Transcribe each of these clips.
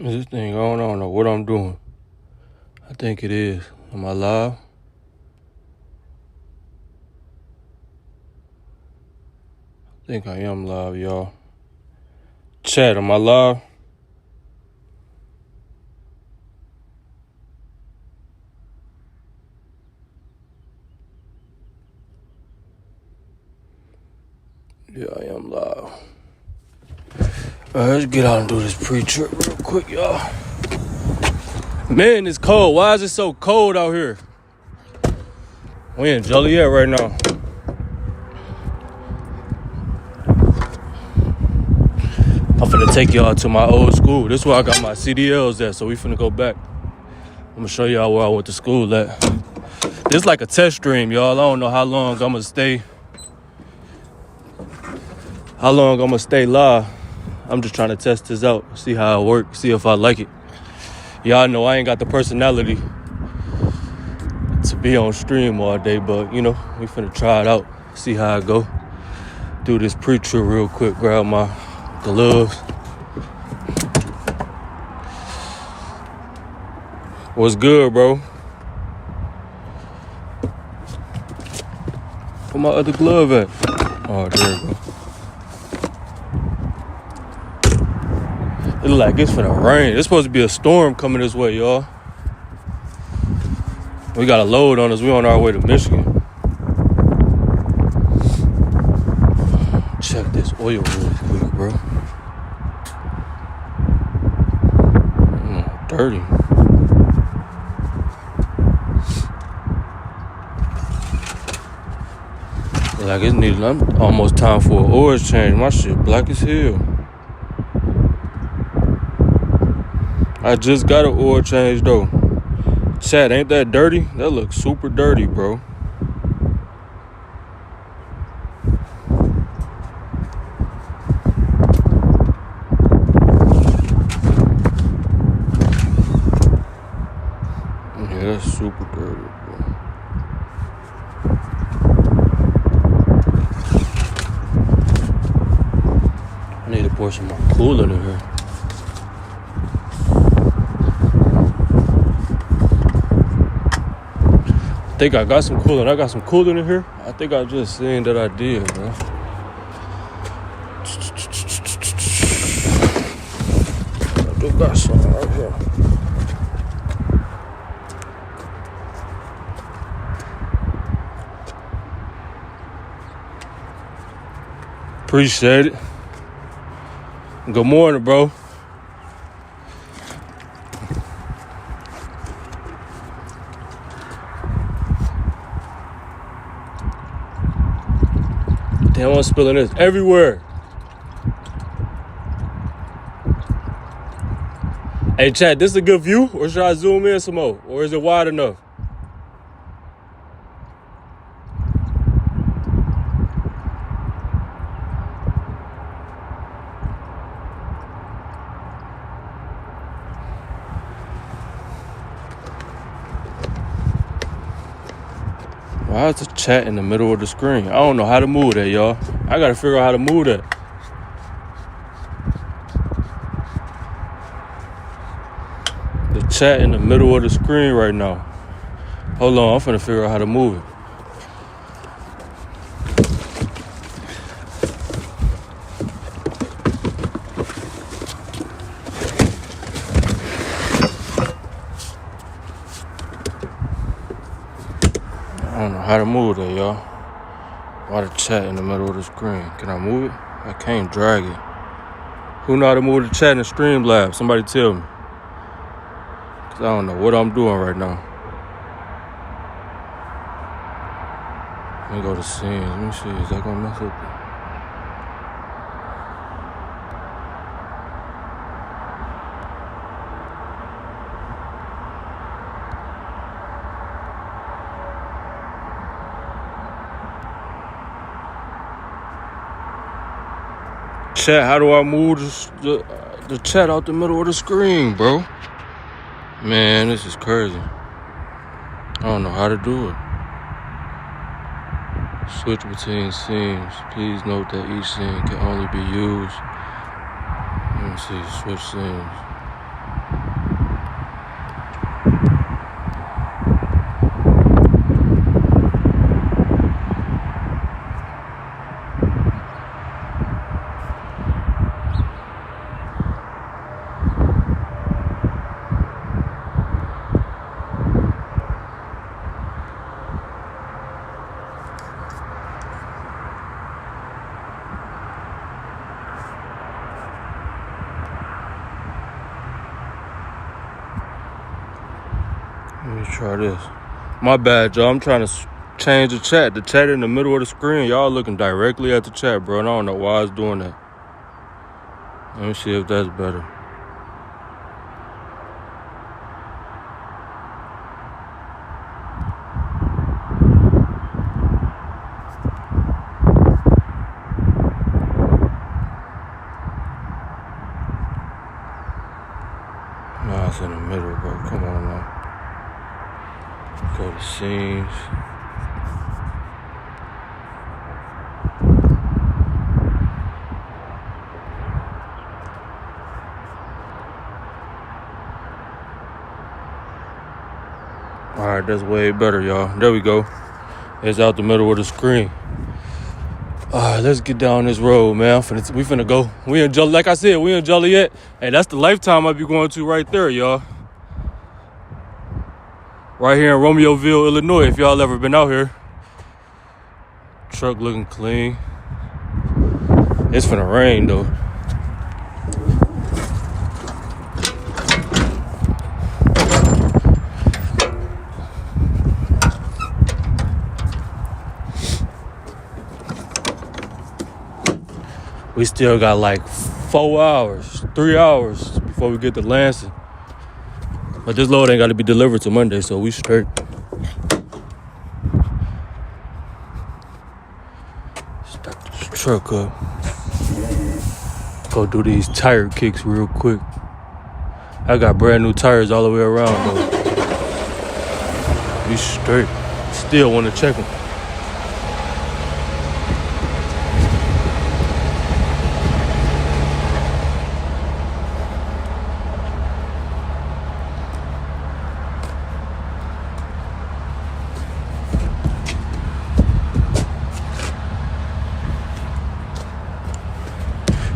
Is this thing on? I don't know what I'm doing. I think it is. Am I live? I think I am live, y'all. Chat, am I live? Yeah, I am live. All right, let's get out and do this pre-trip real quick, y'all. Man, it's cold. Why is it so cold out here? We in Joliet right now. I'm finna take y'all to my old school. This is where I got my CDLs at, so we finna go back. I'm gonna show y'all where I went to school at. This is like a test stream, y'all. I don't know how long I'm gonna stay. How long I'm gonna stay live. I'm just trying to test this out, see how it works, see if I like it. Y'all know I ain't got the personality to be on stream all day, but, you know, we finna try it out, see how it go. Do this pre-trip real quick, grab my gloves. What's good, bro? Where my other glove at? Oh, there we go. It look like it's finna rain. It's supposed to be a storm coming this way, y'all. We got a load on us. We on our way to Michigan. Check this oil real quick, bro. Dirty. Like it's needed. Almost time for an oil change. My shit black as hell. I just got an oil change though. Chat, ain't that dirty? That looks super dirty, bro. Yeah, that's super dirty, bro. I need to pour some more cooler in here. I think I got some coolant. I got some coolant in here. I think I just seen that I did, bro. I do got something right here. Appreciate it. Good morning, bro. Damn, I'm spilling this everywhere. Hey, chat, this is a good view? Or should I zoom in some more? Or is it wide enough? Why is the chat in the middle of the screen? I don't know how to move that, y'all. I gotta figure out how to move that. The chat in the middle of the screen right now. Hold on, I'm finna figure out how to move it. I don't know how to move that, y'all. Why the chat in the middle of the screen? Can I move it? I can't drag it. Who know how to move the chat in Streamlabs? Somebody tell me. Cause I don't know what I'm doing right now. Let me go to scenes. Let me see. Is that gonna mess up? Chat, how do I move the chat out the middle of the screen, bro? Man, this is crazy. I don't know how to do it. Switch between scenes. Please note that each scene can only be used. Let me see, switch scenes. try this. My bad, y'all. I'm trying to change the chat. The chat in the middle of the screen. Y'all looking directly at the chat, bro. And I don't know why it's doing that. Let me see if that's better. Nah, it's in the middle, bro. Come on now. Go to scenes. All right, that's way better, y'all. There we go. It's out the middle of the screen. All right, let's get down this road, man. We finna go. We in like I said, we in Joliet. Hey, that's the Lifetime I be going to right there, y'all. Right here in Romeoville, Illinois, if y'all ever been out here. Truck looking clean. It's finna rain, though. We still got like 4 hours, 3 hours before we get to Lansing. But this load ain't got to be delivered till Monday, so we straight. Start this truck up. Go do these tire kicks real quick. I got brand new tires all the way around, though. We straight. Still want to check them.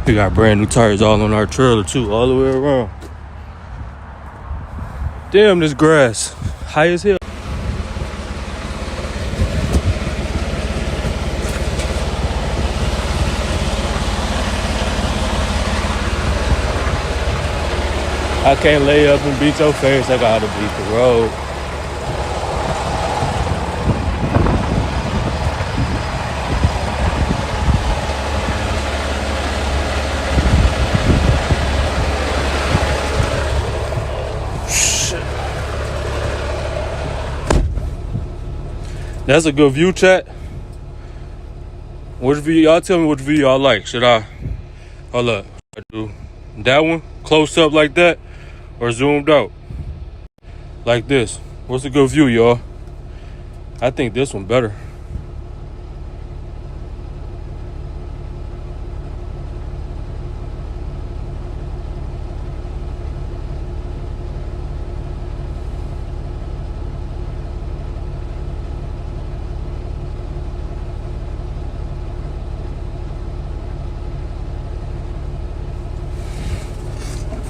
We got brand new tires all on our trailer too, all the way around. Damn, this grass high as hell. I can't lay up and beat your face. I gotta beat the road. That's a good view, chat. Which view? Y'all tell me which view y'all like. Should I? Hold up. I do that one close up like that, or zoomed out like this. What's a good view, y'all? I think this one better.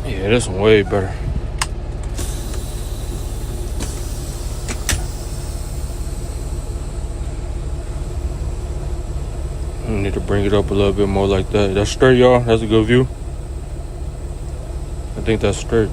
Yeah, this one way better. I need to bring it up a little bit more like that. That's straight, y'all. That's a good view. I think that's straight.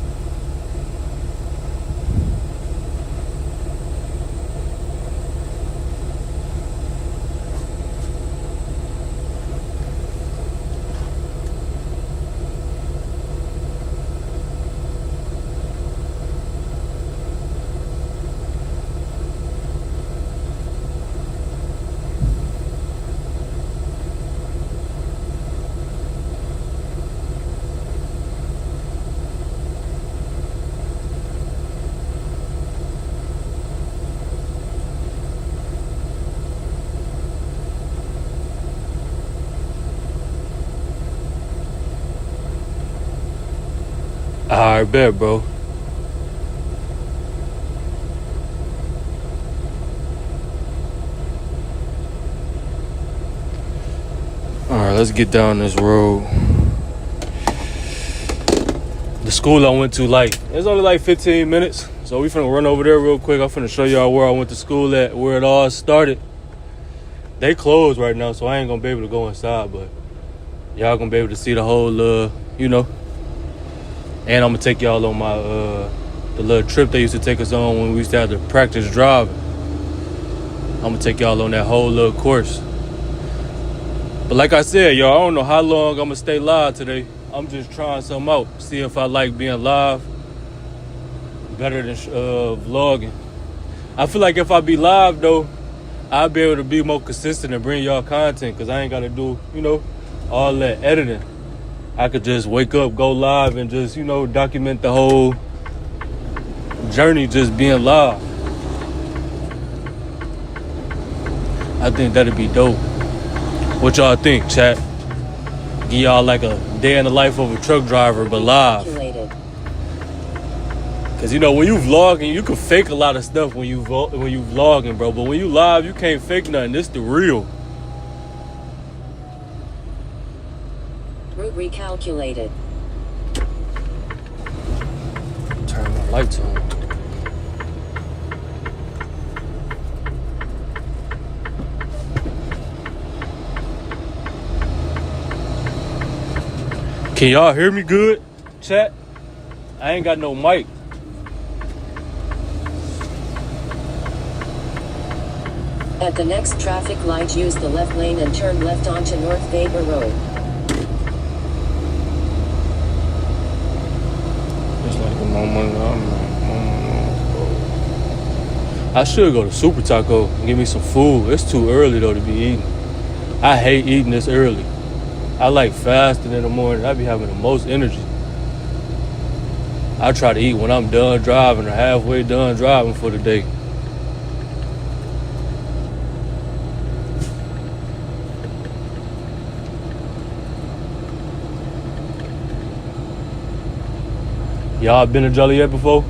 I bet, bro. Alright, let's get down this road. The school I went to, it's only like 15 minutes. So we finna run over there real quick. I'm finna show y'all where I went to school at, where it all started. They closed right now, so I ain't gonna be able to go inside, but y'all gonna be able to see the whole, And I'm gonna take y'all on my The little trip they used to take us on when we used to have to practice driving. I'm gonna take y'all on that whole little course. But like I said, y'all, I don't know how long I'm gonna stay live today. I'm just trying something out. See if I like being live better than vlogging. I feel like if I be live though, I'll be able to be more consistent and bring y'all content, because I ain't gotta do, all that editing. I could just wake up, go live, and just, document the whole journey just being live. I think that'd be dope. What y'all think, chat? Give y'all like a day in the life of a truck driver, but live. Cause when you vlogging, you can fake a lot of stuff when you vlogging, bro. But when you live, you can't fake nothing. This the real. Route recalculated. Turn my lights on. Can y'all hear me good, chat? I ain't got no mic. At the next traffic light, use the left lane and turn left onto North Faber Road. It's like a moment. I should go to Super Taco and get me some food. It's too early though to be eating. I hate eating this early. I like fasting in the morning. I be having the most energy. I try to eat when I'm done driving or halfway done driving for the day. Y'all been to Joliet before?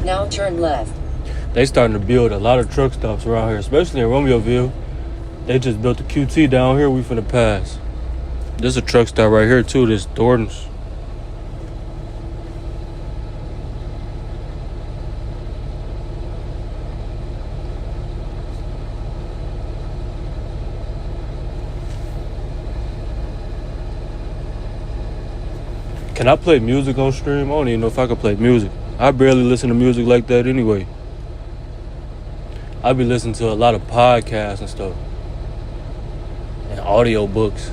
Now turn left. They starting to build a lot of truck stops around here, especially in Romeoville. They just built a QT down here we finna pass. There's a truck stop right here too, this Thornton's. Can I play music on stream? I don't even know if I can play music. I barely listen to music like that anyway. I be listening to a lot of podcasts and stuff. And audio books.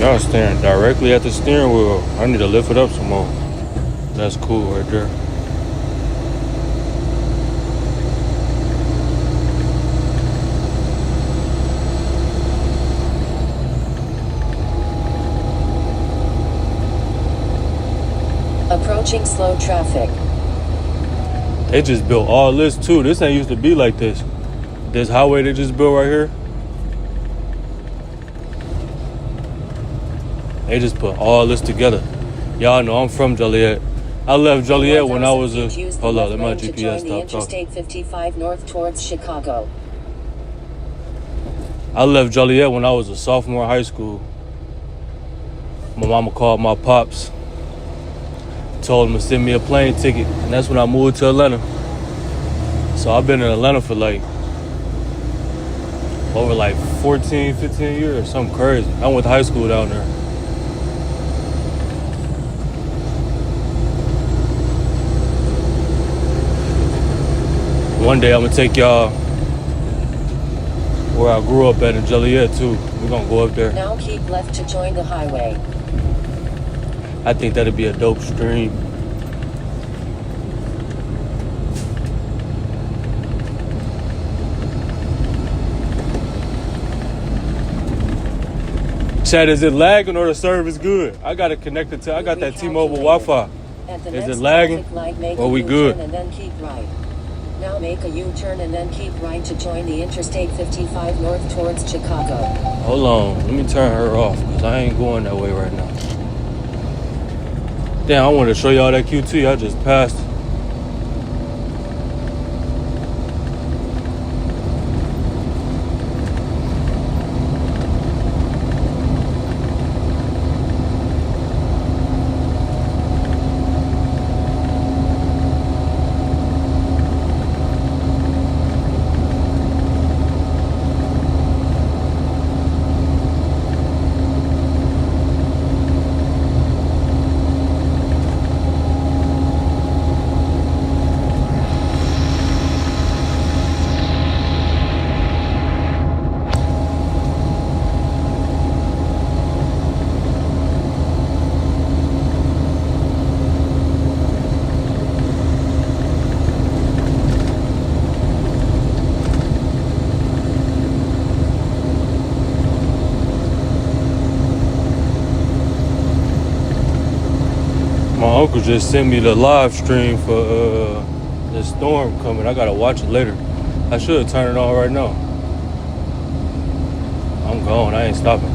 Y'all staring directly at the steering wheel. I need to lift it up some more. That's cool right there. Approaching slow traffic. They just built all this too. This ain't used to be like this. This highway they just built right here. They just put all this together. Y'all know I'm from Joliet. I left Joliet when I was a... Hold on, let my GPS stop Interstate 55 north towards Chicago. I left Joliet when I was a sophomore in high school. My mama called my pops. Told him to send me a plane ticket. And that's when I moved to Atlanta. So I've been in Atlanta for over 14, 15 years. Something crazy. I went to high school down there. One day I'm gonna take y'all where I grew up at in Joliet too. We're gonna go up there. Now keep left to join the highway. I think that'd be a dope stream. Chat, is it lagging or the service good? I got it connected to, I got that T-Mobile Wi-Fi. Is it lagging or we good? And then keep right. Now make a U-turn and then keep right to join the Interstate 55 north towards Chicago. Hold on, let me turn her off because I ain't going that way right now. Damn, I wanted to show y'all that QT I just passed. My uncle just sent me the live stream for the storm coming. I gotta watch it later. I should turn it on right now. I'm going. I ain't stopping.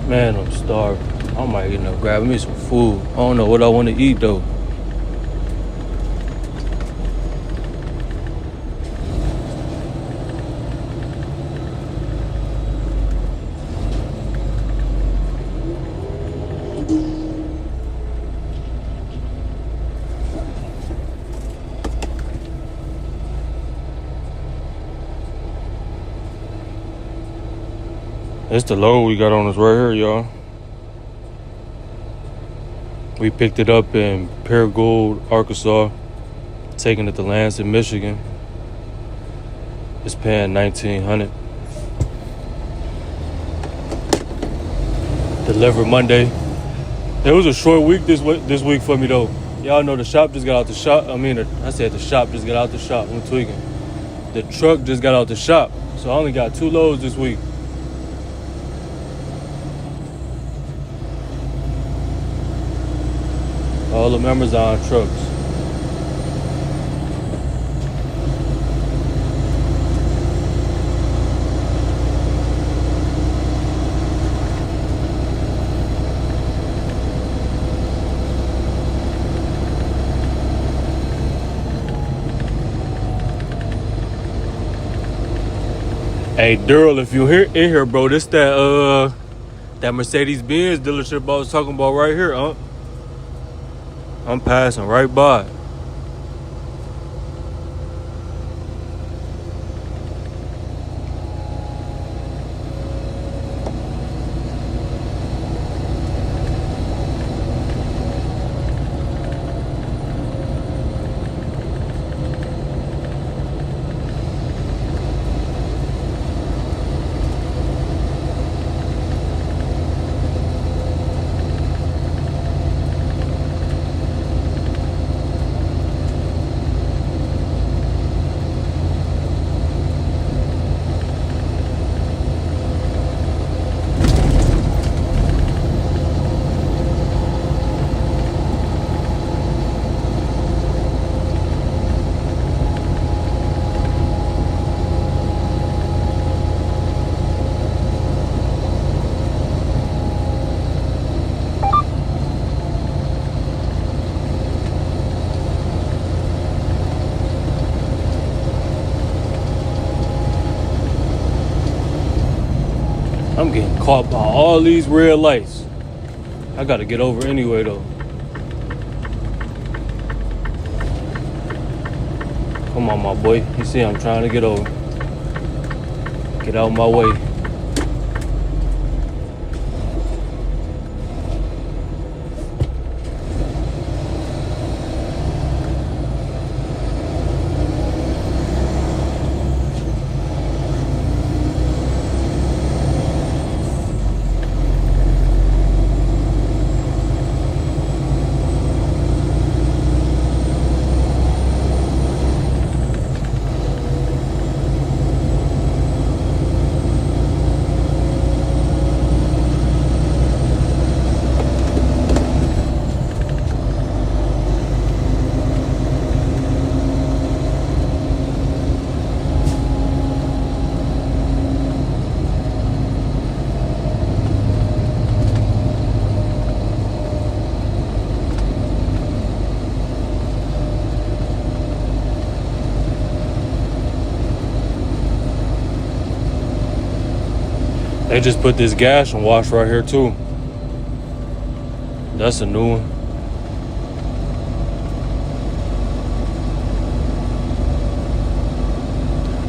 Man, I'm starving. I might end up grabbing me some food. I don't know what I want to eat though. It's the load we got on us right here, y'all. We picked it up in Paragould, Arkansas, taking it to Lansing, Michigan. It's paying $1,900. Delivered Monday. It was a short week this week for me though. Y'all know the shop just got out the shop. I said the shop just got out the shop. I'm tweaking. The truck just got out the shop. So I only got 2 loads this week. All the Amazon trucks. Hey, Daryl, if you in here, bro, this that Mercedes-Benz dealership I was talking about right here, huh? I'm passing right by. I'm getting caught by all these red lights. I gotta get over anyway though. Come on, my boy. You see I'm trying to get over. Get out of my way. They just put this gas and wash right here too. That's a new one.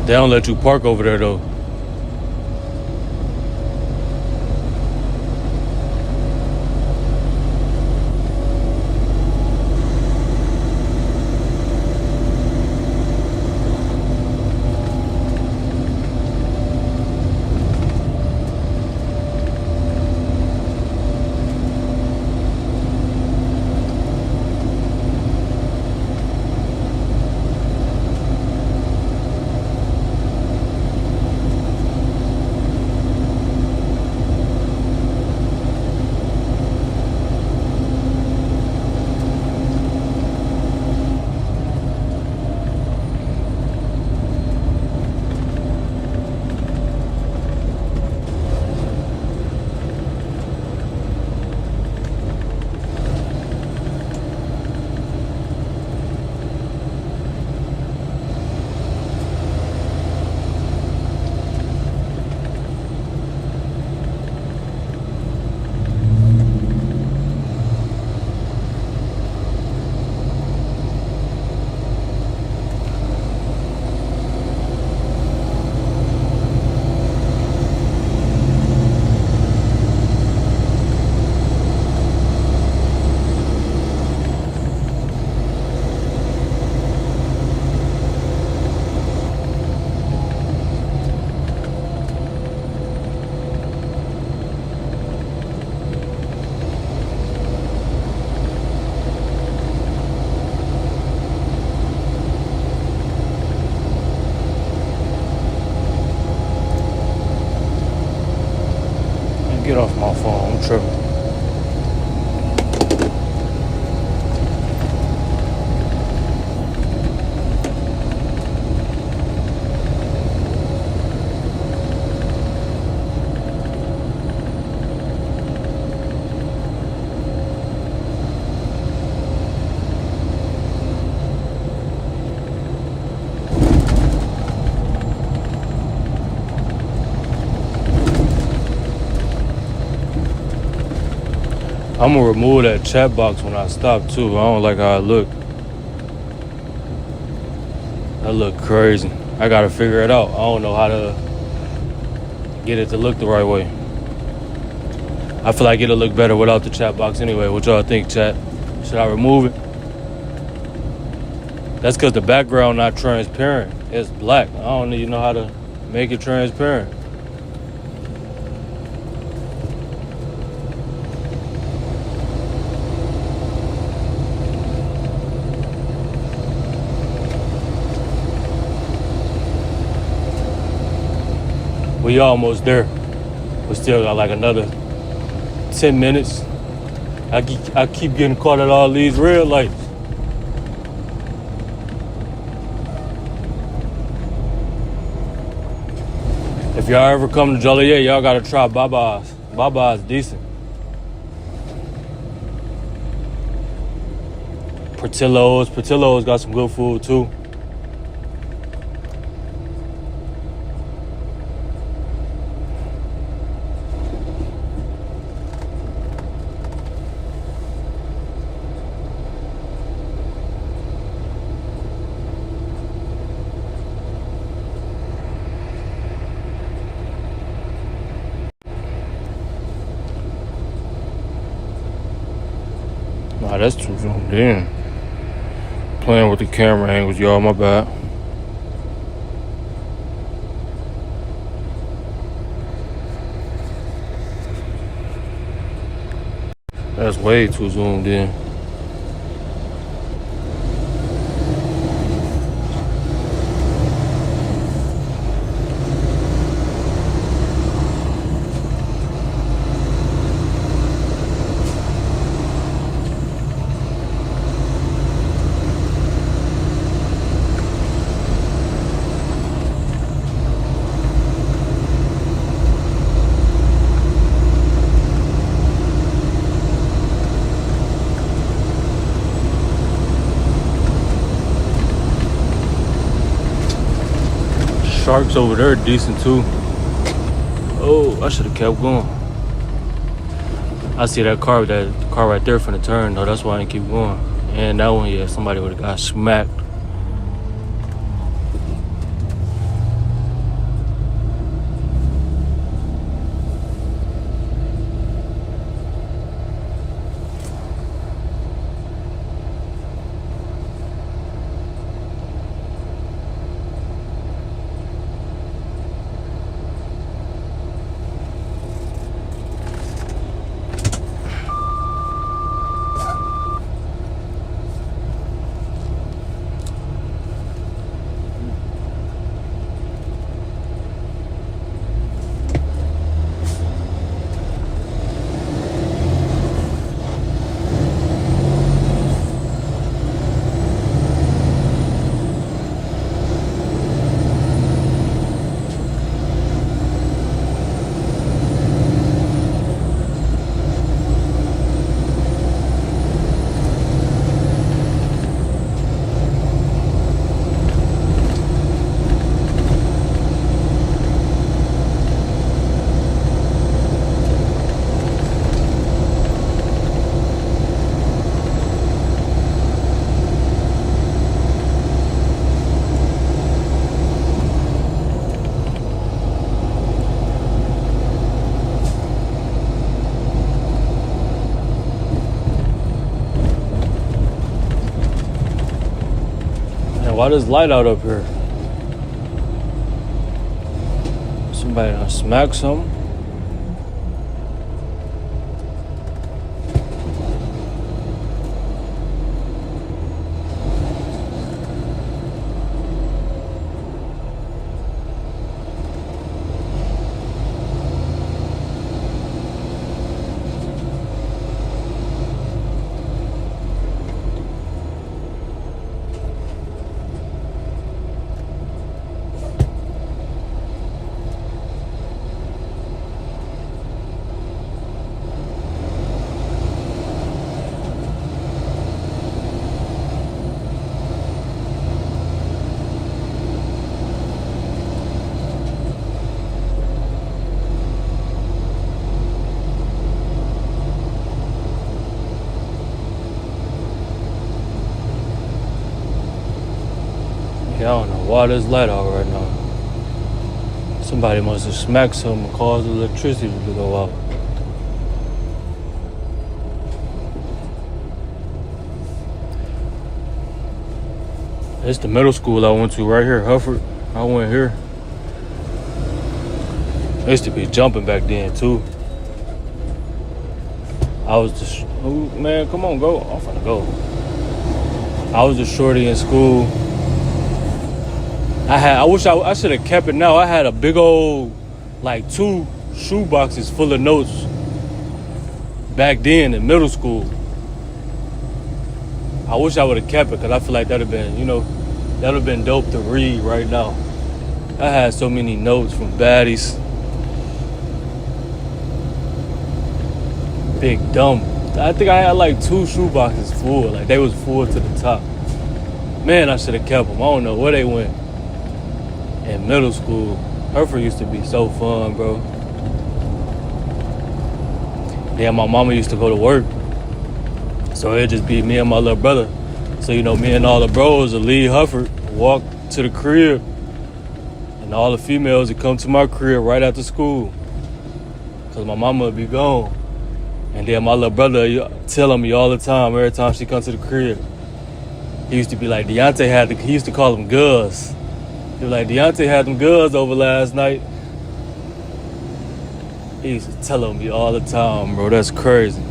They don't let you park over there though. Get off my phone. I'm tripping. I'm gonna remove that chat box when I stop too. I don't like how it look. That look crazy. I gotta figure it out. I don't know how to get it to look the right way. I feel like it'll look better without the chat box anyway. What y'all think, chat? Should I remove it? That's because the background not transparent. It's black. I don't even know how to make it transparent. We almost there. We still got like another 10 minutes. I keep getting caught at all these red lights. If y'all ever come to Joliet, y'all gotta try Baba's. Baba's decent. Portillo's got some good food too. Nah, that's too zoomed in. Playing with the camera angles, y'all, my bad. That's way too zoomed in. Sharks over there decent too. Oh, I should have kept going. I see that car right there from the turn though. That's why I didn't keep going. And that one, yeah, somebody would have got smacked. Why does light out up here? Somebody done smack something? why this light out right now. Somebody must have smacked something and caused electricity to go out. It's the middle school I went to right here, Hufford. I went here. I used to be jumping back then too. I was just, man, come on, go. I'm finna go. I was the shorty in school. I wish I should have kept it now. I had a big old, like 2 shoe boxes full of notes back then in middle school. I wish I would have kept it because I feel like that would have been dope to read right now. I had so many notes from baddies. Big dumb. I think I had like 2 shoe boxes full. Like they was full to the top. Man, I should have kept them. I don't know where they went. In middle school, Hereford used to be so fun, bro. Yeah, my mama used to go to work. So it'd just be me and my little brother. So, me and all the bros would leave Hufford, walk to the crib. And all the females would come to my crib right after school. Because my mama would be gone. And then my little brother telling me all the time, every time she comes to the crib. He used to be like, he used to call them girls. He was like, Deontay had them girls over last night. He used to tell me all the time, bro. That's crazy.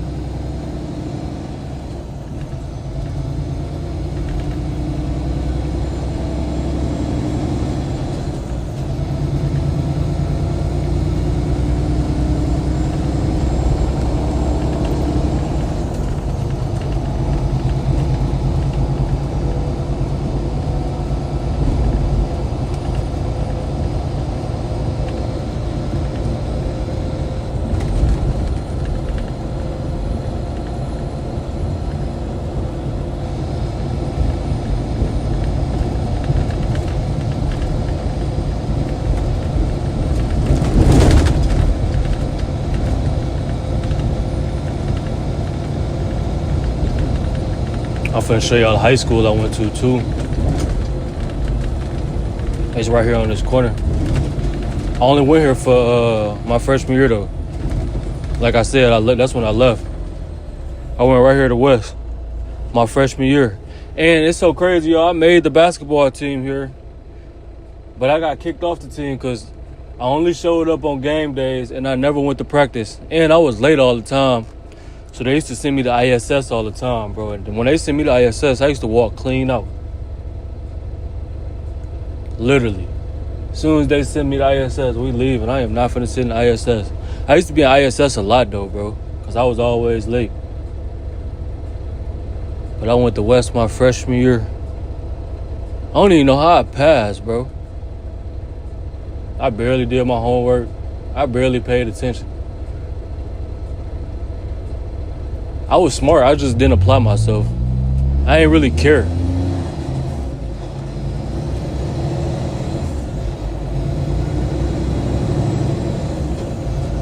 I'm finna show y'all the high school I went to too. It's right here on this corner. I only went here for my freshman year though. Like I said, that's when I left. I went right here to West, my freshman year. And it's so crazy, y'all. I made the basketball team here, but I got kicked off the team because I only showed up on game days and I never went to practice. And I was late all the time. So they used to send me to ISS all the time, bro. And when they sent me to ISS, I used to walk clean out. Literally. As soon as they send me to ISS, we leave, and I am not finna sit in ISS. I used to be in ISS a lot, though, bro, because I was always late. But I went to West my freshman year. I don't even know how I passed, bro. I barely did my homework. I barely paid attention. I was smart. I just didn't apply myself. I ain't really care.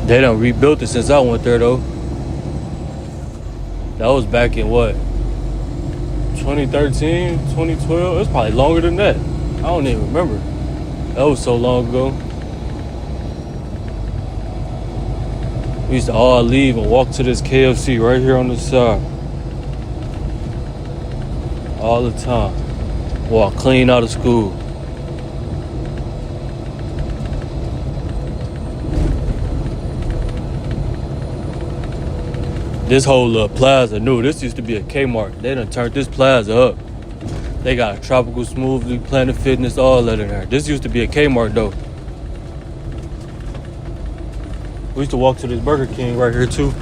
They done rebuilt it since I went there, though. That was back in what? 2013, 2012? It was probably longer than that. I don't even remember. That was so long ago. We used to all leave and walk to this KFC right here on the side. All the time. Walk clean out of school. This whole plaza, this used to be a Kmart. They done turned this plaza up. They got a Tropical Smoothie, Planet Fitness, all that in there. This used to be a Kmart, though. We used to walk to this Burger King right here, too.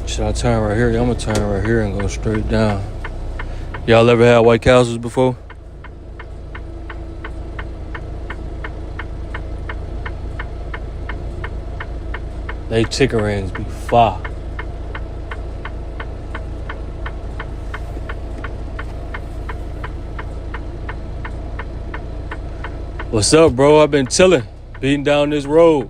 Should I turn right here? I'm going to turn right here and go straight down. Y'all ever had White Castles before? They chicken rings be fire. What's up, bro? I've been chilling, beating down this road.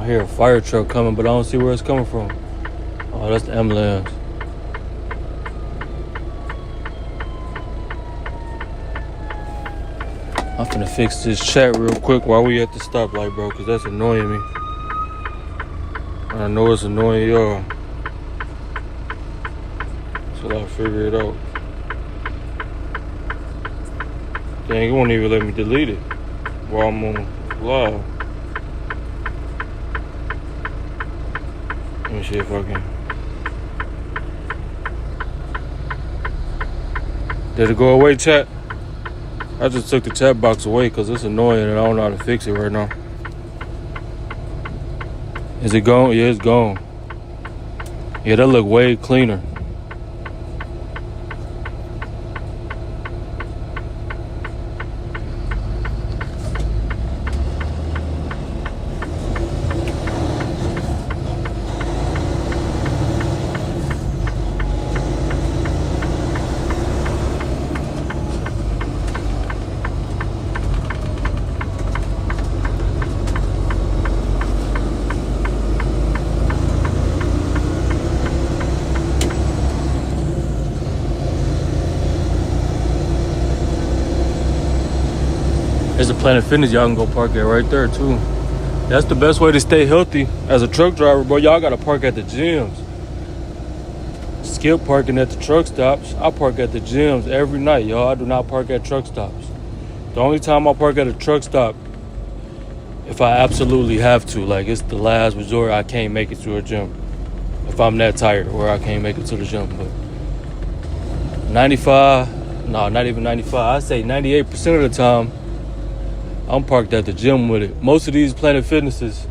I hear a fire truck coming, but I don't see where it's coming from. Oh, that's the ambulance. I'm finna fix this chat real quick while we at the stoplight, bro, because that's annoying me. And I know it's annoying y'all. Till I figure it out. Dang, it won't even let me delete it while I'm on live. Let me see if I can. Did it go away, chat? I just took the chat box away because it's annoying and I don't know how to fix it right now. Is it gone? Yeah, it's gone. Yeah, that look way cleaner. There's a Planet Fitness y'all can go park at right there too. That's the best way to stay healthy as a truck driver, bro. Y'all gotta park at the gyms. Skip parking at the truck stops. I park at the gyms every night, y'all. I do not park at truck stops. The only time I park at a truck stop, if I absolutely have to, like it's the last resort, I can't make it to a gym. If I'm that tired or I can't make it to the gym. But 95, no, not even 95. I say 98% of the time, I'm parked at the gym with it. Most of these Planet Fitnesses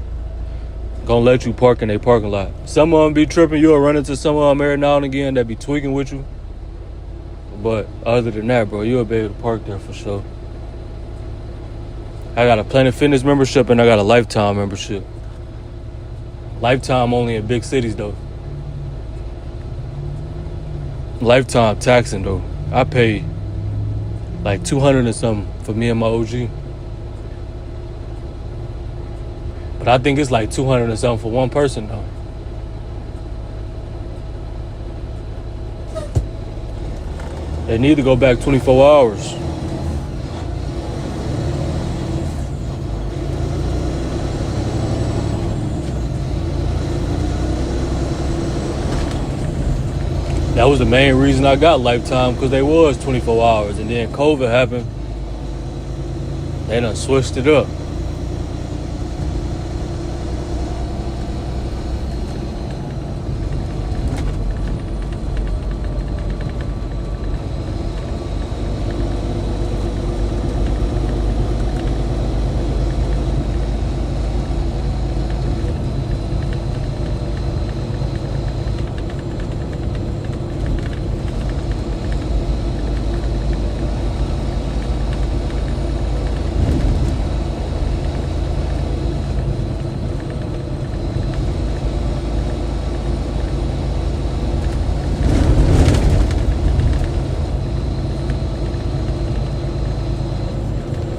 gonna let you park in their parking lot. Some of them be tripping. You'll run into some of them every now and again that be tweaking with you. But other than that, bro, you'll be able to park there for sure. I got a Planet Fitness membership and I got a Lifetime membership. Lifetime only in big cities though. Lifetime taxing though. I pay like $200 or something for me and my OG. But I think it's like $200 or something for one person though. They need to go back 24 hours. That was the main reason I got Lifetime, because they was 24 hours. And then COVID happened. They done switched it up.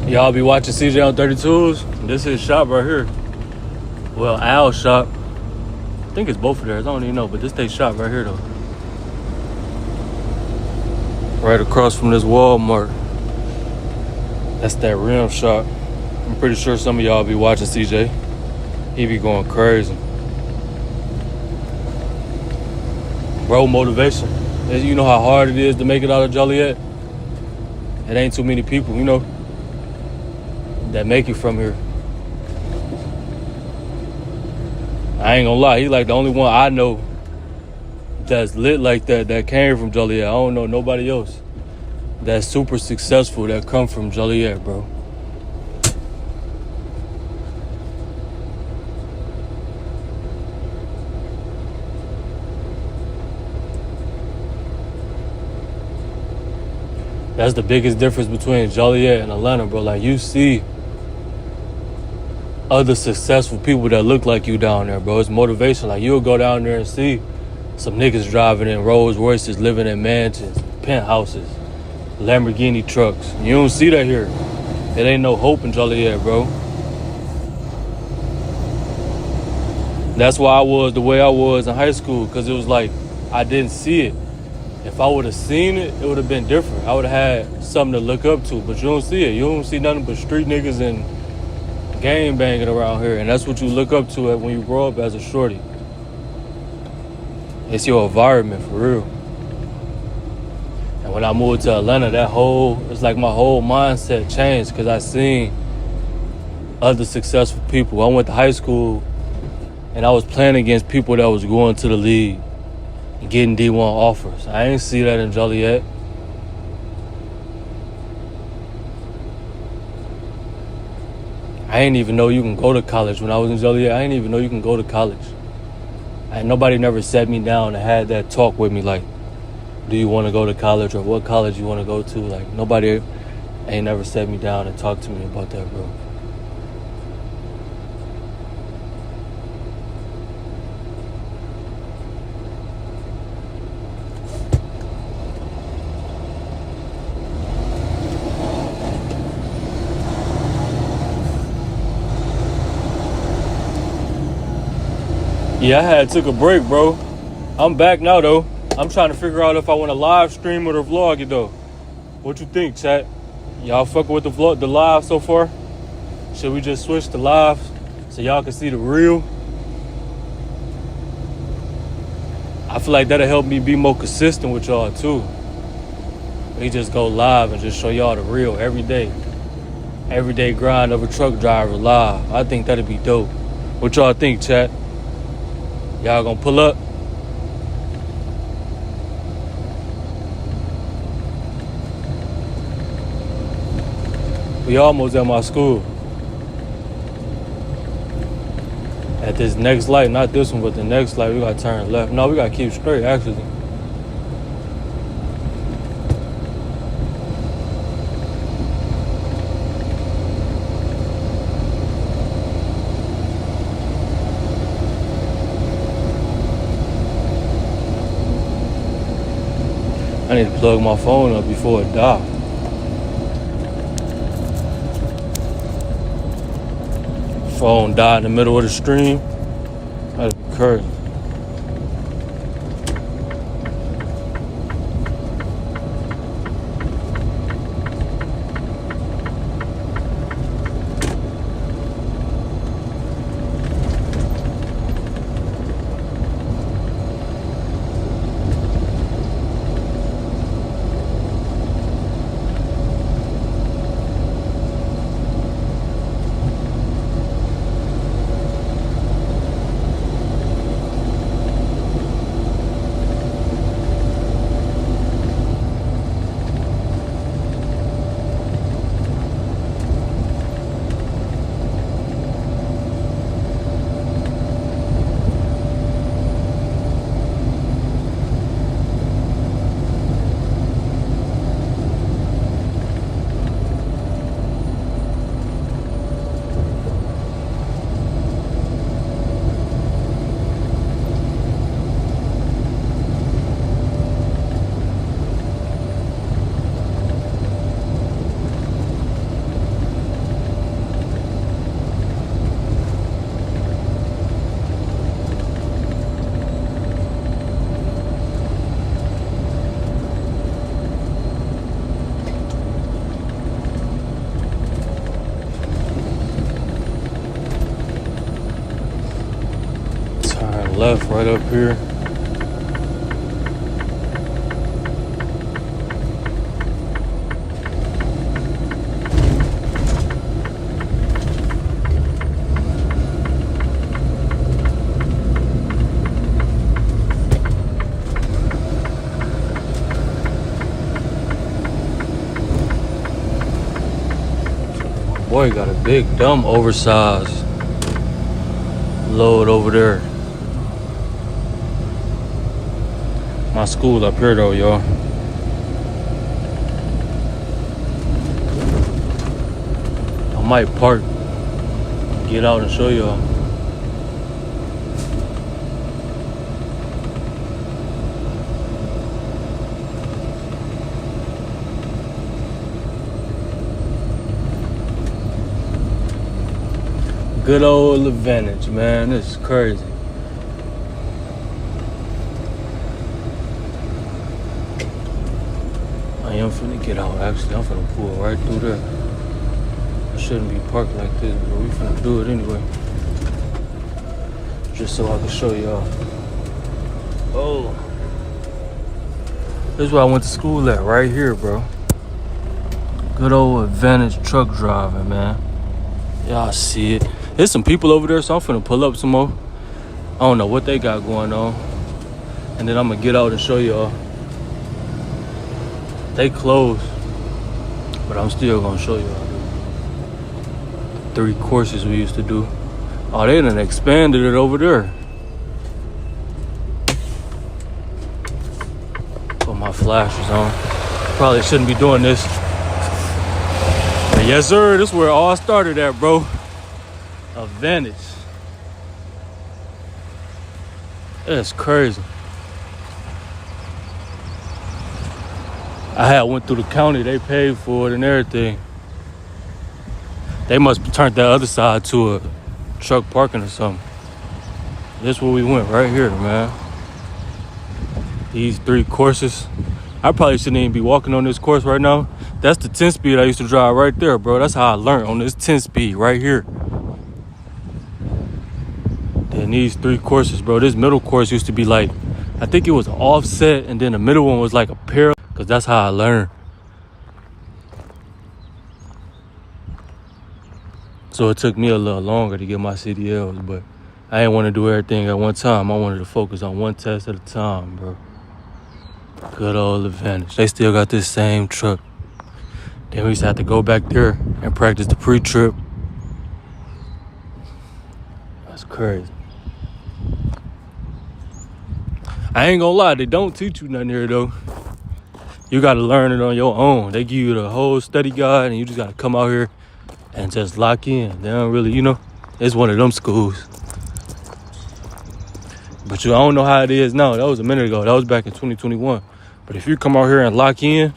Y'all be watching CJ on 32s? This is his shop right here. Well, Al's shop. I think it's both of theirs. I don't even know, but this they shop right here though. Right across from this Walmart. That's that rim shop. I'm pretty sure some of y'all be watching CJ. He be going crazy. Bro, motivation. You know how hard it is to make it out of Joliet? It ain't too many people, you know, that make it from here. I ain't gonna lie, he like the only one I know that's lit like that came from Joliet. I don't know nobody else that's super successful that come from Joliet, bro. That's the biggest difference between Joliet and Atlanta, bro. Like, you see other successful people that look like you down there, bro. It's motivation. Like, you'll go down there and see some niggas driving in Rolls Royces, living in mansions, penthouses, Lamborghini trucks. You don't see that here. It ain't no hope in Joliet, bro. That's why I was the way I was in high school, because it was like I didn't see it. If I would have seen it, it would have been different. I would have had something to look up to, but you don't see it. You don't see nothing but street niggas and gang banging around here, and that's what you look up to when you grow up as a shorty. It's your environment for real. And when I moved to Atlanta, it's like my whole mindset changed because I seen other successful people. I went to high school and I was playing against people that was going to the league and getting D1 offers. I ain't see that in Joliet. I ain't even know you can go to college. When I was in Joliet, I ain't even know you can go to college. Nobody never sat me down and had that talk with me like, do you want to go to college or what college you want to go to? Like, nobody ain't never sat me down and talked to me about that, bro. Yeah, I had took a break, bro. I'm back now, though. I'm trying to figure out if I want to live stream or to vlog it, though. What you think, chat? Y'all fucking with the live so far? Should we just switch to live so y'all can see the real? I feel like that'll help me be more consistent with y'all, too. We just go live and just show y'all the real every day. Everyday grind of a truck driver live. I think that'd be dope. What y'all think, chat? Y'all gonna pull up? We almost at my school. At this next light, not this one, but the next light, we gotta turn left. No, we gotta keep straight, actually. I need to plug my phone up before it dies. Phone died in the middle of the stream. That'd be crazy. Left right up here. Boy, got a big, dumb, oversized load over there. My school up here, though, y'all. I might park, get out and show y'all. Good old advantage, man. This is crazy. finna get out. Actually, I'm finna pull right through there. I shouldn't be parked like this, but we finna do it anyway. Just so I can show y'all. Oh. This is where I went to school at, right here, bro. Good old Advantage truck driving, man. Y'all see it. There's some people over there, so I'm finna pull up some more. I don't know what they got going on. And then I'm gonna get out and show y'all. They closed, but I'm still gonna show y'all. 3 courses we used to do. Oh, they done expanded it over there. Put my flashers on. Probably shouldn't be doing this. But yes, sir, this is where it all started at, bro. Advantage. That's crazy. I went through the county, they paid for it and everything. They must have turned that other side to a truck parking or something. This is where we went, right here, man. These 3 courses. I probably shouldn't even be walking on this course right now. That's the 10-speed I used to drive right there, bro. That's how I learned, on this 10-speed right here. Then these 3 courses, bro. This middle course used to be like, I think it was offset, and then the middle one was like a parallel, because that's how I learned. So it took me a little longer to get my CDLs, but I didn't want to do everything at one time. I wanted to focus on one test at a time, bro. Good old Advantage. They still got this same truck. Then we used to have to go back there and practice the pre-trip. That's crazy. I ain't gonna lie, they don't teach you nothing here, though. You gotta learn it on your own. They give you the whole study guide, and you just gotta come out here and just lock in. They don't really, it's one of them schools. But I don't know how it is now. That was a minute ago. That was back in 2021. But if you come out here and lock in,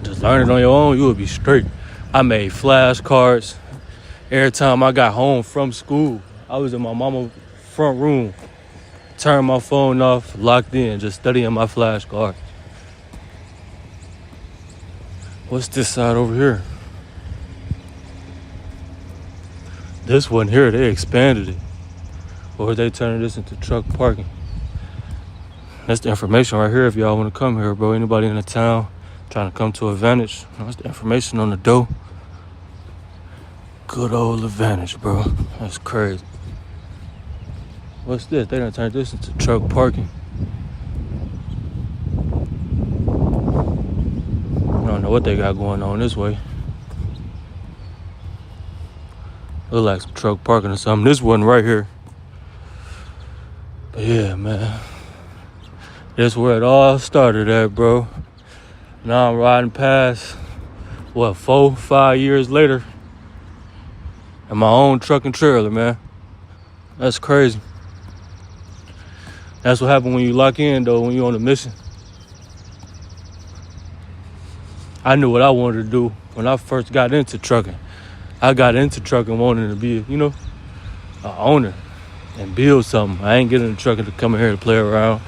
just learn it on your own, you will be straight. I made flashcards. Every time I got home from school, I was in my mama's front room, turned my phone off, locked in, just studying my flashcards. What's this side over here? This one here, they expanded it. Or they turning this into truck parking. That's the information right here if y'all want to come here, bro. Anybody in the town trying to come to Advantage, that's the information on the door. Good old Advantage, bro. That's crazy. What's this? They done turned this into truck parking. I don't know what they got going on this way. Look like some truck parking or something. This one right here. But yeah, man. That's where it all started at, bro. Now I'm riding past, 4, 5 years later. And my own truck and trailer, man. That's crazy. That's what happened when you lock in, though, when you're on a mission. I knew what I wanted to do when I first got into trucking. I got into trucking wanting to be, an owner and build something. I ain't getting in the trucking to come in here to play around.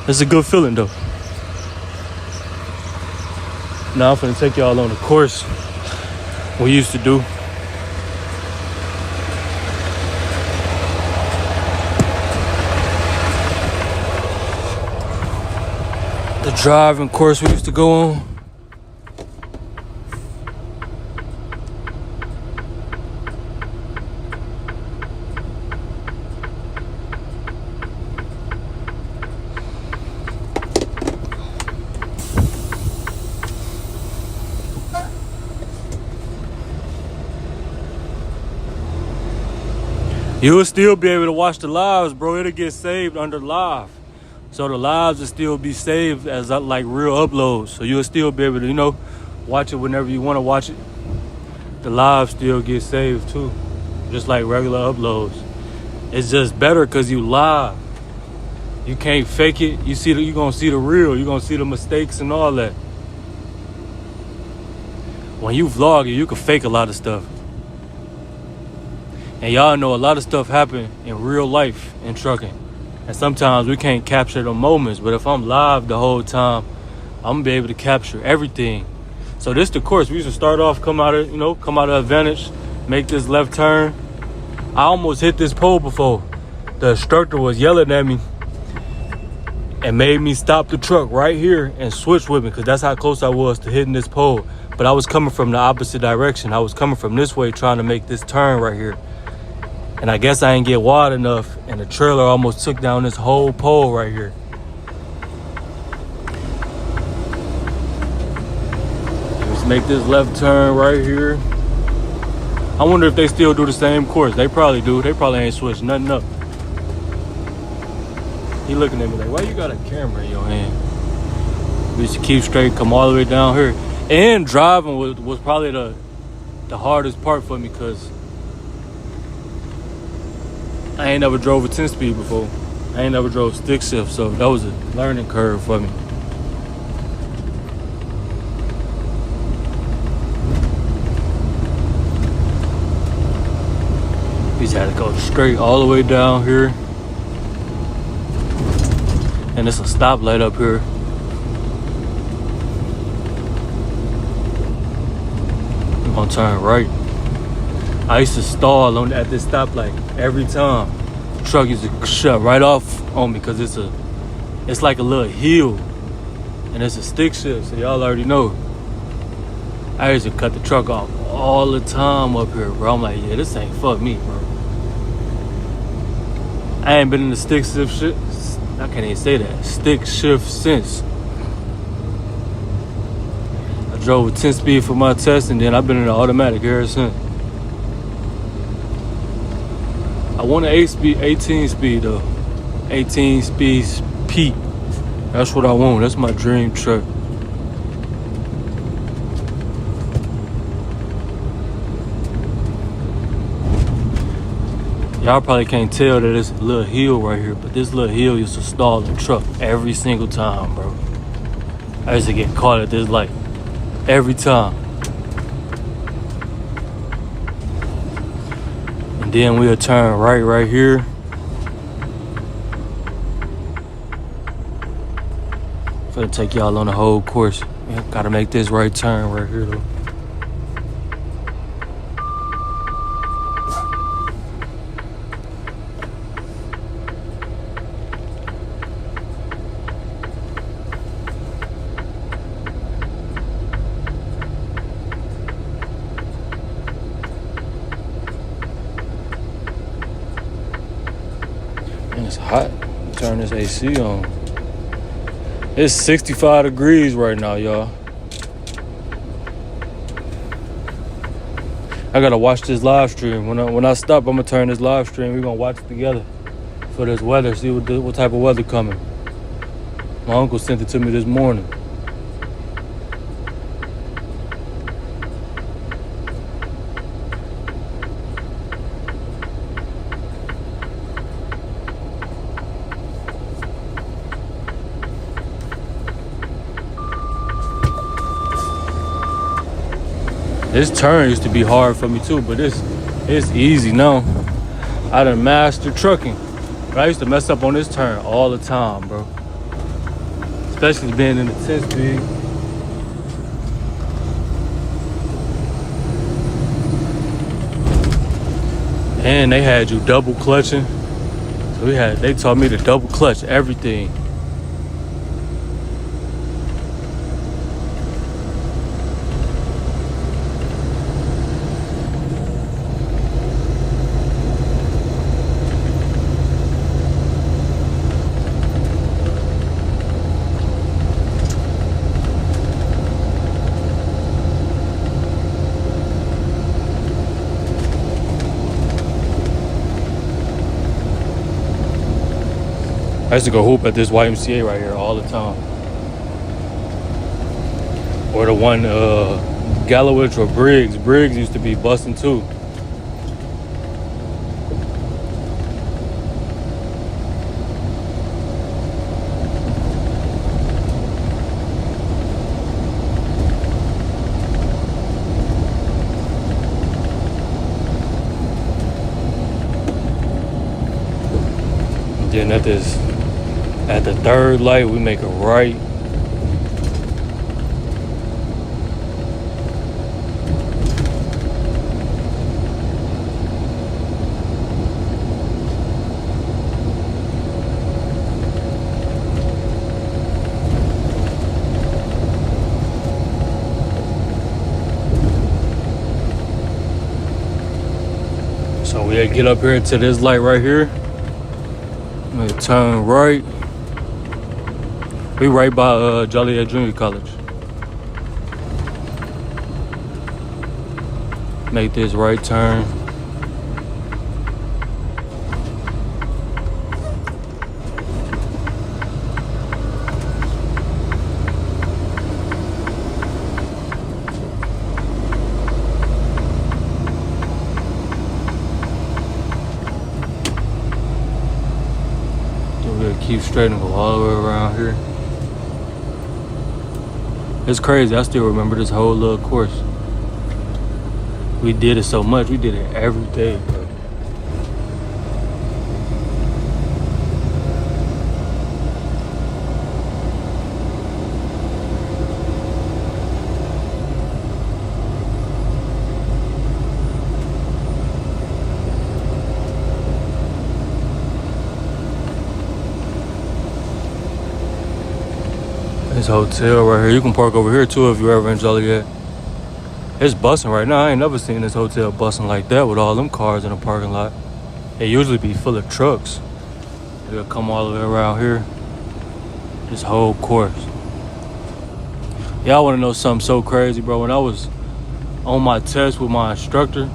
It's a good feeling, though. Now I'm finna take y'all on the course we used to do. The driving course we used to go on. You will still be able to watch the lives, bro. It'll get saved under live. So the lives will still be saved as like real uploads. So you'll still be able to, watch it whenever you want to watch it. The live still get saved too, just like regular uploads. It's just better because you live. You can't fake it. You're going to see the real. You're going to see the mistakes and all that. When you vlog, you can fake a lot of stuff. And y'all know a lot of stuff happen in real life in trucking. And sometimes we can't capture the moments. But if I'm live the whole time, I'm gonna be able to capture everything. So this the course. We used to start off, come out of Advantage, make this left turn. I almost hit this pole before. The instructor was yelling at me and made me stop the truck right here and switch with me, because that's how close I was to hitting this pole. But I was coming from the opposite direction. I was coming from this way trying to make this turn right here. And I guess I didn't get wide enough, and the trailer almost took down this whole pole right here. Let's make this left turn right here. I wonder if they still do the same course. They probably do. They probably ain't switched nothing up. He looking at me like, why you got a camera in your hand? We used to keep straight, come all the way down here. And driving was probably the hardest part for me, because I ain't never drove a 10-speed before. I ain't never drove stick shift, so that was a learning curve for me. We just had to go straight all the way down here. And it's a stoplight up here. I'm gonna turn right. I used to stall at this stoplight every time. The truck used to shut right off on me, because it's like a little hill, and it's a stick shift, so y'all already know. I used to cut the truck off all the time up here, bro. I'm like, yeah, this ain't fuck me, bro. I ain't been in the stick shift shit. I can't even say that. Stick shift since. I drove a 10-speed for my test, and then I've been in the automatic ever since. I want an 18-speed though. 18-speed Pete. That's what I want. That's my dream truck. Y'all probably can't tell that it's a little hill right here, but this little hill used to stall the truck every single time, bro. I used to get caught at this light every time. And then we'll turn right here. Finna take y'all on the whole course. Yeah, gotta make this right turn right here though. And it's hot. Turn this AC on. It's 65 degrees right now, y'all. I gotta watch this live stream. When I stop, I'm gonna turn this live stream. We're gonna watch it together for this weather. See what type of weather coming. My uncle sent it to me this morning. This turn used to be hard for me too, but it's easy now. I done mastered trucking. But I used to mess up on this turn all the time, bro. Especially being in the 10-speed. And they had you double clutching. So they taught me to double clutch everything. I used to go hoop at this YMCA right here all the time. Or the one, Gallowich or Briggs. Briggs used to be busting too. Then at the third light, we make a right. So we get up here to this light right here. We turn right. We right by Joliet Junior College. Make this right turn. Keep straight and go all the way around here. It's crazy. I still remember this whole little course. We did it so much. We did it every day, bro. This hotel right here. You can park over here too if you're ever in Joliet. It's busting right now. I ain't never seen this hotel busting like that with all them cars in the parking lot. It usually be full of trucks. They'll come all the way around here. This whole course. Y'all want to know something so crazy, bro? When I was on my test with my instructor,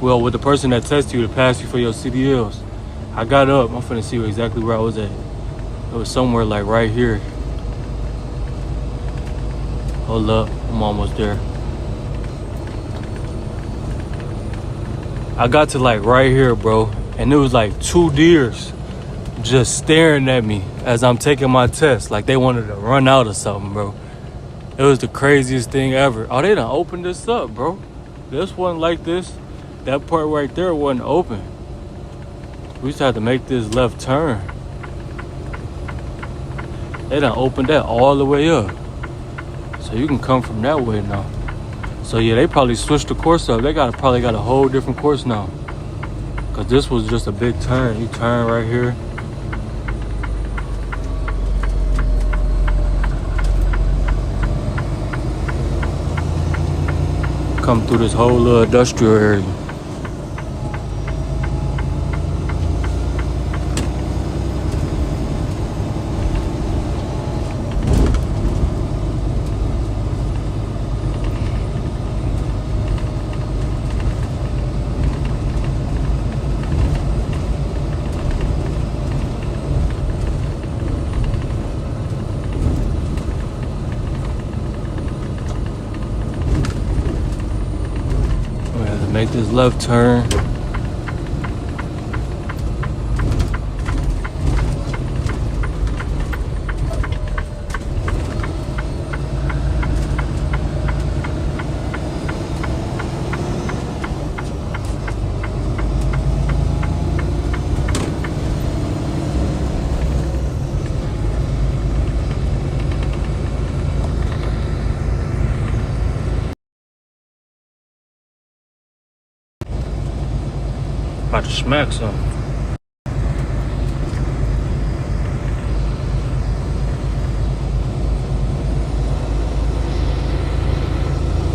well, with the person that tests you to pass you for your CDLs, I got up. I'm finna see exactly where I was at. It was somewhere like right here. Hold up, I'm almost there. I got to like right here, bro, and there was like 2 deers just staring at me as I'm taking my test, like they wanted to run out or something, bro. It was the craziest thing ever. Oh, they done opened this up, bro. This wasn't like this. That part right there wasn't open. We just had to make this left turn. They done opened that all the way up. So you can come from that way now. So yeah, they probably switched the course up. They probably got a whole different course now. Cause this was just a big turn. You turn right here. Come through this whole little industrial area. Make this left turn. About to smack some.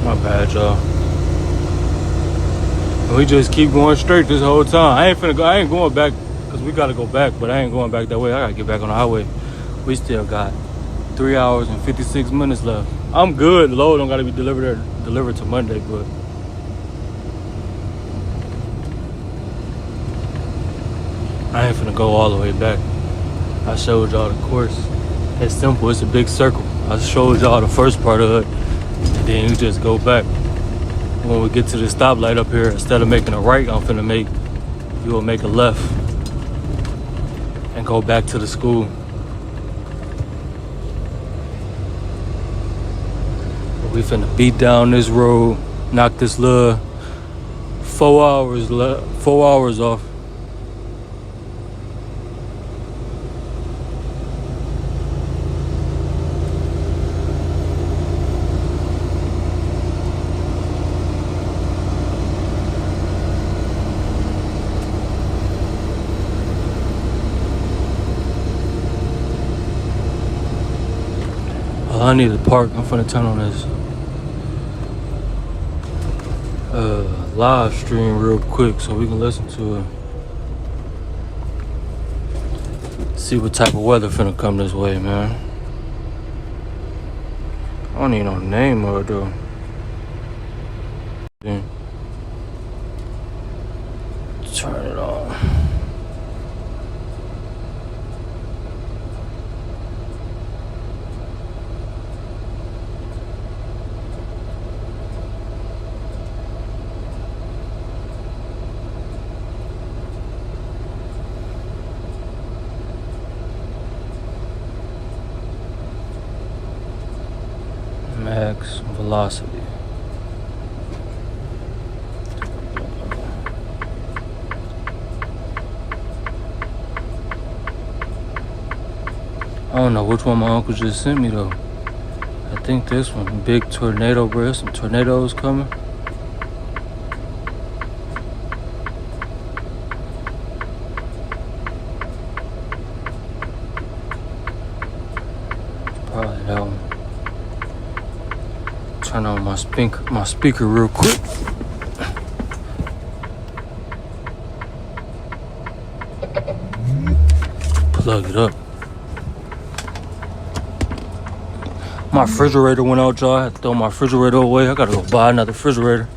My bad, y'all. We just keep going straight this whole time. I ain't going back because we gotta go back, but I ain't going back that way. I gotta get back on the highway. We still got 3 hours and 56 minutes left. I'm good. The load don't gotta be delivered to Monday, but I ain't finna go all the way back. I showed y'all the course. It's simple, it's a big circle. I showed y'all the first part of it, and then you just go back. When we get to the stoplight up here, instead of making a right, you will make a left and go back to the school. We finna beat down this road, knock this little 4 hours off. I need to park. I'm finna turn on this live stream real quick so we can listen to it. See what type of weather finna come this way, man. I don't even know the name of it though. Then turn it on. Max velocity. I don't know which one my uncle just sent me though. I think this one. Big tornado, bro. There's some tornadoes coming. Probably that one. Turn on my speaker real quick. Plug it up. My refrigerator went out, y'all. I had to throw my refrigerator away. I gotta go buy another refrigerator.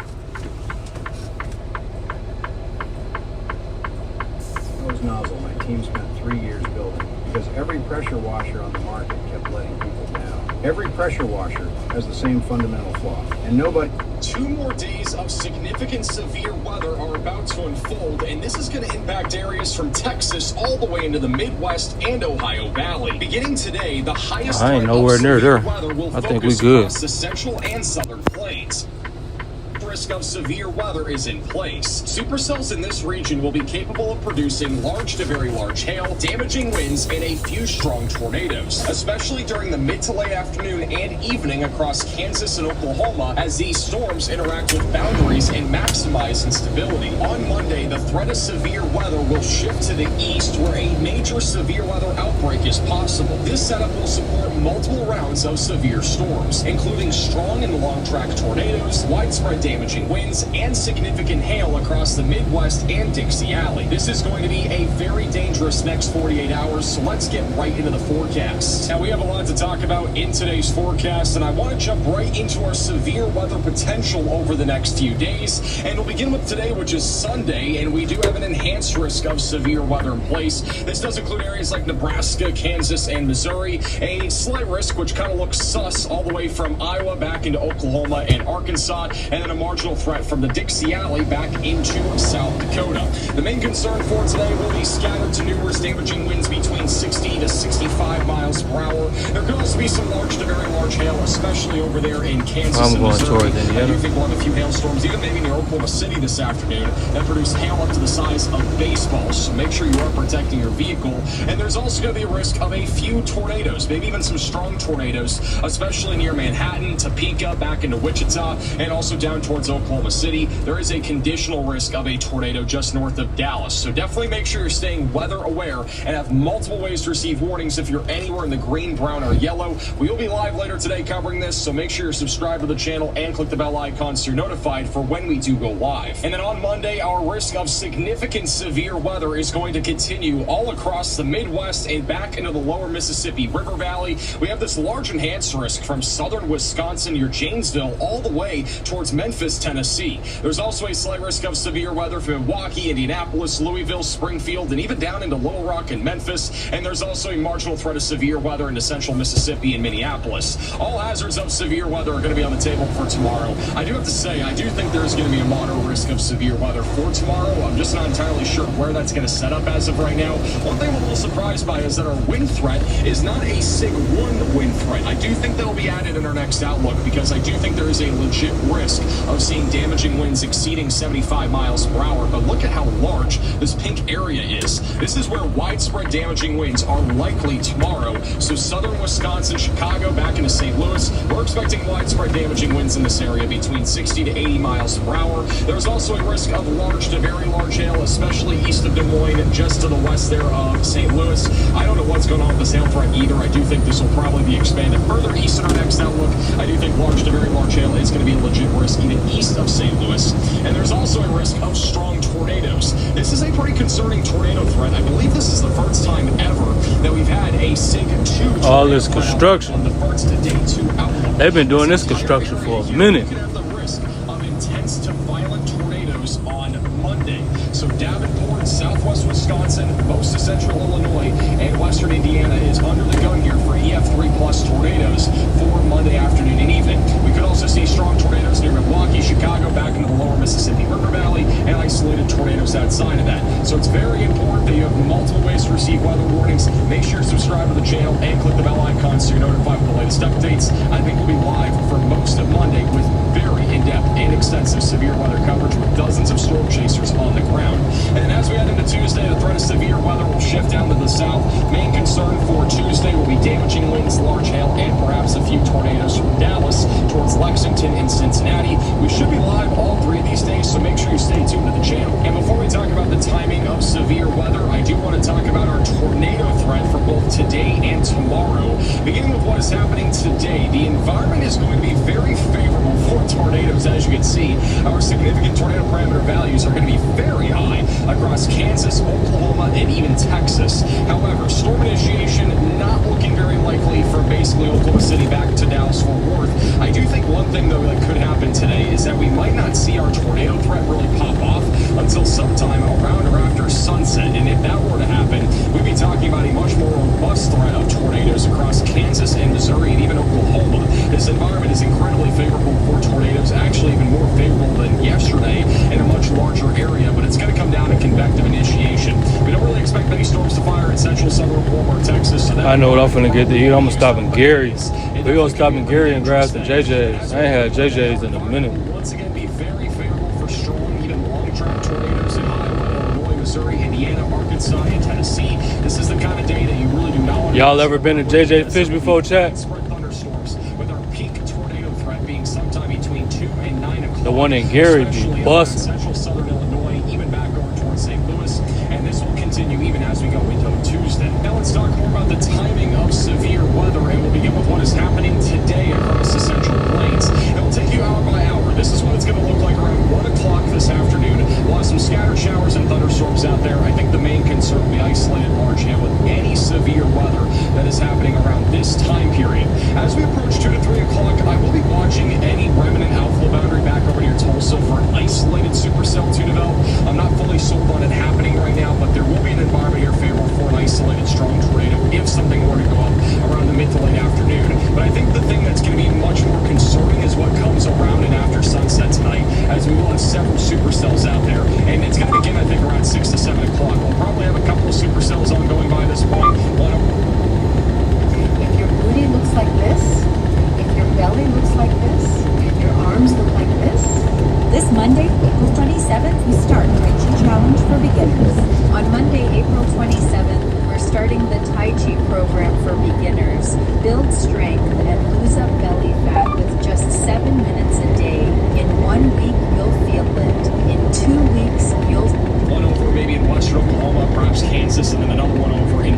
Those nozzle my team spent 3 years building because every pressure washer on the market kept letting people down. Every pressure washer has the same fundamental flaw, and nobody... 2 more days of significant severe weather are about to unfold, and this is going to impact areas from Texas all the way into the Midwest and Ohio Valley. Beginning today, the highest I ain't threat nowhere of near severe there. weather will I think we focus good. across the central and southern plains. Risk of severe weather is in place. Supercells in this region will be capable of producing large to very large hail, damaging winds, and a few strong tornadoes, especially during the mid to late afternoon and evening across Kansas and Oklahoma as these storms interact with boundaries and maximize instability. On Monday, the threat of severe weather will shift to the east where a major severe weather outbreak is possible. This setup will support multiple rounds of severe storms, including strong and long track tornadoes, widespread damaging winds, and significant hail across the Midwest and Dixie Alley. This is going to be a very dangerous next 48 hours, so let's get right into the forecast. Now, we have a lot to talk about in today's forecast, and I want to jump right into our severe weather potential over the next few days. And we'll begin with today, which is Sunday, and we do have an enhanced risk of severe weather in place. This does include areas like Nebraska, Kansas, and Missouri. A slight risk, which kind of looks sus, all the way from Iowa back into Oklahoma and Arkansas, and then a marginal threat from the Dixie Alley back into South Dakota. The main concern for today will be scattered to numerous damaging winds between 60 to 65 miles per hour. There could also be some large to very large hail, especially over there in Kansas and Missouri. I do think we'll have a few hailstorms, even maybe near Oklahoma City this afternoon, that produce hail up to the size of baseballs. So make sure you are protecting your vehicle. And there's also going to be a risk of a few tornadoes, maybe even some strong tornadoes, especially near Manhattan, Topeka, back into Wichita, and also down towards Oklahoma City. There is a conditional risk of a tornado just north of Dallas. So definitely make sure you're staying weather aware and have multiple ways to receive warnings if you're anywhere in the green, brown, or yellow. We will be live later today covering this, so make sure you're subscribed to the channel and click the bell icon so you're notified for when we do go live. And then on Monday, our risk of significant severe weather is going to continue all across the Midwest and back into the lower Mississippi River Valley. We have this large enhanced risk from southern Wisconsin near Janesville all the way towards Memphis, Tennessee. There's also a slight risk of severe weather from Milwaukee, Indianapolis, Louisville, Springfield, and even down into Little Rock and Memphis. And there's also a marginal threat of severe weather into central Mississippi and Minneapolis. All hazards of severe weather are going to be on the table for tomorrow. I do have to say, I do think there's going to be a moderate risk of severe weather for tomorrow. I'm just not entirely sure where that's going to set up as of right now. One thing I'm a little surprised by is that our wind threat is not a SIG 1 wind threat. I do think that'll be added in our next outlook because I do think there is a legit risk of seeing damaging winds exceeding 75 miles per hour, but look at how large this pink area is. This is where widespread damaging winds are likely tomorrow. So southern Wisconsin, Chicago, back into St. Louis, we're expecting widespread damaging winds in this area between 60 to 80 miles per hour. There's also a risk of large to very large hail, especially east of Des Moines, just to the west there of St. Louis. I don't know what's going on with this hail threat either. I do think this will probably be expanded further east in our next outlook. I do think large to very large hail is going to be a legit risk even east of St. Louis. And there's also a risk of strong tornadoes. This is a pretty concerning tornado threat. I believe this is the first time ever that we've had a SIG 2 All this construction. on the first day 2 outlook. They've been doing this construction for a minute. You could have the risk of intense to violent tornadoes on Monday. So Davenport, southwest Wisconsin, most of central Illinois, and western Indiana is under the gun here for EF3 plus tornadoes for Monday afternoon and evening. We could also see strong tornadoes near Milwaukee, Chicago, back into the lower Mississippi River Valley, and isolated tornadoes outside of that. So it's very important that you have multiple ways to receive weather warnings. Make sure to subscribe to the channel and click the bell icon so you're notified with the latest updates. I think we'll be live for most of Monday with very in-depth and extensive severe weather coverage with dozens of storm chasers on the ground. And then as we head into Tuesday, the threat of severe weather will shift down to the south. Main concern for Tuesday will be damaging winds, large hail, and perhaps a few tornadoes from Dallas towards Lexington and Cincinnati. We should be live all 3 of these days, so make sure you stay tuned to the channel. And before we talk about the timing of severe weather, I do want to talk about our tornado threat for both today and tomorrow. Beginning with what is happening today, the environment is going to be very favorable for tornadoes. As you can see, our significant tornado parameter values are going to be very high across Kansas, Oklahoma, and even Texas. However, storm initiation not looking very likely for basically Oklahoma City back to Dallas-Fort Worth. I do think one thing, though, that could happen today is that we might not see our tornado threat really pop off until sometime around or after sunset. And if that were to happen, we'd be talking about a much more robust threat of tornadoes across Kansas and Missouri and even Oklahoma. This environment is incredibly favorable for tornadoes, actually even more favorable than yesterday in a much larger area, but it's going to come down to convective initiation. We don't really expect many storms to fire in central southern Oklahoma or Texas. So I know what I'm finna get to eat. I'm gonna stop in Gary's. We gonna stop in Gary and grab some JJ's. I ain't had JJ's in a minute. Once again, be very favorable for strong, even long-term tornadoes in Iowa, Illinois, Missouri, Indiana, Arkansas, and Tennessee. This is the kind of day that you really do not want to. Y'all ever been to JJ Fish before, chat? Spread thunderstorms with our peak tornado threat being sometime between 2 and 9 o'clock. The one in Gary be Especially busting. central southern Illinois, even back over towards St. Louis, and this will continue even as we go into Tuesday. Now let's talk more about the timing of severe weather, and we'll begin with what is happening today across the Central Plains. It will take you hour by hour. This is what it's going to look like around 1 o'clock this afternoon. We'll have some scattered showers and thunderstorms out there. I think the main concern will be isolated large hail with any severe weather that is happening around this time period. As we approach 2 to 3 o'clock, I will be watching any remnant outflow boundary back over near Tulsa for an isolated supercell to develop. I'm not fully sold on it happening right now, but there will be an environment here favorable for an isolated strong tornado if something were to go up around the mid to late afternoon. But I think the thing that's going to be much more concerning is what comes around and after sunset tonight, as we will have several supercells out there. And it's going to begin, I think, around 6 to 7 o'clock. We'll probably have a couple of supercells ongoing by this point. If your booty looks like this, if your belly looks like this, if your arms look like this Monday, April 27th, we start Tai Chi Challenge for beginners. On Monday, April 27th, we're starting the Tai Chi program for beginners. Build strength and lose up belly fat with just 7 minutes a day. In 1 week, you'll feel it. In 2 weeks, you'll... One over maybe in western Oklahoma, perhaps Kansas, and then another one over in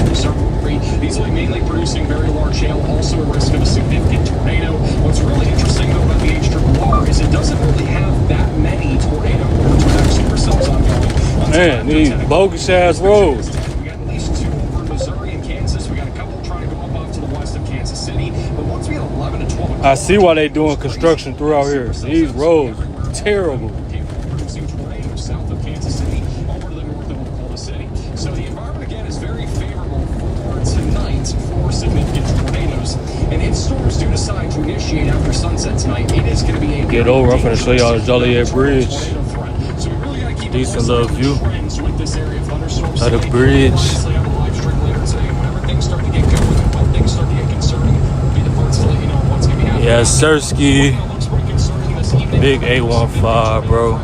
Missouri. These will be mainly producing very large hail, also a risk of a significant tornado. What's really interesting though about the HRRR is it doesn't really have that many tornado supercells ongoing. Man, these bogus ass roads. We got at least 2 over in Missouri and Kansas. We got a couple trying to go up off to the west of Kansas City. But once we get 11 to 12 o'clock, I see why they doing construction throughout here. These roads, terrible. Producing tornadoes south of Kansas City over to the north of Oklahoma City. So the environment again is very favorable for tonight for significant tornadoes. And if storms do decide to initiate after sunset tonight, it is going to be a Get over, I'm finna show y'all the Joliet Bridge. So we really gotta keep Decent little view with this area of thunderstorms of the tonight. bridge. Obviously, I have a live stream later today. Whenever things start to get going and when things start to get concerning, I'll be the first to let you know what's going to be happening. Yeah, Sirski. Big 815, bro.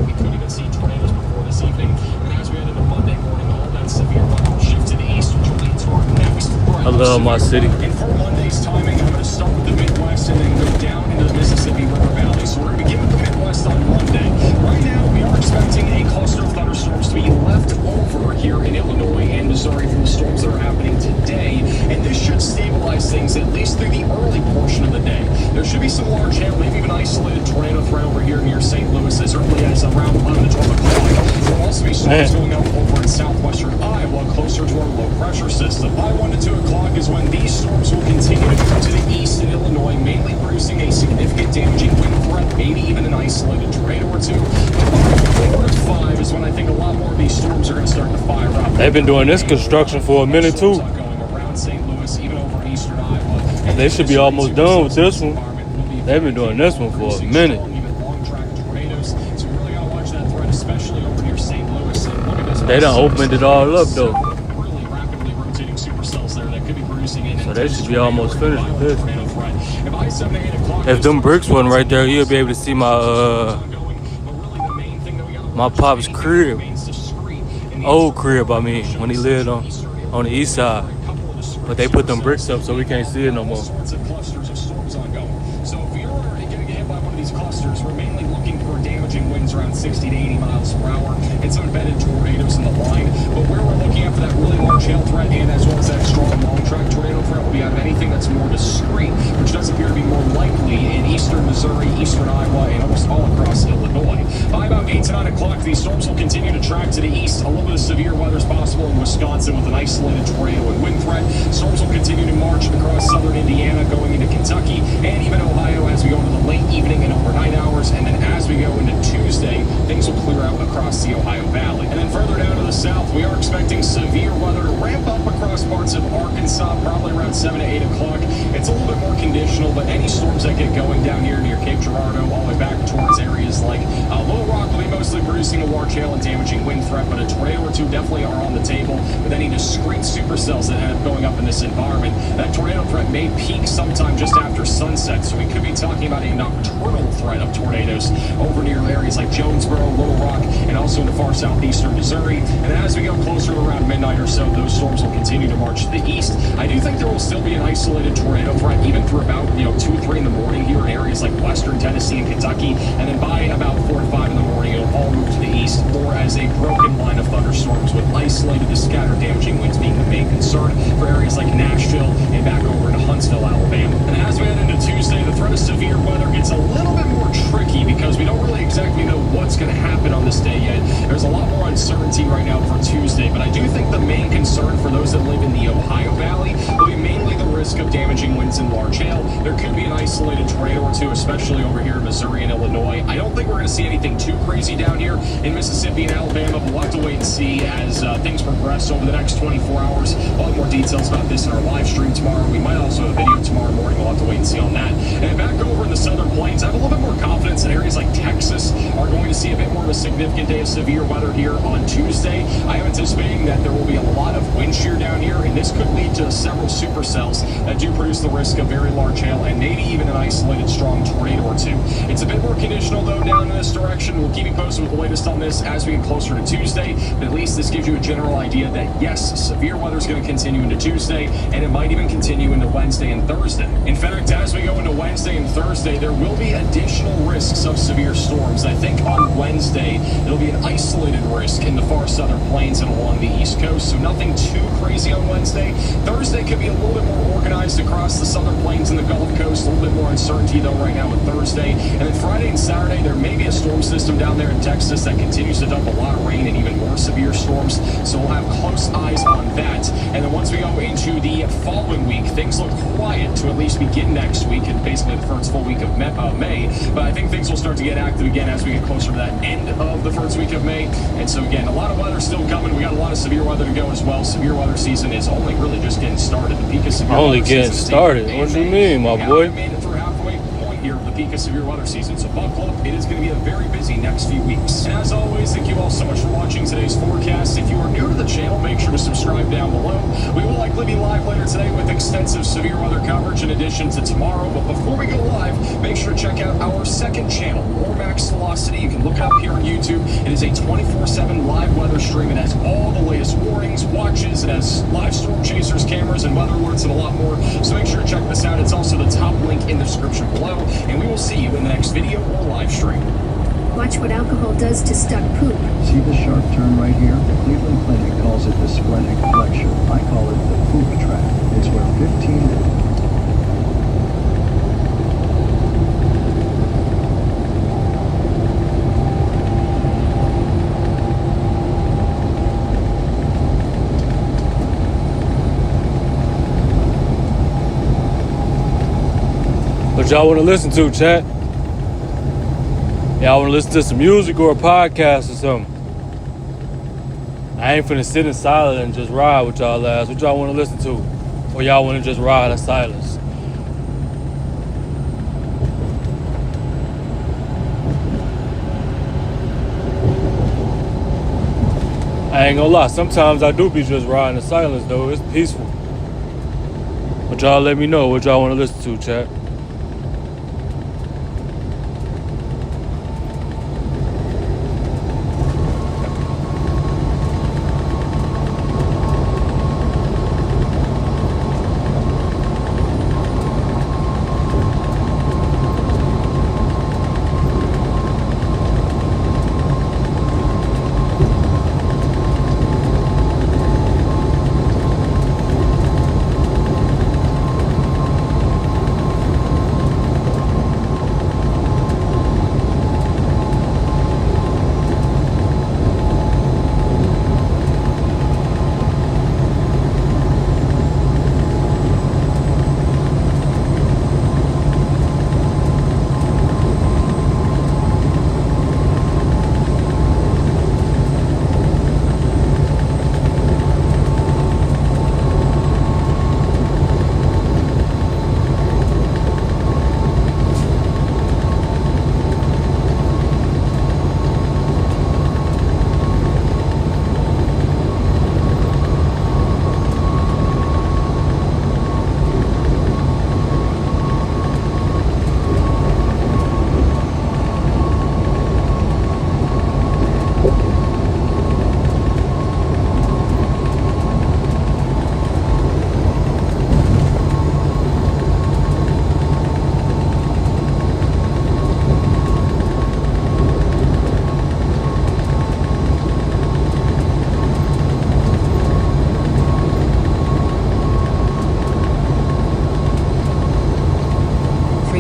I love my city. And for Monday's timing, I'm going to start with the Midwest and then go down into the Mississippi River Valley. So we're going to begin with the Midwest on Monday. Right now, we are expecting a cluster of thunderstorms to be left over here in Illinois and Missouri from the storms that are happening today. And this should stabilize things at least through the early portion of the day. There should be some large hail, maybe even isolated tornado threat over here near St. Louis as early as around 11 to 12 o'clock. There will also be storms going up over in southwestern Iowa, closer to our low pressure system. By 1 to 2 o'clock is when these storms will continue to move to the east in Illinois, mainly producing a significant damaging wind threat, maybe even an isolated tornado or two. By 4 to 5 is when I think a lot more of these storms are going to start to fire up. They've been doing this construction for a minute too. Going around St. Louis, even over in eastern Iowa. They should be almost done with this one. They've been doing this one for a minute. They done opened it all up though. So they should be almost finished with this. If them bricks wasn't right there, you'll be able to see my pop's crib. Old crib, I mean, when he lived on the east side. But they put them bricks up so we can't see it no more. So if you're getting hit by one of these clusters, we're mainly looking for damaging winds around 60 to 80 miles per hour and some embedded tornadoes in the line. But where we're looking at for that really large hail threat and as well as that strong long track tornado threat will be out of anything that's more discrete, which does appear to be more likely in eastern Missouri, eastern Iowa, and almost all across Illinois. By about 8 to 9 o'clock, these storms will continue to track to the east. A little bit of severe weather is possible in Wisconsin with an isolated tornado and wind threat. Storms will continue to march across southern Indiana, going into Kentucky, and even Ohio as we go into the late evening and overnight hours. And then as we go into Tuesday, things will clear out across the Ohio Valley. And then further down to the south, we are expecting severe weather to ramp up across parts of Arkansas, probably around 7 to 8 o'clock. It's a little bit more conditional, but any storms that get going down here near Cape Girardeau, all the way back towards areas like Little Rock will be mostly producing a large hail and damaging wind threat, but a tornado or two definitely are on the table with any discrete supercells that end up going up in this environment. That tornado threat may peak sometime just after sunset, so we could be talking about a nocturnal threat of tornadoes over near areas like Jonesboro, Little Rock, and also in the far southeastern Missouri. And as we go closer to around midnight or so, those storms will continue to march to the east. I do think there will still be an isolated tornado threat even through about 2 or 3 in the morning here in areas like western Tennessee and Kentucky, and then by about 4 to 5 in the morning, it'll all move to the east, more as a broken line of thunderstorms with isolated to scattered damaging winds being the main concern for areas like Nashville and back over to Huntsville, Alabama. And as we head into Tuesday, the threat of severe weather gets a little bit more tricky because we don't really exactly know what's going to happen on this day yet. There's a lot more uncertainty right now for Tuesday, but I do think the main concern for those that live in the Ohio Valley will be mainly the risk of damaging winds and large hail. There could be an isolated tornado or two, especially over here in Missouri and Illinois. I don't think we're going to see anything too crazy down here in Mississippi and Alabama, but we'll have to wait and see as things progress over the next 24 hours. We'll have more details about this in our live stream tomorrow. We might also have a video tomorrow morning. We'll have to wait and see on that. And back over in the southern plains, I have a little bit more confidence that areas like Texas are going to see a bit more of a significant day of severe weather here on Tuesday. I am anticipating that there will be a lot of wind shear down here, and this could lead to several supercells that do produce the risk of very large hail and maybe even an isolated strong tornado or two. It's a bit more conditional though down in this direction. We'll keep you posted with the latest on this as we get closer to Tuesday, but at least this gives you a general idea that yes, severe weather is going to continue into Tuesday, and it might even continue into Wednesday and Thursday. In fact, as we go into Wednesday and Thursday, there will be additional risks of severe storms. I think on Wednesday, there'll be an isolated risk in the far southern plains and along the East Coast, so nothing too crazy on Wednesday. Thursday could be a little bit more organized across the southern plains and the Gulf Coast, a little bit more uncertainty though right now with Thursday. And then Friday and Saturday, there may be a storm system down there in Texas that continues to dump a lot of rain and even more severe storms, so we'll have close eyes on that. And then once we go into the following week, things look quiet to at least begin next week and basically the first full week of May, but I think things will start to get active again as we get closer to that end of the first week of May. And so again, a lot of weather still coming. We got a lot of severe weather to go as well. Severe weather season is only really just getting started. The peak of severe Only weather getting season started? What do you mean, my boy? We made it through halfway point here of the peak of severe weather season. So buckle up. It is going to be a very busy next few weeks. And as always, thank you all so much for watching today's forecast. If you are new to the channel, make sure to subscribe down below. We will likely be live later today with extended extensive severe weather coverage in addition to tomorrow. But before we go live, make sure to check out our second channel, Warmax Velocity. You can look it up here on YouTube. It is a 24/7 live weather stream. It has all the latest warnings, watches. It has live storm chasers, cameras, and weather alerts, and a lot more. So make sure to check this out. It's also the top link in the description below. And we will see you in the next video or live stream. Watch what alcohol does to stuck poop. See the sharp turn right here? The Cleveland Clinic calls it the splenic flexure. I call it the poop trap. It's where 15... What y'all want to listen to, chat? Y'all want to listen to some music or a podcast or something? I ain't finna sit in silence and just ride with y'all ass. What y'all want to listen to? Or y'all want to just ride in silence? I ain't gonna lie. Sometimes I do be just riding in silence, though. It's peaceful. But y'all let me know what y'all want to listen to, chat.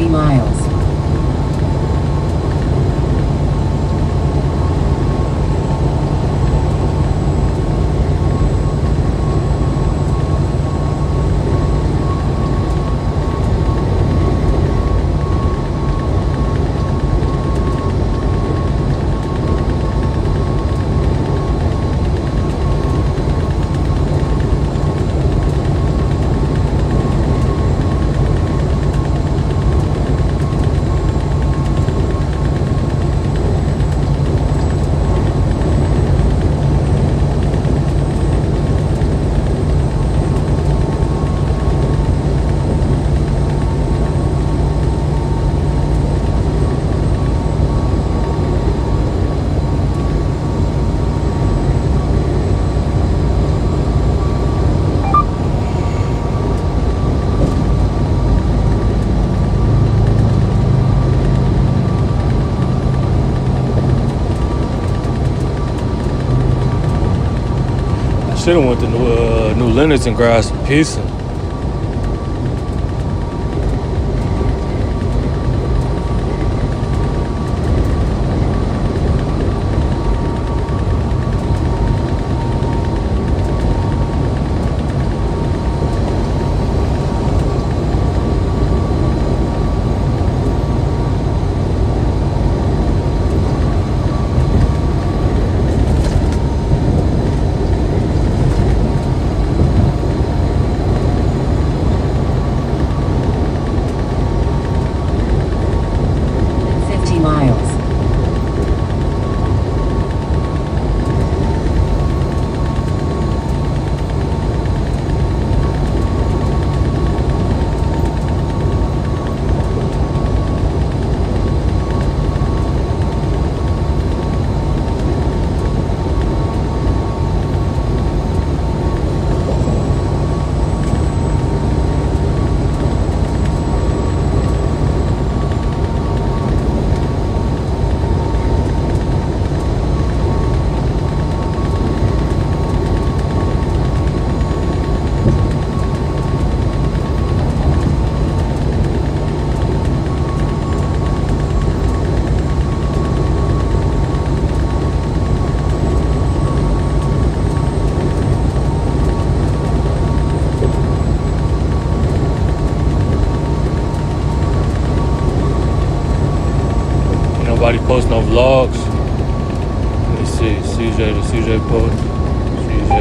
Miles. Should've went to New Lenox and grabbed some pizza. Nobody posting no vlogs. Let me see. CJ, the CJ post. CJ.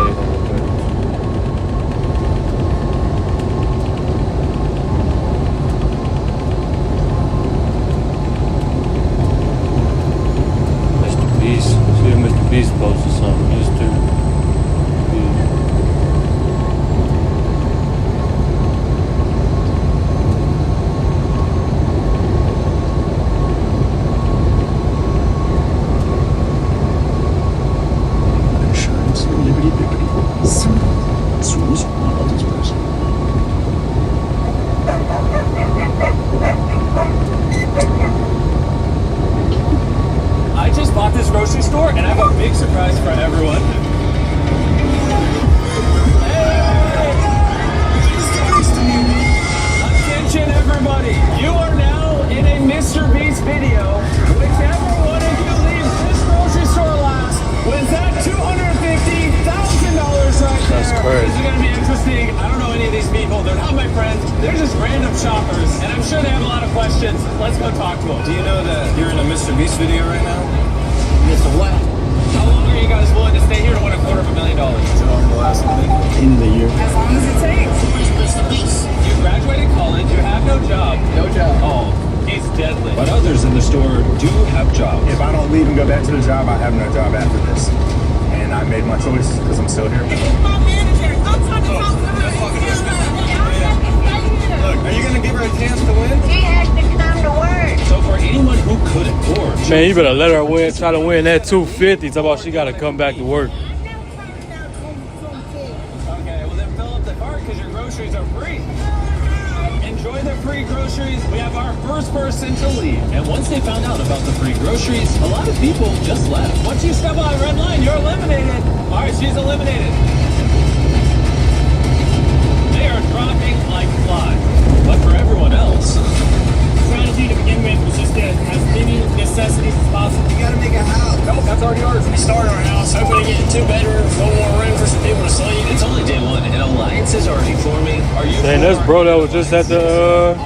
Mr. Beast. See if Mr. Beast posted something. Mr. Beast. Insurance, Liberty Bibbity. Swoosh, I love this person. I just bought this grocery store and I have a big surprise for everyone. Attention everybody, you are now in a Mr. Beast video. Whichever one of you leaves this grocery store last wins that $250,000 right there. That's crazy. This is gonna be interesting. I don't know any of these people. They're not my friends. They're just random shoppers. And I'm sure they have a lot of questions. Let's go talk to them. Do you know that you're in a Mr. Beast video right now? Mr. What? How long are you guys willing to stay here to win $250,000? Too long to last me. End of the year. As long as it takes. You graduated college, you have no job. No job. Oh, he's deadly. But others in the store do have jobs. If I don't leave and go back to the job, I have no job after this. And I made my choice because I'm still here. My manager. I'm trying to talk to her. Look, are you going to give her a chance to win? She has to come to work. So for anyone who could afford, Man, you better let her win. Try to win that 250. Talk about she got to come back to work. okay, well then fill up the cart because your groceries are free. Enjoy the free groceries. We have our first person to leave. And once they found out about the free groceries, a lot of people just left. Once you step on a red line, you're eliminated. All right, she's eliminated. They are dropping like flies. But for everyone else, strategy to begin with was just to have as many necessities as possible. You got to make a house. Nope, that's already ours. We started our house, hoping to get 2 bedrooms, no more room for some people to sleep. It's only day one, and alliance is already forming. Are you? Dang, that's bro that was just at the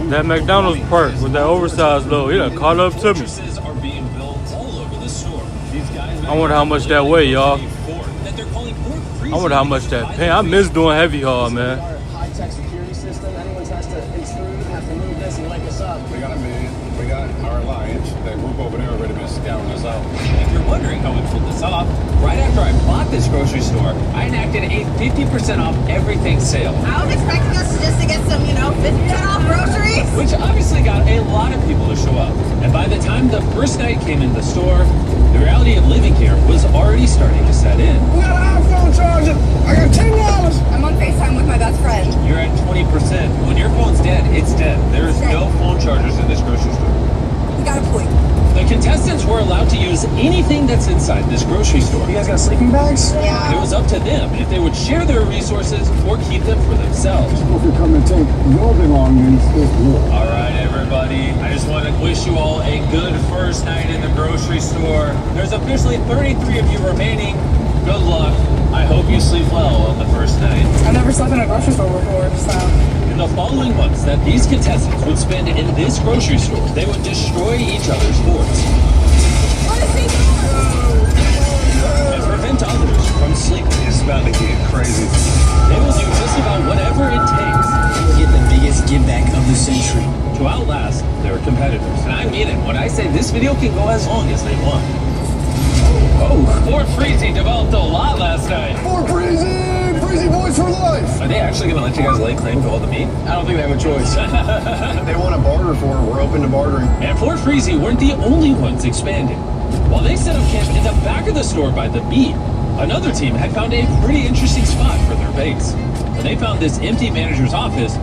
that McDonald's park with that oversized load. He done caught up to me. Mattresses are being built all over the store. These guys. I wonder how much that weigh, y'all. That they're calling I wonder how much that pay. I miss doing heavy haul, man. High-tech security system. Anyone tries to intrude, have to move this and wake us up. We got a million. We got our alliance. That group over there already been scouting us out. If you're wondering how we pulled this off, right after I bought this grocery store, I enacted a 50% off everything sale. I was expecting us to get some, 50% off groceries. Which obviously got a lot of people to show up. And by the time the first night came in the store, the reality of living here was already starting to set in. We got an iPhone charger. I got $10. I'm on FaceTime with my best friend. You're at 20%. When your phone's dead, it's dead. There is no phone chargers in this grocery store. We got a point. The contestants were allowed to use anything that's inside this grocery store. You guys got sleeping bags? And it was up to them if they would share their resources or keep them for themselves. If you come and take your belongings, it's war. All right, everybody. I just want to wish you all a good first night in the grocery store. There's officially 33 of you remaining. Good luck. I hope you sleep well on the first night. I've never slept in a grocery store before, so. In the following months that these contestants would spend in this grocery store, they would destroy each other's forts and prevent others from sleeping. It's about to get crazy. They will do just about whatever it takes Get the biggest give back of the century. to outlast their competitors. And I mean it when I say this video can go as long as they want. Oh, Fort Freezy developed a lot last night. Fort Freezy! Freezy boys for life! Are they actually going to let you guys lay claim to all the meat? I don't think they have a choice. They want to barter for it. We're open to bartering. And Fort Freezy weren't the only ones expanding. While they set up camp in the back of the store by the beat, another team had found a pretty interesting spot for their base. When they found this empty manager's office,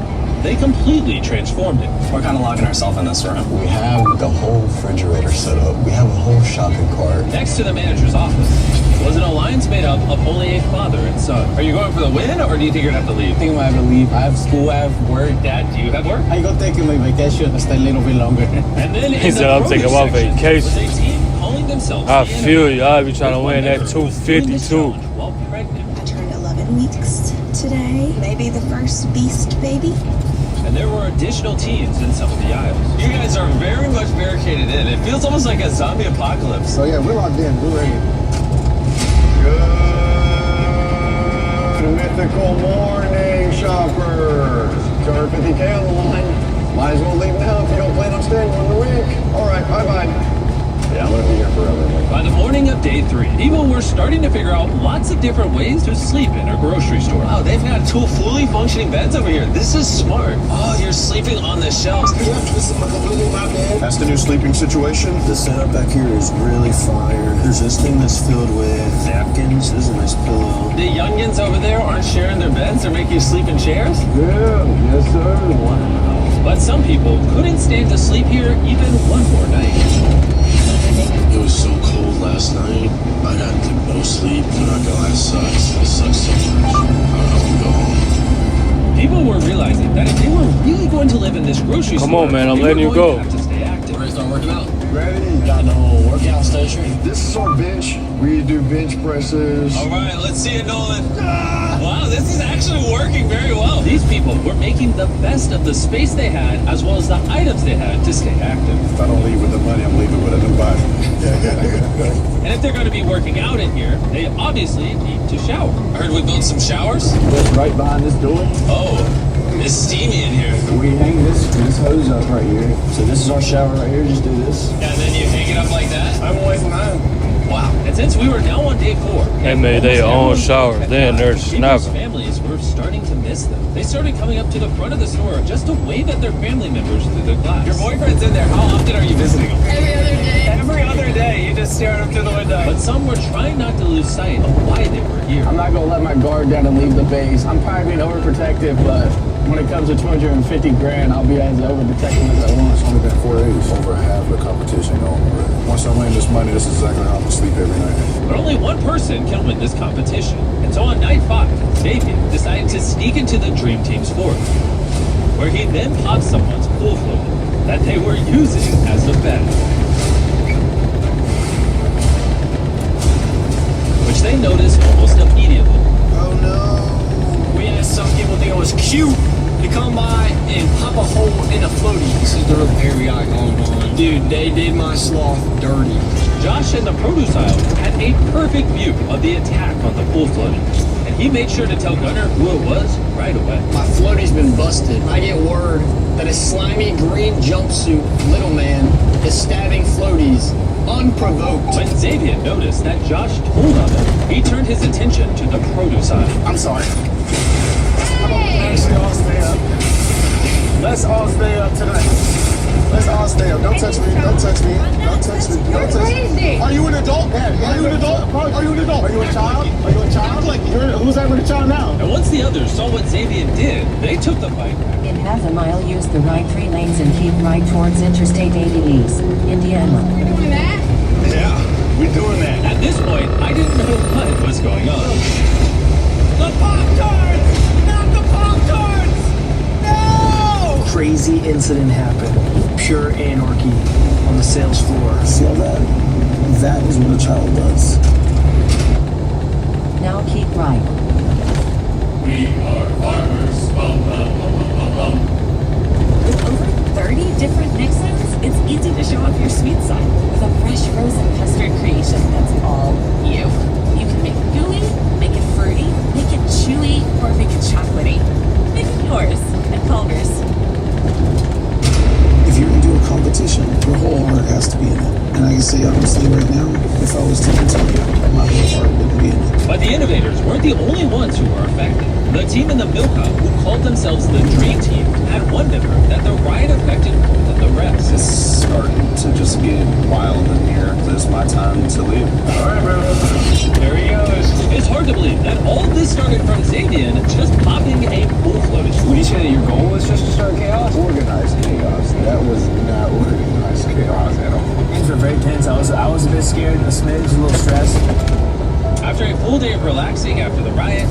they completely transformed it. We're kind of locking ourselves in this room. We have the whole refrigerator set up. We have a whole shopping cart. Next to the manager's office was an alliance made up of only a father and son. Are you going for the win, or do you think you're going to have to leave? I think I'm gonna have to leave. I have school, I have work. Dad, do you have work? I go taking my vacation just a little bit longer. And then He said, "I'm taking my vacation." Was a team calling themselves I the feel Enemy. you. I be trying to Which win one that ever was 250 doing this too. challenge while pregnant. I turned 11 weeks today. Maybe the first beast baby. and there were additional teams in some of the aisles. You guys are very much barricaded in. It feels almost like a zombie apocalypse. So yeah, we're locked in. We're ready. Good mythical morning, shoppers. 250K on the line. Might as well leave now if you don't plan on staying 1 week. All right, bye-bye. Yeah, I'm gonna be here forever. By the morning of day 3, people were starting to figure out lots of different ways to sleep in a grocery store. Oh, they've got 2 fully functioning beds over here. This is smart. Oh, you're sleeping on the shelves. That's the new sleeping situation. The setup back here is really fire. There's this thing that's filled with napkins. This is a nice pillow. The youngins over there aren't sharing their beds. They're making you sleep in chairs. Yeah, yes sir. Wow. But some people couldn't stand to sleep here even one more night. It was so cold last night. I got no sleep. I'm not gonna lie, it sucks. It sucks so much. I have to go home. People were realizing that if they were really going to live in this grocery store, Come on, man, I'm they letting were you going go. to have to stay active. Ready to start working out? Ready? Got the whole workout station. This is our bench. We do bench presses. All right, let's see it, Nolan. Wow, this is actually working very well. These people were making the best of the space they had as well as the items they had to stay active. If I don't leave with the money, I'm leaving with a new body. And if they're going to be working out in here, they obviously need to shower. I heard we built some showers. That's right behind this door. Oh, it's steamy in here. We hang this hose up right here. So this is our shower right here. Just do this. And then you hang it up like that? I'm away from home. Wow. And since we were now on day 4, They made their own shower. They in there people's snapping. families were starting to miss them. They started coming up to the front of the store just to wave at their family members through the glass. Your boyfriend's in there. How often are you visiting him? Every other day. Every other day. You just stare at him through the window. But some were trying not to lose sight of why they were here. I'm not gonna let my guard down and leave the base. I'm probably being overprotective, but when it comes to 250 grand, I'll be as overprotective as I want. It's only been 4 days. Over half the competition gone already. Once I win this money, this is exactly how I'm gonna sleep every night. But only one person can win this competition. And so on night 5, Xavier decided to sneak into the Dream Team's fort, where he then popped someone's pool float that they were using as a bed, which they noticed almost immediately. Oh no. We had some people think it was cute to come by and pop a hole in a floaty. This is the repair we got going on. Dude, they did my sloth dirty. Josh in the produce aisle had a perfect view of the attack on the pool floaty, and he made sure to tell Gunner who it was right away. My floaty's been busted. I get word that a slimy green jumpsuit little man is stabbing floaties unprovoked. When Xavier noticed that Josh told on him, he turned his attention to the produce aisle. I'm sorry. Actually, all stay up. Let's all stay up tonight. Let's all stay up. Don't touch me. Don't touch me. Don't touch me. Don't touch me. Are you an adult? Are you an adult? Are you an adult? Are you a child? Are you a child? Like, who's ever a child now? And once the others saw what Xavier did, they took the bike. In half a mile, use the right 3 lanes and keep right towards Interstate 80 East, Indiana. Doing that? Yeah, we're doing that. At this point, I didn't know what was going on. The Pop-Tarts! Not the Pop-Tarts! No! Crazy incident happened. Pure anarchy on the sales floor. See all that? That is what a child does. Now keep right. We are farmers. With over 30 different mixes, it's easy to show off your sweet side with a fresh frozen custard creation that's all you. You can make it gooey, make it fruity, make it chewy, or make it chocolatey. Make it yours at Culver's. If you're gonna do a competition, your whole heart has to be in it. And I can say honestly right now, if I was to continue, my whole heart wouldn't be in it. But the innovators weren't the only ones who were affected. The team in the Milk Hub, who called themselves the Dream Team, had one member that the riot affected more than the rest. It's starting to just get wild in here. It's my time to leave. All right, bro. There he goes. It's hard to believe that all of this started from Xavier just popping a pool floaty. Would you say that your goal was just to start chaos? Organized chaos. That was not organized chaos at all. Things were very tense. I was a bit scared, a smidge, a little stressed. After a full day of relaxing after the riot,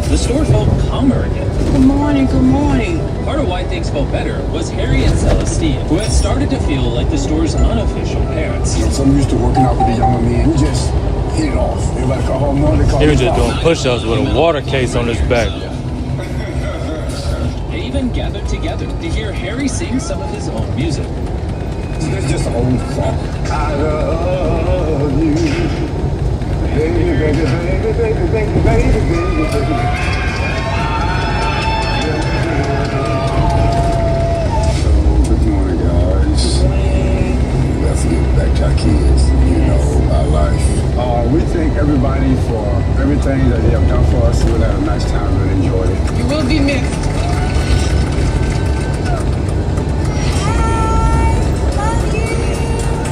the store felt calmer again. Good morning, good morning. Part of why things felt better was Harry and Celestine, who had started to feel like the store's unofficial parents. So I'm used to working out with the younger men. We just hit it off. Everybody call home morning. He was just doing push-ups with a water case on his back. They even gathered together to hear Harry sing some of his own music. It's just an old song. I love you. Baby, baby, baby, baby, baby, baby, baby. Good morning, guys. Let's get back to our kids, our life. We thank everybody for everything that they have done for us. We had a nice time, really enjoyed it. You will be missed.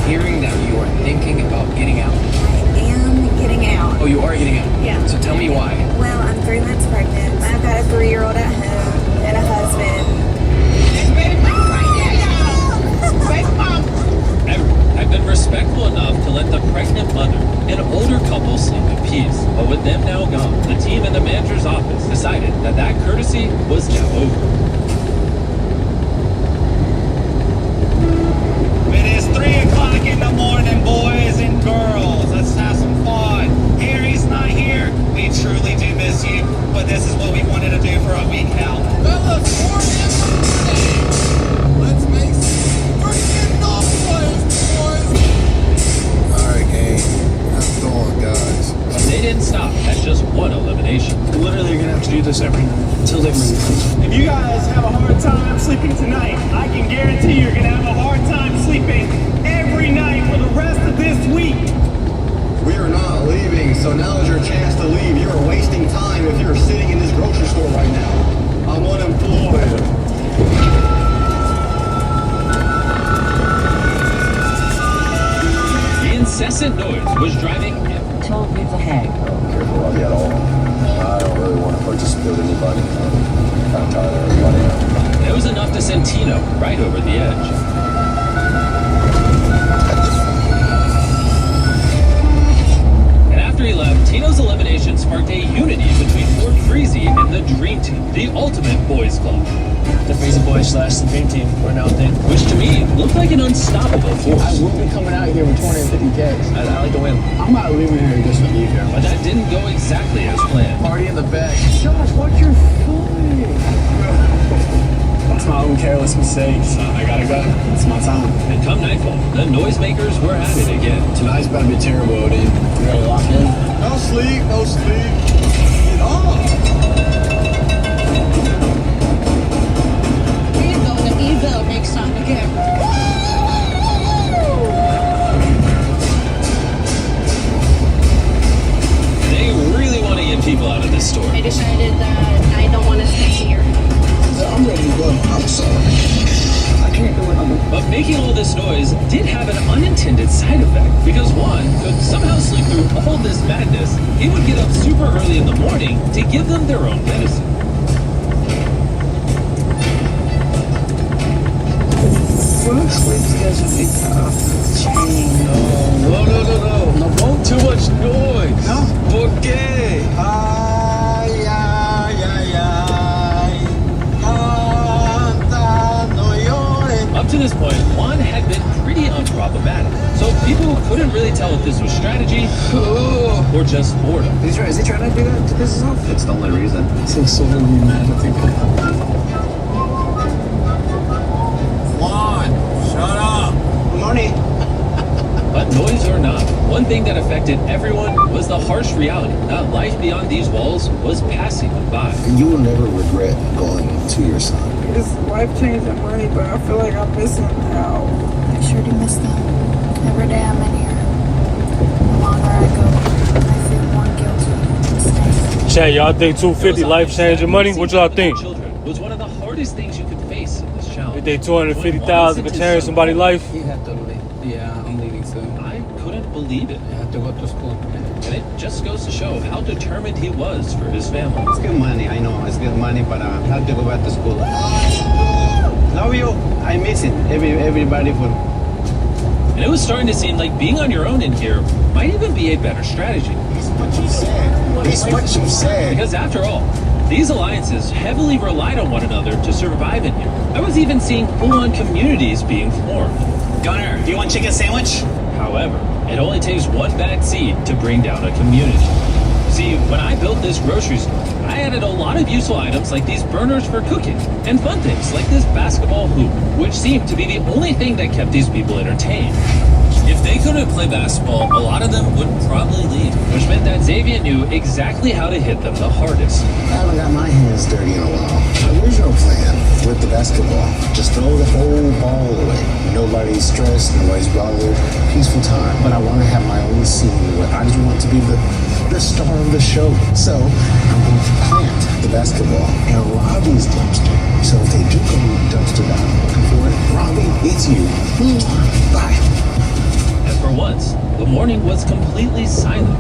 Hearing that you are thinking about getting out. I am getting out. Oh, you are getting out? Yeah. So tell me why. Well, I'm 3 months pregnant. I've got a 3-year-old at home and a husband. I've been respectful enough to let the pregnant mother and older couple sleep in peace. But with them now gone, the team in the manager's office decided that courtesy was now over. It is 3 o'clock in the morning, boys and girls. Let's have some fun. Harry's not here. We truly do miss you, but this is what we wanted to do for a week now. Fellas, let's make some freaking noise, boys. All right, gang. How's it going, guys? But they didn't stop at just one elimination. Literally, you're gonna have to do this every night until they bring you. If you guys have a hard time sleeping tonight, I can guarantee you're gonna have a hard time sleeping every night for the rest of this week. We are not leaving, so now is your chance to leave. You are wasting time if you're sitting in this grocery store right now. I'm unemployed. The incessant noise was driving him. Told me the hag. I don't care for Robbie at all. I don't really want to participate with anybody. I'm kind of tired of everybody. It was enough to send Tino right over the edge. And after he left, Tino's elimination sparked a unity between Fort Freezy and the Dream Team, the ultimate boys club. The Freezy Boys / the Dream Team were now thin. Which to me looked like an unstoppable I force. will be coming out here with 250K. I like to win. I'm not leaving here just to leave here. But that didn't go exactly as planned. Party in the back. Josh, watch your foot. That's my own careless mistake. So I gotta go. It's my time. And come nightfall, the noisemakers were at it again. Tonight's about to be terrible, dude. You ready to lock in? No sleep, no sleep. Get off. Evil next time again. They really want to get people out of this store. I decided that I don't want to stay here. I'm ready to go. I'm sorry. I can't do it. But making all this noise did have an unintended side effect, because one could somehow sleep through all this madness. He would get up super early in the morning to give them their own medicine. Sleep schedule is off the chain. No, won't too much noise. No? ¿Por qué? Ay, ay, ay, ay. Canta, no llores. Up to this point, Juan had been pretty unproblematic, so people couldn't really tell if this was strategy or just boredom. Is he trying to do that to piss us off? It's the only reason. So really mad at the guy. Shut up. Money. But noise or not, one thing that affected everyone was the harsh reality that life beyond these walls was passing them by. You will never regret going to your son. It's life-changing money, but I feel like I'm missing out. I sure do miss them. Every day I'm in here. The longer I go, I feel more guilty. Chat, y'all think 250 life-changing money? What y'all think? Children was one of the hardest things you could face in this challenge. You think 250,000 could change somebody's life? You have to leave. Yeah, I'm leaving soon. I couldn't believe it. I have to go to school. And it just goes to show how determined he was for his family. It's good money, I know. It's good money, but I have to go back to school. Love you. I miss it. Everybody for. And it was starting to seem like being on your own in here might even be a better strategy. It's what you said. It's what you said. Because after all, these alliances heavily relied on one another to survive in here. I was even seeing full-on communities being formed. Gunner, do you want chicken sandwich? However, it only takes one bad seed to bring down a community. See, when I built this grocery store, I added a lot of useful items like these burners for cooking, and fun things like this basketball hoop, which seemed to be the only thing that kept these people entertained. If they couldn't play basketball, a lot of them would probably leave, which meant that Xavier knew exactly how to hit them the hardest. I haven't got my hands dirty in a while. My original plan with the basketball, just throw the whole ball away. Nobody's stressed, nobody's bothered, peaceful time. But I want to have my own scene where I just want to be the star of the show. So I'm going to plant the basketball in Robbie's dumpster. So if they do go dumpster dive looking for it, Robbie, it's you. Bye. And for once, the morning was completely silent.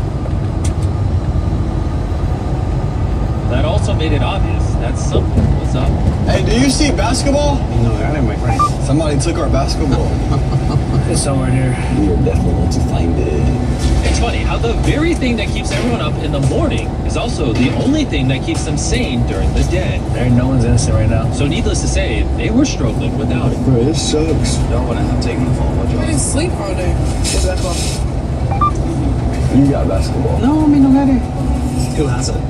That also made it obvious that something was up. Hey, do you see basketball? No, I didn't, my friend. Somebody took our basketball. It's somewhere here. We are definitely going to find it. It's funny how the very thing that keeps everyone up in the morning is also the only thing that keeps them sane during the day. There, no one's innocent right now. So needless to say, they were struggling without it. Bro, this sucks. No one I'm taking the phone. What I didn't sleep all day. What's that for? You got basketball. No, I mean, no matter. Who has it?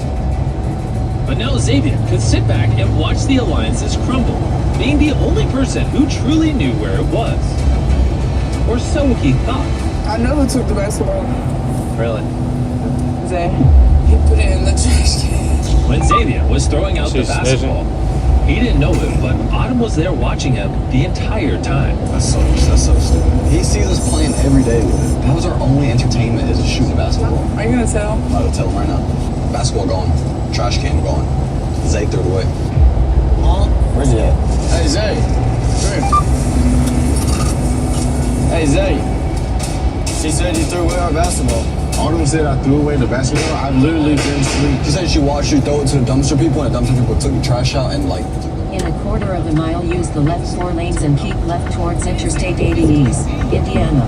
But now Xavier could sit back and watch the alliances crumble, being the only person who truly knew where it was. Or so he thought. I never took the basketball. Really? Zay, he put it in the trash can. When Xavier was throwing out the She's basketball, he didn't know it, but Autumn was there watching him the entire time. That's so stupid. He sees us playing every day with it. That was our only entertainment is shooting basketball. Are you gonna tell? I'm about to tell him right now. Basketball gone. Trash can gone. Zay threw it away. Huh? Where's he at? Hey, Zay. Come here. Hey, Zay. She said you threw away our basketball. Autumn said I threw away the basketball. I literally didn't sleep. She said she watched you throw it to the dumpster people, and the dumpster people took the trash out and like. In a quarter of a mile, use the left 4 lanes and keep left towards Interstate 80 East, Indiana.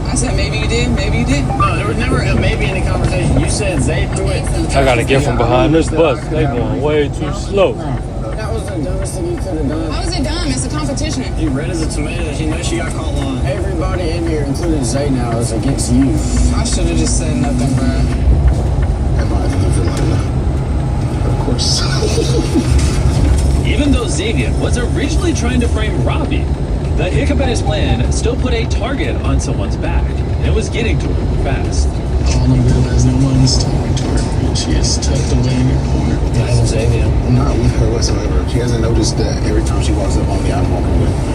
I said maybe you did, maybe you didn't. No, there was never a maybe in the conversation. You said Zay threw it. I gotta get from behind this bus. They going way too Now keep slow. left. That was the dumbest thing you could have done. How is it dumb? It's a competition. You red as a tomato. She knows she got caught lying. Everybody in here, including Zay now, is against you. I should have just said nothing, bro. Am I living like that? Of course. Even though Xavier was originally trying to frame Robbie, the hiccup in his plan still put a target on someone's back, and it was getting to her fast. Autumn realized no one is talking to her, and she is tucked away in her corner. That was Xavier. Not with her whatsoever. She hasn't noticed that every time she walks up on me, I'm walking with her.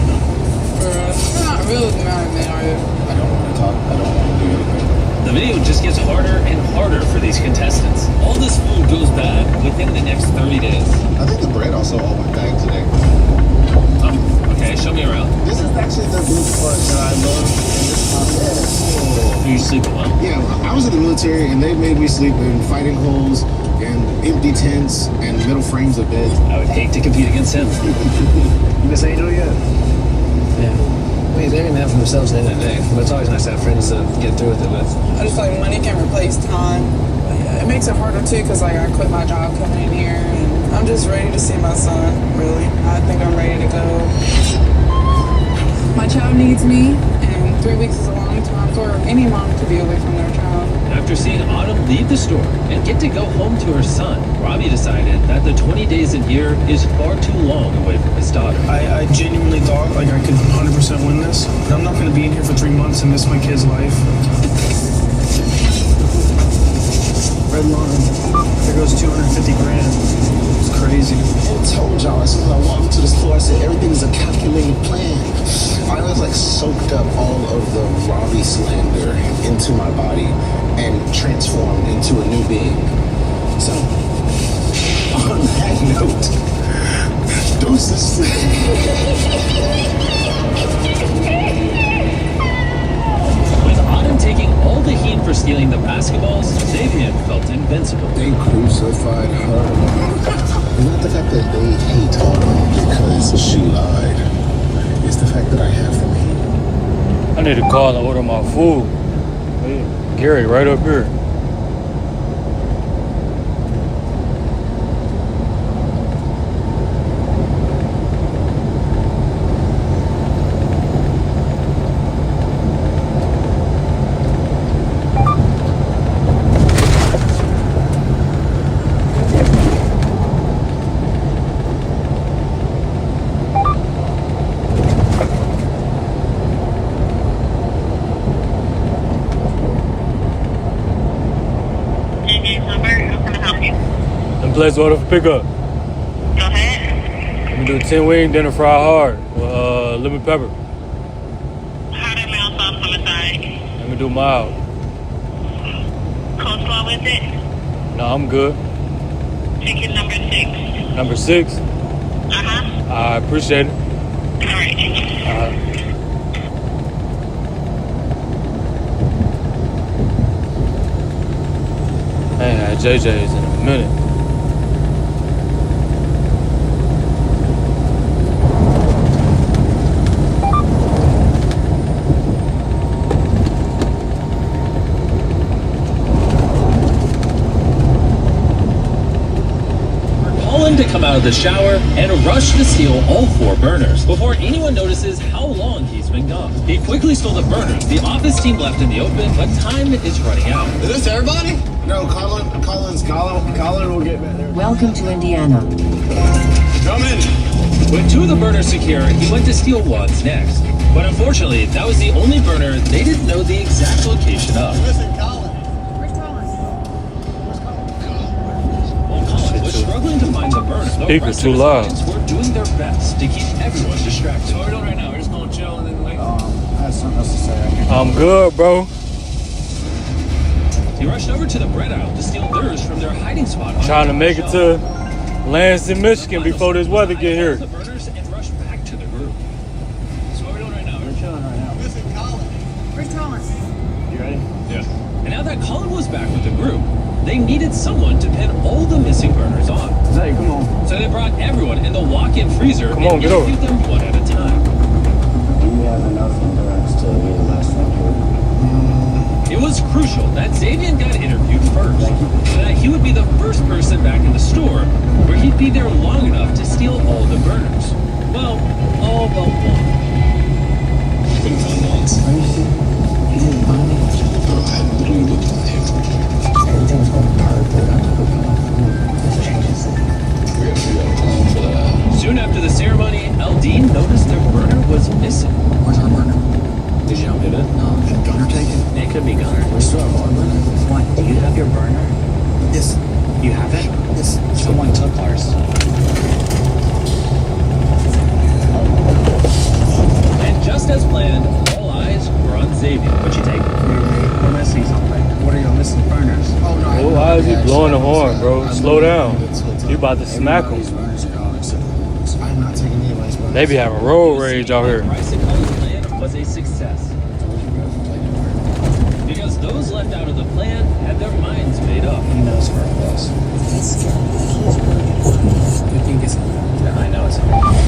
You're not really mad at me, are you? I don't want to talk. I don't want to do anything. The video just gets harder and harder for these contestants. All this food goes bad within the next 30 days. I think the bread also all went bad today. Oh, okay, show me around. This is actually the good part that I love in this podcast. You sleeping well? Yeah, I was in the military and they made me sleep in fighting holes and empty tents and metal frames of beds. I would hate to compete against him. Miss Angel yet? Yeah. I mean, they didn't have for themselves at the end of the day, but it's always nice to have friends to get through with it with. I just feel like money can replace time. But yeah, it makes it harder too, because like I quit my job coming in here, and I'm just ready to see my son. Really, I think I'm ready to go. My child needs me, and 3 weeks is a long time for any mom to be away from their child. After seeing Autumn leave the store and get to go home to her son, Robbie decided that the 20 days a year is far too long away from his daughter. I genuinely thought like I could 100% win this, but I'm not going to be in here for 3 months and miss my kid's life. Red line. There goes 250 grand. It's crazy. I told y'all as soon as I walked into the store, I said everything's a calculated plan. I was like soaked up all of the Robbie slander into my body and transformed into a new being. So, on that note, deuces. With Autumn taking all the heat for stealing the basketballs, Xavier felt invincible. They crucified her. It's not the fact that they hate Autumn because she lied. It's the fact that I have them hate. I need to call and order my food. Gary, right up here. place order for pickup. Go ahead. Let me do a 10 wing, dinner fried hard with lemon pepper. How did mild sauce on the side? Let me do mild. Coleslaw with it? No, I'm good. Chicken number 6. Number 6? Uh-huh. I appreciate it. All right. I ain't had JJ's in a minute. To come out of the shower and rush to steal all 4 burners before anyone notices how long he's been gone. He quickly stole the burners the office team left in the open, but time is running out. Is this everybody? No, Colin will get better. Welcome to Indiana. Come in. With 2 of the burners secure, he went to steal ones next. But unfortunately, that was the only burner they didn't know the exact location of. Missing Colin. Struggling to find the burner. The Speaker rest too of his loud. clients were doing their best to keep everyone distracted. So what are we doing right now? We're just going to chill and then wait. I had something else to say. I'm good, bro. He rushed over to the bread aisle to steal theirs from their hiding spot. Trying to make it to Lansing, Michigan before this weather get here. The burners and rush back to the group. So what are we doing right now? We're chilling right now. Missing Colin. Where's Thomas? You ready? Yeah. And now that Colin was back with the group, they needed someone to pin all the missing burners on. Zay, come on. So they brought everyone in the walk-in freezer Come on, and get over. interviewed them one at a time. Do you have enough interacts to be the last one here? It was crucial that Xavier got interviewed first, so that he would be the first person back in the store, where he'd be there long enough to steal all the burners. Well, all but one. Couldn't find once. Are you serious? You didn't find me? No, I literally looked in the neighborhood. Everything was going perfect. I took a couple. This changes it. We got to figure out a plan for that. Soon after the ceremony, Aldine noticed their burner was missing. Where's our burner? Did you not get it? No, did Gunner take it? It could be Gunner. We still have our burner. What? Do you have your burner? Yes. You have it? Yes. Someone took ours. And just as planned, all eyes were on Xavier. What'd you take? We're missing something. What are your missing burners? Oh, no. Oh, why is he blowing the horn, bro? Slow down. You about to smack him. I'm not taking anybody's burner. They be having road rage out here. Bryce and Colin's plan was a success. Because those left out of the plan had their minds made up. He knows where it was. You think it's I know it's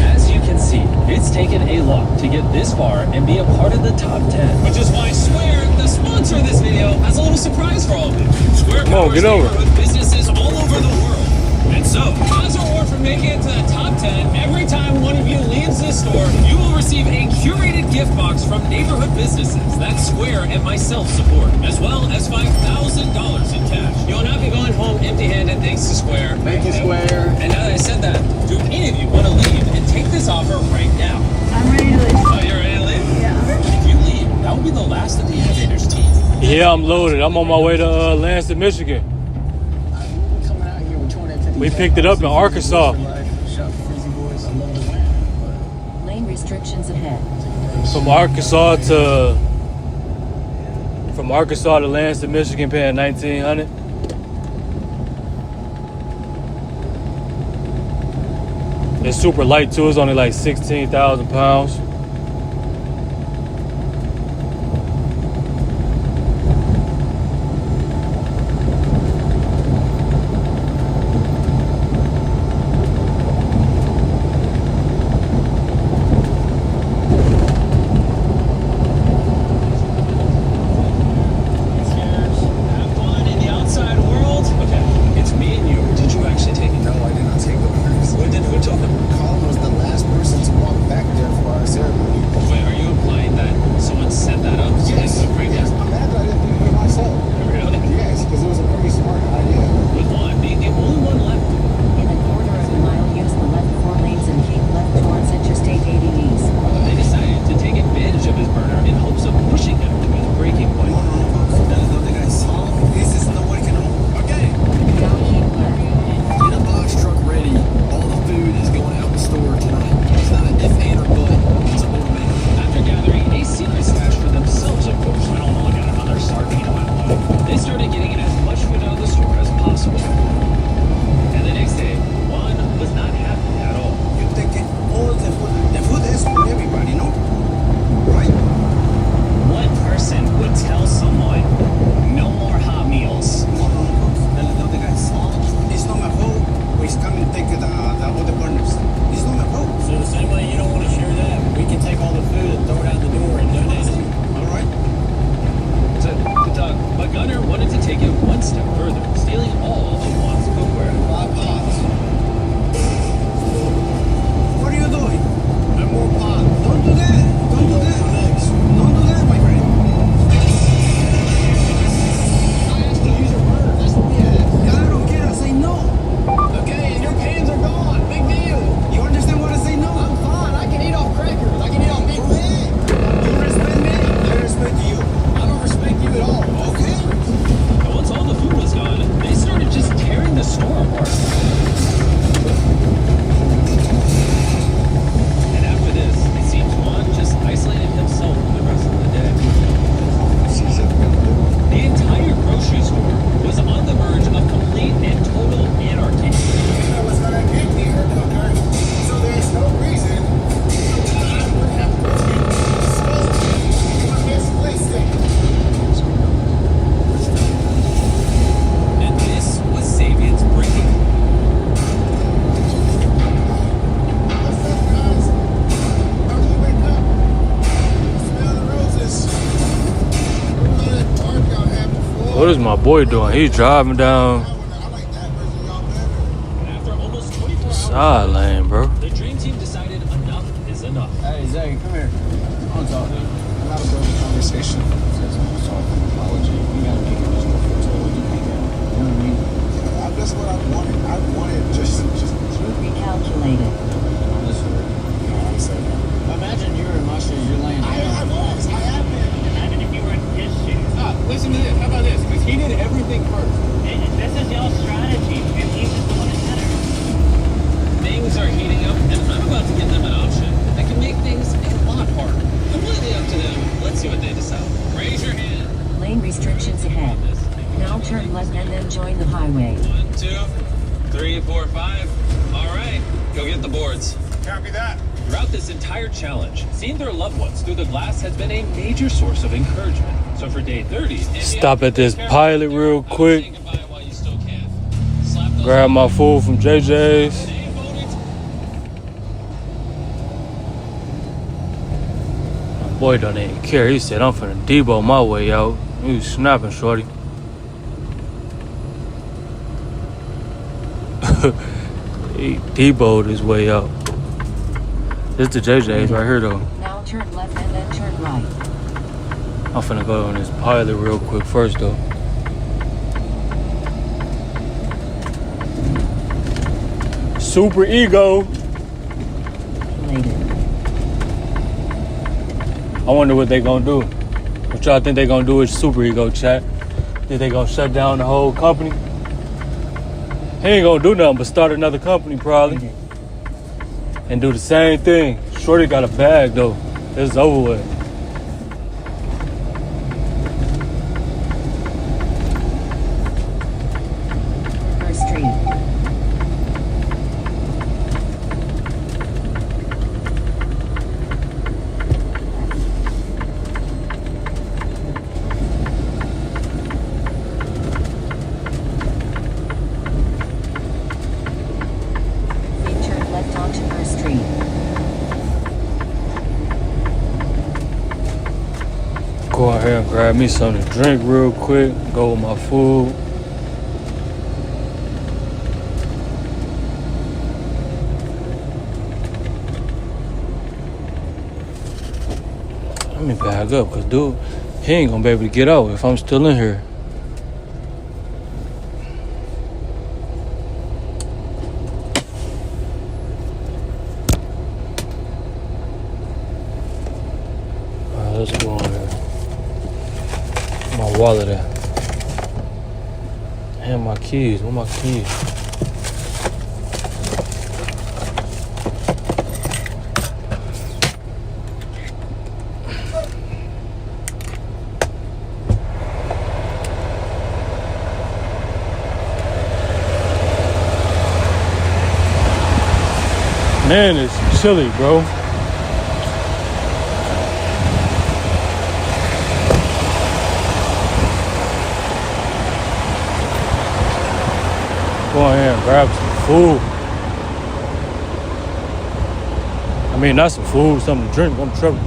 As you can see, it's taken a lot to get this far and be a part of the top 10. Which is why Square, the sponsor of this video, has a little surprise for all of you. Square Come on, powers get over. neighborhood businesses all over the world. And so, as a reward for making it to the top 10, every time one of you leaves this store, you will receive a curated gift box from neighborhood businesses that Square and myself support, as well as $5,000 in cash. You'll not be going home empty-handed thanks to Square. Thank you, Square. And now that I said that, do any of you want to leave and take this offer right now? I'm ready to leave. Oh, you're ready to leave? Yeah. If you leave, that will be the last of the Innovators team. Yeah, I'm loaded. I'm on my way to Lansing, Michigan. coming out here with 250. We picked it up in Arkansas. Lane restrictions ahead. From Arkansas to Lansing, Michigan, paying $1,900. It's super light too. It's only like 16,000 pounds. Have fun in the outside world. Okay, it's me and you. Did you actually take it? No, I did not take the burners. Who took them? Colin was the last person to walk back there for our ceremony. What is my boy doing? He's driving down the side lane, bro. The dream team decided enough is enough. Hey, Zay, come here. I want to talk to you. I'm not a broken conversation. It's an apology. You gotta make it just more flexible. You know what I mean? That's what I wanted. I wanted just Recalculated. listen. I'm saying. Imagine you're in my shoes. You're laying down. I have been. Imagine if you were in his shoes. Listen to this. How about this? Because he did everything first. This is y'all's strategy, and he's just the one that's better. Things are heating up, and I'm about to give them an option that can make things a lot harder. Completely up to them. Let's see what they decide. Raise your hand. Lane restrictions ahead. Now turn left and then join the highway. 1, 2, 3, 4, 5. All right, go get the boards. Copy that. Throughout this entire challenge, seeing their loved ones through the glass has been a major source of encouragement. So for day 30, Stop at this pilot real quick. Grab my food from JJ's. My boy don't even care. He said, I'm finna Debo my way out. He was snapping, shorty. He Debo'd his way out. This the JJ's right here, though. Now turn left and then turn right. I'm finna go on this pilot real quick first, though. Super ego. I wonder what they gonna do. What y'all think they gonna do with super ego, chat? Think they gonna shut down the whole company? He ain't gonna do nothing but start another company probably. And do the same thing. Shorty got a bag though. It's over with. First Street. Turn left onto First Street. Go out here and grab me something to drink real quick. Go with my food. Let me back up, cause dude, he ain't gonna be able to get out if I'm still in here. Alright, let's go on here. My wallet at? And my keys. Where my keys? Man, it's chilly, bro. Go in here and grab some food. I mean, not some food, something to drink. I'm tripping.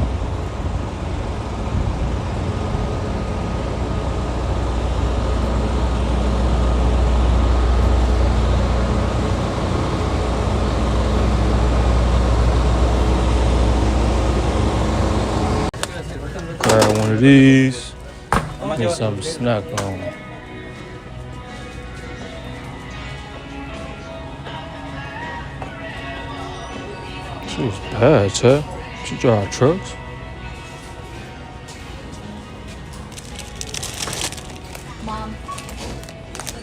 Grab one of these. Get something to snack on. She was bad, Chad. She drive trucks. Mom.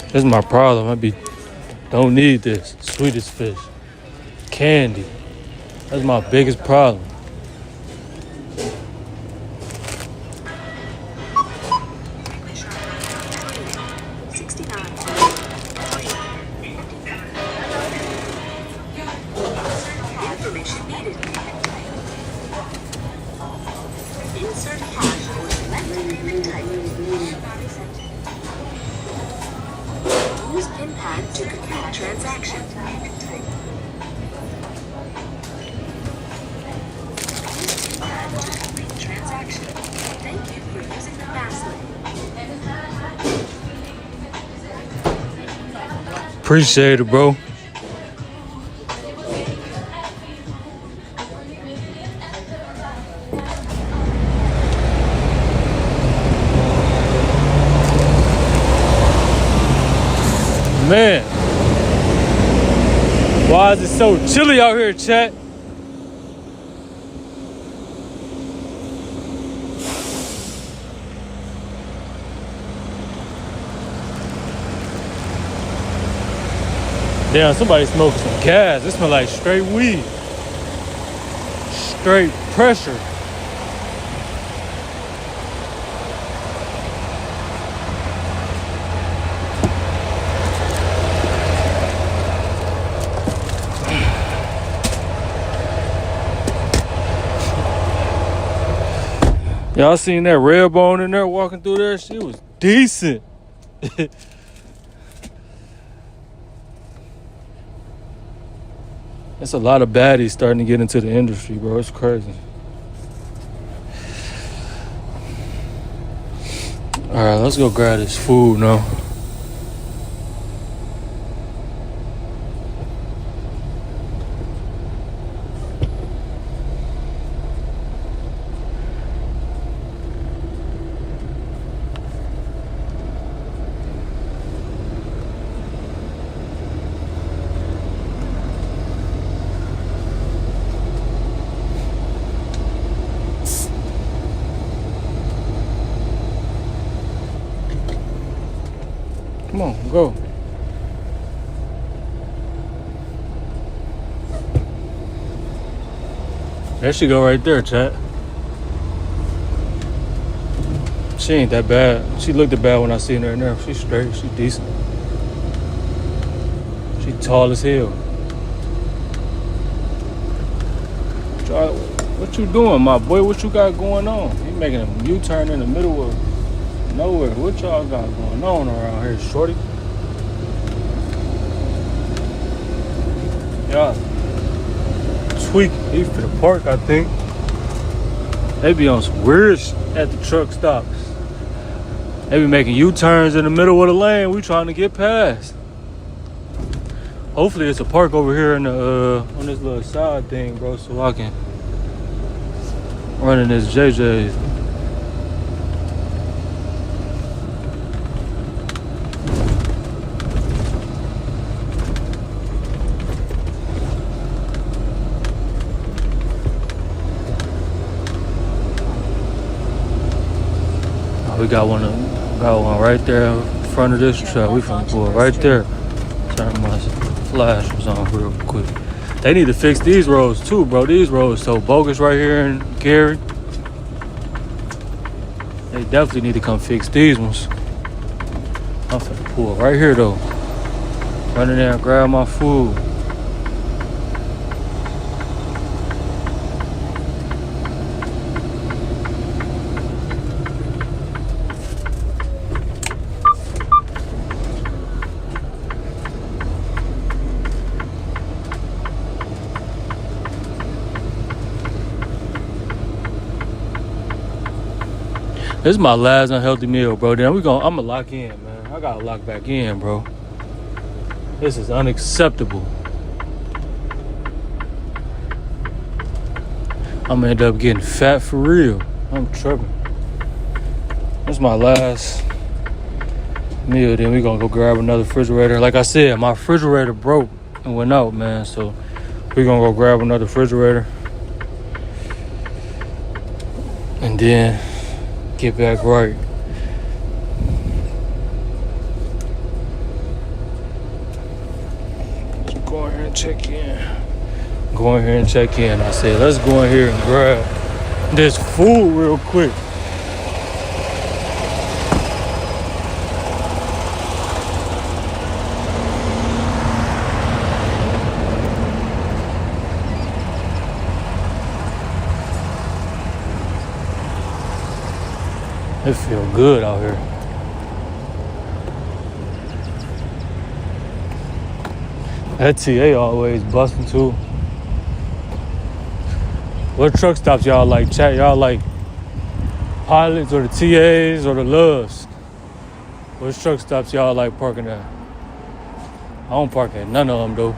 This is my problem. Don't need this. Sweetest fish. Candy. That's my biggest problem. Insert cash or select payment type. Use PIN pad to complete transaction. Thank you for using the fast lane. Appreciate it, bro. Man, why is it so chilly out here, chat? Damn, somebody smoking some gas. It smells like straight weed. Straight pressure. Y'all seen that red bone in there walking through there? She was decent. It's a lot of baddies starting to get into the industry, bro. It's crazy. All right, let's go grab this food now. Come on, go. There she go right there, chat. She ain't that bad. She looked bad when I seen her in there. She's straight. She's decent. She tall as hell. What you doing, my boy? What you got going on? You making a U-turn in the middle of nowhere. What y'all got going on around here, shorty? Y'all tweak. He for the park, I think. They be on some weird at the truck stops. They be making U-turns in the middle of the lane. We trying to get past. Hopefully it's a park over here in the on this little side thing, bro, so I can run in this JJ's. We got one right there in front of this truck. We finna pull right there. Turn my flash was on real quick. They need to fix these roads too, bro. These roads so bogus right here in Gary. They definitely need to come fix these ones. I'm finna pull right here though. Run in there and grab my food. This is my last unhealthy meal, bro. Then I'm gonna lock in, man. I gotta lock back in, bro. This is unacceptable. I'm gonna end up getting fat for real. I'm tripping. This is my last meal. Then we gonna go grab another refrigerator. Like I said, my refrigerator broke and went out, man. So we gonna go grab another refrigerator. And then get back right. Let's go in here and check in. Go in here and check in. I said, let's go in here and grab this food real quick. It feel good out here. That TA always busting too. What truck stops y'all like, chat? Y'all like Pilots or the TAs or the Loves? What truck stops y'all like parking at? don't park at none of them, though.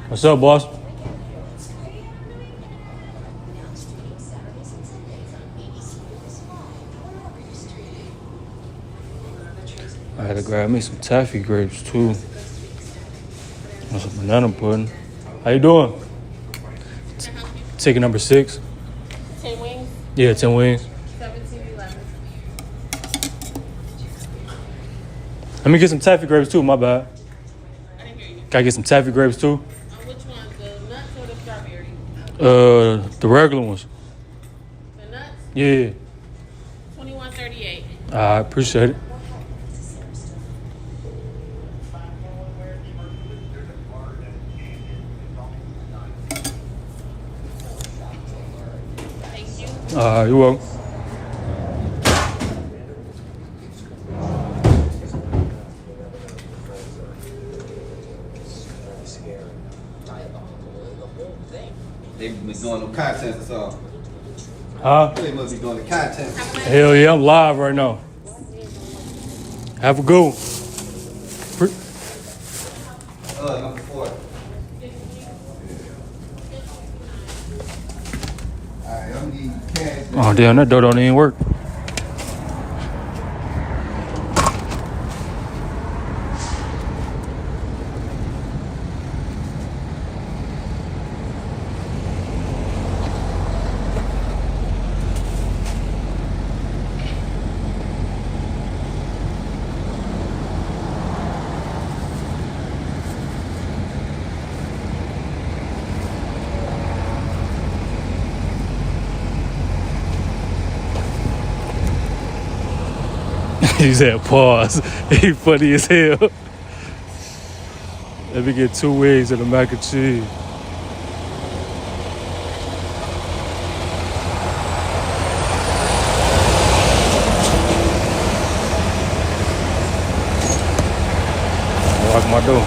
What's up, boss? I had to grab me some taffy grapes too. And some banana pudding. How you doing? Ticket number 6. 10 wings? Yeah, 10 wings. 1711. Let me get some taffy grapes too, my bad. Can I get some taffy grapes too? Which ones? The nuts or the strawberry? The regular ones. The nuts? Yeah. 2138. I appreciate it. You're welcome. They be doing no content or something. Huh? They must be doing the content. Hell yeah, I'm live right now. Have a good one. Number 4. Alright, I'm gonna need cash. Oh damn, that door don't even work. He said pause. He funny as hell. Let me get 2 wings and a mac and cheese. Lock my door.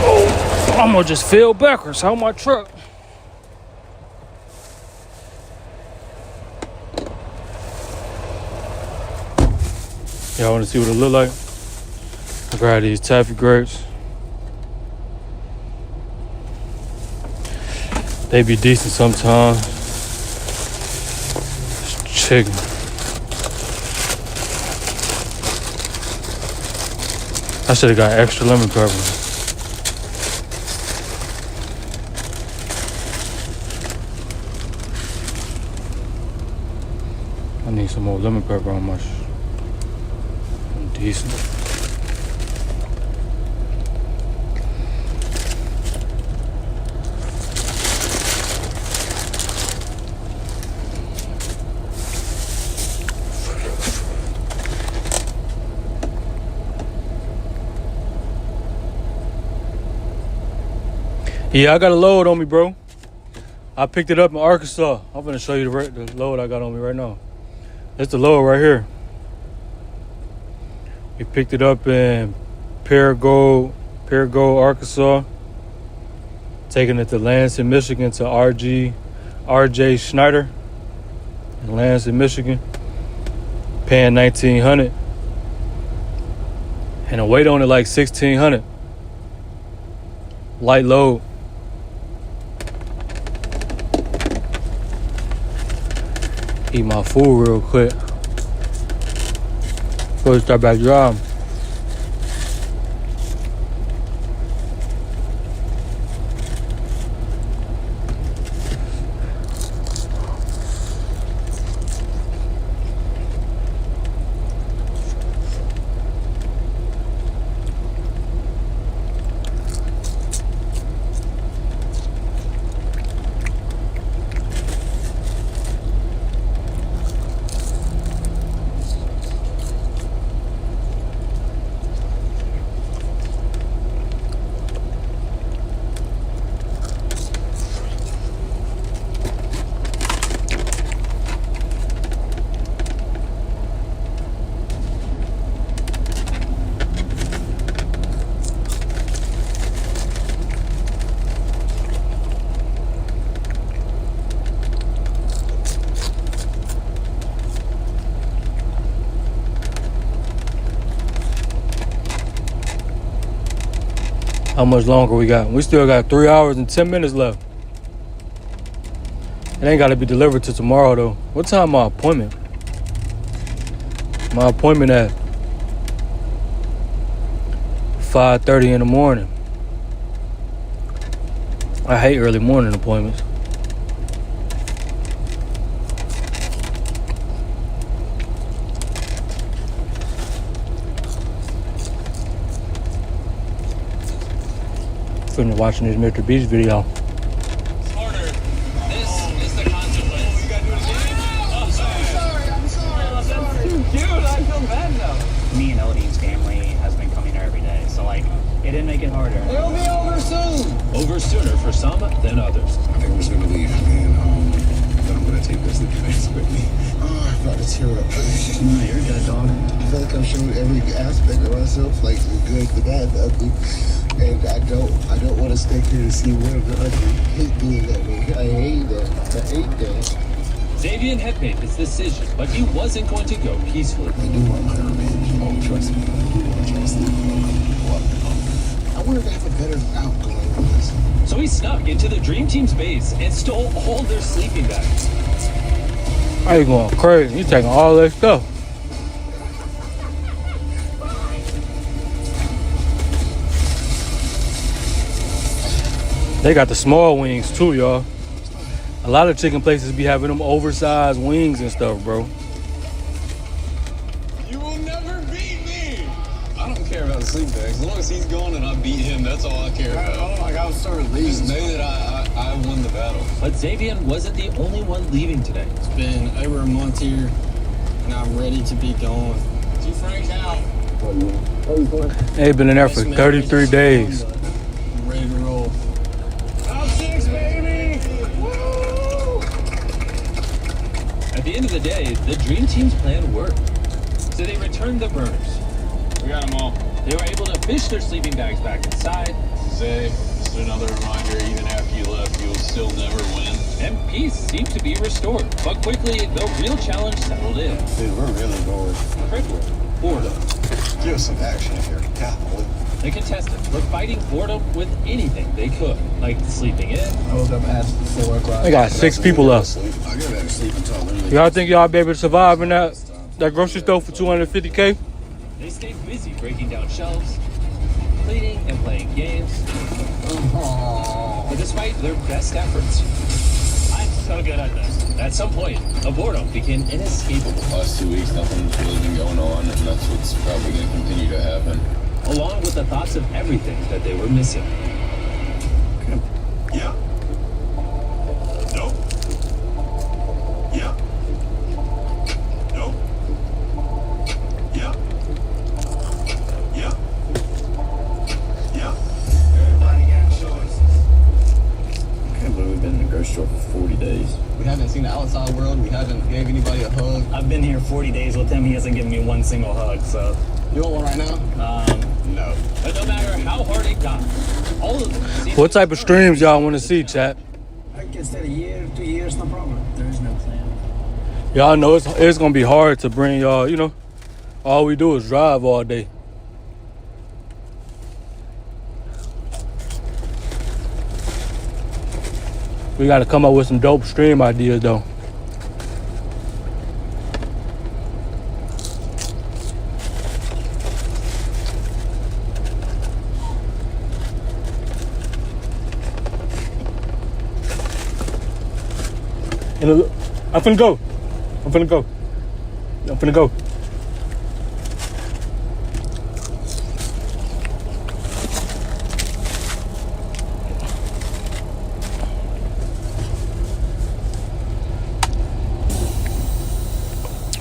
Oh, I'm gonna just fell backwards out my truck. Y'all want to see what it look like? I grab these taffy grapes. They be decent sometimes. It's chicken. I should have got extra lemon pepper. I need some more lemon pepper on my decent. Yeah, I got a load on me, bro. I picked it up in Arkansas. I'm gonna show you the load I got on me right now. That's the load right here. We picked it up in Paragould, Arkansas. Taking it to Lansing, Michigan to RJ Schneider in Lansing, Michigan. Paying $1,900. And the weight on it like 1,600. Light load. Eat my food real quick. Before we start back driving. How much longer we got? We still got 3 hours and 10 minutes left. It ain't got to be delivered till tomorrow, though. What time my appointment? My appointment at 5:30 in the morning. I hate early morning appointments. Finished watching this Mr. Beast video. Me and Elodie's family has been coming here every day, so like it didn't make it harder. It'll be over soon. Over sooner for some than others. I think I'm just gonna leave, and then I'm gonna take this sleeping bags with me. Oh, I'm about to tear up. No, you're good, dog. I feel like I've shown every aspect of myself, like the good, the bad, the ugly. And I don't want to stay here to see one of the ugly. I hate being that way. I hate that. I hate that. Xavier had made his decision, but he wasn't going to go peacefully. I do want my revenge. Oh, trust me. I do want to try to sleep. I wanted to have a better outgoing with this. So he snuck into the Dream Team's base and stole all their sleeping bags. How you going crazy? You taking all that stuff. They got the small wings too, y'all. A lot of chicken places be having them oversized wings and stuff, bro. You will never beat me. I don't care about the sleep bags. As long as he's gone and I beat him, that's all I care about. Oh, like I was starting to leave. Just know that I won the battle. But Xavier wasn't the only one leaving today. It's been over a month here, and I'm ready to be gone. See Frank out. They've been in there for 33 days. I'm ready to roll. Top 6, baby. At the end of the day, the Dream Team's plan worked. So they returned the burners. We got them all. They were able to fish their sleeping bags back inside. Zay, just another reminder, even after you left, you'll still never win. And peace seemed to be restored. But quickly, the real challenge settled in. Dude, we're really bored. Boredom. Give us some action here. Golly. The contestants were fighting boredom with anything they could, like sleeping in. I woke up at 4 o'clock. They got 6 people left. I go back to sleep until literally. Y'all think y'all be able to survive in that grocery store for $250K? They stayed busy breaking down shelves, cleaning and playing games. But despite their best efforts, I'm so good at this. At some point, the boredom became inescapable. Last 2 weeks, nothing's really been going on, and that's what's probably going to continue to happen. Along with the thoughts of everything that they were missing. Yeah. No. Yeah. No. Yeah. Yeah. Yeah. Everybody got choices. I can't believe we've been in the grocery store for 40 days. We haven't seen the outside world. We haven't gave anybody a hug. I've been here 40 days with him. He hasn't given me one single hug, so. You want one right now? No. But no matter how hard it got, all of them seemed What type of streams y'all want to see, chat? I can stay a year, 2 years, no problem. There is no plan. Y'all know it's going to be hard to bring y'all, you know. All we do is drive all day. We got to come up with some dope stream ideas, though. I'm finna go. I'm finna go. I'm finna go.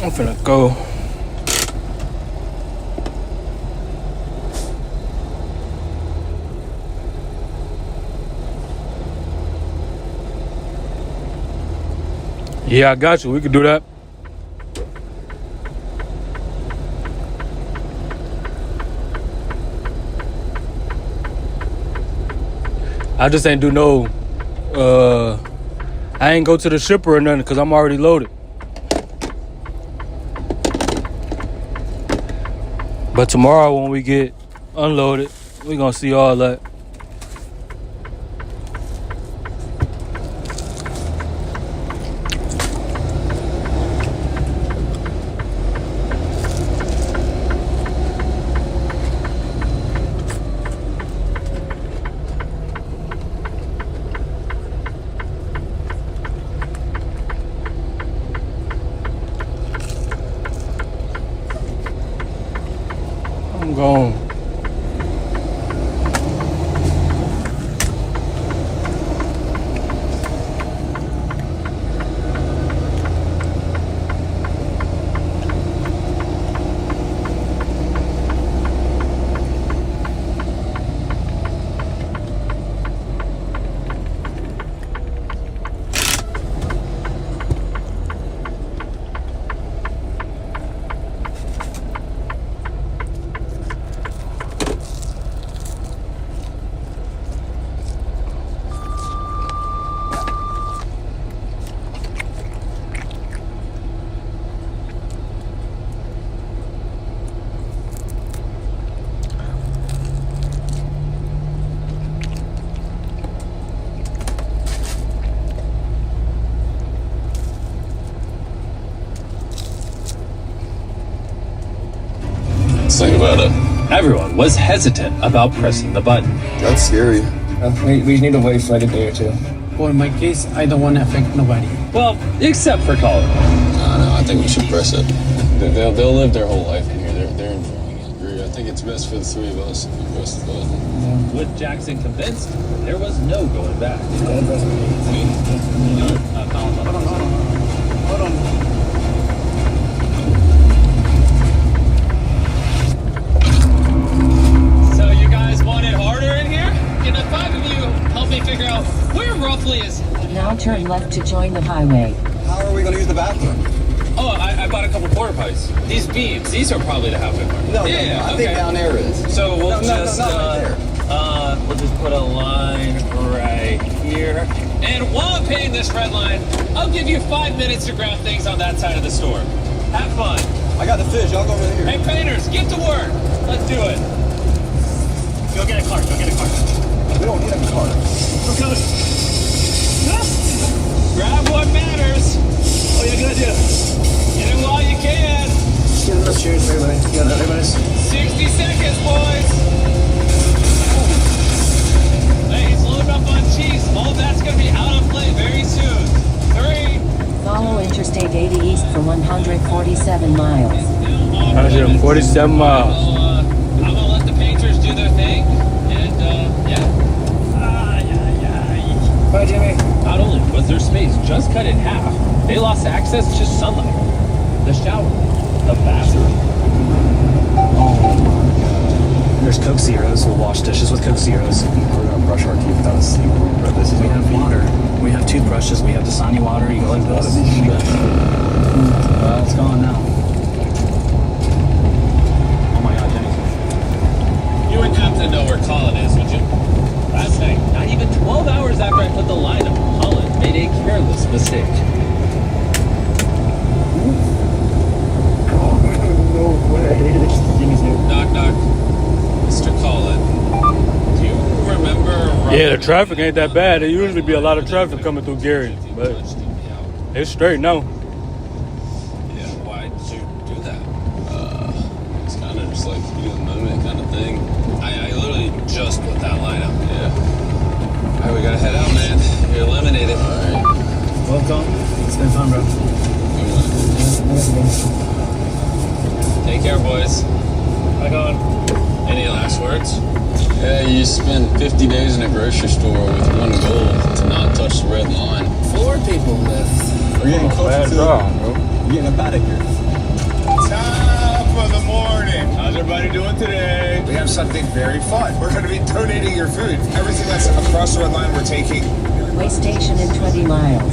I'm finna go. Yeah, I got you. We can do that. I just ain't do no, I ain't go to the shipper or nothing because I'm already loaded. But tomorrow when we get unloaded, we gonna see all that. I'm gone. Think about it. Everyone was hesitant about pressing the button. That's scary. We need to wait for like a day or two. Well, in my case, I don't want to affect nobody. Well, except for Colin. No, I think we should press it. They'll live their whole life in here. They're enjoying it. I think it's best for the three of us if we press the button. With Jackson convinced, there was no going back. Hold on. So you guys want it harder in here? Can the five of you help me figure out where roughly is... Now turn left to join the highway. How are we going to use the bathroom? Oh, I bought a couple porta potties. These beams, these are probably the halfway mark. No, I think down there is. So we'll not right there. We'll just put a line right here. And while I'm paying this red line, I'll give you 5 minutes to grab things on that side of the store. Have fun. I got the fish. I'll go over here. Hey, painters, get to work. Let's do it. Go get a cart. We don't need a cart. Okay. Grab what matters. Oh, yeah, good idea. Get it while you can. Just get enough cheers for everybody. You got everybody's. 60 seconds, boys. Hey, he's loading up on cheese. All that's going to be out of play very soon. 3. Follow Interstate 80 East for 147 miles. 147 miles. I'm going to let the painters do their thing. And, yeah. Bye, Jimmy. Not only was their space just cut in half, they lost access to sunlight, the shower, the bathroom. There's Coke Zeros. We'll wash dishes with Coke Zeros. We're going to brush our teeth without a single bro. This is We have water. We have toothbrushes. We have Dasani water. You go like this. It's gone now. Oh my God, Jenny's. You wouldn't have to know where Colin is, would you? Last night, not even 12 hours after I put the line up, Colin made a careless mistake. No way. Jimmy's here. Knock, knock. Mr. Colin, do you remember... Yeah, the traffic ain't that bad. There usually be a lot of traffic coming through Gary, but it's straight now. Yeah, why did you do that? It's kind of just like you the moment kind of thing. I literally just put that line up. Yeah. All right, we gotta head out, man. You're eliminated. All right. Welcome. It's been fun, bro. Take care, boys. Bye, Colin. Any last words? Yeah, you spend 50 days in a grocery store with one goal to not touch the red line. 4 people left. We're getting closer Bad to draw, bro. We're getting up out of here. Top of the morning. How's everybody doing today? We have something very fun. We're going to be donating your food. Everything that's across the red line, we're taking. Way station in 20 miles.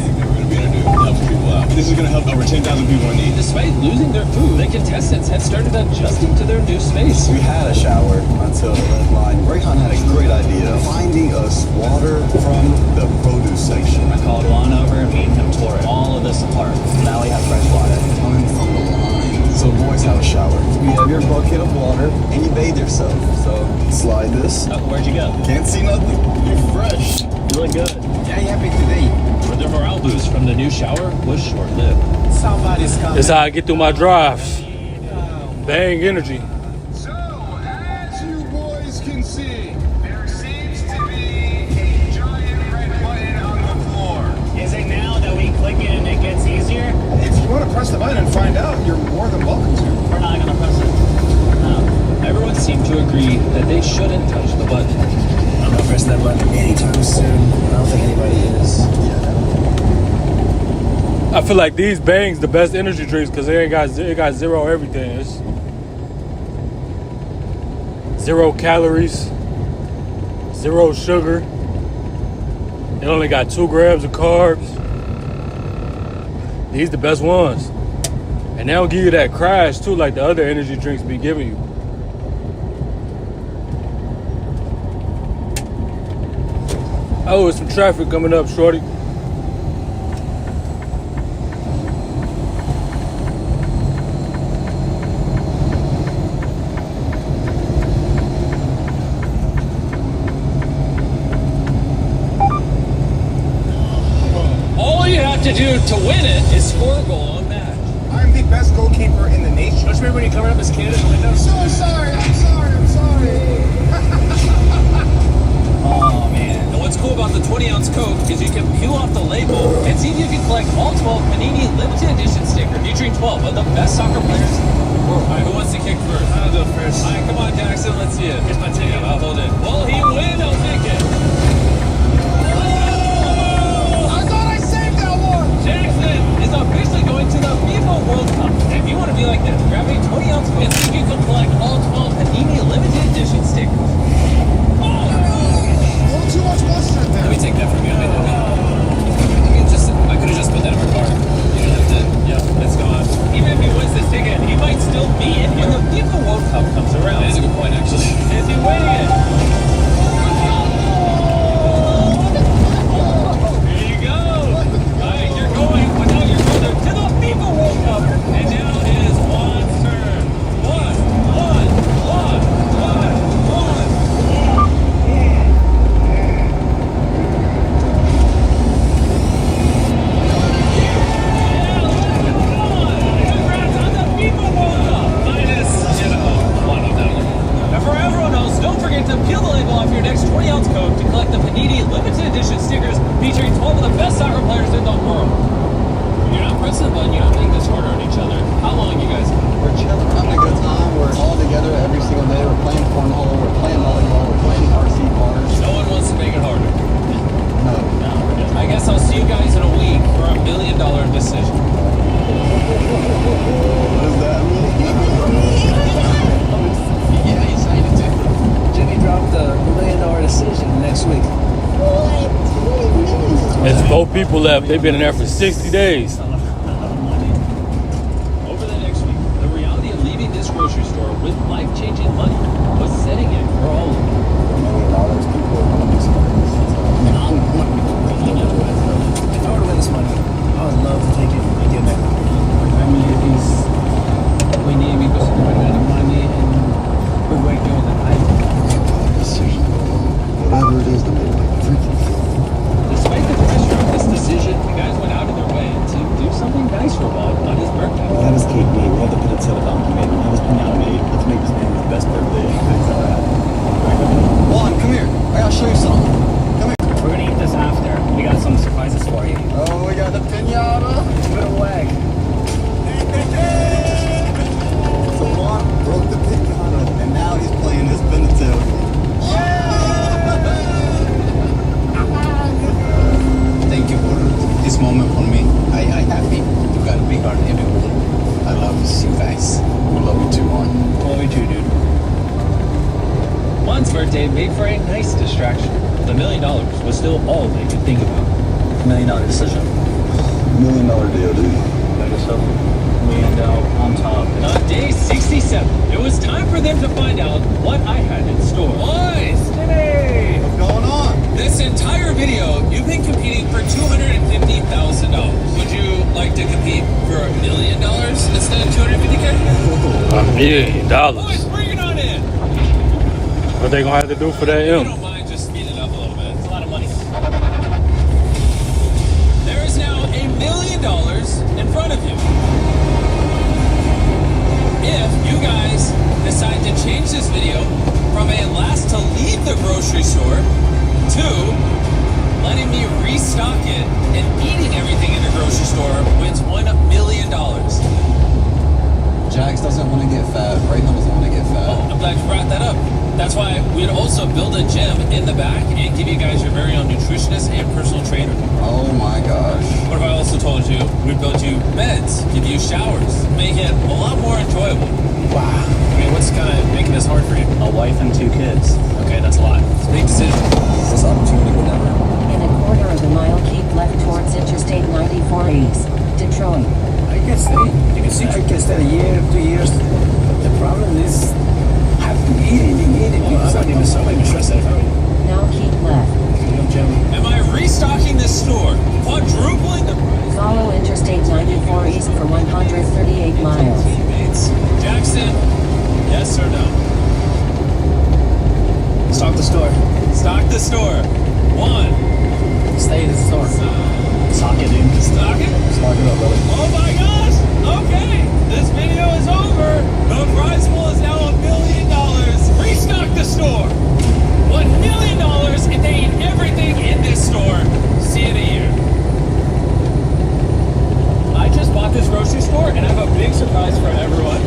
Help people out. This is going to help over 10,000 people in need. Despite losing their food, the contestants had started adjusting to their new space. We had a shower until the red line. Rayhan had a great idea. Finding us water from the produce section. I called Juan over and me and him tore all of this apart. Now we have fresh water. Coming from the line. So boys have a shower. You have your bucket of water and you bathe yourself. So slide this. Oh, where'd you go? Can't see nothing. You're fresh. Really good. Yeah, happy today. But their morale boost from the new shower was short-lived. Somebody's coming. That's how I get through my drives. Bang energy. So, as you boys can see, there seems to be a giant red button on the floor. Is it now that we click it and it gets easier? If you want to press the button and find out, you're more than welcome to. We're not gonna press it. No. everyone seemed to agree that they shouldn't touch the button. I'm not pressing that button anytime soon. I don't think anybody is. I feel like these Bangs the best energy drinks because it got zero everything. It's 0 calories, 0 sugar. It only got 2 grams of carbs. These the best ones. And they don't give you that crash too like the other energy drinks be giving you. Oh, there's some traffic coming up, shorty. All you have to do to win it is score a goal on match. I'm the best goalkeeper in the nation. Don't you remember when you covered up his kid in the window? I'm so sorry. I'm sorry. Oh man. And what's cool about the 20-ounce Coke is you can peel off the label and see if you can collect all 12 Panini limited edition stickers featuring 12 of the best soccer players in the world. All right, who wants to kick first? I'll go first. All right, come on, Jackson. Let's see it. Here's my ticket. I'll hold it. Will he win? I'll take it. Jackson is officially going to the FIFA World Cup. If you want to be like this, grab a 20-ounce Coke and see if you can collect all 12 Panini limited edition stickers. Too much mustard there. Let me take that from you. I could have just put that in my car. You don't have to. Yeah, it's gone. Even if he wins this ticket, he might still be in when the FIFA World Cup comes around. That is a good point, actually. Is he winning it? There you go. All right, you're going without your brother to the FIFA World Cup, and now it is Juan's turn. One. And for everyone else, don't forget to peel the label off your next 20-ounce Coke to collect the Panini limited edition stickers featuring 12 of the best soccer players in the world. When you're not pressing the button, you don't think this harder on each other. How long you guys? We're chilling, having a good time. We're all together every single day. We're playing cornhole, we're playing volleyball, we're playing RC cars. No one wants to make it harder. No. I guess I'll see you guys in a week for $1 million decision. What does that mean? Yeah, he signed it too. Jimmy dropped the $1 million decision next week. It's 4 people left. They've been in there for 60 days. Over the next week, the reality of leaving this grocery store with life-changing money was setting in for all of them. If I were to win this money, I would love to take it and give it. I mean, we need because we're going to money and we're going to do the night. Whatever it is to make my freaking Despite the pressure of this decision, the guys went out of their way to do something nice for Juan on his birthday. We had his cake made, we had the pizza donkey made, we had his pinata made. Let's make this man the best birthday he's ever had. Juan, come here. I gotta show you something. Come here. We're gonna eat this after. We got some surprises for you. Oh, we got the pinata. Give it away. So Juan broke the pinata, and now he's playing his Benetel game. Thank you for this moment for me. I happy. You got a big heart everywhere. I love you guys. We love you too, Juan. Love you too, dude. Juan's birthday made for a nice distraction. The $1 million was still all they could think about. $1 million decision. $1 million deal, dude. Got yourself $1 million on top. And on day 67, it was time for them to find out what I had in store. Boys, today! What's going on? This entire video, you've been competing for $250,000. Would you like to compete for $1 million instead of $250K? $1 million. Boys, bring it on in. What they gonna have to do for that If you M? don't mind, just speed it up a little bit. It's a lot of money. There is now $1 million in front of you. If you guys decide to change this video from a last to leave the grocery store to letting me restock it and eating everything in the grocery store wins $1 million. Jax doesn't want to get fat. Rayhan doesn't want to get fat. Oh, glad you brought that up. That's why we'd also build a gym in the back and give you guys your very own nutritionist and personal trainer. Oh my gosh. What if I also told you we'd build you beds, give you showers, make it a lot more enjoyable? Wow. I mean, what's kind of making this hard for you? A wife and 2 kids. Okay, that's a lot. It's a big decision. This opportunity would never. In a quarter of a mile, keep left towards Interstate 94 East, Detroit. I can stay. I can stay a year, 2 years. The problem is, I have to eat it. Because I need to start making stress out of it. Now keep left. Am I restocking this store? Quadrupling the price? Follow Interstate 94 East for 138 miles. Jackson, yes or no? Stock the store. Stock the store. 1. Stay in the store. Stock it, dude. Stock it? Stock it up, brother. Oh my gosh! Okay, this video is over. The prize pool is now $1 million. Restock the store. $1 million if they eat everything in this store. See you in a year. I just bought this grocery store and I have a big surprise for everyone.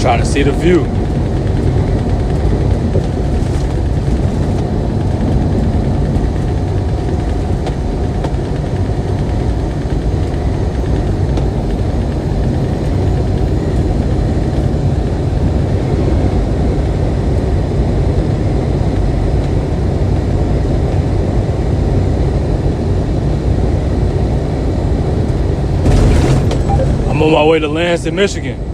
Trying to see the view. I'm on my way to Lansing, Michigan.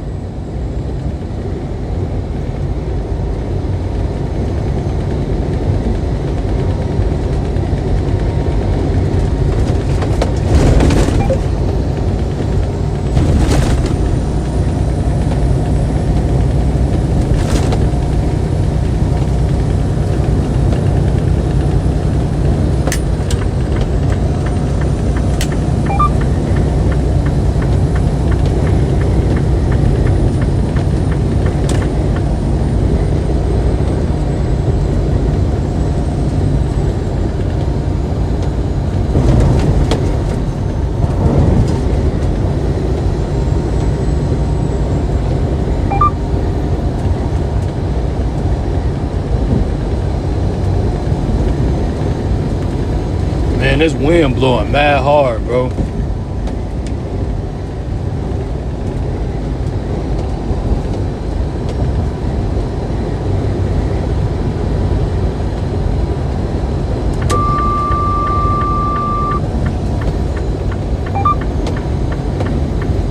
Man, this wind blowing mad hard, bro.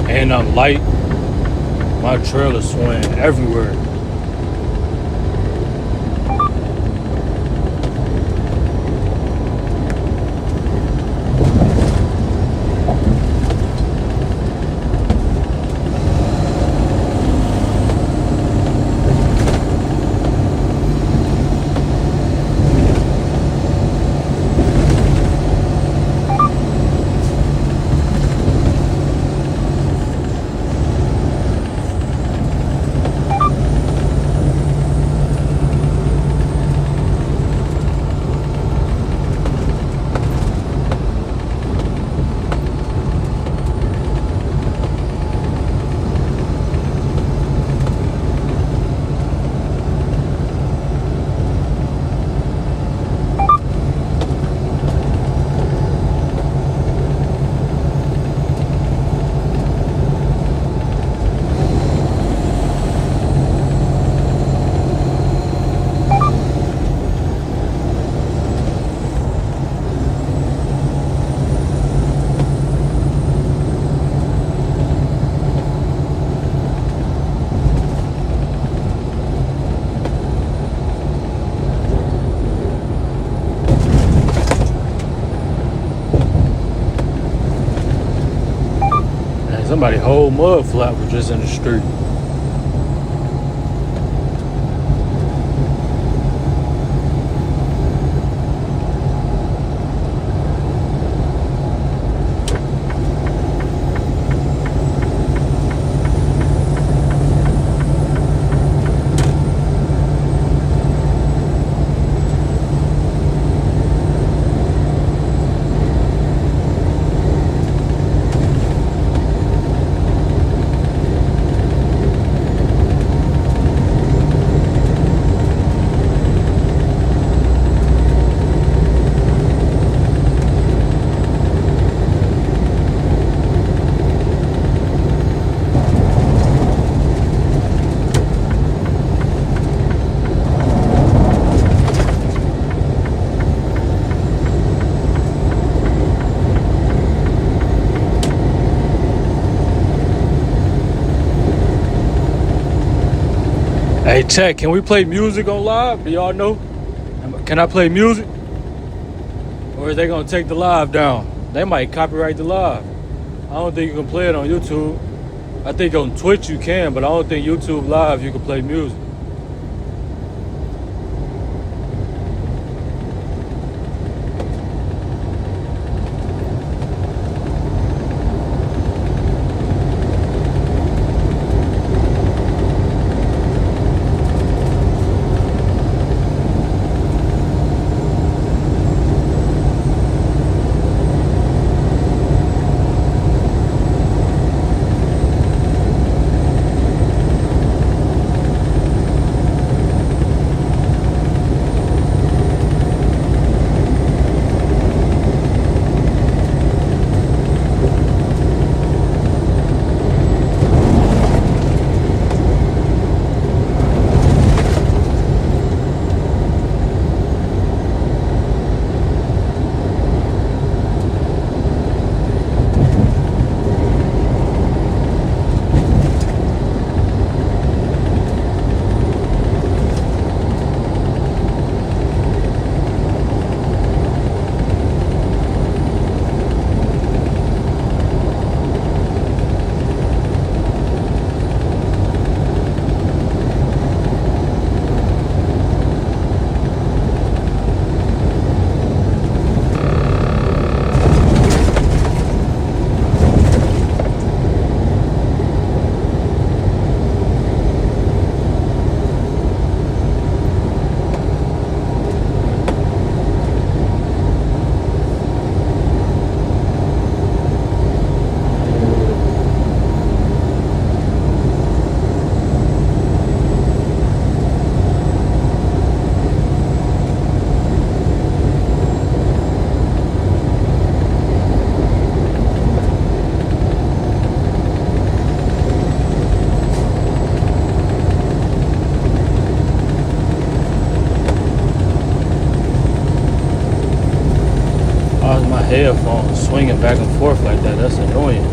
And I'm light. My trailer swaying everywhere. Somebody whole mud flap was just in the street. Hey, check, can we play music on live? Do y'all know? Can I play music? Or is they gonna take the live down? They might copyright the live. I don't think you can play it on YouTube. I think on Twitch you can, but I don't think YouTube live you can play music. Headphones swinging back and forth like that, that's annoying.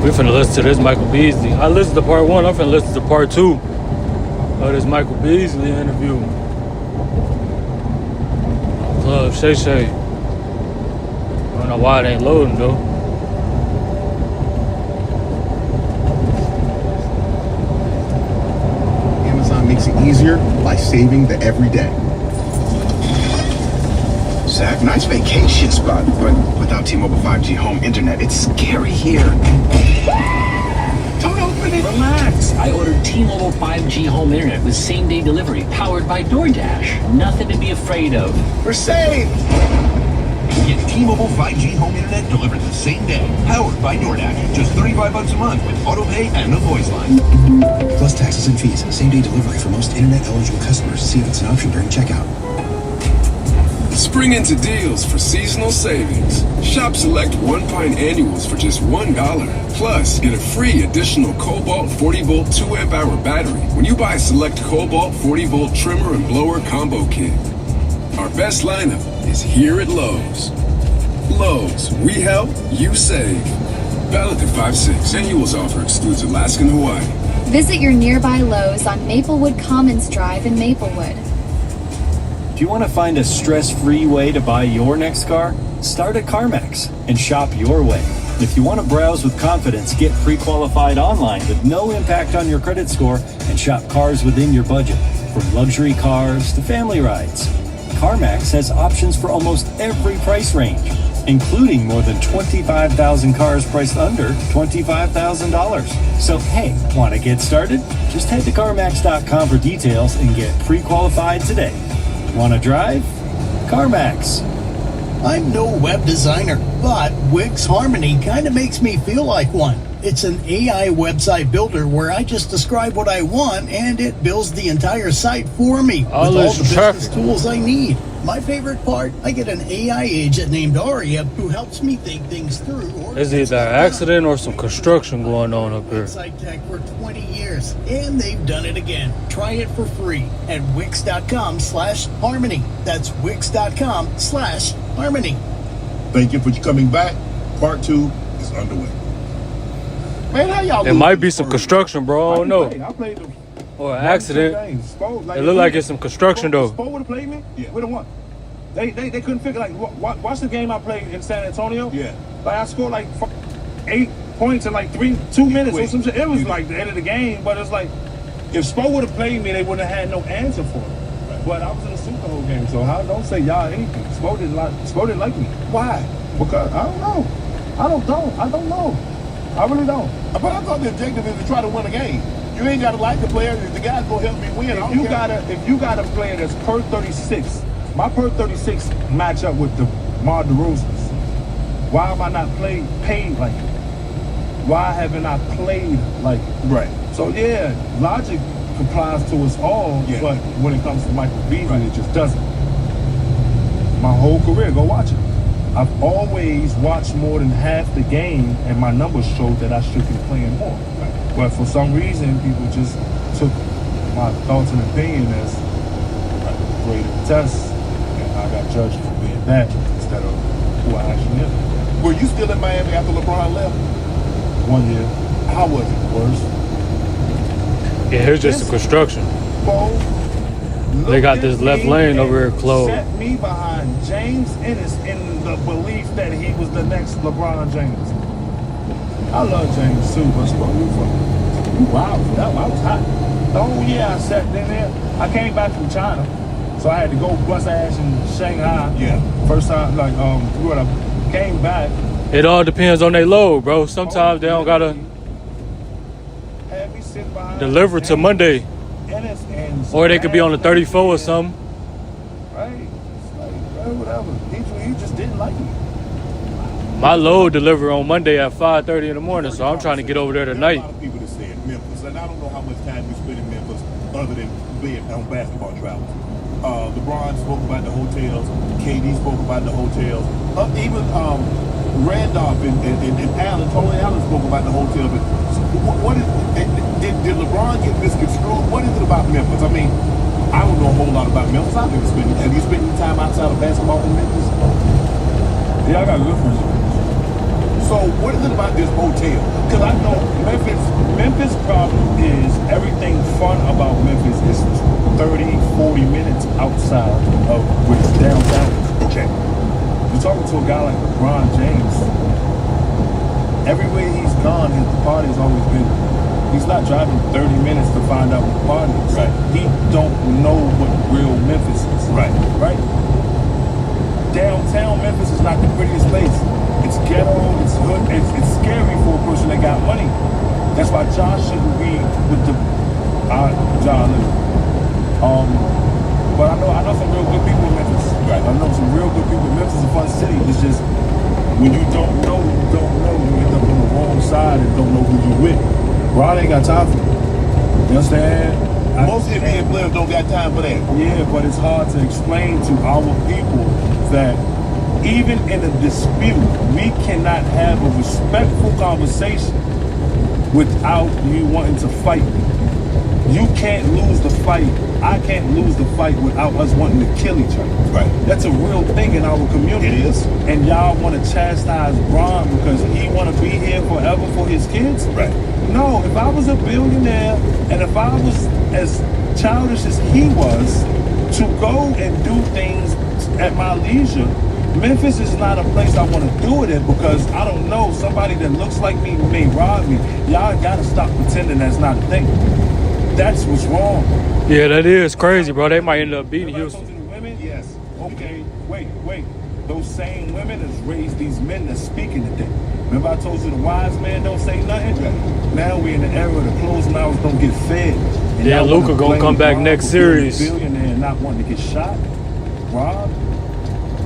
We finna listen to this Michael Beasley. I listened to part 1. I'm finna listen to part 2 of this Michael Beasley interview. Club Shay Shay. I don't know why it ain't loading though. Amazon makes it easier by saving the everyday. Zach, nice vacation spot, but without T-Mobile 5G home internet, it's scary here. Don't open it. Relax. I ordered T-Mobile 5G home internet with same-day delivery, powered by DoorDash. Nothing to be afraid of. We're saved. Get T-Mobile 5G home internet delivered the same day, powered by DoorDash. Just $35 a month with autopay and a voice line. Plus taxes and fees. Same-day delivery for most internet-eligible customers. See if it's an option during checkout. Spring into deals for seasonal savings. Shop select 1 pint annuals for just $1. Plus, get a free additional Cobalt 40-volt 2-amp-hour battery when you buy a select Cobalt 40-volt trimmer and blower combo kit. Our best lineup is here at Lowe's. Lowe's, we help, you save. Valid through 5/6. Annuals offer excludes Alaska and Hawaii. Visit your nearby Lowe's on Maplewood Commons Drive in Maplewood. Do you want to find a stress-free way to buy your next car? Start at CarMax and shop your way. If you want to browse with confidence, get pre-qualified online with no impact on your credit score and shop cars within your budget. From luxury cars to family rides, CarMax has options for almost every price range, including more than 25,000 cars priced under $25,000. So hey, want to get started? Just head to CarMax.com for details and get pre-qualified today. Want to drive? CarMax. I'm no web designer, but Wix Harmony kind of makes me feel like one. It's an AI website builder where I just describe what I want and it builds the entire site for me with all the business tools I need. My favorite part, I get an AI agent named Aria who helps me think things through. There's either an accident or some construction going on up here. Website tech for 20 years, and they've done it again. Try it for free at Wix.com/harmony. That's Wix.com/harmony. Thank you for coming back. Part 2 is underway. Man, how y'all It might be some construction, bro. I don't know. I played the Or an accident. It look like it's some construction though. Spo would have played me. Yeah, we'd have won. They couldn't figure like watch the game I played in San Antonio. Yeah, like I scored like 8 points in like 2 minutes or some shit. It was like the end of the game, but it's like if Spo would have played me, they wouldn't have had no answer for it. But I was in the Super Bowl game, so don't say y'all anything. Spo didn't like me. Why? Because I don't know. I don't know. I really don't. But I thought the objective is to try to win a game. You ain't gotta like the player. The guy's gonna help me win. If you got a player that's per 36, my per 36 match up with the DeMar DeRozan's. Why am I not paid like it? Why haven't I played like it? Right. So yeah, logic applies to us all, but when it comes to Michael Beasley, it just doesn't. My whole career, go watch it. I've always watched more than half the game, and my numbers showed that I should be playing more. But for some reason, people just took my thoughts and opinion as graded tests, and I got judged for being that instead of who I actually am. Were you still in Miami after LeBron left? 1 year. How was it? Worse. Yeah, here's just the construction. They got this left lane over here closed. Set me behind James Ennis in the belief that he was the next LeBron James. I love James too, but wow, I was hot. The whole year I sat in there. I came back from China, so I had to go bust ass in Shanghai. Yeah. First time, like when I came back. It all depends on their load, bro. Sometimes they don't gotta deliver to Monday, or they could be on the 34 or something. Right. It's like, whatever. He just didn't like me. My load deliver on Monday at 5:30 in the morning, so I'm trying to get over there tonight. A lot of people that said Memphis, and I don't know how much time you spend in Memphis other than being on basketball travels. LeBron spoke about the hotels. KD spoke about the hotels. Even Randolph and Allen, Tony Allen spoke about the hotel. But what is did LeBron get misconstrued? What is it about Memphis? I mean, I don't know a whole lot about Memphis. Have you spent any time outside of basketball in Memphis? Yeah, I got good friends. So what is it about this hotel? Because I know Memphis problem is everything fun about Memphis is 30, 40 minutes outside of what's downtown. Okay. You're talking to a guy like LeBron James. Everywhere he's gone, his party has always been. He's not driving 30 minutes to find out what the party is. Right. He don't know what real Memphis is. Right. Right? Downtown Memphis is not the prettiest place. It's ghetto, it's hood, it's scary for a person that got money. That's why John shouldn't be with the John. But I know some real good people in Memphis. Right. I know some real good people. Memphis is a fun city. It's just when you don't know, you end up on the wrong side and don't know who you're with. Ron ain't got time for it. You understand? Most NBA players don't got time for that. Yeah, but it's hard to explain to our people that even in a dispute, we cannot have a respectful conversation without you wanting to fight. You can't lose the fight. I can't lose the fight without us wanting to kill each other. Right. That's a real thing in our community. It is. And y'all want to chastise Bron because he want to be here forever for his kids? Right. No, if I was a billionaire and if I was as childish as he was to go and do things at my leisure, Memphis is not a place I want to do it in because I don't know, somebody that looks like me may rob me. Y'all gotta stop pretending that's not a thing. That's what's wrong. Yeah, that is crazy, bro. They might end up beating Houston. Women? Yes. Okay, wait. Those same women has raised these men that's speaking today. Remember I told you the wise man don't say nothing? Now we in the era of the closing hours don't get fed. And Yeah, y'all Luka wanna gonna blame come back Rob next for being a series. billionaire and not wanting to get shot. Rob?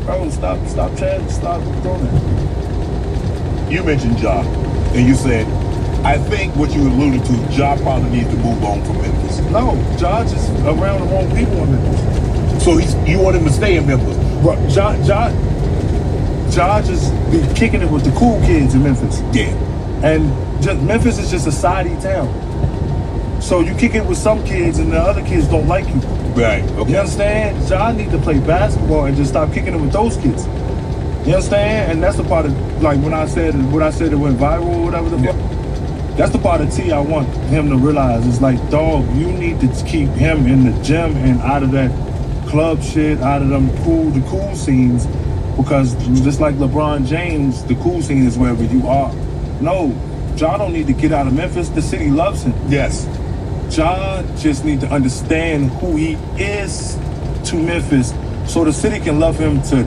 Bro, stop doing that. You mentioned Ja, and you said, I think what you alluded to, Ja probably needs to move on from Memphis. No, Ja just around the wrong people in Memphis. So you want him to stay in Memphis? Bro, Ja just be kicking it with the cool kids in Memphis. Yeah. And Memphis is just a sidey town. So you kick it with some kids and the other kids don't like you. Right. Okay. You understand? Ja need to play basketball and just stop kicking it with those kids. You understand? And that's the part of, like, when I said it went viral or whatever the fuck. That's the part of T I want him to realize. It's like, dog, you need to keep him in the gym and out of that club shit, out of them the cool scenes, because just like LeBron James, the cool scene is wherever you are. No, Ja don't need to get out of Memphis. The city loves him. Yes. Ja just need to understand who he is to Memphis, so the city can love him to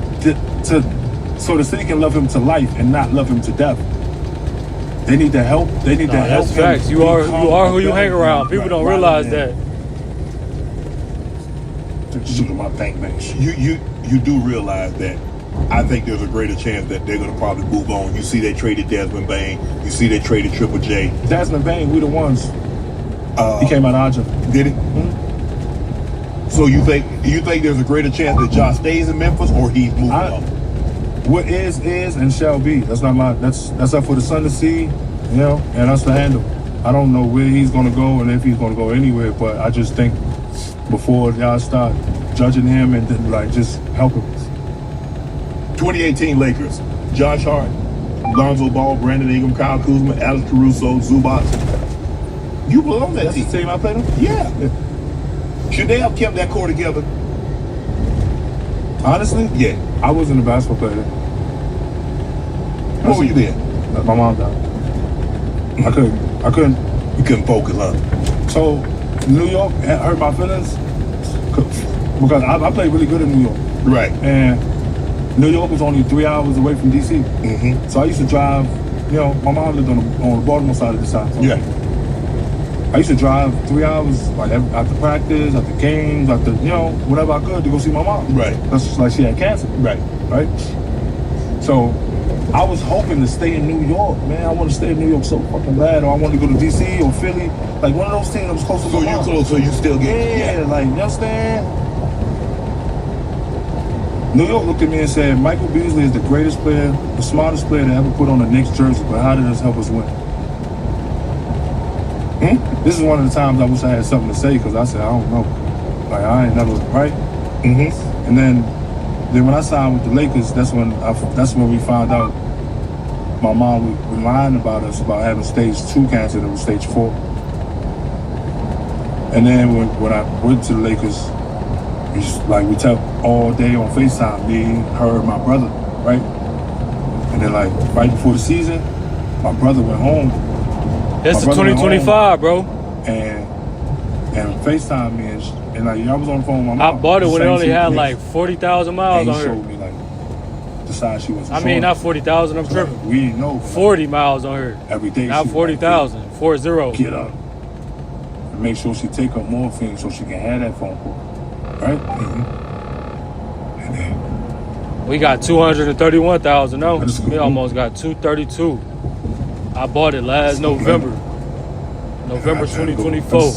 life and not love him to death. They need to help. They need to help. That's facts. You are who you hang around. People don't realize that. Shooting my bank banks. You do realize that I think there's a greater chance that they're going to probably move on. You see they traded Desmond Bain. You see they traded Triple J. Desmond Bain, we the ones. He came out of Aja. Did he? Mm-hmm. So you think there's a greater chance that Ja stays in Memphis or he's moving on? What is and shall be. That's not that's up for the sun to see, you know, and us to handle. I don't know where he's gonna go and if he's gonna go anywhere, but I just think before y'all start judging him and then, like, just help him. 2018 Lakers. Josh Hart, Lonzo Ball, Brandon Ingram, Kyle Kuzma, Alex Caruso, Zubac. You belong that team. That's the team I played on? Yeah. Should they have kept that core together? Honestly? Yeah. I wasn't a basketball player. What were you then? My mom died. I couldn't. You couldn't focus, huh? So, New York hurt my feelings because I played really good in New York. Right. And New York was only 3 hours away from DC. Mm-hmm. So I used to drive, you know, my mom lived on the Baltimore side of the side. So yeah. I used to drive 3 hours, like, after practice, after games, after, you know, whatever I could to go see my mom. Right. That's just like she had cancer. Right. Right? So I was hoping to stay in New York, man. I want to stay in New York so fucking bad, or I want to go to DC or Philly. Like, one of those teams that was close to my mom. So you still get Yeah, like, you understand? New York looked at me and said, Michael Beasley is the greatest player, the smartest player to ever put on a Knicks jersey, but how did this help us win? This is one of the times I wish I had something to say, because I said, I don't know. Like, I ain't never, right? Mm-hmm. And then when I signed with the Lakers, that's when we found out my mom was lying about us about having stage 2 cancer that was stage 4. And then when I went to the Lakers, we talked all day on FaceTime, me, her, and my brother, right? And then right before the season, my brother went home. That's the 2025, bro. And FaceTime me and I was on the phone with my mom. I bought it when it only had 40,000 miles on her. He showed me the size she was. I mean, not 40,000, I'm tripping. We didn't know. 40 miles on her. Every day. Not 40,000, 40. Get up. And make sure she take her morphine so she can have that phone call. Right? Mm-hmm. And then we got 231,000 now. We almost got 232. I bought it last November. November 2024.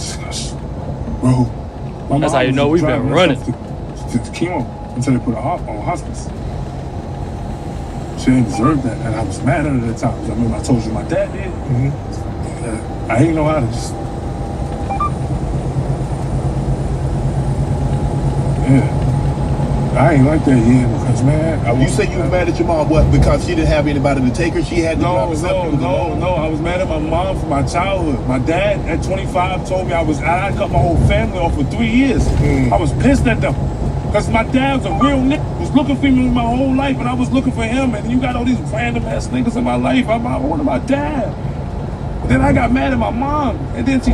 Bro, that's how you know we've been running. To chemo until they put her on hospice. She didn't deserve that, and I was mad at her at the time. I remember I told you my dad did. Mm-hmm. I didn't know how to just. Yeah. I ain't like that yet because, man. You say you were mad at your mom, what? Because she didn't have anybody to take her? She had to No. I was mad at my mom for my childhood. My dad at 25 told me I cut my whole family off for 3 years. I was pissed at them. Because my dad was a real nigga. Was looking for me my whole life, and I was looking for him. And you got all these random ass niggas in my life. I wanted my dad. But then I got mad at my mom, and then she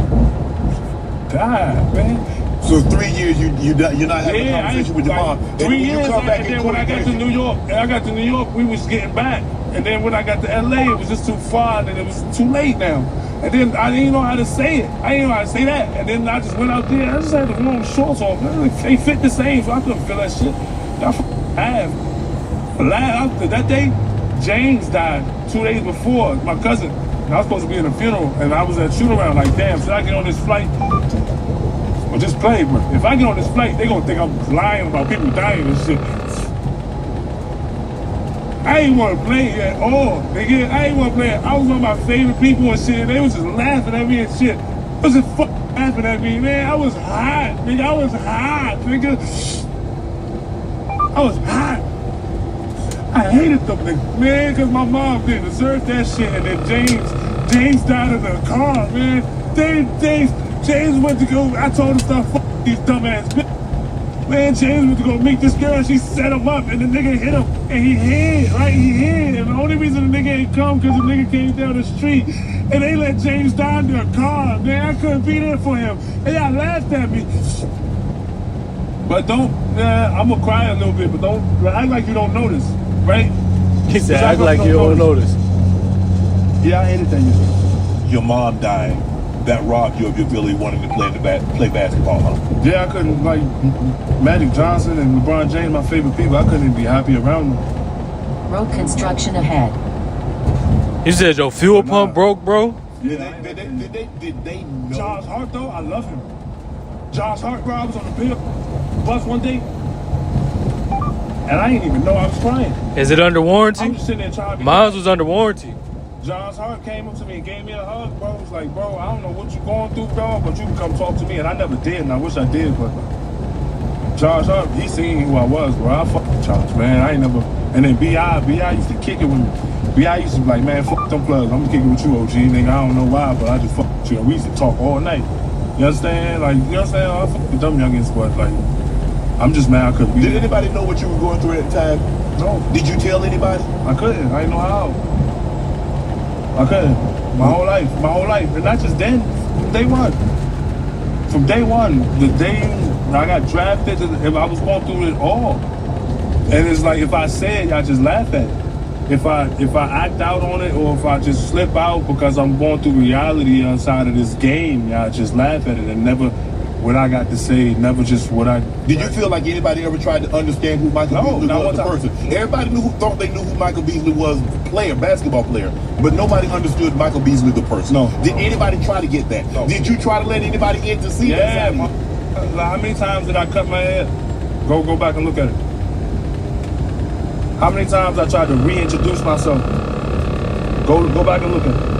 died, man. So 3 years you're not having a conversation with your mom. 3 years, and then when I got to New York, we was getting back. And then when I got to LA, it was just too far, and it was too late now. And then I didn't know how to say it. I didn't know how to say that. And then I just went out there. I just had the wrong shorts on. They fit the same, so I couldn't feel that shit. I have. But that day, James died 2 days before, my cousin. And I was supposed to be in a funeral, and I was at shoot-around like, damn, should I get on this flight? Or just play, but if I get on this flight, they gonna think I'm lying about people dying and shit. I ain't wanna play at all, nigga. I ain't wanna play. I was one of my favorite people and shit, and they was just laughing at me and shit. They was just laughing at me, man. I was hot, nigga. I was hot, nigga. I was hot. I hated them niggas, man, because my mom didn't deserve that shit. And then James died in the car, man. James went to go, I told him stop fucking these dumbass bitches. Man, James went to go meet this girl and she set him up and the nigga hit him and he hid, right? He hid. And the only reason the nigga ain't come because the nigga came down the street and they let James die in their car. Man, I couldn't be there for him. And y'all laughed at me. But I'm gonna cry a little bit, but don't act like you don't notice, right? He said, act like you don't notice. Yeah, I hated that year. Your mom died. That robbed you of your ability wanting to play basketball, huh? Yeah, I couldn't, Magic Johnson and LeBron James, my favorite people, I couldn't even be happy around them. Road construction ahead. You said your fuel pump broke, bro? Yeah, did they know? Josh Hart, though, I love him. Josh Hart, bro, I was on the bus one day, and I didn't even know I was crying. Is it under warranty? I was sitting there trying to be. Mine was under warranty. Josh Hart came up to me and gave me a hug, bro. He was like, bro, I don't know what you're going through, bro, but you can come talk to me. And I never did, and I wish I did, but Josh Hart, he seen who I was, bro. I fuck with Josh, man. I ain't never. And then B.I. used to kick it with me. B.I. used to be like, man, fuck them plugs. I'm gonna kick it with you, OG, nigga. I don't know why, but I just fuck with you. And we used to talk all night. You understand? I fuck with them youngins, but I'm just mad I couldn't be Did there. anybody know what you were going through at the time? No. Did you tell anybody? I couldn't. I didn't know how. I couldn't. My whole life. And not just then, from day one. From day one, the day I got drafted, I was going through it all. And it's like, if I say it, y'all just laugh at it. If I act out on it, or if I just slip out because I'm going through reality outside of this game, y'all just laugh at it and never what I got to say, never just what I... Did you feel like anybody ever tried to understand who Michael Beasley was, the person? Everybody thought they knew who Michael Beasley was, basketball player, but nobody understood Michael Beasley, the person. No. Did anybody try to get that? No. Did you try to let anybody in to see that? Yeah. How many times did I cut my hair? Go back and look at it. How many times I tried to reintroduce myself? Go back and look at it.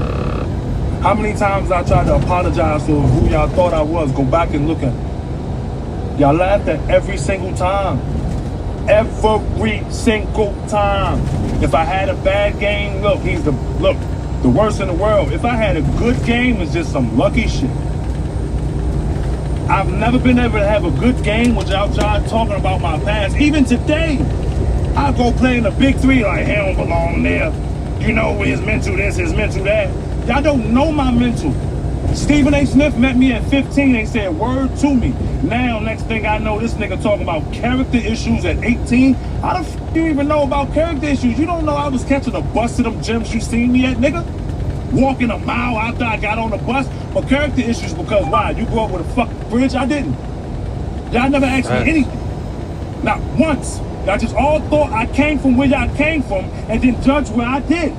How many times I tried to apologize for who y'all thought I was? Go back and look at it. Y'all laughed at every single time. Every single time. If I had a bad game, look, he's the worst in the world. If I had a good game, it's just some lucky shit. I've never been able to have a good game without y'all talking about my past. Even today, I go play in the big three like, he don't belong there. You know, his mental this, his mental that. Y'all don't know my mental. Stephen A. Smith met me at 15. They said word to me. Now, next thing I know, this nigga talking about character issues at 18. How the f you even know about character issues? You don't know I was catching a bus to them gyms you seen me at, nigga? Walking a mile after I got on the bus for character issues because why? You grew up with a fucking fridge? I didn't. Y'all never asked me anything. Not once. Y'all just all thought I came from where y'all came from and then judged where I did.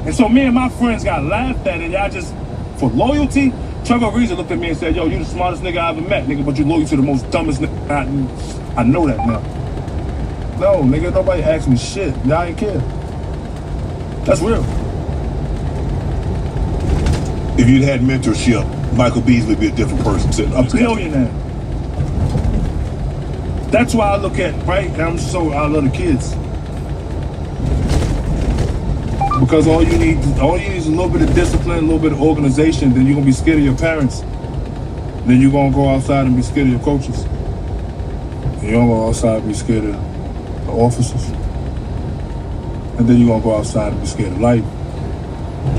And so me and my friends got laughed at and y'all just, for loyalty, Trevor Reeser looked at me and said, yo, you the smartest nigga I ever met, nigga, but you loyal to the most dumbest nigga. I know that now. No, nigga, nobody asked me shit. Y'all ain't care. That's real. If you'd had mentorship, Michael Beasley would be a different person sitting up there. A billionaire. That's why I look at, right? And I love the kids. Because all you need is a little bit of discipline, a little bit of organization, then you're gonna be scared of your parents. Then you're gonna go outside and be scared of your coaches. And you're gonna go outside and be scared of the officers. And then you're gonna go outside and be scared of life.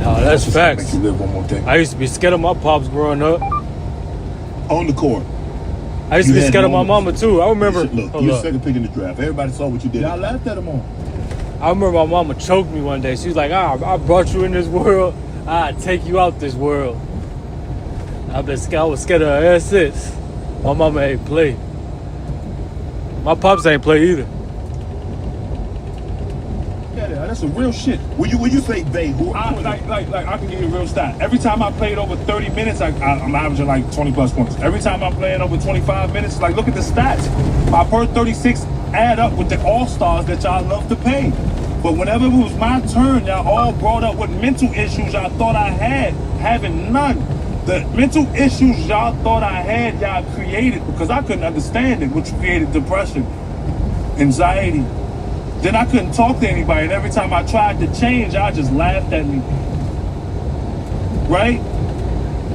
No, that's facts. Make you live one more day. I used to be scared of my pops growing up. On the court. I used to be scared of my mama too. I remember. Look, you were second pick in the draft. Everybody saw what you did. Y'all laughed at him on. I remember my mama choked me one day. She was like, I brought you in this world. I'd take you out this world. I was scared of her ever since. My mama ain't play. My pops ain't play either. Yeah, that's some real shit. When you say they, who? Like I can give you a real stat. Every time I played over 30 minutes, I'm averaging like 20 plus points. Every time I'm playing over 25 minutes, like look at the stats. My per 36 add up with the all-stars that y'all love to pay. But whenever it was my turn, y'all all brought up what mental issues y'all thought I had, having none. The mental issues y'all thought I had, y'all created because I couldn't understand it, which created depression, anxiety. Then I couldn't talk to anybody, and every time I tried to change, y'all just laughed at me. Right?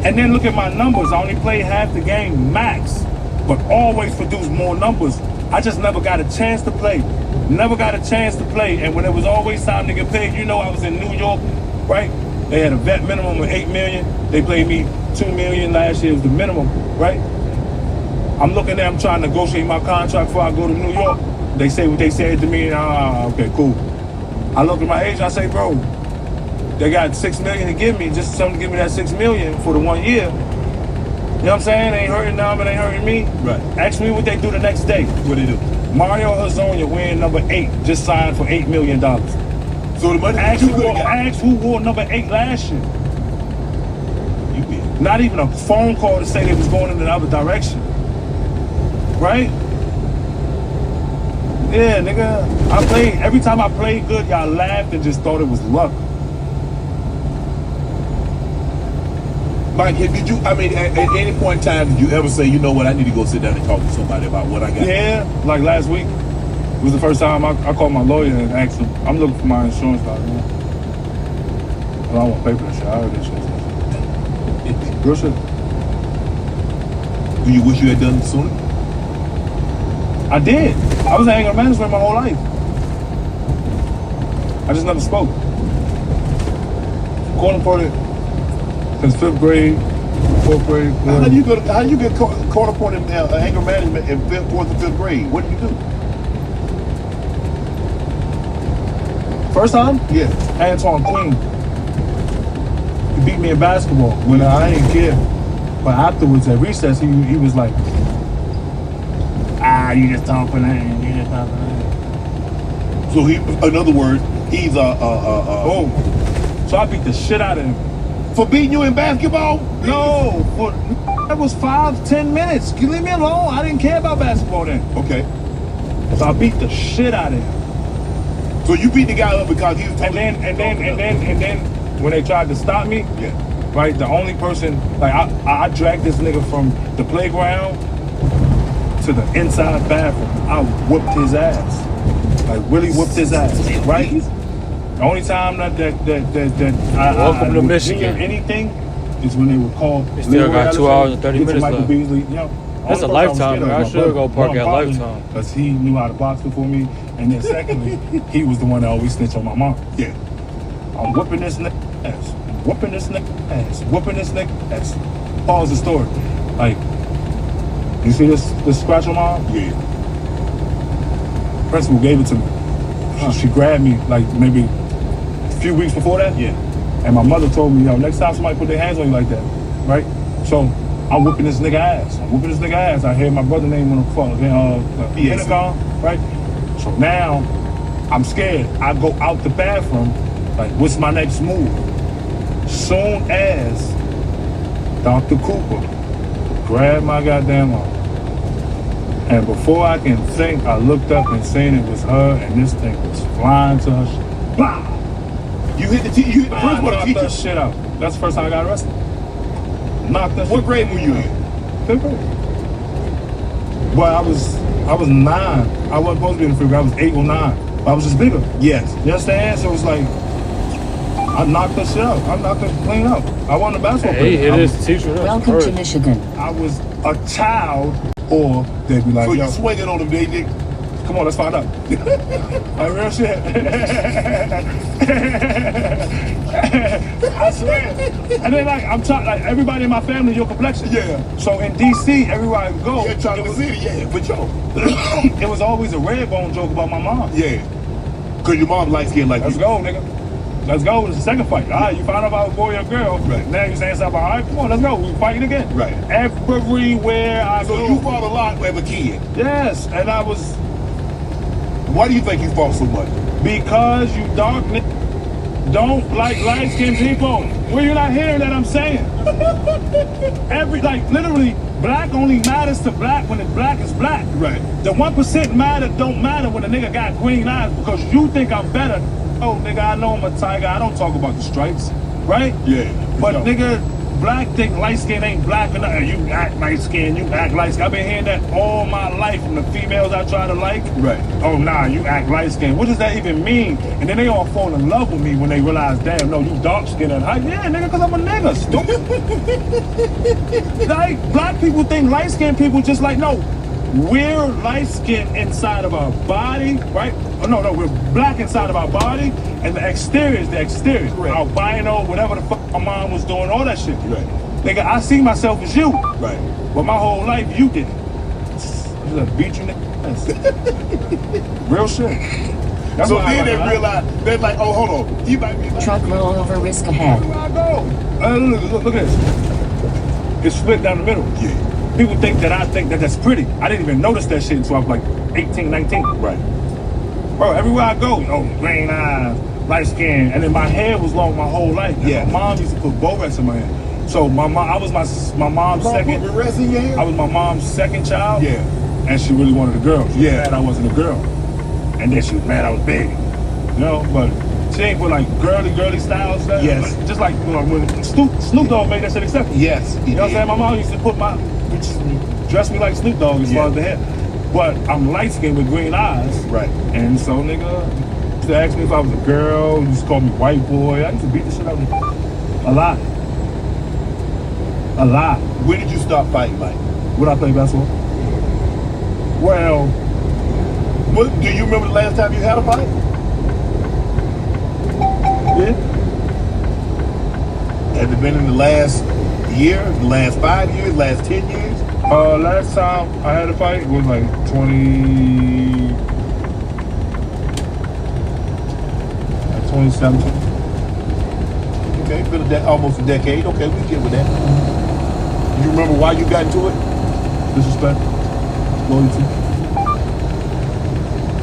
And then look at my numbers. I only played half the game max, but always produced more numbers. I just never got a chance to play. Never got a chance to play. And when it was always time to get paid, you know I was in New York, right? They had a vet minimum of $8 million. They paid me $2 million last year was the minimum, right? I'm looking there, I'm trying to negotiate my contract before I go to New York. They say what they said to me, and okay, cool. I look at my agent, I say, bro, they got $6 million to give me, just something to give me that $6 million for the 1 year. You know what I'm saying? They ain't hurting them, it ain't hurting me. Right. Ask me what they do the next day. What they do? Mario Hezonja, wearing number 8, just signed for $8 million. So the money ask who wore number 8 last year. You did. Not even a phone call to say they was going in the other direction. Right? Yeah, nigga. Every time I played good, y'all laughed and just thought it was luck. Mike, did you, at any point in time, did you ever say, you know what, I need to go sit down and talk to somebody about what I got? Yeah, like last week. It was the first time I called my lawyer and asked him, I'm looking for my insurance card, man. I don't want to pay for that shit. I heard that shit. Real shit. Do you wish you had done it sooner? I did. I was in anger management my whole life. I just never spoke. Calling for it since 5th grade, 4th grade. How do you get caught up on anger management in 4th and 5th grade? What did you do? First time? Yeah. Antoine Queen. He beat me in basketball when I didn't care. But afterwards at recess, he was like, you just talking that, you just talking that. So in other words, he's So I beat the shit out of him. For beating you in basketball? No, that was 5-10 minutes. You leave me alone. I didn't care about basketball then. Okay. So I beat the shit out of him. So you beat the guy up because he was and then when they tried to stop me, right, the only person, like I dragged this nigga from the playground to the inside bathroom. I whooped his ass. Like really whooped his ass, right? The only time that Welcome to Michigan. Hear anything is when they would call. You still got 2 hours and 30 minutes Michael left. Beasley, you know, That's a Lifetime. I should go park at Lifetime. because he knew how to box before me, and then secondly, he was the one that always snitched on my mom. Yeah. I'm whooping this nigga ass, whooping this nigga ass, whooping this nigga ass. Pause the story. Like, you see this scratch on my arm? Yeah. Principal gave it to me. She grabbed me like maybe a few weeks before that. Yeah. And my mother told me, yo, next time somebody put their hands on you like that, right? So I'm whooping this nigga ass. I hear my brother's name on the phone, the intercom, right? So now I'm scared. I go out the bathroom, like, what's my next move? Soon as Dr. Cooper grabbed my goddamn arm. And before I can think, I looked up and seen it was her, and this thing was flying to her. Blah! You hit the principal or the knocked teacher? that shit out. That's the first time I got arrested. Knocked that. What grade were you in? 5th grade. Well, I was 9. I wasn't supposed to be in the 5th grade. I was 8 or 9. I was just bigger. Yes. You understand? So it was like, I knocked that shit out. I knocked it clean out. I won the basketball Hey, player. it is teacher. Welcome to Michigan. I was a child, or they'd be like, So yo, you swinging on them, they come on, let's find out. Like real shit. I swear. And then like I'm trying, like everybody in my family, your complexion. Yeah. So in DC, everywhere I go, You're trying to see it, yeah, for sure. it was always a red bone joke about my mom. Yeah. Cause your mom light skin like Let's you. go, nigga. Let's go. It's the second fight. All right, you found out if I was a boy or a girl. Right. Now you saying something. All right, come on, let's go. We fighting again. Right. Everywhere I So go. you fought a lot as a kid. Yes, and I was. Why do you think you fought so much? Because you dark niggas don't like light-skinned people. Well, you're not hearing that I'm saying. Literally, black only matters to black when it's black is black. Right. The 1% matter don't matter when a nigga got green eyes because you think I'm better. Oh, nigga, I know I'm a tiger. I don't talk about the stripes, right? Yeah. But sure. nigga, black think light skin ain't black enough. You act light skin, you act light skin. I've been hearing that all my life from the females I try to like. Right. Oh, nah, you act light skin. What does that even mean? And then they all fall in love with me when they realize, damn, no, you dark skin. And yeah, nigga, because I'm a nigga, stupid. Like, black people think light skin people just like, no, we're light skin inside of our body, right? Oh, no, we're black inside of our body, and the exterior is the exterior. Right. Albino, whatever the fuck my mom was doing, all that shit. Right. Nigga, I see myself as you. Right. But my whole life, you did it. I just beat you, nigga. Real shit. That's So why then they I realize, they're like, oh, hold on. You might be like, Truck roll over risk ahead. where I go? Look at this. It's split down the middle. Yeah. People think that I think that that's pretty. I didn't even notice that shit until I was like 18, 19. Right. Bro, everywhere I go, green eyes, light skin, and then my hair was long my whole life. And Yeah. my mom used to put Borex in my hair. So I was my mom's second. Put rest in your hair? I was my mom's second child. Yeah. And she really wanted a girl. She was Yeah. mad I wasn't a girl. And then she was mad I was big. You know, but she ain't put like girly style stuff. Yes. Just like when Snoop Dogg made that shit acceptable. Yes. You know what I'm saying? My mom used to dress me like Snoop Dogg as far as the hair. But I'm light skinned with green eyes. Right. And so, nigga, used to ask me if I was a girl, you used to call me white boy. I used to beat the shit out of me. A lot. A lot. When did you stop fighting, Mike? When I play basketball? Well, Do you remember the last time you had a fight? yeah. Has it been in the last year, the last 5 years, last 10 years? Last time I had a fight was like 2017. Okay, it's been almost a decade. Okay, we get with that. You remember why you got into it? Disrespect. Loyalty.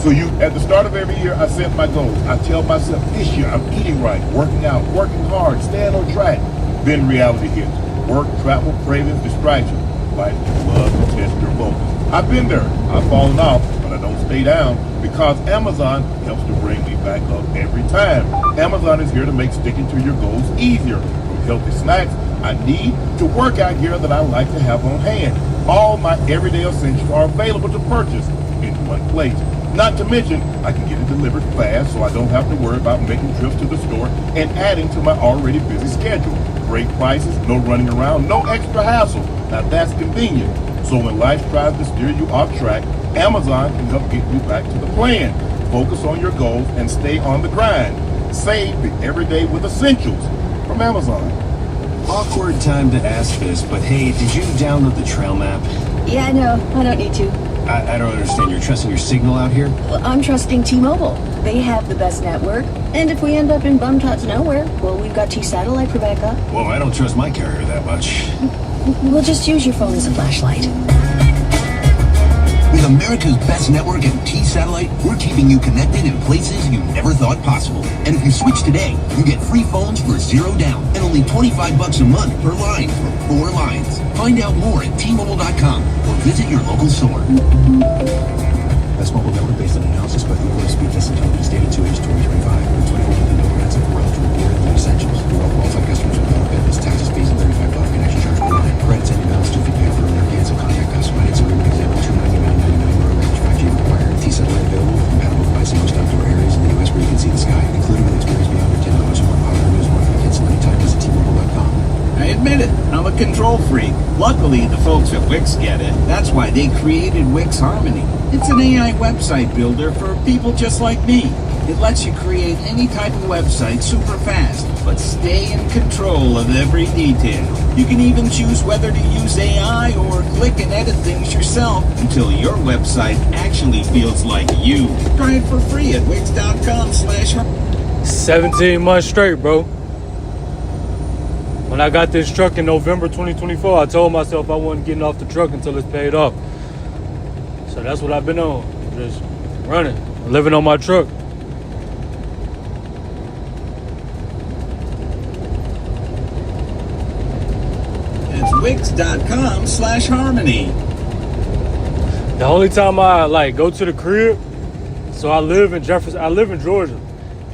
So at the start of every year, I set my goals. I tell myself, this year I'm eating right, working out, working hard, staying on track. Then reality hits. Work, travel, cravings, distraction. Life, love, and test your focus. I've been there. I've fallen off, but I don't stay down because Amazon helps to bring me back up every time. Amazon is here to make sticking to your goals easier. From healthy snacks I need to workout gear that I like to have on hand. All my everyday essentials are available to purchase in one place. Not to mention, I can get it delivered fast so I don't have to worry about making trips to the store and adding to my already busy schedule. Great prices, no running around, no extra hassle. Now that's convenient. So when life tries to steer you off track, Amazon can help get you back to the plan. Focus on your goals and stay on the grind. Save the everyday with essentials from Amazon. Awkward time to ask this, but hey, did you download the trail map? Yeah, no, I don't need to. I don't understand. You're trusting your signal out here? Well, I'm trusting T-Mobile. They have the best network. And if we end up in bum-tots nowhere, well, we've got T-Satellite for backup. Well, I don't trust my carrier that much. We'll just use your phone as a flashlight. With America's best network and T-Satellite, we're keeping you connected in places you never thought possible. And if you switch today, you get free phones for $0 down and only $25 a month per line for 4 lines. Find out more at T-Mobile.com or visit your local store. Best mobile network based on analysis by Google Speed Test Intelligence Data 2H 2025. With 24 monthly no grants and 4 eligible gear and essentials. For all qualified customers with no benefits, taxes, fees, and $35 connection charge per line. Credits and balance to be paid for earlier cancel. Contact us. Finance agreement example $299.99 euro range 5G required. T-Satellite available, compatible devices in most outdoor areas in the U.S. where you can see the sky, including an experience beyond $10 or more. Popular news, more for cancel anytime. Visit T-Mobile.com. I admit it, I'm a control freak. Luckily, the folks at Wix get it. That's why they created Wix Harmony. It's an AI website builder for people just like me. It lets you create any type of website super fast, but stay in control of every detail. You can even choose whether to use AI or click and edit things yourself until your website actually feels like you. Try it for free at wix.com/harmony. 17 months straight, bro. When I got this truck in November 2024, I told myself I wasn't getting off the truck until it's paid off. So that's what I've been on. Just running, living on my truck. It's wix.com/harmony. The only time I go to the crib, so I live in Georgia,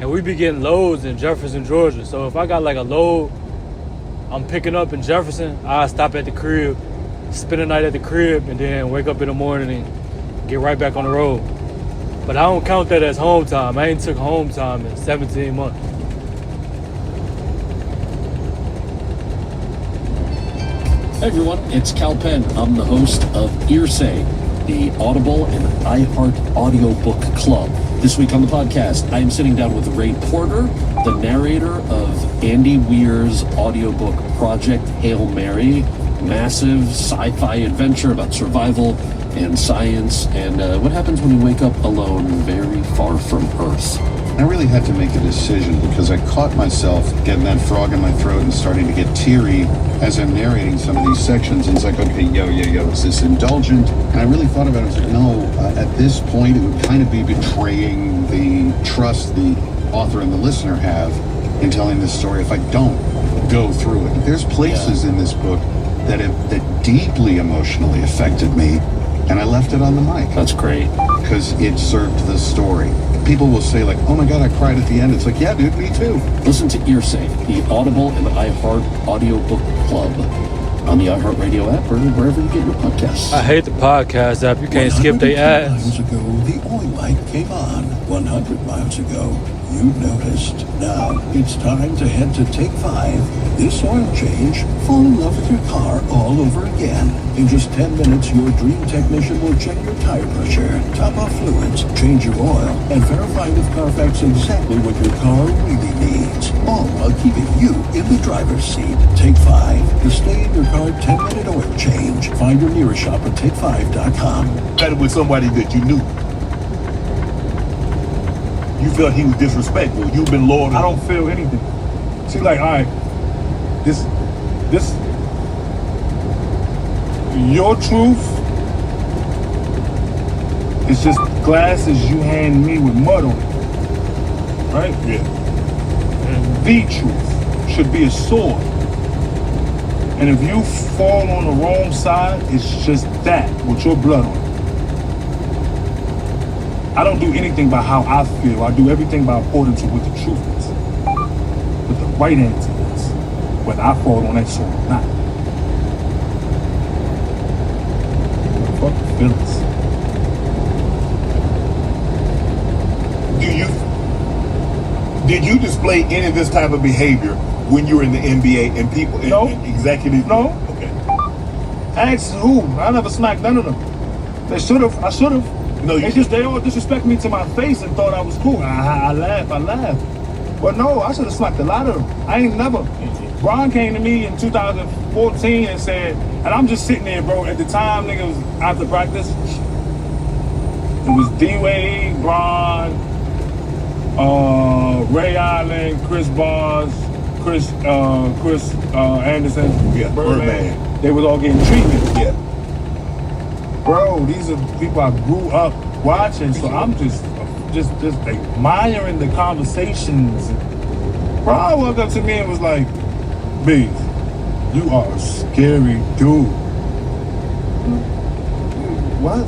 and we be getting loads in Jefferson, Georgia. So if I got like a load I'm picking up in Jefferson, I stop at the crib, spend the night at the crib, and then wake up in the morning and get right back on the road. But I don't count that as home time. I ain't took home time in 17 months. Hey everyone, it's Cal Penn. I'm the host of Earsay, the Audible and iHeart audiobook club. This week on the podcast, I am sitting down with Ray Porter, the narrator of Andy Weir's audiobook Project Hail Mary, massive sci-fi adventure about survival and science and what happens when you wake up alone very far from Earth. I really had to make a decision because I caught myself getting that frog in my throat and starting to get teary as I'm narrating some of these sections. And it's like, okay, yo, is this indulgent? And I really thought about it. I was like, no, at this point, it would kind of be betraying the trust the author and the listener have in telling this story if I don't go through it. There's places in this book that deeply emotionally affected me, and I left it on the mic. That's great. Because it served the story. People will say like, oh my God, I cried at the end. It's like, yeah, dude, me too. Listen to Earsay, the Audible and iHeart audiobook club on the iHeartRadio app or wherever you get your podcasts. I hate the podcast app. You can't skip the ads. 100 miles ago, the oil light came on. 100 miles ago, you noticed. Now, it's time to head to Take 5. This oil change, fall in love with your car all over again. In just 10 minutes, your dream technician will check your tire pressure, top off fluids, change your oil, and verify with Carfax exactly what your car really needs. All while keeping you in the driver's seat. Take 5. The stay in your car 10-minute oil change. Find your nearest shop at take5.com. Had it with somebody that you knew. You felt he was disrespectful. You've been loyal. I don't feel anything. See, like, all right, this, your truth is just glasses you hand me with mud on it, right? Yeah. And the truth should be a sword. And if you fall on the wrong side, it's just that with your blood on it. I don't do anything by how I feel. I do everything by according to what the truth is. What the right answer is. Whether I fall on that sword or not. feelings. Did you display any of this type of behavior when you were in the NBA and people, No. and executives? No. Okay. Ask who? I never smacked none of them. They should have. I should have. No, you they all disrespect me to my face and thought I was cool. I laugh. But no, I should have smacked a lot of them. I ain't never. Bron came to me in 2014 and said, and I'm just sitting there, bro. At the time, nigga, was after practice. It was D-Wade, Bron, Ray Allen, Chris Bars, Chris Anderson, Birdman. They was all getting treatment. Yeah. Bro, these are people I grew up watching, so I'm just admiring the conversations. Bro walked up to me and was like, "B, you are a scary dude." What?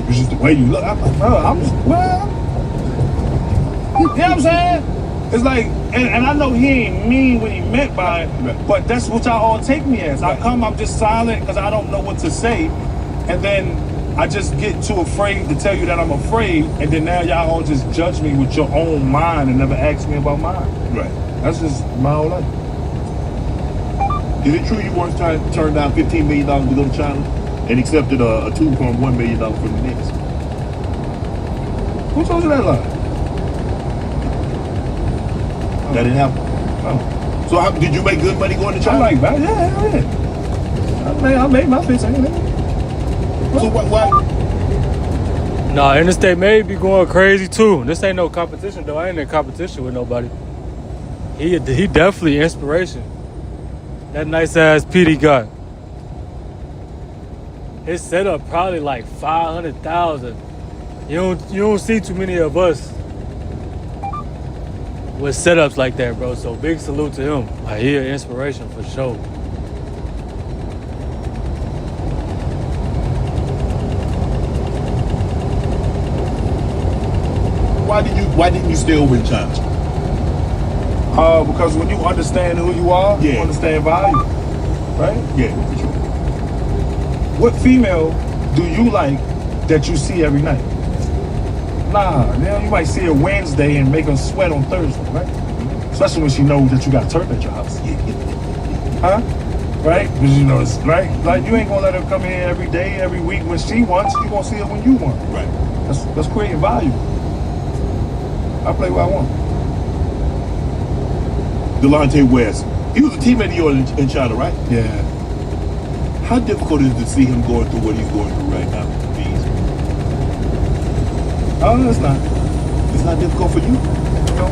It's just the way you look. I'm like, bro, I'm just, well, you know what I'm saying? It's like, and I know he ain't mean what he meant by it, but that's what y'all all take me as. I'm just silent because I don't know what to say. And then I just get too afraid to tell you that I'm afraid, and then now y'all all just judge me with your own mind and never ask me about mine. Right. That's just my whole life. Is it true you once turned down $15 million to go to China and accepted a $2.1 million from the Knicks? Who told you that lie? That didn't happen. Oh. So did you make good money going to China? I like that. Yeah. I made my $15. So why? Nah, Interstate may be going crazy too. This ain't no competition though. I ain't in competition with nobody. He definitely inspiration. That nice ass Pete he got. His setup probably like 500,000. You don't see too many of us with setups like that, bro. So big salute to him. Like, he an inspiration for sure. Why didn't you stay over in China? Because when you understand who you are, you understand value, right? Yeah, for sure. What female do you like that you see every night? Nah, you might see her Wednesday and make her sweat on Thursday, right? Especially when she knows that you got turf at your house. Huh? Right? Because you know, it's right. Like, you ain't gonna let her come in every day, every week when she wants. You gonna see her when you want. Right. That's creating value. I play what I want. Delonte West. He was a teammate of yours in China, right? Yeah. How difficult is it to see him going through what he's going through right now? Oh, it's not. It's not difficult for you? No.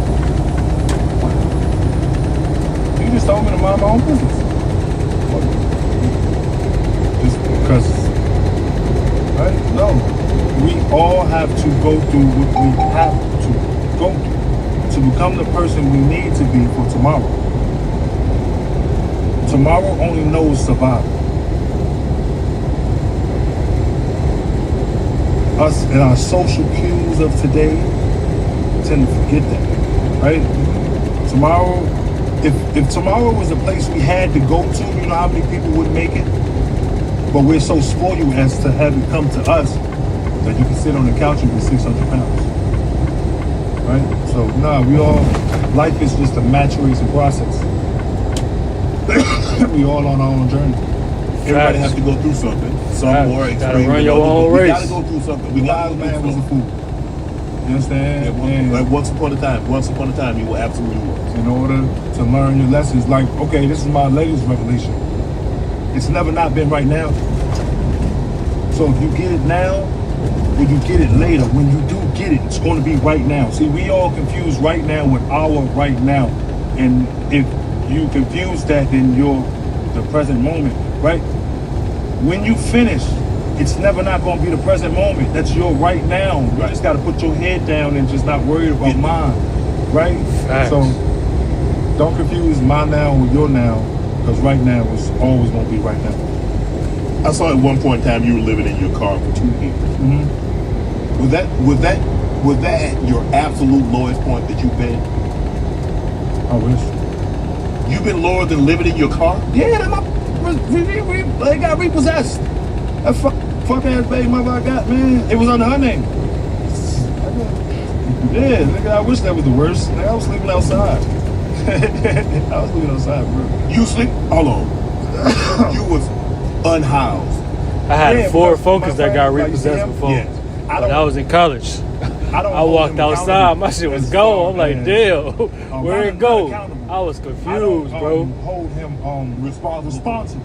You just told me to mind my own business. Just because, right? No. We all have to go through what we have to go through to become the person we need to be for tomorrow. Tomorrow only knows survival. Us and our social cues of today tend to forget that, right? Tomorrow, if tomorrow was a place we had to go to, you know how many people would make it? But we're so spoiled as to have it come to us that you can sit on the couch and be 600 pounds, right? So, life is just a maturation process. We all on our own journey. Everybody has to go through something. Some more extreme. Gotta run your own race. We gotta go through something. We gotta go man through was a something. fool. You understand? Like once upon a time, you were absolutely was. In order to learn your lessons, like, okay, this is my latest revelation. It's never not been right now. So if you get it now, or you get it later, when you do get it, it's going to be right now. See, we all confuse right now with our right now. And if you confuse that, then you're the present moment, right? When you finish, it's never not going to be the present moment. That's your right now. You just got to put your head down and just not worry about mine, right? Facts. So don't confuse my now with your now, because right now is always going to be right now. I saw at one point in time you were living in your car for 2 years. Mm-hmm. Was that your absolute lowest point that you've been? I wish. You've been lower than living in your car? Yeah, they got repossessed. fuck ass baby mother I got, man, it was under her name. Yeah, nigga, I wish that was the worst. Nigga, I was sleeping outside. I was sleeping outside, bro. You sleep? Hold on. You was unhoused. I had Yeah, a Ford my Focus that got friend, like, you see repossessed him? before. Yeah. When I was in college. I walked outside, my shit was gone. I'm like, damn, where'd it go? I was confused, bro. Hold him responsible.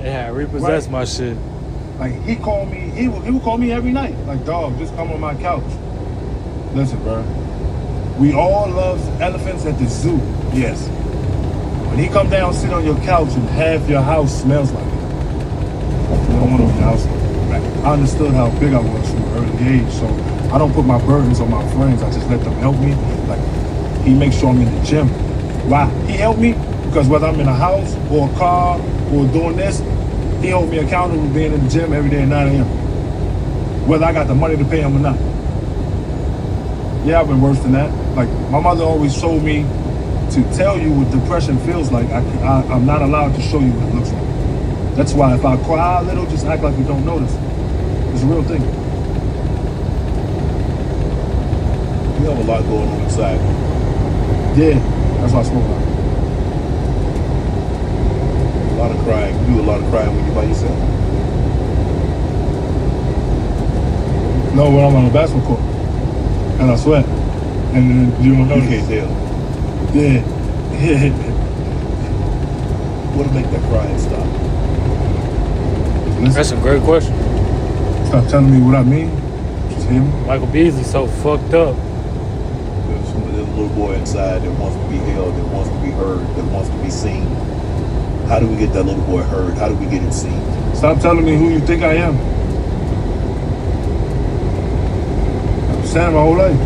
They had repossessed my shit. Like he called me, he would call me every night. Like, dog, just come on my couch. Listen, bro. We all love elephants at the zoo. Yes. When he come down, sit on your couch, and half your house smells like it. You don't want to be in the house. Like, I understood how big I was from an early age, so I don't put my burdens on my friends. I just let them help me. Like, he makes sure I'm in the gym. Why? He helped me because whether I'm in a house or a car or doing this, he holds me accountable for being in the gym every day at 9 a.m. Whether I got the money to pay him or not. Yeah, I've been worse than that. Like, my mother always told me to tell you what depression feels like. I'm not allowed to show you what it looks like. That's why if I cry a little, just act like you don't notice. It's a real thing. You have a lot going on inside. Yeah, that's why I smoke a lot. A lot of crying. You do a lot of crying when you're by yourself. No, when I'm on the basketball court. And I sweat. And then you don't know. You can't tell. Yeah. What'll make that crying stop? That's a great question. Stop telling me what I mean. Just hear me. Michael Beasley's so fucked up. There's a little boy inside that wants to be held, that wants to be heard, that wants to be seen. How do we get that little boy heard? How do we get him seen? Stop telling me who you think I am. I've been saying my whole life.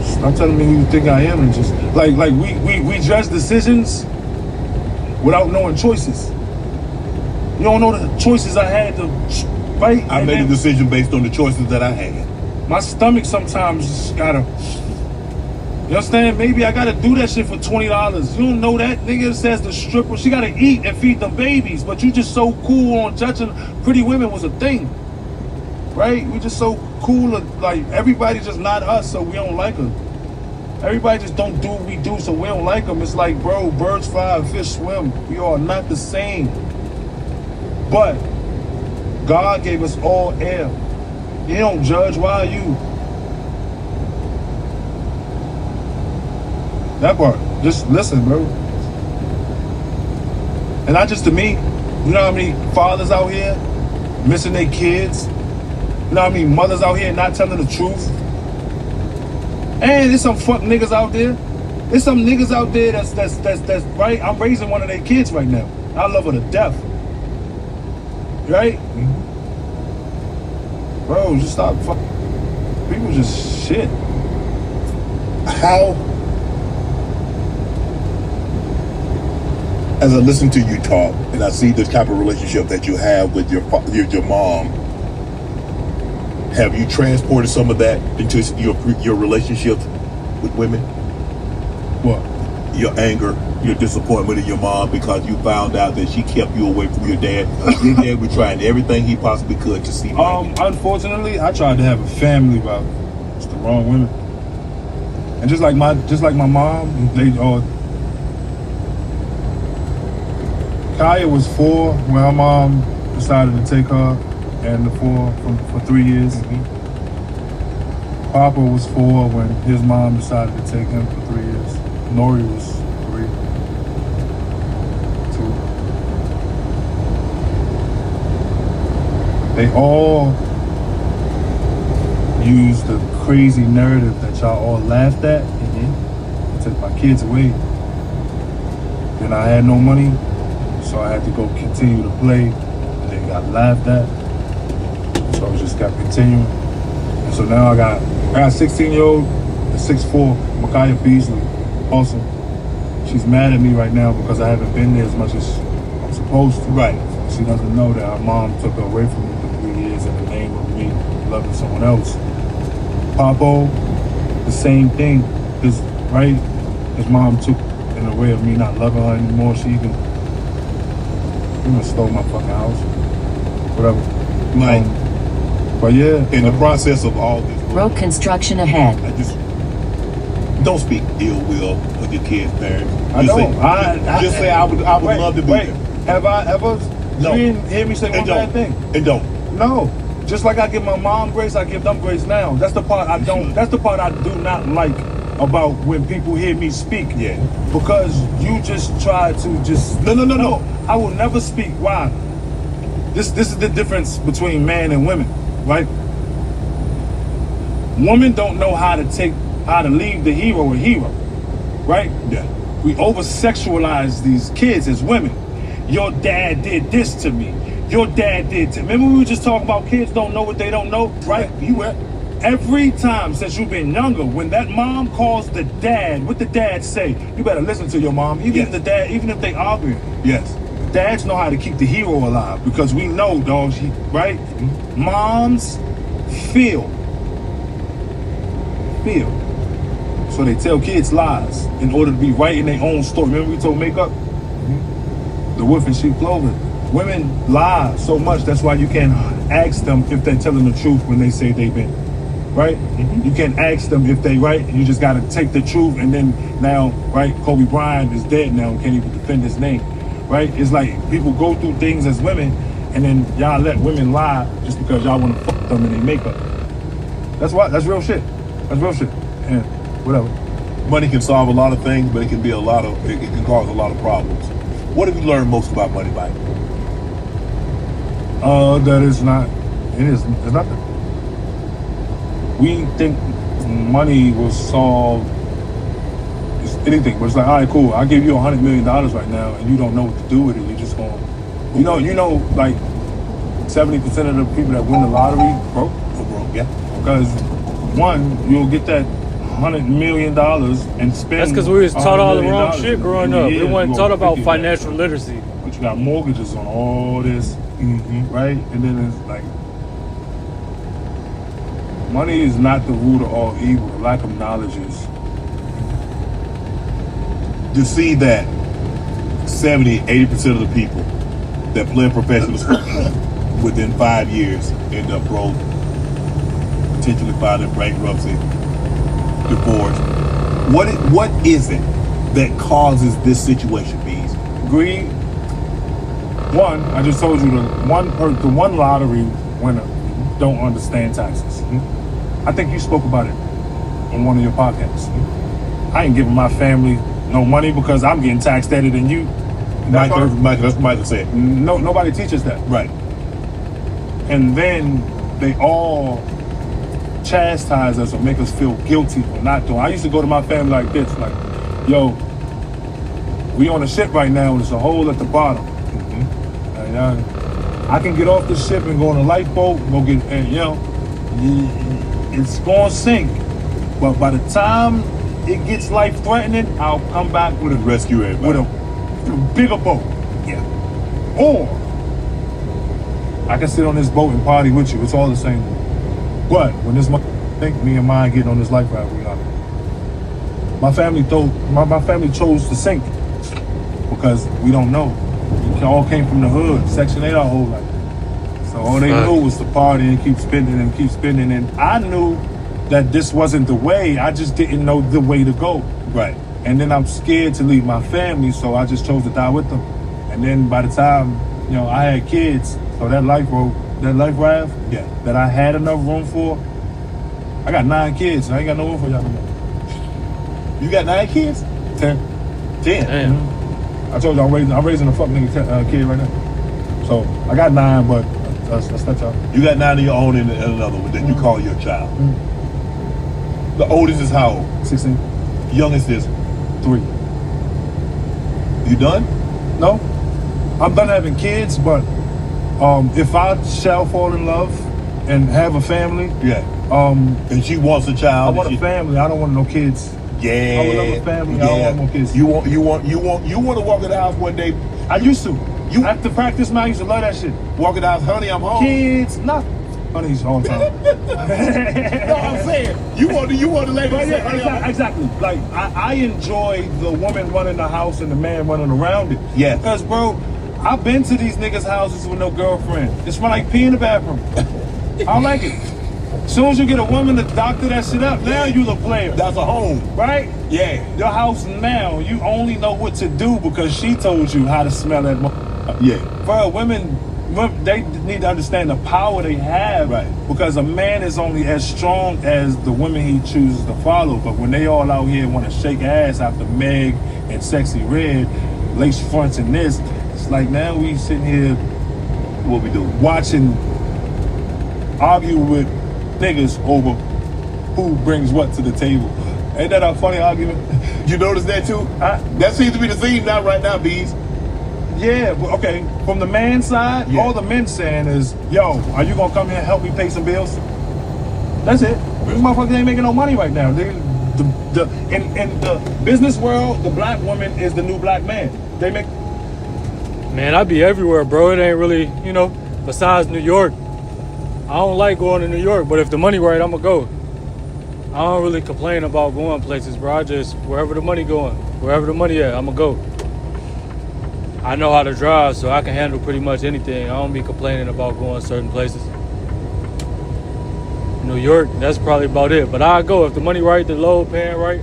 Stop telling me who you think I am, and just like we judge decisions without knowing choices. You don't know the choices I had to fight. I made a decision based on the choices that I had. My stomach sometimes just gotta. You understand? Maybe I gotta do that shit for $20. You don't know that nigga says the stripper, she gotta eat and feed them babies, but you just so cool on judging pretty women was a thing, right? We just so cool, like everybody just not us, so we don't like her. Everybody just don't do what we do, so we don't like them. It's like, bro, birds fly and fish swim. We are not the same. But God gave us all air. He don't judge. Why are you? That part. Just listen, bro. And not just to me. You know how many fathers out here missing their kids? You know how many mothers out here not telling the truth? And there's some fuck niggas out there. There's some niggas out there that's right. I'm raising one of their kids right now. I love her to death. Right? Mm-hmm. Bro, just stop fucking. People just shit. How, as I listen to you talk and I see the type of relationship that you have with your mom, have you transported some of that into your relationships with women? What? Your anger, your disappointment in your mom because you found out that she kept you away from your dad. Your dad was trying everything he possibly could to see. Unfortunately, I tried to have a family, but it's the wrong women. And just like my mom, they all. Kaya was 4 when her mom decided to take her, and the 4 for 3 years. Mm-hmm. Papa was 4 when his mom decided to take him for 3 years. Nori was 3. 2. They all used the crazy narrative that y'all all laughed at. Mm-hmm. Took my kids away. Then I had no money, so I had to go continue to play. And they got laughed at. So I just kept continuing. And so now I got a 16-year-old, a 6'4", Micaiah Beasley. Awesome. She's mad at me right now because I haven't been there as much as I'm supposed to. Right. She doesn't know that her mom took her away from me for 3 years in the name of me loving someone else. Papo, the same thing. His mom took in a way of me not loving her anymore. She even stole my fucking house. whatever. Like, but yeah, in the process of all this, Road construction ahead. I just don't speak ill will of your kids' parents. I Just don't. Just say I would wait, love to be wait. there. Have I ever? No. You didn't hear me say one And bad don't. thing. And don't. No. Just like I give my mom grace, I give them grace now. That's the part I don't. That's the part I do not like about when people hear me speak. Yeah. Because you just try to just. No. I will never speak. Why? This is the difference between man and women, right? Women don't know how to leave the hero a hero, right? Yeah. We over-sexualize these kids as women. Your dad did this to me. Your dad did to me. Remember we were just talking about kids don't know what they don't know, right? You were. Every time since you've been younger, when that mom calls the dad, what the dad say? You better listen to your mom, even if the dad, even if they argue. Yes. Dads know how to keep the hero alive because we know, dogs, right? Moms feel. So they tell kids lies in order to be right in their own story. Remember we told Makeup? The wolf in sheep clothing. Women lie so much, that's why you can't ask them if they're telling the truth when they say they've been. Right? You can't ask them if they right. You just got to take the truth and then now, right, Kobe Bryant is dead now and can't even defend his name. Right? It's like people go through things as women and then y'all let women lie just because y'all want to fuck them in their makeup. That's real shit. That's real shit. And whatever. Money can solve a lot of things, but it can be it can cause a lot of problems. What have you learned most about money, Mike? It's nothing. We think money will solve anything, but it's like, all right, cool. I'll give you $100 million right now, and you don't know what to do with it. You're just going, like 70% of the people that win the lottery broke. Yeah. Because one, you'll get that $100 million and spend. That's because we was taught all the $100 wrong million shit growing up. We wasn't taught about financial literacy. But you got mortgages on all this, right? And then it's like, money is not the root of all evil. The lack of knowledge is. To see that 70-80% of the people that play professional sports within 5 years end up broke, potentially filing bankruptcy, divorce. What is it that causes this situation, Bees? Greed. One, I just told you the one lottery winner don't understand taxes. I think you spoke about it on one of your podcasts. I ain't giving my family no money because I'm getting taxed better than you. That's what Michael said. No, nobody teaches that. Right. And then they all chastise us or make us feel guilty for not doing. I used to go to my family like this, like, yo, we on a ship right now and there's a hole at the bottom. And, I can get off the ship and go on a lifeboat, go get, and it's gonna sink. But by the time it gets life-threatening, I'll come back with a rescue everybody. With a bigger boat. Yeah. Or I can sit on this boat and party with you. It's all the same. But when this think me and mine getting on this life raft, we are. My family chose to sink because we don't know. We all came from the hood, Section 8 our whole life. So all they knew was to party and keep spending. And I knew that this wasn't the way. I just didn't know the way to go. Right. And then I'm scared to leave my family, so I just chose to die with them. And then by the time, I had kids, so that life raft, that I had enough room for, I got 9 kids. I ain't got no room for y'all no more. You got 9 kids? 10. 10? Damn. I told you I'm raising a fuck nigga kid right now. So I got 9, but that's not y'all. You got 9 of your own and another one that you call your child. The oldest is how old? 16. Youngest is 3. You done? No. I'm done having kids, but if I shall fall in love and have a family, and she wants a child. I want a family. I don't want no kids. Yeah. I would love a family. I don't want no kids. You want to walk in the house one day. I used to. After practice, man, I used to love that shit. Walk in the house, honey, I'm home. Kids, not honeys all the time. No, I'm saying you want to lay say, honey, exactly. Like I enjoy the woman running the house and the man running around it. Yeah. Because, bro, I've been to these niggas' houses with no girlfriend. It smell like pee in the bathroom. I don't like it. As soon as you get a woman to doctor that shit up, now you the player. That's a home. Right? Yeah. Your house now, you only know what to do because she told you how to smell that Yeah. For women, they need to understand the power they have. Right. Because a man is only as strong as the women he chooses to follow. But when they all out here want to shake ass after Meg and Sexy Red, lace fronts and this, it's like now we sitting here, what we doing? Watching, argue with niggas over who brings what to the table. Ain't that a funny argument? You notice that too? That seems to be the theme now, right now, Bees. Yeah, but okay. From the man side, all the men saying is, yo, are you gonna come here and help me pay some bills? That's it. These motherfuckers ain't making no money right now. In the business world, the black woman is the new black man. They make. Man, I be everywhere, bro. It ain't really, besides New York. I don't like going to New York, but if the money right, I'ma go. I don't really complain about going places, bro. I just, wherever the money going, wherever the money at, I'ma go. I know how to drive, so I can handle pretty much anything. I don't be complaining about going certain places. New York, that's probably about it. But I go if the money right, the low paying right.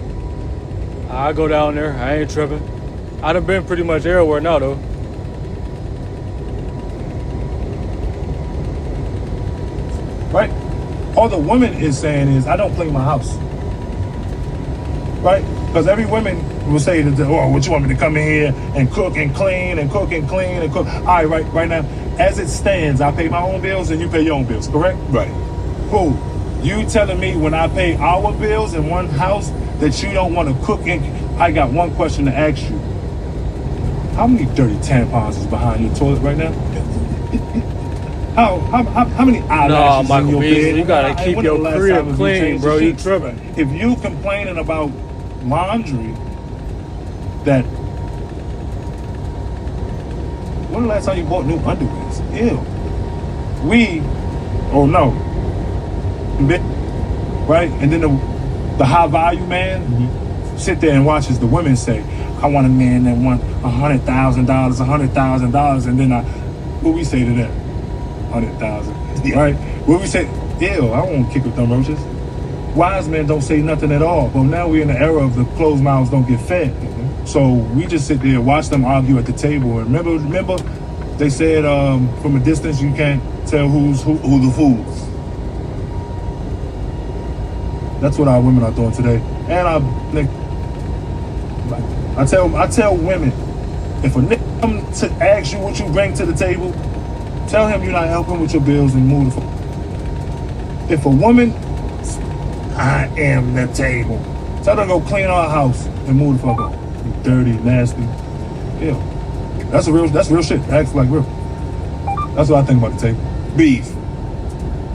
I go down there. I ain't tripping. I done been pretty much everywhere now, though. Right? All the woman is saying is, I don't clean my house. Right? Because every woman will say, oh, what you want me to come in here and cook and clean and cook and clean and cook. All right now, as it stands, I pay my own bills and you pay your own bills, correct? Right. Cool. You telling me when I pay our bills in one house that you don't want to cook and I got one question to ask you. How many dirty tampons is behind your toilet right now? How many eyelashes in your bed? You gotta keep your crib clean, bro. You tripping. If you complaining about laundry, that when the last time you bought new underwears? Ew. Right? And then the high value man sit there and watches the women say, I want a man that want $100,000, and then what we say to that? 100,000, right? What we say, ew, I won't kick with them roaches. Wise men don't say nothing at all, but now we're in the era of the closed mouths don't get fed. So we just sit there and watch them argue at the table. And remember, they said from a distance you can't tell who's who the fools. That's what our women are doing today. And I tell women, if a nigga come to ask you what you bring to the table, tell him you're not helping with your bills and move the fuck. If a woman, I am the table. Tell her to go clean our house and move the fuck up. You dirty, nasty. Yeah. That's real shit. Acts like real. That's what I think about the table. Beef.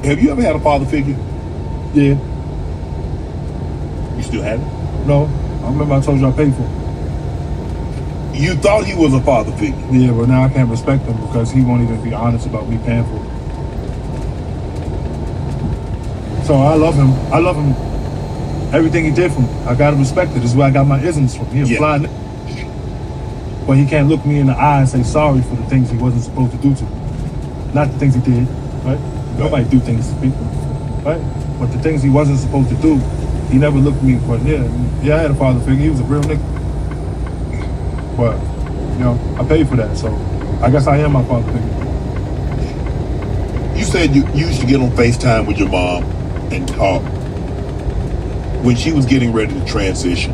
Have you ever had a father figure? Yeah. You still have it? No. I remember I told you I paid for it. You thought he was a father figure? Yeah, but now I can't respect him because he won't even be honest about me paying for it. So I love him. I love him. Everything he did for me. I gotta respect it. This is where I got my isms from. He's a fly nigga. But he can't look me in the eye and say sorry for the things he wasn't supposed to do to me. Not the things he did, right? Nobody do things to people, right? But the things he wasn't supposed to do, he never looked at me. But yeah, I had a father figure. He was a real nigga. But, I paid for that, so I guess I am my father figure. You said you used to get on FaceTime with your mom and talk when she was getting ready to transition.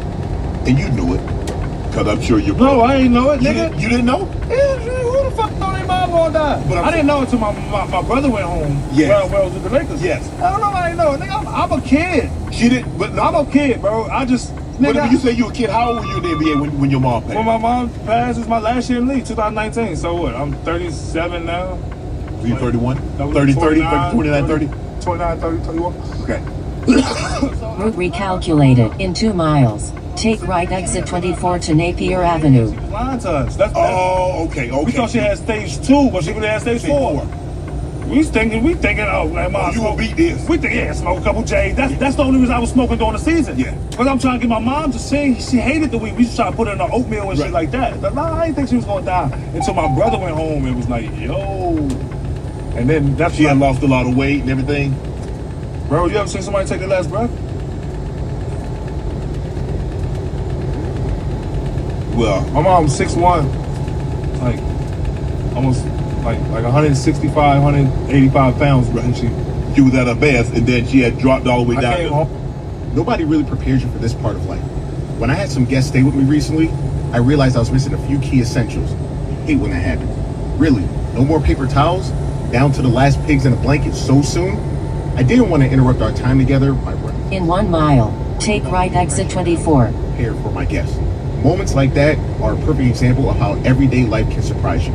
And you knew it, because I'm sure you... No, I ain't know it, nigga. You didn't know? Yeah, who the fuck thought their mom gonna die? But I didn't know until my brother went home. Yes. Well, with the Lakers. Yes. I don't know, I didn't know. Nigga, I'm a kid. She didn't, but no. I'm a kid, bro. I just... But when you say you were a kid, how old were you in the NBA when your mom passed? When my mom passed, it was my last year in the league, 2019. So what? I'm 37 now. Are you 31? 30, 29, 30? 29, 30, 31. Okay. Route recalculated in 2 miles. Take right exit 24 to Napier Avenue. Lying to us. Okay. We thought she had stage 2, but she really had stage 4. We thinking, oh man, mom, you gonna beat this? We think, yeah, smoke a couple J's. That's the only reason I was smoking during the season. Yeah. Because I'm trying to get my mom to sing. She hated the weed. We used to try to put her in her oatmeal and shit like that. But I didn't think she was gonna die until my brother went home and was like, yo. And then that's she had lost a lot of weight and everything. Bro, you ever seen somebody take their last breath? Well, my mom's 6'1", like almost like 165, 185 pounds. Right. And she was at her best, and then she had dropped all the way down. Nobody really prepares you for this part of life. When I had some guests stay with me recently, I realized I was missing a few key essentials. I hate when that happens. Really, no more paper towels, down to the last pigs in a blanket so soon. I didn't want to interrupt our time together by running. In 1 mile, take right exit 24. Prepared for my guests. Moments like that are a perfect example of how everyday life can surprise you.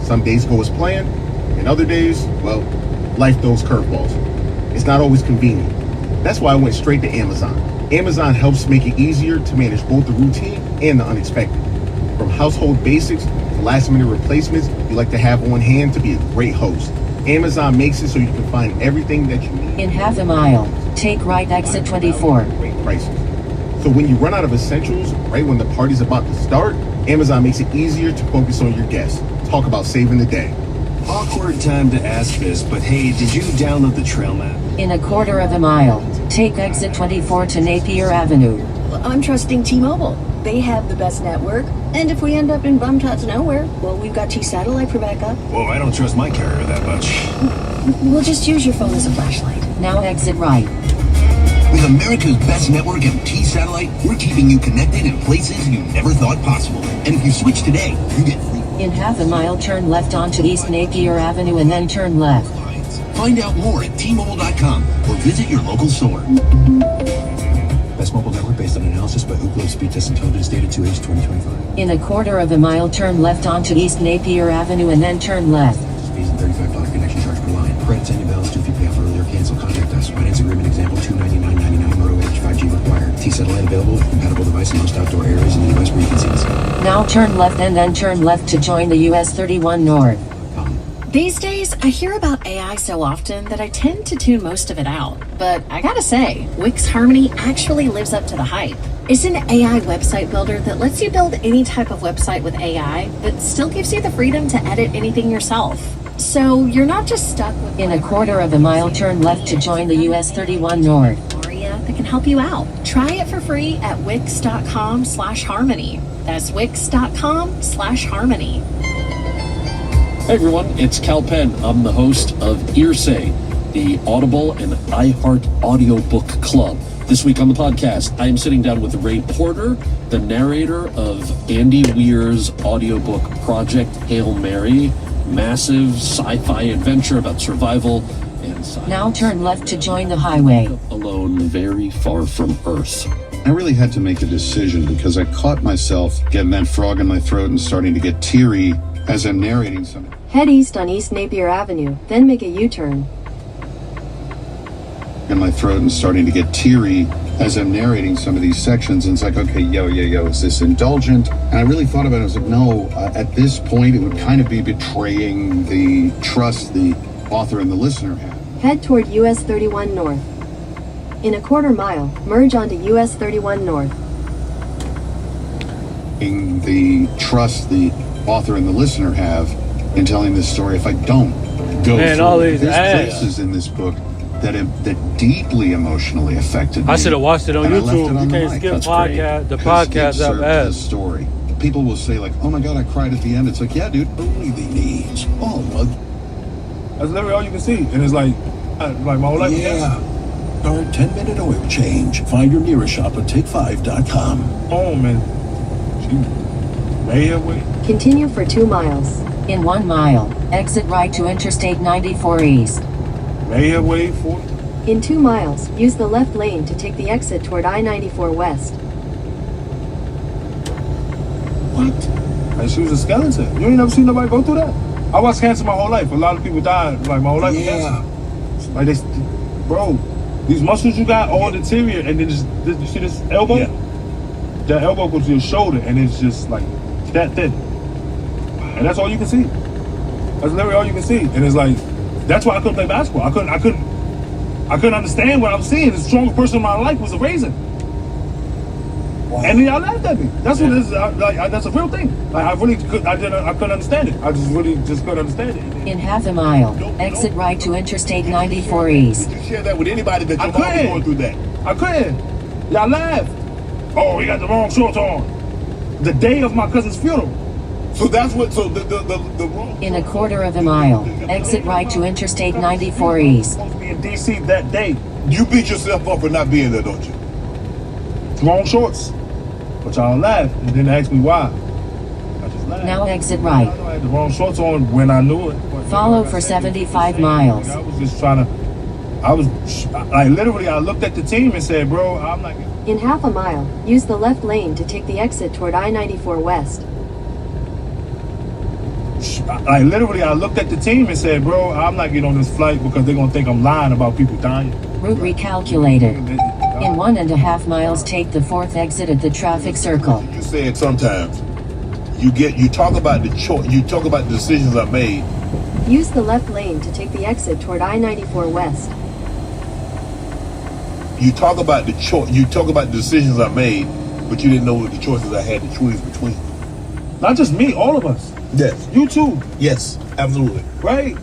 Some days go as planned, and other days, well, life throws curveballs. It's not always convenient. That's why I went straight to Amazon. Amazon helps make it easier to manage both the routine and the unexpected. From household basics to last-minute replacements you like to have on hand to be a great host. Amazon makes it so you can find everything that you need. In half a mile, take right exit 24. Great prices. So when you run out of essentials right when the party's about to start, Amazon makes it easier to focus on your guests. Talk about saving the day. Awkward time to ask this, but hey, did you download the trail map? In a quarter of a mile, take exit 24 to Napier Avenue. I'm trusting T-Mobile. They have the best network. And if we end up in bum-tots nowhere, well, we've got T-Satellite for backup. Whoa, I don't trust my carrier that much. We'll just use your phone as a flashlight. Now exit right. With America's best network and T-Satellite, we're keeping you connected in places you never thought possible. And if you switch today, you get free. In half a mile, turn left onto East Napier Avenue and then turn left. Find out more at T-Mobile.com or visit your local store. Best mobile network based on analysis by Ookla Speed Test Intelligence data 2H 2025. In a quarter of a mile, turn left onto East Napier Avenue and then turn left. Fees and $35 connection charge per line. Credits and balance due if you pay off earlier. Cancel. Contact us. Finance agreement example $299.99. Moto Edge 5G required. T-Satellite available with compatible device in most outdoor areas in the U.S. where you can see us. Now turn left and then turn left to join the US 31 North. These days, I hear about AI so often that I tend to tune most of it out. But I gotta say, Wix Harmony actually lives up to the hype. It's an AI website builder that lets you build any type of website with AI, but still gives you the freedom to edit anything yourself. So you're not just stuck with... In a quarter of a mile, turn left to join the US 31 North. Aria that can help you out. Try it for free at wix.com/harmony. That's wix.com/harmony. Hey everyone, it's Cal Penn. I'm the host of Earsay, the Audible and iHeart audiobook club. This week on the podcast, I am sitting down with Ray Porter, the narrator of Andy Weir's audiobook Project Hail Mary, massive sci-fi adventure about survival and science. Now turn left to join the highway. Alone, very far from Earth. I really had to make a decision because I caught myself getting that frog in my throat and starting to get teary as I'm narrating something. Head east on East Napier Avenue, then make a U-turn. In my throat and starting to get teary as I'm narrating some of these sections, and it's like, okay, yo, is this indulgent? And I really thought about it. I was like, no, at this point, it would kind of be betraying the trust the author and the listener have. Head toward US 31 North. In a quarter mile, merge onto US 31 North. In the trust the author and the listener have in telling this story, if I don't go through, there's places in this book that deeply emotionally affected me. I should have watched it on YouTube. You can't skip podcast. The podcast up ads. Story. People will say like, "Oh my God, I cried at the end." It's like, yeah, dude. Only the needs. Oh, well. That's literally all you can see, and it's like my whole life. Yeah. Our 10-minute oil change. Find your nearest shop at take5.com. Oh man. Mayaway. Continue for 2 miles. In 1 mile, exit right to Interstate 94 East. Mayaway 40. In 2 miles, use the left lane to take the exit toward I-94 West. What? Like she was a skeleton. You ain't never seen nobody go through that? I watched cancer my whole life. A lot of people died like my whole life. Yeah. Like bro, these muscles you got all deteriorate, and then you see this elbow? Yeah. That elbow goes to your shoulder, and it's just like that thin. And that's all you can see. That's literally all you can see. And it's like, That's why I couldn't play basketball. I couldn't understand what I was seeing. The strongest person in my life was a raisin. Wow. And then y'all laughed at me. That's what it is. That's a real thing. Like, I couldn't understand it. I just couldn't understand it. In half a mile, exit right to Interstate 94 East. Did you share that with anybody that you're going through that? I couldn't. Y'all laughed. Oh, he got the wrong shorts on. The day of my cousin's funeral. So that's what. So the wrong. In a quarter of a mile, exit right to Interstate 94 East. Supposed to be in DC that day. You beat yourself up for not being there, don't you? Wrong shorts. But y'all laughed and didn't ask me why. I just laughed. Now exit right. I had the wrong shorts on when I knew it. Follow for 75 miles. I was just trying to. Literally, I looked at the team and said, bro, I'm not. In half a mile, use the left lane to take the exit toward I-94 West. Literally, I looked at the team and said, bro, I'm not getting on this flight because they're going to think I'm lying about people dying. Route recalculated. In 1.5 miles, take the 4th exit at the traffic circle. You said sometimes you talk about the choice. You talk about the decisions I made. Use the left lane to take the exit toward I-94 West. You talk about the choice. You talk about the decisions I made, but you didn't know what the choices I had to choose between. Not just me, all of us. Yes. You too. Yes, absolutely. Right?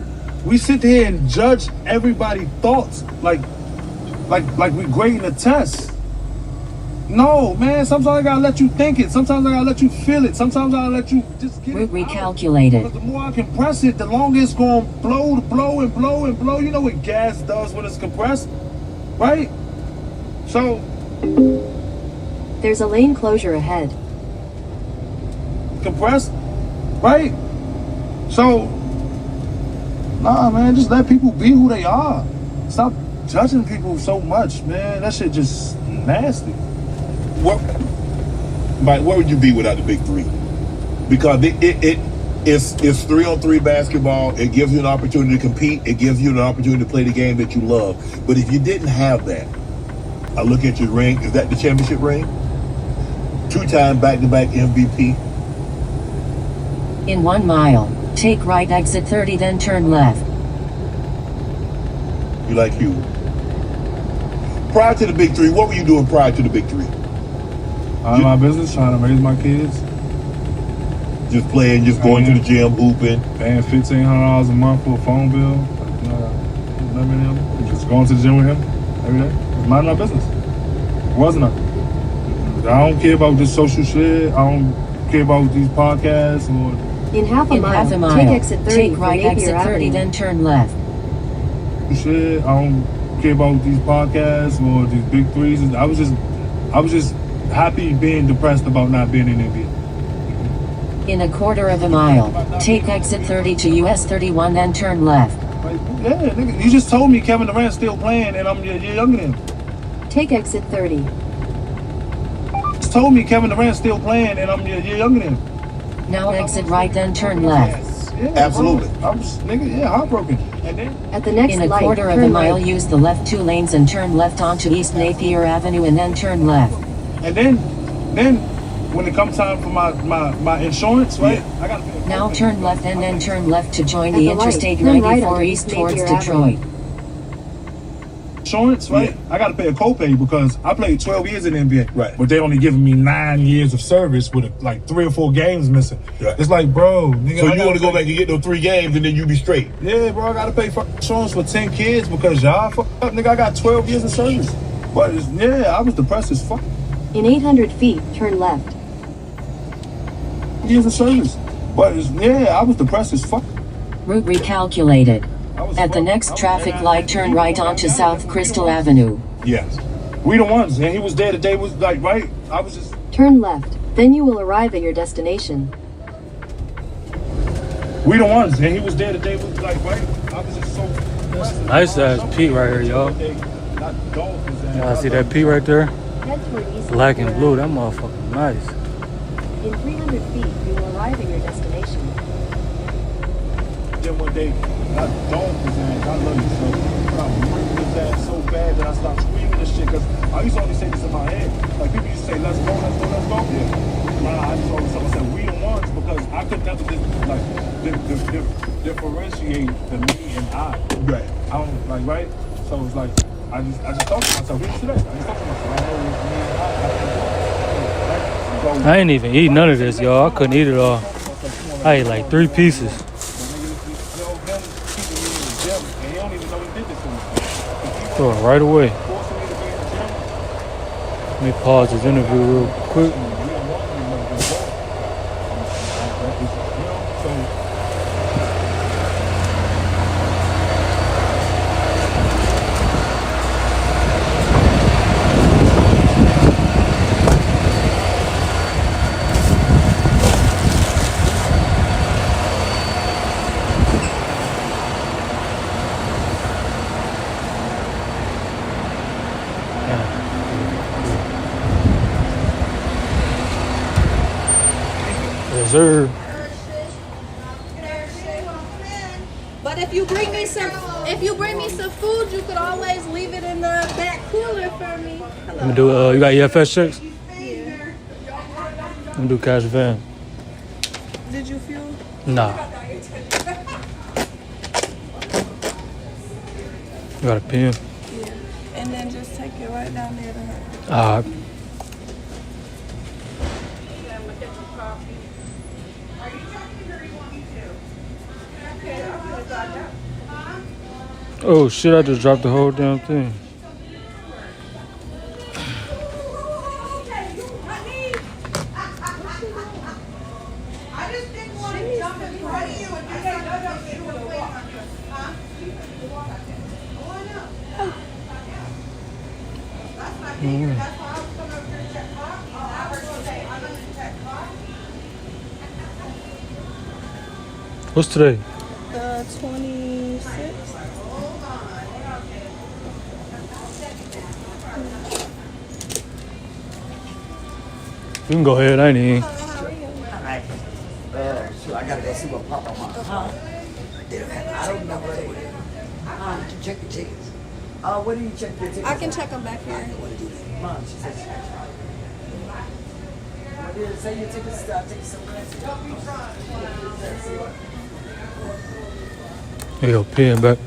We sit here and judge everybody's thoughts like we grading a test. No, man, sometimes I gotta let you think it. Sometimes I gotta let you feel it. Sometimes I gotta let you just get Route it recalculated. Because the more I compress it, the longer it's gonna blow and blow and blow and blow. You know what gas does when it's compressed, right? So there's a lane closure ahead. Compressed, right? So, nah, man, just let people be who they are. Stop judging people so much, man. That shit just nasty. Mike, where would you be without the big three? Because it's 3-on-3 basketball. It gives you an opportunity to compete. It gives you an opportunity to play the game that you love. But if you didn't have that, I look at your ring. Is that the championship ring? 2-time back-to-back MVP. In 1 mile, take right exit 30, then turn left. You like Hugh. Prior to the big three, what were you doing prior to the big three? Out of my business, trying to raise my kids. Just playing, just going to the gym, hooping. Paying $1,500 a month for a phone bill. Just going to the gym with him every day. It's minding my business. It wasn't I don't care about this social shit. I don't care about these podcasts or. In half a mile, take exit 30. Take right exit 30, then turn left. Shit, I don't care about these podcasts or these big threes. I was just happy being depressed about not being in NBA. In a quarter of a mile, take exit 30 to US 31, then turn left. Yeah, nigga, you just told me Kevin Durant's still playing and I'm younger than him. Take exit 30. You just told me Kevin Durant's still playing and I'm younger than him. Now exit right, then turn left. Yeah, absolutely. I was heartbroken. And then at the next in a light, quarter of a mile, use the left 2 lanes and turn left onto East Napier Avenue and then turn left. And then when it comes time for my insurance, right? Yeah. I gotta pay. Now turn left and then turn left to join the Interstate 94 East towards Detroit. Insurance, right? Yeah. I got to pay a copay because I played 12 years in the NBA. Right. But they only giving me 9 years of service with like 3 or 4 games missing. Right. It's like, bro, nigga, so you want to go back and get those 3 games and then you be straight? Yeah, bro, I got to pay for insurance for 10 kids because y'all fuck up, nigga. I got 12 years of service. But yeah, I was depressed as fuck. In 800 feet, turn left. Years of service. But yeah, I was depressed as fuck. Route recalculated. At the next traffic light, turn right onto South Crystal Avenue. Yes. We the ones, and he was there the day was like, right? I was just... Turn left, then you will arrive at your destination. We the ones, and he was there the day was like, right? I was just so... Nice ass Pete right here, y'all. Y'all see that Pete right there? Black and blue, that motherfucker nice. In 300 feet, you will arrive at your destination. Then one day, I don't present. I love you so. I ripped his ass so bad that I stopped screaming this shit. Cause I used to only say this in my head. Like people used to say, "Let's go, let's go, let's go." Yeah. Nah, I just always said we the ones because because I could never differentiate the me and I. Right. I don't like right. So it's like I just thought to myself. Even today, I just thought to myself. I know it's me and I can't do it. I ain't even eat none of this, y'all. I couldn't eat it all. I ate like 3 pieces. Throw it right away. Let me pause this interview real quick. Yes, sir. But if you bring me some food, you could always leave it in the back cooler for me. Let me do. You got EFS checks? Yeah. Let me do cash van. Did you fuel? Nah. You got a pen? Yeah. And then just take it right down there to her. Alright. Oh shit, I just dropped the whole damn thing. What's today? The 26th. You can go ahead, I ain't eating. Alright. So I gotta go see what Papa wants. I don't know what it is. To check the tickets. What do you check the tickets? I can check them back here. Mom, she says she can try. Say your tickets, I'll take somewhere else. Here you go, pen back.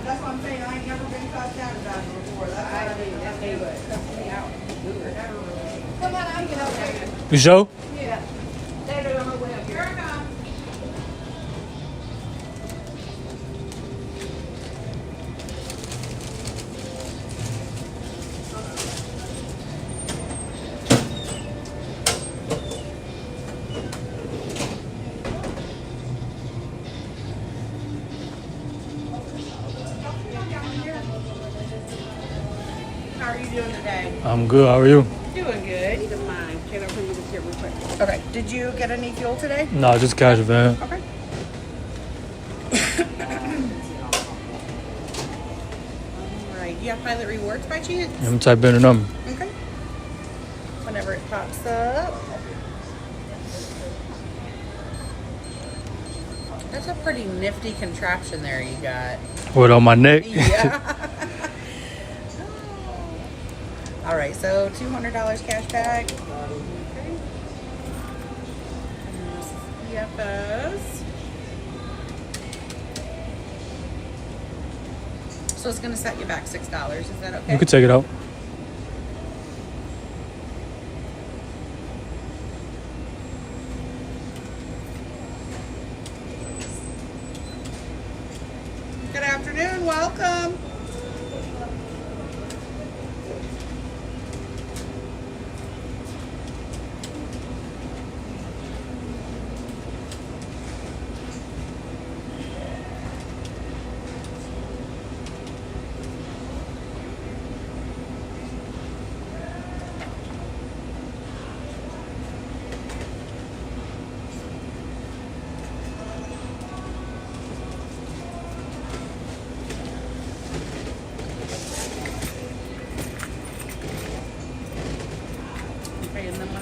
That's what I'm saying. I ain't never been caught down about it before. That's why I mean, that's me, but cuss me out. Come on out, get over here. You sure? Yeah. They're on her way up here. Here I come. How are you doing today? I'm good, how are you? Doing good. You don't mind. Can I bring you this here real quick? Okay. Did you get any fuel today? Nah, just cash van. Okay. Alright. Do you have Pilot Rewards by chance? I'm type in a number. Okay. Whenever it pops up. That's a pretty nifty contraption there you got. What, on my neck? Yeah. All right, so $200 cash back. Okay. EFS. So it's going to set you back $6. Is that okay? You can take it out. Good afternoon. Welcome.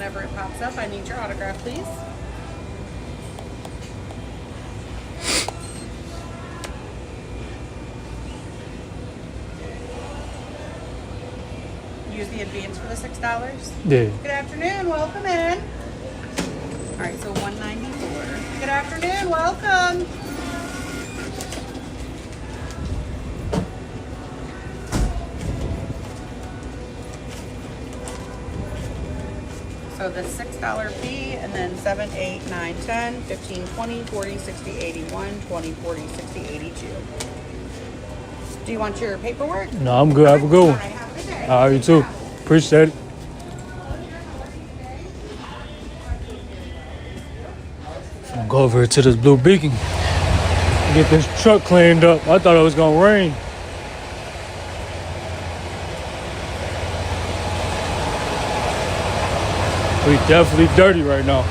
whenever it pops up, I need your autograph, please. Use the advance for the $6. Yeah. Good afternoon, welcome in. All right, so $194. Good afternoon, welcome. So the $6 fee, and then 7, 8, 9, 10, 15, 20, 40, 60, 81, 20, 40, 60, 82. Do you want your paperwork? No, I'm good. Have a good one. All right, you too. Appreciate it. I'm gonna go over here to this Blue Beacon. Get this truck cleaned up. I thought it was gonna rain. We definitely dirty right now.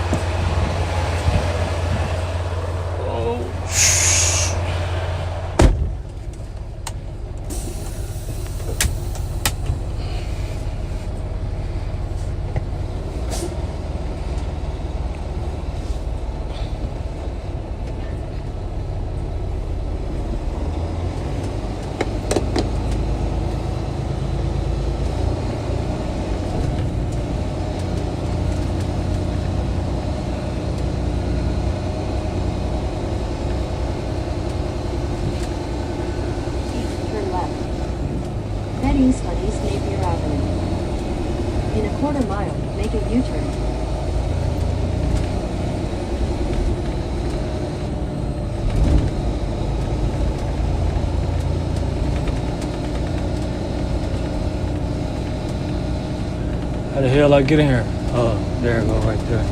Turn left. Head east on East Napier Avenue. In a quarter mile, make a U-turn. How the hell I get in here? Oh, there it go, right there.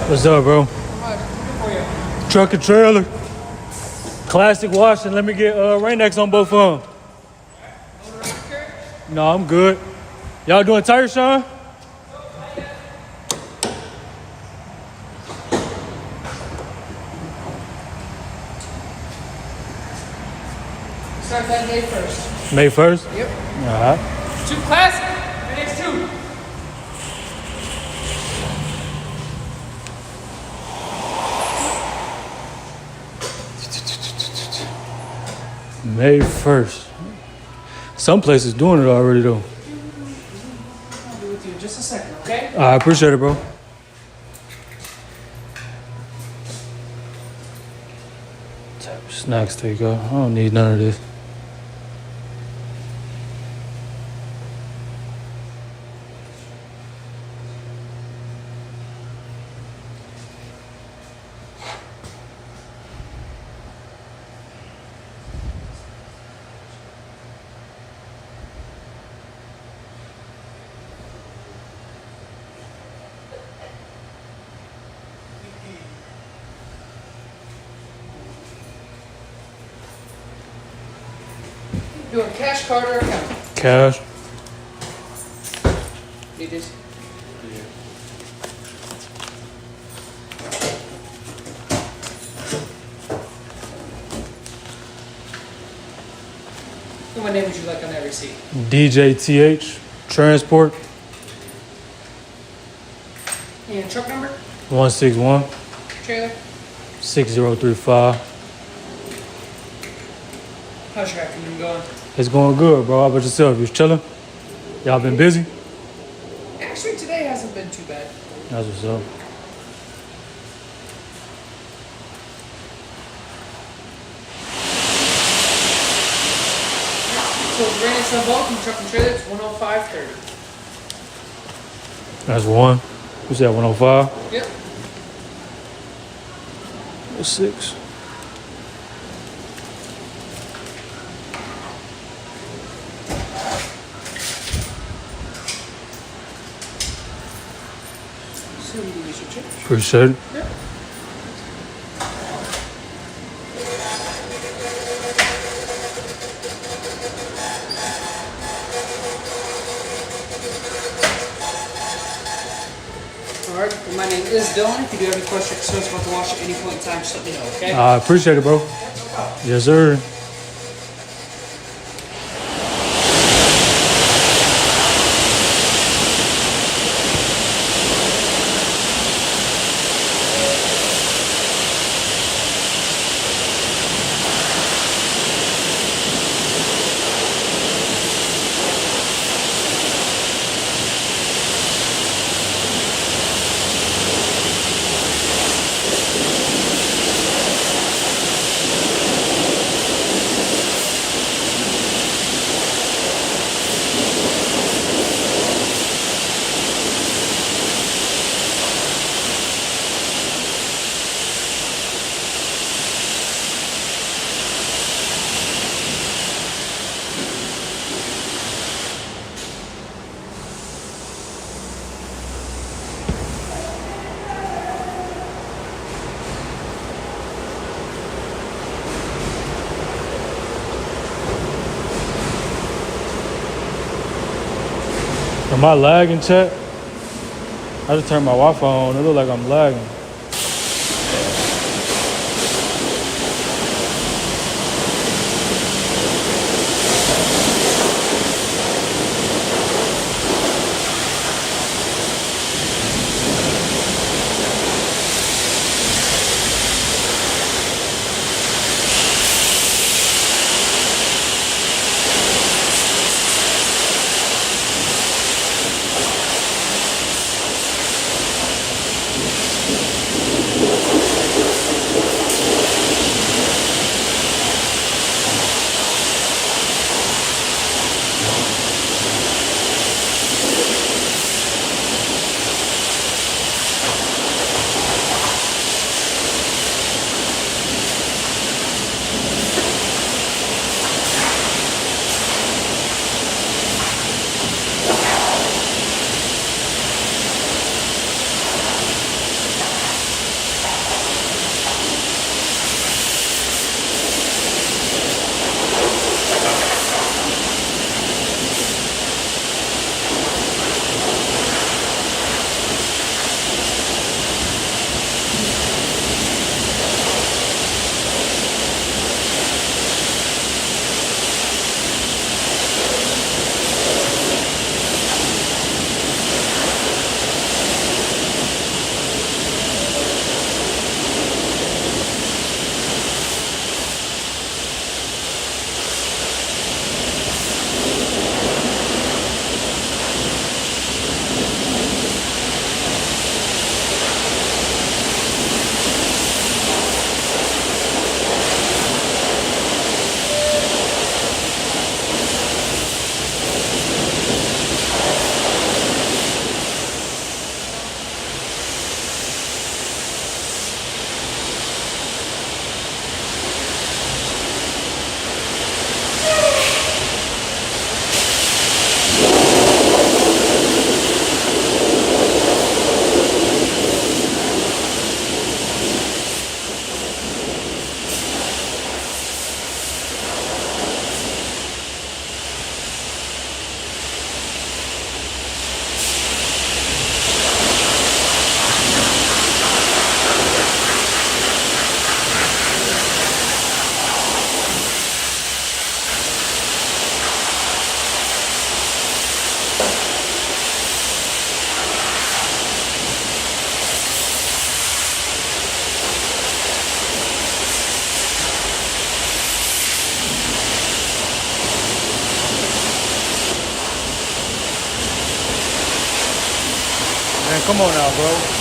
What's up, bro? Truck and trailer. Classic washing. Let me get Rain-X on both of them. No, I'm good. Y'all doing tire, Sean? Start that May 1st. May 1st? Yep. All right. 2 classic, Rain-X 2. May 1st. Some places doing it already, though. I'll be with you in just a second, okay? I appreciate it, bro. Type of snacks take out. I don't need none of this. Doing cash, card, or account? Cash. Need this? What name would you like on that receipt? DJTH Transport And truck number? 161 Trailer? 6035. How's your afternoon going? It's going good, bro. How about yourself? You chilling? Y'all been busy? Actually, today hasn't been too bad. That's what's up. So Granite Sun Bulk and truck and trailer, it's 105.30. That's one. You said 105? Yep. 6. So you can use your change. Appreciate it. Yep. Alright, well, my name is Dylan. If you do have any questions or concerns about the wash at any point in time, just let me know, okay? I appreciate it, bro. Yes, sir. Am I lagging, chat? I just turned my Wi-Fi on. It look like I'm lagging. Come on now, bro.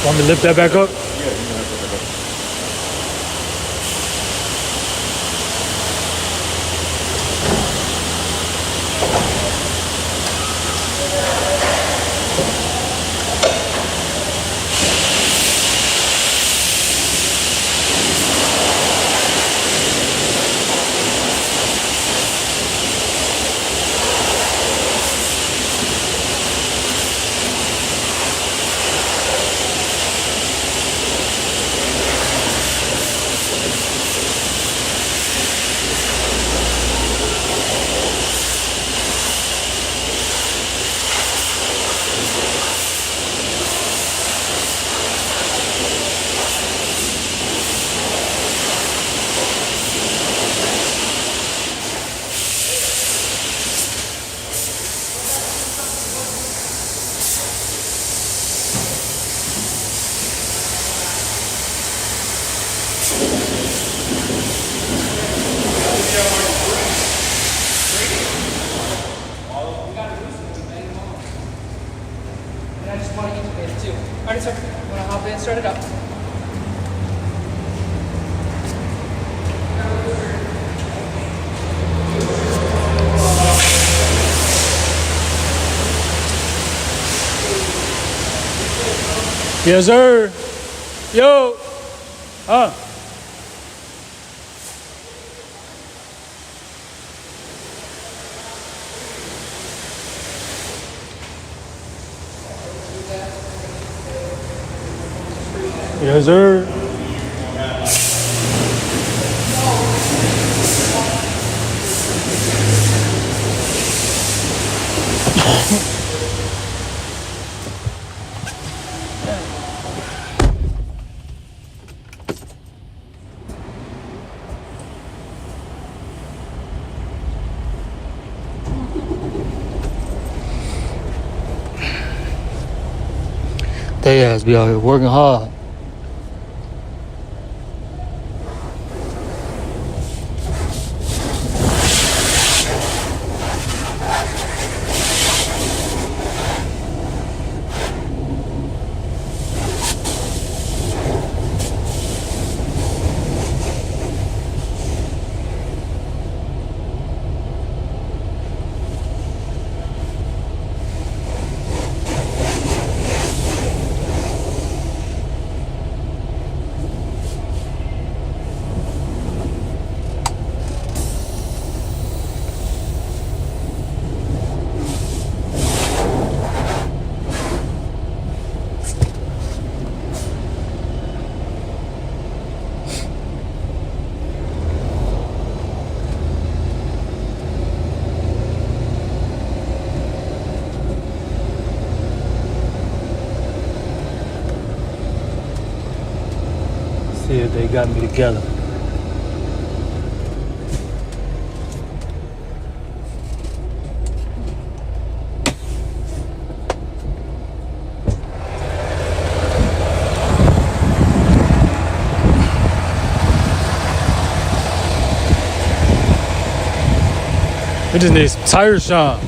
Want me to lift that back up? Alright, sir. Wanna hop in, start it up. Yes, sir. Yo. Huh? Yes, sir. They ass be out here working hard. See if they got me together. We just need some tire shine.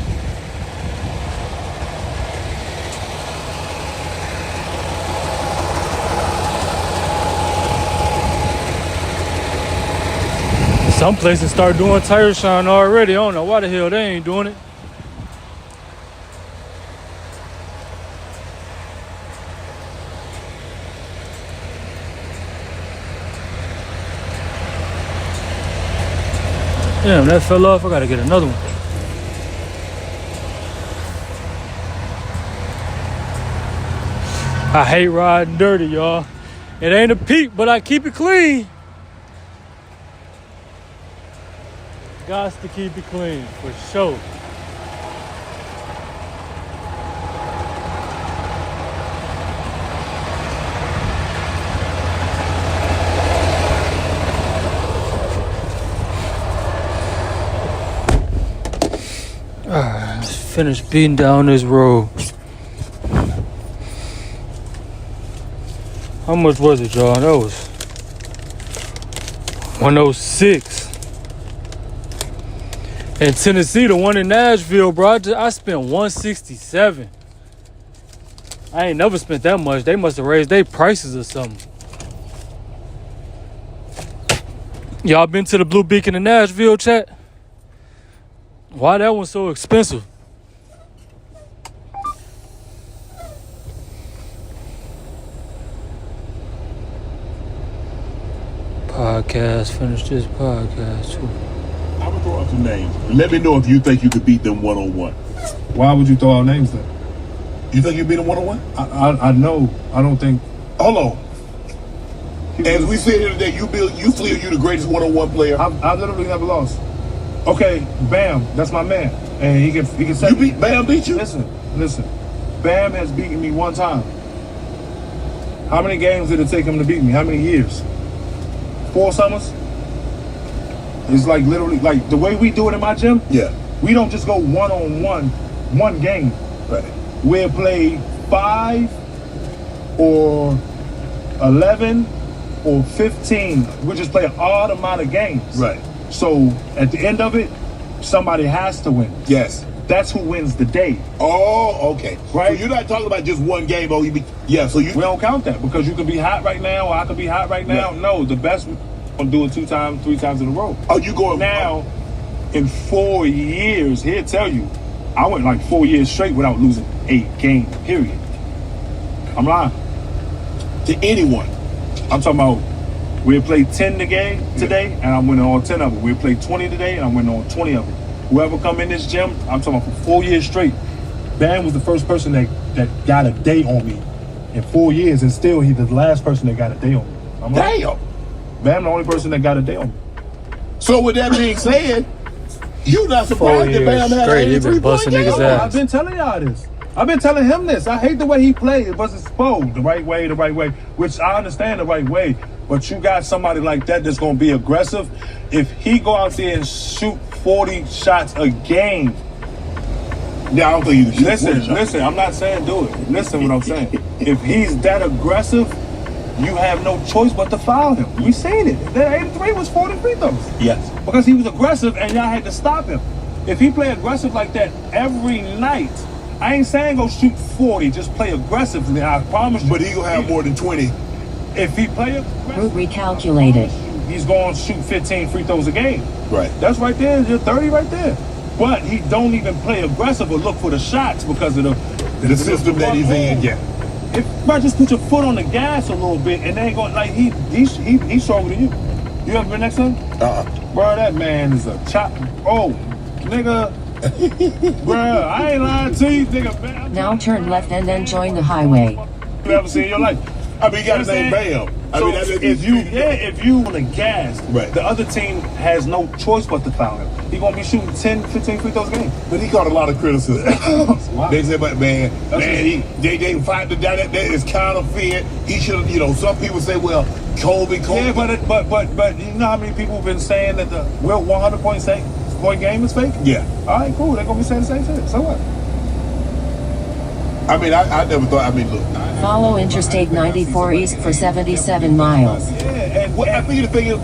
Some places start doing tire shine already. I don't know why the hell they ain't doing it. Damn, that fell off. I gotta get another one. I hate riding dirty, y'all. It ain't a peak, but I keep it clean. Gots to keep it clean, for sure. Alright, let's finish beating down this road. How much was it, y'all? That was 106. In Tennessee, the one in Nashville, bro, I spent 167. I ain't never spent that much. They must have raised their prices or something. Y'all been to the Blue Beacon in Nashville, chat? Why that one so expensive? Podcast, finish this podcast too. I'm gonna throw out some names. Let me know if you think you could beat them one-on-one. Why would you throw out names then? You think you beat them one-on-one? I know. I don't think. Hold on. As we sit here today, you feel you're the greatest one-on-one player. I literally never lost. Okay, Bam, that's my man, and he can say. You beat Bam? Beat you? Listen. Bam has beaten me one time. How many games did it take him to beat me? How many years? 4 summers. It's like literally like the way we do it in my gym. Yeah. We don't just go one-on-one, one game. Right. We'll play 5 or 11 or 15. We just play an odd amount of games. Right. So at the end of it, somebody has to win. Yes. That's who wins the day. Oh, okay. Right. So you're not talking about just one game. Oh, we don't count that because you could be hot right now or I could be hot right now. Yeah. No, the best will do it 2 times, 3 times in a row. Oh, you going now? In 4 years, he'll tell you, I went like 4 years straight without losing a game. Period. I'm lying. To anyone. I'm talking about. We'll play 10 today, and I'm winning all 10 of them. We'll play 20 today, and I'm winning all 20 of them. Whoever come in this gym, I'm talking about for 4 years straight. Bam was the first person that got a day on me in 4 years, and still he's the last person that got a day on me. Damn. Bam the only person that got a day on me. So with that being said, you're not surprised that Bam had an 83-point game? I've been telling y'all this. I've been telling him this. I hate the way he played. It wasn't supposed the right way, which I understand the right way. But you got somebody like that that's going to be aggressive. If he go out there and shoot 40 shots a game, Yeah, I don't think you should. Listen, I'm not saying do it. Listen what I'm saying. If he's that aggressive, you have no choice but to foul him. We seen it. That 83 was 40 free throws. Yes. Because he was aggressive and y'all had to stop him. If he play aggressive like that every night, I ain't saying go shoot 40, just play aggressively. I promise you. But he gonna have more than 20. If he play aggressive, Recalculated. he's going to shoot 15 free throws a game. Right. That's right there. You're 30 right there. But he don't even play aggressive or look for the shots because of the system that he's in. Yeah. If bro, just put your foot on the gas a little bit and they ain't going like he's stronger than you. You ever been next to him? Bro, that man is a chop. Oh, nigga. Bro, I ain't lying to you, nigga. Man. Now turn left and then join the highway. You ever seen in your life? I mean, you got his name Bam. I mean, if you on the gas, right, the other team has no choice but to foul him. He gonna be shooting 10, 15 free throws a game. But he caught a lot of criticism. They said, but man, they fight the guy that is counterfeit. He should have, some people say, well, Kobe. Yeah, but you know how many people have been saying that the 100-point game is fake? Yeah. All right, cool. They're gonna be saying the same thing. So what? I mean, I never thought. I mean, look. Follow Interstate 94 East for 77 miles. Yeah, and I think the thing is,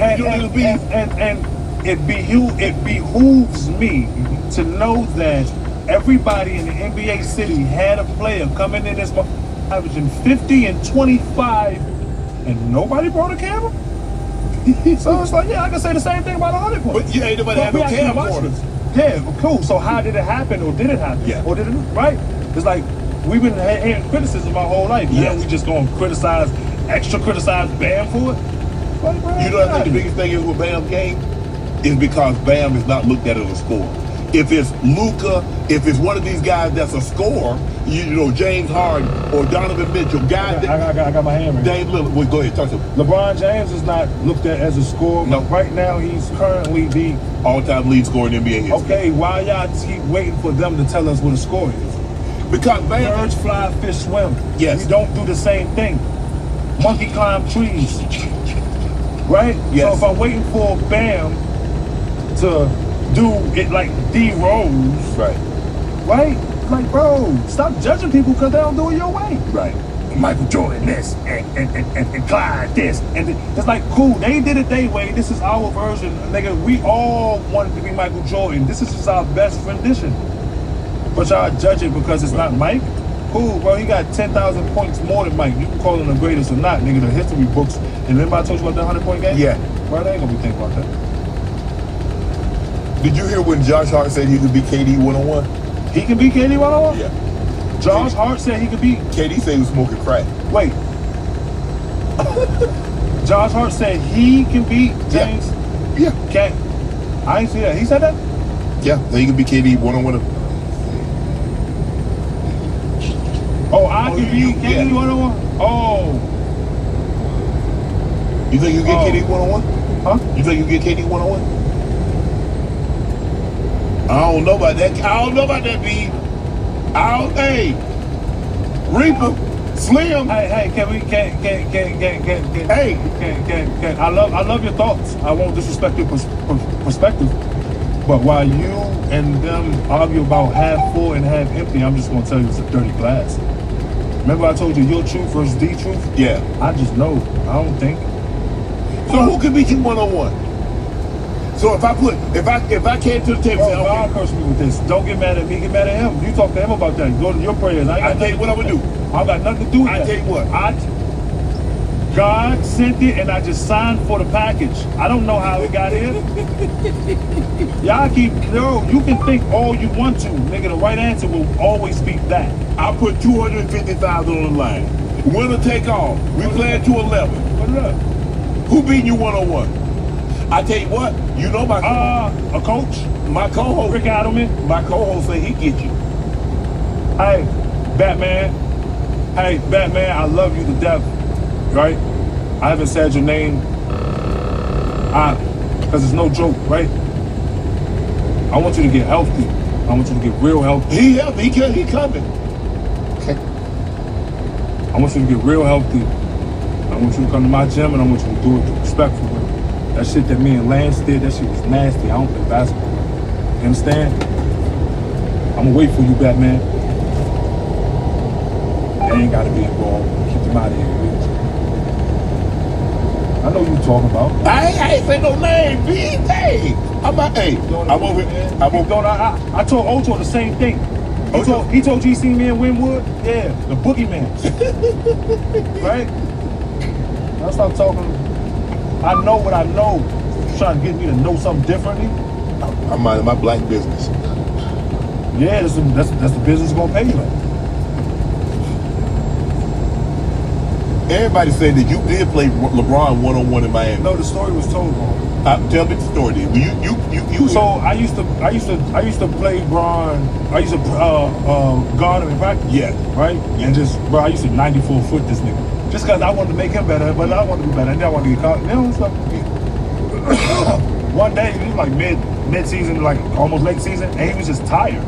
it behooves me to know that everybody in the NBA city had a player coming in this averaging 50 and 25, and nobody brought a camera. So it's like, yeah, I can say the same thing about 100 points. But ain't nobody have no camcorners. Yeah, cool. So how did it happen, or did it happen? Yeah. Or did it? Right? It's like we've been hearing criticism my whole life. Yeah. Now we just gonna criticize Bam for it. Like, bro, I think the biggest thing is with Bam game is because Bam is not looked at as a scorer. If it's Luka, if it's one of these guys that's a scorer, James Harden or Donovan Mitchell, guys. I got my hand right. Dave Lillard. Well, go ahead, talk to him. LeBron James is not looked at as a scorer. No. But right now he's currently the all-time lead scorer in NBA history. Okay, why y'all keep waiting for them to tell us what a score is? Because Bam, birds fly, fish swim. Yes. We don't do the same thing. Monkey climb trees. Right? Yes. So if I'm waiting for Bam to do it like D Rose, right? Like, bro, stop judging people because they don't do it your way. Right. Michael Jordan this and Clyde this and it's like, cool, they did it their way. This is our version, nigga. We all wanted to be Michael Jordan. This is just our best rendition. But y'all judge it because it's not Mike. Cool, bro. He got 10,000 points more than Mike. You can call him the greatest or not, nigga. The history books. And anybody told you about the 100-point game? Yeah. Bro, they ain't gonna be thinking about that. Did you hear when Josh Hart said he could beat KD 1-on-1? He can beat KD 1-on-1? Yeah. Josh Hart said he could beat. KD said he was smoking crack. Wait. Josh Hart said he can beat James. Yeah. I ain't see that. He said that? Yeah. That he could beat KD 1-on-1. Oh, I can beat KD 1-on-1? Oh. You think you get KD 1-on-1? Huh? You think you get KD 1-on-1? I don't know about that. B. Hey, Reaper, Slim. Hey, I love your thoughts. I won't disrespect your perspective. But while you and them argue about half full and half empty, I'm just gonna tell you it's a dirty glass. Remember I told you your truth versus the truth? Yeah. I just know. I don't think. So who can beat you 1-on-1? So if I came to the table, God curse me with this. Don't get mad at me. Get mad at him. You talk to him about that. Go to your prayers. I tell you what I'm gonna do. I got nothing to do with that. I tell you what. God sent it, and I just signed for the package. I don't know how it got here. Y'all you can think all you want to. Nigga, the right answer will always be that. I put $250,000 on the line. Winner take all. We playing to 11. What up? Who beat you 1-on-1? I tell you what, you know my a coach, my co-host Rick Adelman. My co-host say he get you. Hey, Batman, I love you to death, right? I haven't said your name, because it's no joke, right? I want you to get healthy. I want you to get real healthy. He healthy. He coming. Okay. I want you to get real healthy. I want you to come to my gym, and I want you to do it respectfully. That shit that me and Lance did, that shit was nasty. I don't play basketball. You understand? I'm gonna wait for you, Batman. They ain't gotta be involved. Keep them out of here, bitch. I know you talking about. I ain't say no name, B. Hey, I'm over here. I told Ocho the same thing. He told GC me in Wynwood, yeah, the boogeyman. Right? I'll stop talking. I know what I know. You're trying to get me to know something differently. I'm minding my black business. Yeah, that's the business gonna pay you like. Everybody said that you did play LeBron one-on-one in Miami. No, the story was told wrong. Tell me the story, then. You. So I used to play Bron. I used to guard him in practice. Yeah. Right. Yeah. And just, bro, I used to 94 foot this nigga just because I wanted to make him better, but I wanted to be better, and then I wanted to get caught. You know, stuff. One day, it was like mid-season, like almost late season, and he was just tired.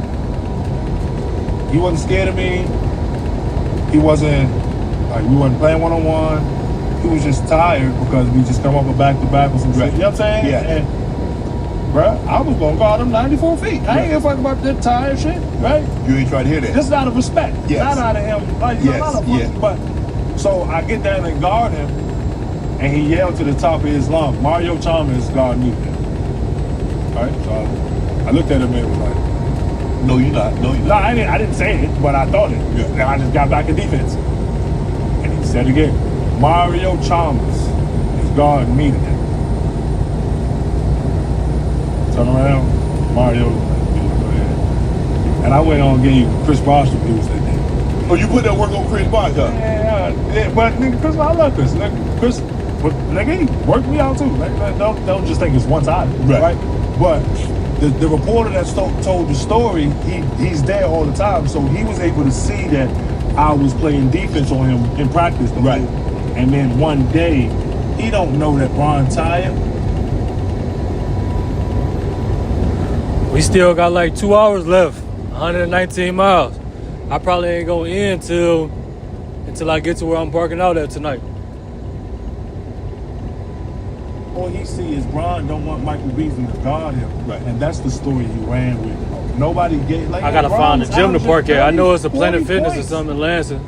He wasn't scared of me. He wasn't. Like, we wasn't playing one-on-one. He was just tired because we just come up with back-to-back with some shit. You know what I'm saying? Yeah. And, bro, I was going to guard him 94 feet. I ain't gonna fuck about that tired shit, right? You ain't trying to hear that. Just out of respect. Yes. Not out of him. Like, yes. Not of him. But, so I get down and guard him, and he yelled to the top of his lungs, Mario Chalmers guard me. Right? So I looked at him and was like, no, you're not. No, you're not. I didn't say it, but I thought it. Yeah. And I just got back in defense. Said again, Mario Chalmers is guarding me today. Turn around, Mario, go ahead. And I went on and gave Chris Bosh the blues that day. Oh, you put that work on Chris Bosh, huh? Yeah, but nigga, Chris, I love Chris. Chris, but nigga, he worked me out too. Like, don't just think it's one-sided, right? But the reporter that told the story, he's there all the time, so he was able to see that I was playing defense on him in practice. Right. And then one day, he don't know that Bron tired. We still got like 2 hours left, 119 miles. I probably ain't gonna end until I get to where I'm parking out at tonight. All he see is Bron don't want Michael Beasley to guard him. Right. And that's the story he ran with. Nobody gave. Like, I gotta find a gym to park at. I know it's a Planet Fitness points. or something in Lansing.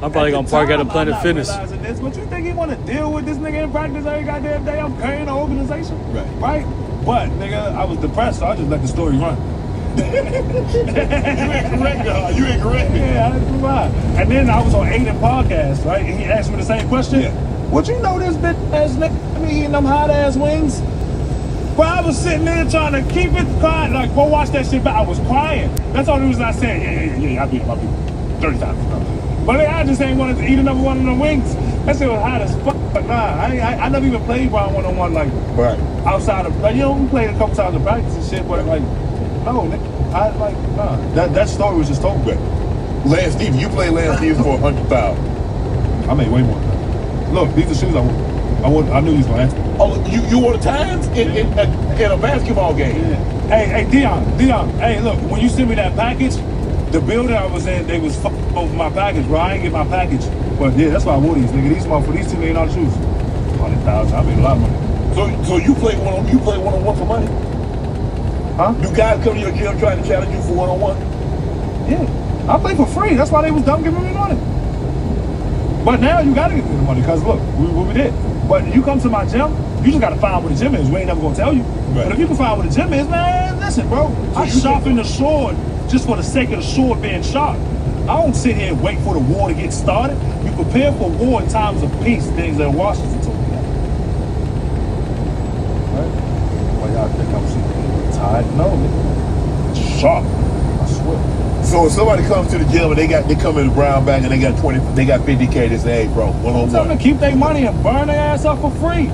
I'm probably gonna park at a Planet Fitness. This, but you think he want to deal with this nigga in practice every goddamn day? I'm carrying the organization. Right. But nigga, I was depressed, so I just let the story run. You ain't correct, y'all. You ain't correct. Yeah, I didn't lie. And then I was on Aiden podcast, right? And he asked me the same question. Yeah. Would you know this bitch ass nigga be eating them hot ass wings? But I was sitting there trying to keep it quiet, like, go watch that shit back. I was crying. That's the only reason I said, yeah, I beat him 30 times. But I just ain't wanted to eat another one of them wings. That shit was hot as fuck. But nah, I never even played Bron one-on-one, like, outside of, like, you know, we played a couple times in practice and shit, but, like, no, I, like, nah. That story was just told. Lance Stevens, you played Lance Stevens for 100,000. I made way more than that. Look, these are shoes I knew he was going to ask me. Oh, you wore the Times in a basketball game? Yeah. Hey, Dion. Hey, look, when you sent me that package, the building I was in, they was fucking over my package, bro. I ain't get my package. But yeah, that's why I wore these, nigga. These for these $2 million shoes. 100,000. I made a lot of money. So you play one-on-one for money? Huh? Do guys come to your gym trying to challenge you for one-on-one? Yeah. I play for free. That's why they was dumb giving me money. But now you gotta give me the money, because look, what we did. But you come to my gym, you just gotta find where the gym is. We ain't never gonna tell you. Right. But if you can find where the gym is, man, listen, bro. So I sharpen the sword just for the sake of the sword being sharp. I don't sit here and wait for the war to get started. You prepare for war in times of peace, things that Washington told me that. Right? Well, y'all think I'm super tired? No, it's sharp. I swear. So if somebody comes to the gym and they come in the brown bag and they got 50K, they say, hey, bro, one-on-one. Tell them to keep their money and burn their ass up for free.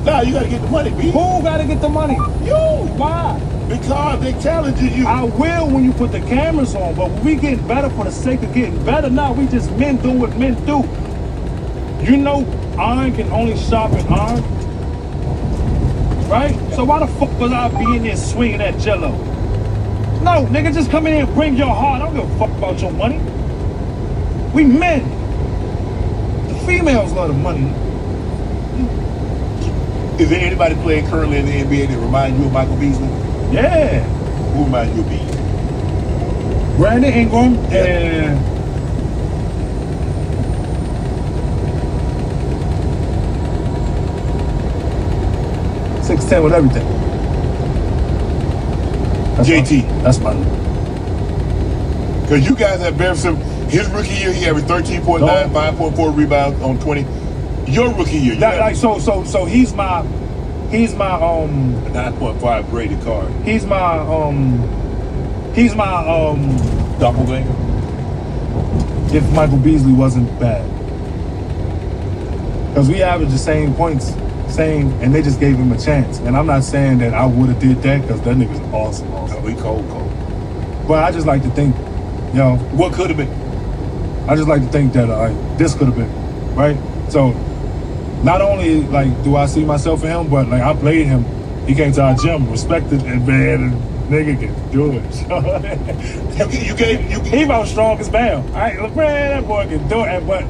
Nah, you gotta get the money, B. Who gotta get the money? You. Why? Because they challenging you. I will when you put the cameras on, but when we getting better for the sake of getting better, now we just men do what men do. You know iron can only sharpen iron, right? So why the fuck was I be in there swinging that jello? No, nigga, just come in here and bring your heart. I don't give a fuck about your money. We men. The females love the money. Is there anybody playing currently in the NBA that reminds you of Michael Beasley? Yeah. Who reminds you of Beasley? Brandon Ingram and $610 with everything. JT. That's my. Because you guys have very similar. His rookie year, he averaged 13.9, 5.4 rebounds on 20. Your rookie year, so he's my 9.5 graded card. He's my doppelganger. If Michael Beasley wasn't bad, because we averaged the same points, and they just gave him a chance. And I'm not saying that I would have did that because that nigga's awesome. We cold. But I just like to think, what could have been? I just like to think that this could have been, right? So not only do I see myself in him, but I played him. He came to our gym, respected, and man, nigga can do it. He about strongest Bam. Man, that boy can do it. But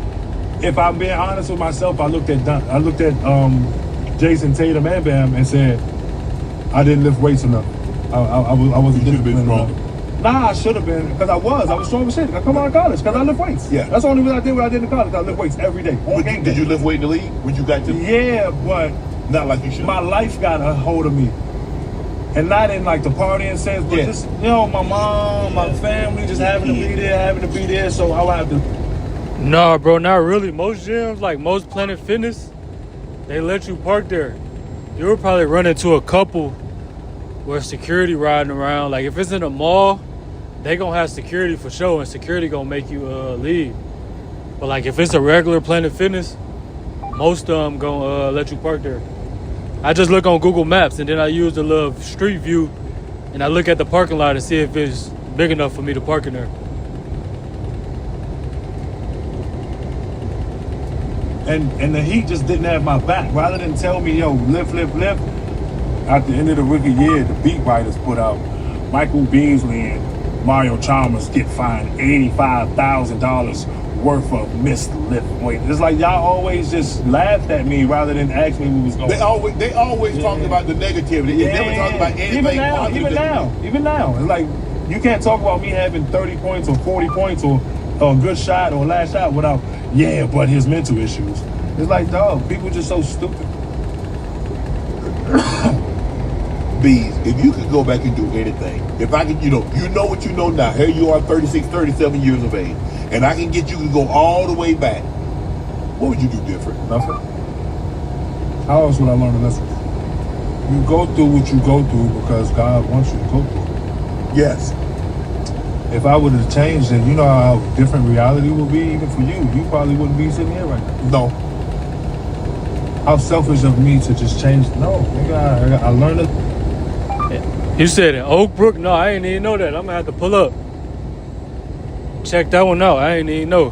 if I'm being honest with myself, I looked at Jason Tatum and Bam and said I didn't lift weights enough. I wasn't disciplined enough. Nah, I should have been, because I was strong as shit. I come out of college because I lift weights. Yeah. That's the only reason I did what I did in college. I lift weights every day. Did you lift weight in the league when you got to? Yeah, but not like you should. My life got a hold of me. And not in the partying sense, but just, my mom, my family, just having to be there, so I'll have to. Nah, bro, not really. Most gyms, most Planet Fitness, they let you park there. You would probably run into a couple where security riding around. If it's in a mall, they gonna have security for sure, and security gonna make you leave. But if it's a regular Planet Fitness, most of them gonna let you park there. I just look on Google Maps, and then I use the little street view, and I look at the parking lot and see if it's big enough for me to park in there. And the Heat just didn't have my back. Rather than tell me, lift. At the end of the rookie year, the beat writers put out Michael Beasley and Mario Chalmers get fined $85,000 worth of missed lift weight. It's y'all always just laughed at me rather than ask me what was going on. They always talked about the negativity. They never talked about anything positive. Even now. It's you can't talk about me having 30 points or 40 points or a good shot or a last shot without, but his mental issues. It's dog, people just so stupid. Bees, if you could go back and do anything, if I could, you know what you know now. Here you are, 36, 37 years of age, and I can get you to go all the way back. What would you do different? Nothing. How else would I learn a lesson? You go through what you go through because God wants you to go through. Yes. If I would have changed it, you know how different reality would be even for you. You probably wouldn't be sitting here right now. No. How selfish of me to just change. No, nigga, I learned it. You said in Oak Brook? No, I ain't even know that. I'm gonna have to pull up. Check that one out. I ain't even know.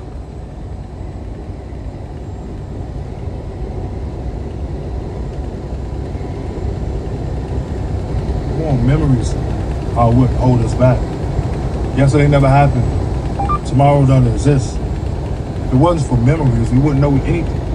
Memories are what hold us back. Yesterday never happened. Tomorrow doesn't exist. If it wasn't for memories, we wouldn't know anything.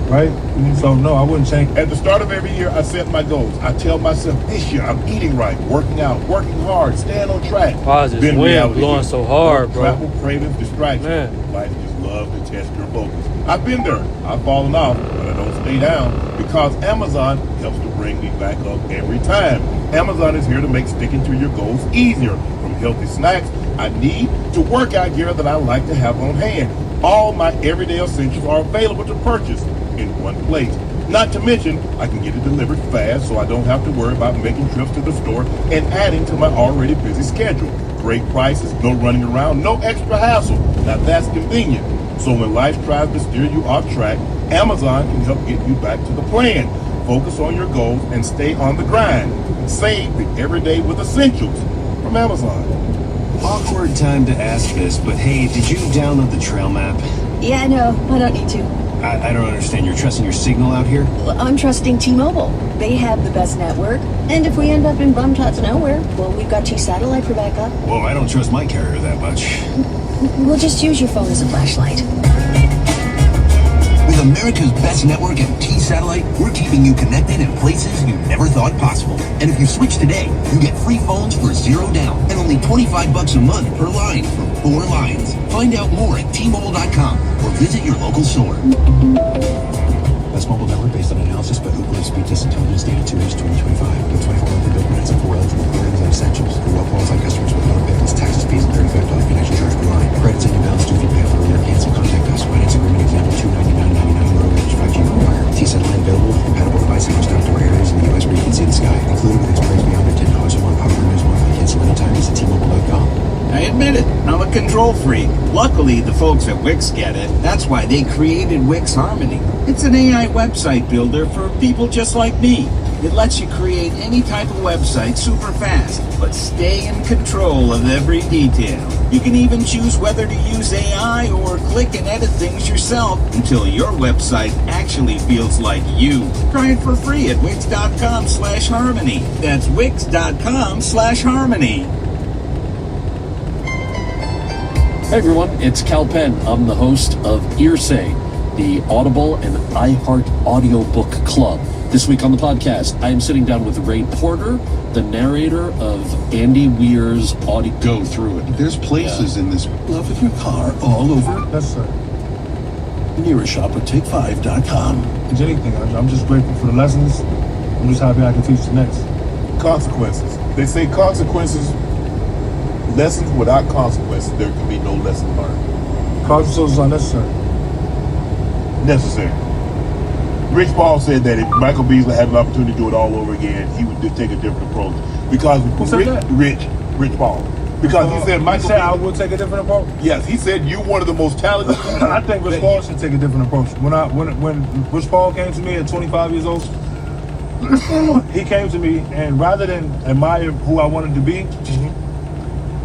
Right? So no, I wouldn't change. At the start of every year, I set my goals. I tell myself this year I'm eating right, working out, working hard, staying on track. Why is this wind blowing so hard, bro? Travel, cravings, distractions. Man. Life just loves to test your focus. I've been there. I've fallen off, but I don't stay down because Amazon helps to bring me back up every time. Amazon is here to make sticking to your goals easier. From healthy snacks I need to workout gear that I like to have on hand. All my everyday essentials are available to purchase in one place. Not to mention, I can get it delivered fast so I don't have to worry about making trips to the store and adding to my already busy schedule. Great prices, no running around, no extra hassle. Now that's convenient. So when life tries to steer you off track, Amazon can help get you back to the plan. Focus on your goals and stay on the grind. Save the everyday with essentials from Amazon. Awkward time to ask this, but hey, did you download the trail map? Yeah, no, I don't need to. I don't understand. You're trusting your signal out here? Well, I'm trusting T-Mobile. They have the best network. And if we end up in bum-tots nowhere, well, we've got T-Satellite for backup. Well, I don't trust my carrier that much. We'll just use your phone as a flashlight. With America's best network and T-Satellite, we're keeping you connected in places you never thought possible. And if you switch today, you get free phones for $0 and only only 25 bucks a month per line for 4 lines. Find out more at T-Mobile.com or visit your local store. Best mobile network based on analysis by Ookla Speed Test Intelligence Data 2 Years 2025. With 24 monthly bill plans and 4 eligible programs and essentials. For well-qualified customers with no benefits, taxes, fees, and $35 connection charge per line. Credits and inbounds due if you pay off earlier. Cancel, contact us. Finance agreement example $299.99. Motor Edge 5G required. T-Satellite available with compatible device in most outdoor areas in the U.S. where you can see the sky. Included with expiries beyond their $10 a month. Power renews monthly. Cancel anytime. Visit T-Mobile.com. I admit it, I'm a control freak. Luckily, the folks at Wix get it. That's why they created Wix Harmony. It's an AI website builder for people just like me. It lets you create any type of website super fast, but stay in control of every detail. You can even choose whether to use AI or click and edit things yourself until your website actually feels like you. Try it for free at wix.com/harmony. That's wix.com/harmony. Hey everyone, it's Cal Penn. I'm the host of Earsay, the Audible and iHeart audiobook club. This week on the podcast, I am sitting down with Ray Porter, the narrator of Andy Weir's audio. Go through it. There's places in this. Love with your car all over. Yes, sir. Near a shop at take5.com. It's anything. I'm just grateful for the lessons. I'm just happy I can teach the next. Consequences. They say consequences, lessons without consequences, there can be no lesson learned. Consequences are necessary. Necessary. Rich Paul said that if Michael Beasley had an opportunity to do it all over again, he would take a different approach. Because Rich Paul. Because he said Michael said I would take a different approach. Yes, he said you're one of the most talented. I think Rich Paul should take a different approach. When Rich Paul came to me at 25 years old, he came to me and rather than admire who I wanted to be,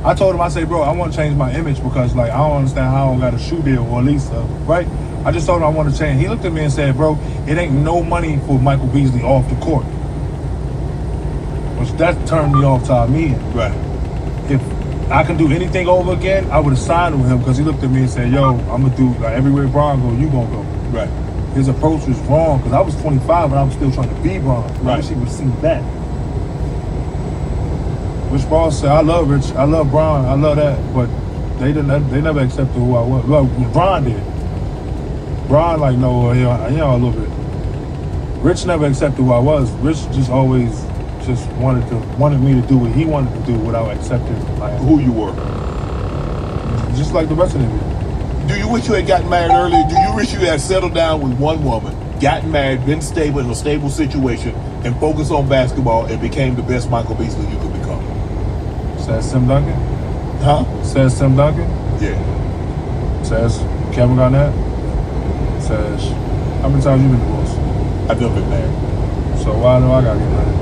I told him, I said, bro, I want to change my image because like I don't understand how I got a shoe deal or at least right. I just told him I want to change. He looked at me and said, bro, it ain't no money for Michael Beasley off the court. Which that turned me off to me. Right. If I can do anything over again, I would have signed with him because he looked at me and said, yo, I'm going to do like everywhere Bron go, you going to go. Right. His approach was wrong because I was 25 and I was still trying to be Bron. I wish he would have seen that. Rich Paul said, I love Rich, I love Bron, I love that, but they never accepted who I was. Well, Bron did. Bron like, no, a little bit. Rich never accepted who I was. Rich just always just wanted me to do what he wanted to do without accepting like who you were. Just like the rest of them. Do you wish you had gotten married earlier? Do you wish you had settled down with one woman, gotten married, been stable in a stable situation, and focused on basketball and became the best Michael Beasley you could become? Says Tim Duncan? Huh? Says Tim Duncan? Yeah. Says Kevin Garnett? Says, how many times you been divorced? I've never been married. So why do I gotta get married?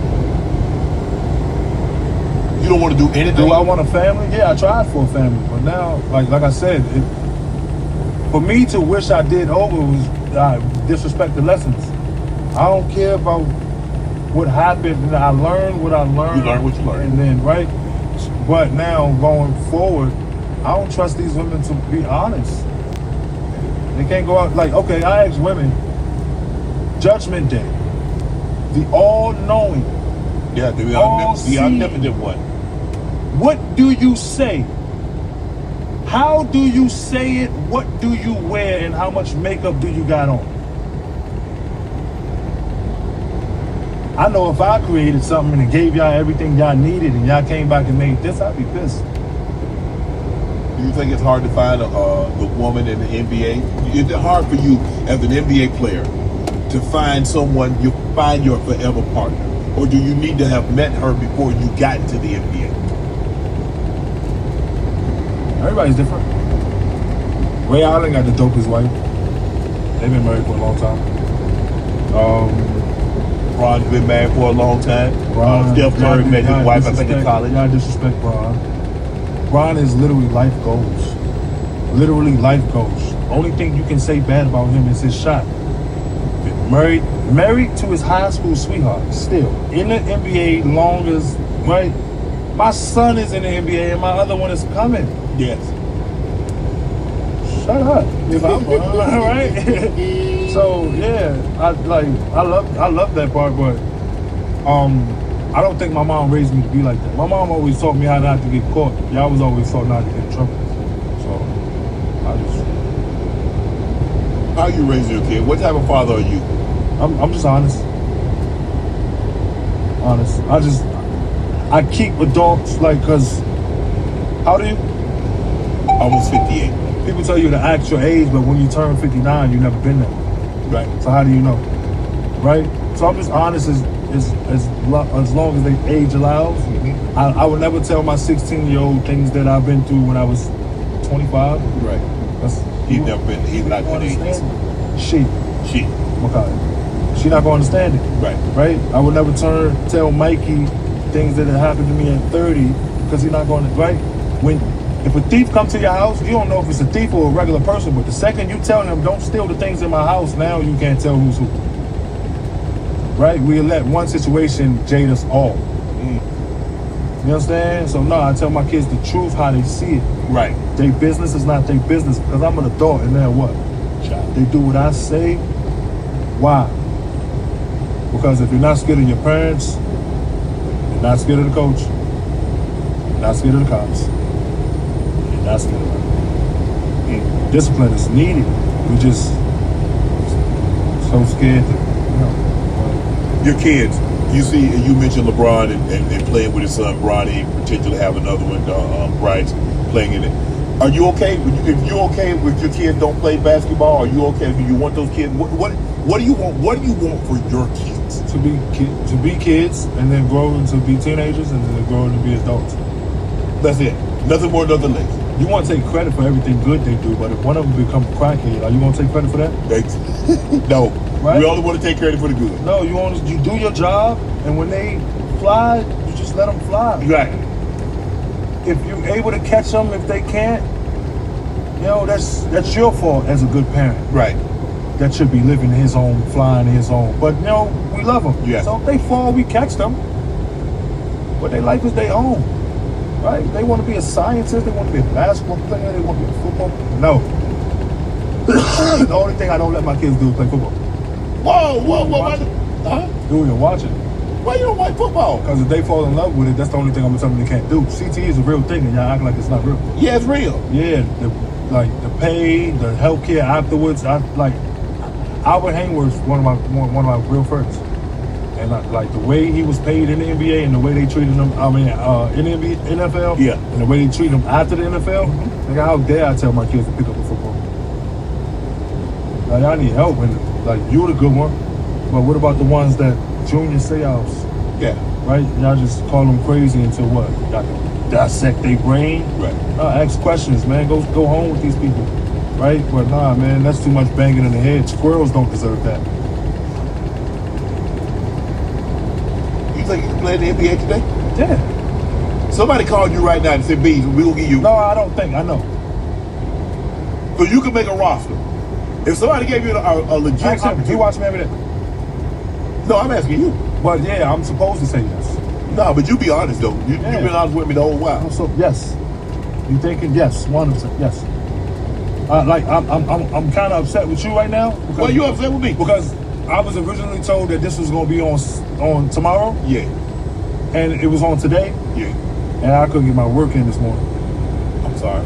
You don't want to do anything? Do I want a family? Yeah, I tried for a family, but now, like I said, for me to wish I did over was disrespect the lessons. I don't care about what happened. I learned what I learned. You learned what you learned. And then, right? But now, going forward, I don't trust these women to be honest. They can't go out, like, okay, I ask women, Judgment Day, the all-knowing, yeah, the omnipotent one. What do you say? How do you say it? What do you wear? And how much makeup do you got on? I know if I created something and gave y'all everything y'all needed and y'all came back and made this, I'd be pissed. Do you think it's hard to find the woman in the NBA? Is it hard for you as an NBA player to find someone, you find your forever partner? Or do you need to have met her before you got into the NBA? Everybody's different. Ray Allen got the dopest wife. They've been married for a long time. Bron's been married for a long time. Steph Curry met his wife, I think, in college. I disrespect Bron. Bron is literally life goals. Literally life goals. Only thing you can say bad about him is his shot. Married to his high school sweetheart, still. In the NBA long as, right? My son is in the NBA and my other one is coming. Yes. Shut up. If I'm right? So yeah, I love that part, but I don't think my mom raised me to be like that. My mom always taught me how not to get caught. Y'all was always taught not to get in trouble. So I just. How you raising your kid? What type of father are you? I'm just honest. I keep adults like, cause how do you? Almost 58. People tell you to act your age, but when you turn 59, you've never been there. Right. So how do you know? Right? So I'm just honest as long as they age allows. Mm-hmm. I would never tell my 16-year-old things that I've been through when I was 25. Right. He's not going to understand. She. Okay. She not going to understand it. Right. Right? I would never tell Mikey things that had happened to me at 30 because he's not going to, right? If a thief comes to your house, you don't know if it's a thief or a regular person, but the second you tell them, don't steal the things in my house, now you can't tell who's who. Right? We let one situation jade us all. You understand? So no, I tell my kids the truth, how they see it. Right. Their business is not their business, because I'm an adult, and then what? They do what I say. Why? Because if you're not scared of your parents, you're not scared of the coach, you're not scared of the cops, you're not scared of them. Discipline is needed. We just so scared to, Your kids, you see, you mentioned LeBron and playing with his son Bronny, potentially have another one, Bryce, playing in it. Are you okay? If you're okay with your kids don't play basketball, are you okay? Do you want those kids? What do you want? What do you want for your kids? To be kids, and then grow into be teenagers, and then grow into be adults. That's it. Nothing more, nothing less. You want to take credit for everything good they do, but if one of them become a crackhead, are you going to take credit for that? No. Right? We only want to take credit for the good. No, you do your job, and when they fly, you just let them fly. Right. If you're able to catch them, if they can't, that's your fault as a good parent. Right. That should be living his own, flying his own. But we love them. Yeah. So if they fall, we catch them. But their life is their own. Right? They want to be a scientist, they want to be a basketball player, they want to be a football. No. The only thing I don't let my kids do is play football. Whoa. Do it and watch it. Why you don't like football? Because if they fall in love with it, that's the only thing I'm going to tell them they can't do. CTE is a real thing, and y'all act like it's not real. Yeah, it's real. Yeah, the pay, the healthcare afterwards. Albert Hayward's one of my real friends, and the way he was paid in the NBA and the way they treated him. In the NFL. Yeah. And the way they treat him after the NFL. Like, how dare I tell my kids to pick up a football? Like, I need help, and you're the good one. But what about the ones that junior sales? Yeah. Right? Y'all just call them crazy until what? Y'all can dissect their brain? Right. Ask questions, man. Go home with these people. Right? But nah, man, that's too much banging in the head. Squirrels don't deserve that. You think you can play in the NBA today? Yeah. Somebody called you right now and said, B, we'll give you. No, I don't think. I know. So you can make a roster. If somebody gave you a legit opportunity. You watch me every day. No, I'm asking you. But yeah, I'm supposed to say yes. No, but you be honest though. You've been honest with me the whole while. So yes. You thinking yes, 100%, yes. I'm kind of upset with you right now. Why are you upset with me? Because I was originally told that this was going to be on tomorrow. Yeah. And it was on today. Yeah. And I couldn't get my work in this morning. I'm sorry.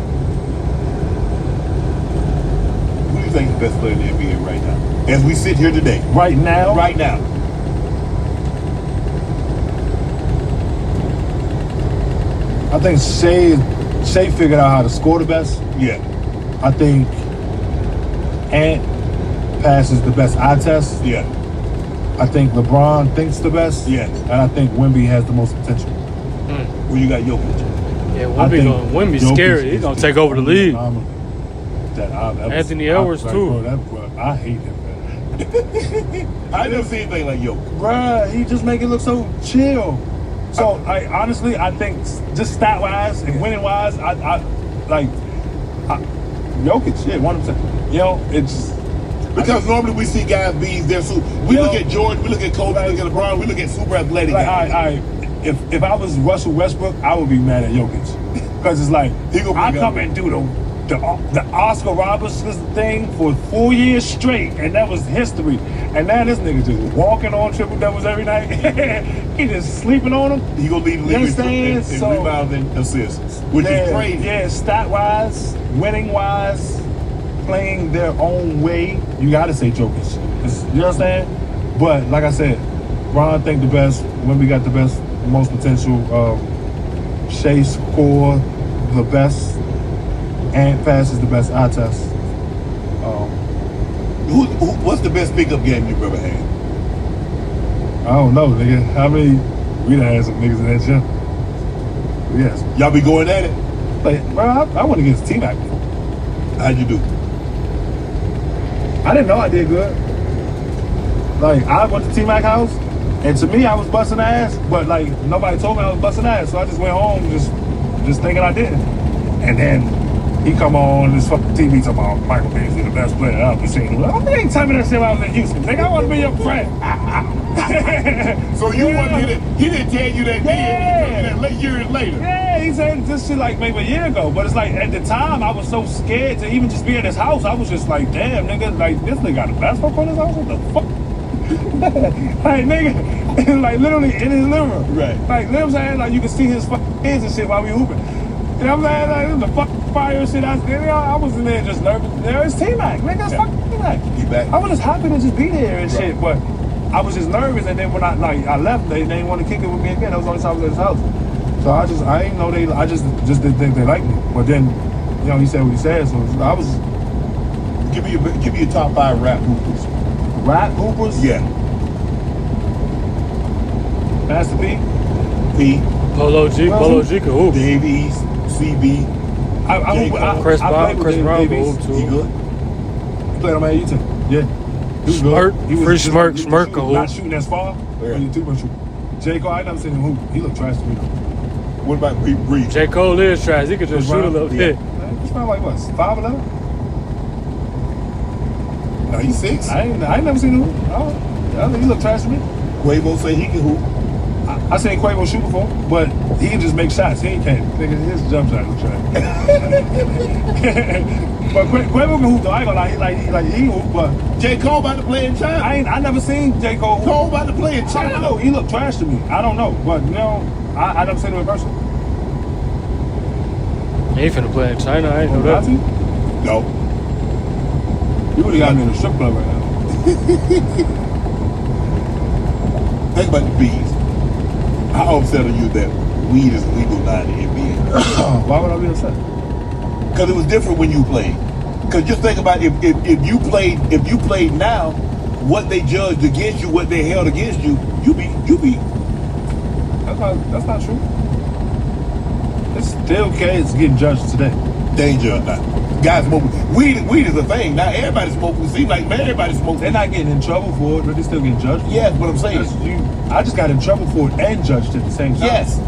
Who do you think is the best player in the NBA right now? As we sit here today. Right now? Right now. I think Shea figured out how to score the best. Yeah. I think Ant passes the best eye test. Yeah. I think LeBron thinks the best. Yes. And I think Wemby has the most potential. Where you got Jokic? Yeah, Wemby's scary. He's going to take over the league. Anthony Edwards, too. I hate him, man. I never seen anything like Jokic. Bruh, he just make it look so chill. So, honestly, I think just stat-wise and winning-wise, Jokic, yeah, 100%. It's... Because normally we see guys be there. So we look at Jordan, we look at Kobe, we look at LeBron, we look at super athletic guys. If I was Russell Westbrook, I would be mad at Jokic. Because it's like, I come and do the Oscar Robertson thing for 4 years straight, and that was history. And now this nigga just walking on triple doubles every night. He just sleeping on them. He gonna lead the league in rebounds and assists, which is crazy. Yeah, stat wise, winning wise, playing their own way. You gotta say Jokic. You understand? But like I said, Ron think the best when we got the best, most potential. Shea score the best. And passes the best eye test. What's the best pickup game you've ever had? I don't know, nigga. How many? We done had some niggas in that gym. Yes. Y'all be going at it? Like, bro, I went against T-Mac before. How'd you do? I didn't know I did good. Like, I went to T-Mac house, and to me, I was busting ass, but like, nobody told me I was busting ass, so I just went home just thinking I didn't. And then he come on this fucking TV talking about Michael Beasley, the best player I've ever seen. Well, you ain't telling me that shit when I was in Houston. Nigga, I want to be your friend. So you he didn't tell you that then, he told you that years later. Yeah, he said this shit like maybe a year ago. But it's like, at the time, I was so scared to even just be in his house. I was just like, damn, nigga, like, this nigga got a basketball court in his house? What the fuck? Like, nigga, like, literally in his living room. Right. Like, you know what I'm saying? Like, you can see his fucking kids and shit while we hooping. You know what I'm saying? Like, this is the fucking fire shit. I was in there just nervous. There's T-Mac. Nigga, it's fucking T-Mac. You back? I was just happy to just be there and shit, but I was just nervous. And then when I left, they didn't want to kick it with me again. That was the only time I was at his house. So I didn't know I just didn't think they liked me. But then, you know, he said what he said, so I was. Give me your top 5 rap hoopers. Rap hoopers? Yeah. Master P. Polo G can hoop. Dave East, CB. Chris Brown can hoop too. He good? He played on my AU team. Yeah. He was Smirk, good. He was free just- Smirk, he was Smirk can not hoop. shooting as far. Yeah. He too much shoot. J. Cole, I never seen him hoop. He looked trash to me though. What about Breeze? J. Cole is trash. He could just shoot a little bit. He's probably like what, 5'11"? No, he's 6. I ain't never seen him hoop. I think he looked trash to me. Quavo say he can hoop. I seen Quavo shoot before, but he can just make shots. He can't. Nigga, his jump shot looks trash. But Quavo can hoop though. I ain't gonna lie. He hoop, but J. Cole about to play in China. I never seen J. Cole hoop. Cole about to play in I China. don't know. He looked trash to me. I don't know, but you know, I never seen him in person. He ain't finna play in China. I ain't know that. No. You would've got me in a strip club right now. Think about the bees. How upset are you that weed is legal now in the NBA? Why would I be upset? Because it was different when you played. Because just think about if you played now, what they judged against you, what they held against you, you be. That's not true. It's still kids getting judged today. Danger or not. Guys smoking. Weed is a thing. Now everybody smoking. It seems like everybody smoking. They're not getting in trouble for it, but they're still getting judged. Yes, but I'm saying. I just got in trouble for it and judged at the same time. Yes.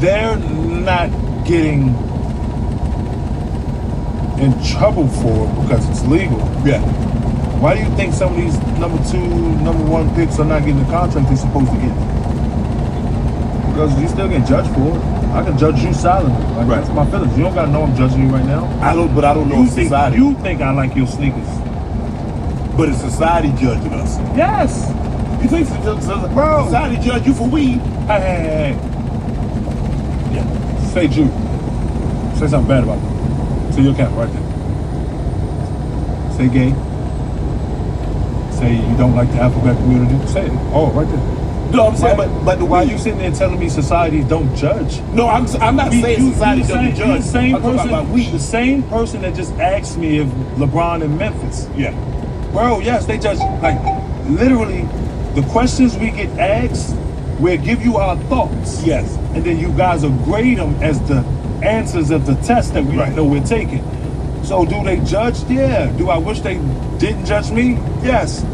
They're not getting in trouble for it because it's legal. Yeah. Why do you think some of these number 2, number 1 picks are not getting the contract they're supposed to get? Because you still get judged for it. I can judge you silently. Like, right. That's my feelings. You don't gotta know I'm judging you right now. I don't know you if society. You think I like your sneakers. But it's society judging us. Yes. You think society judge you for weed? Hey. Yeah. Say Jew. Say something bad about me. Say your camera right there. Say gay. Say you don't like the alphabet community. Say it. Oh, right there. No, I'm saying, but the why way you sitting there telling me society don't judge? No, I'm not saying society doesn't judge. The same I'm talking person, about weed. the same person that just asked me if LeBron in Memphis. Yeah. Bro, yes, they judge. Like, literally, the questions we get asked, we'll give you our thoughts. Yes. And then you guys will grade them as the answers of the test that we don't know we're taking. So do they judge? Yeah. Do I wish they didn't judge me? Yes.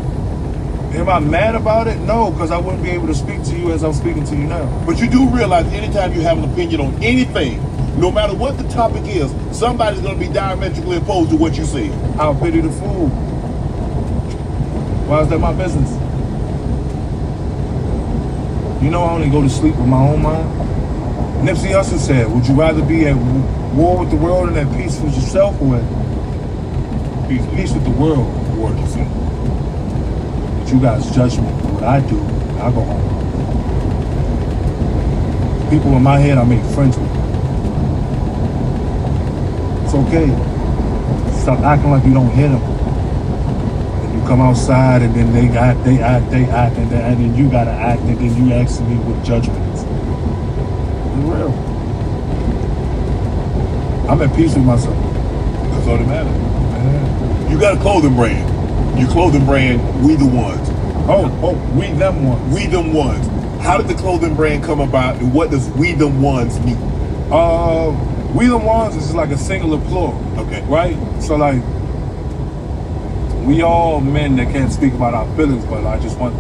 Am I mad about it? No, because I wouldn't be able to speak to you as I'm speaking to you now. But you do realize anytime you have an opinion on anything, no matter what the topic is, somebody's going to be diametrically opposed to what you say. I'll pity the fool. Why is that my business? You know I only go to sleep with my own mind. Nipsey Hussle said, would you rather be at war with the world and at peace with yourself, or peace with the world. War with yourself. But you guys judge me for what I do. I go home. People in my head I make friends with. It's okay. Stop acting like you don't hear them. And you come outside and then they act, and then you gotta act, and then you ask me what judgment is. It's real. I'm at peace with myself. That's all that matters. Yeah. You got a clothing brand. Your clothing brand, We The Ones. We Them Ones. We Them Ones. How did the clothing brand come about, and what does We Them Ones mean? We Them Ones is like a singular plural. Okay. Right? So like, we all men that can't speak about our feelings, but I just want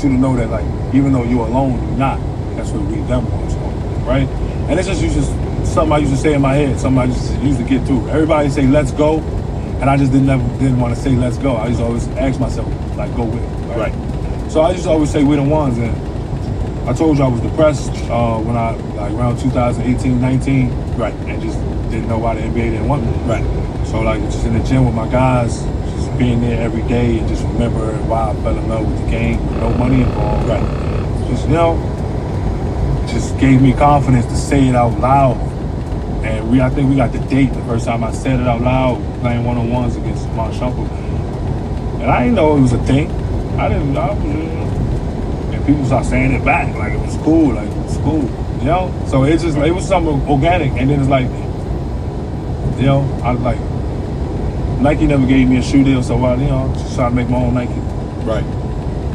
you to know that, like, even though you're alone, you're not. That's what We Them Ones are, right? And it's just something I used to say in my head, something I just used to get through. Everybody say, let's go, and I just didn't want to say let's go. I used to always ask myself, like, go with it. Right? So I used to always say We Them Ones, and I told you I was depressed when I, like, around 2018, 19, right, and just didn't know why the NBA didn't want me. Right. So, like, just in the gym with my guys, just being there every day and just remembering why I fell in love with the game, with no money involved. Right. Just, just gave me confidence to say it out loud. And I think we got the date the first time I said it out loud, playing one-on-ones against Mount Shumpert. And I didn't know it was a thing. I was, and people started saying it back, like it was cool, So it was something organic, and then it's like, I was like, Nike never gave me a shoe deal, so I, just try to make my own Nike. Right.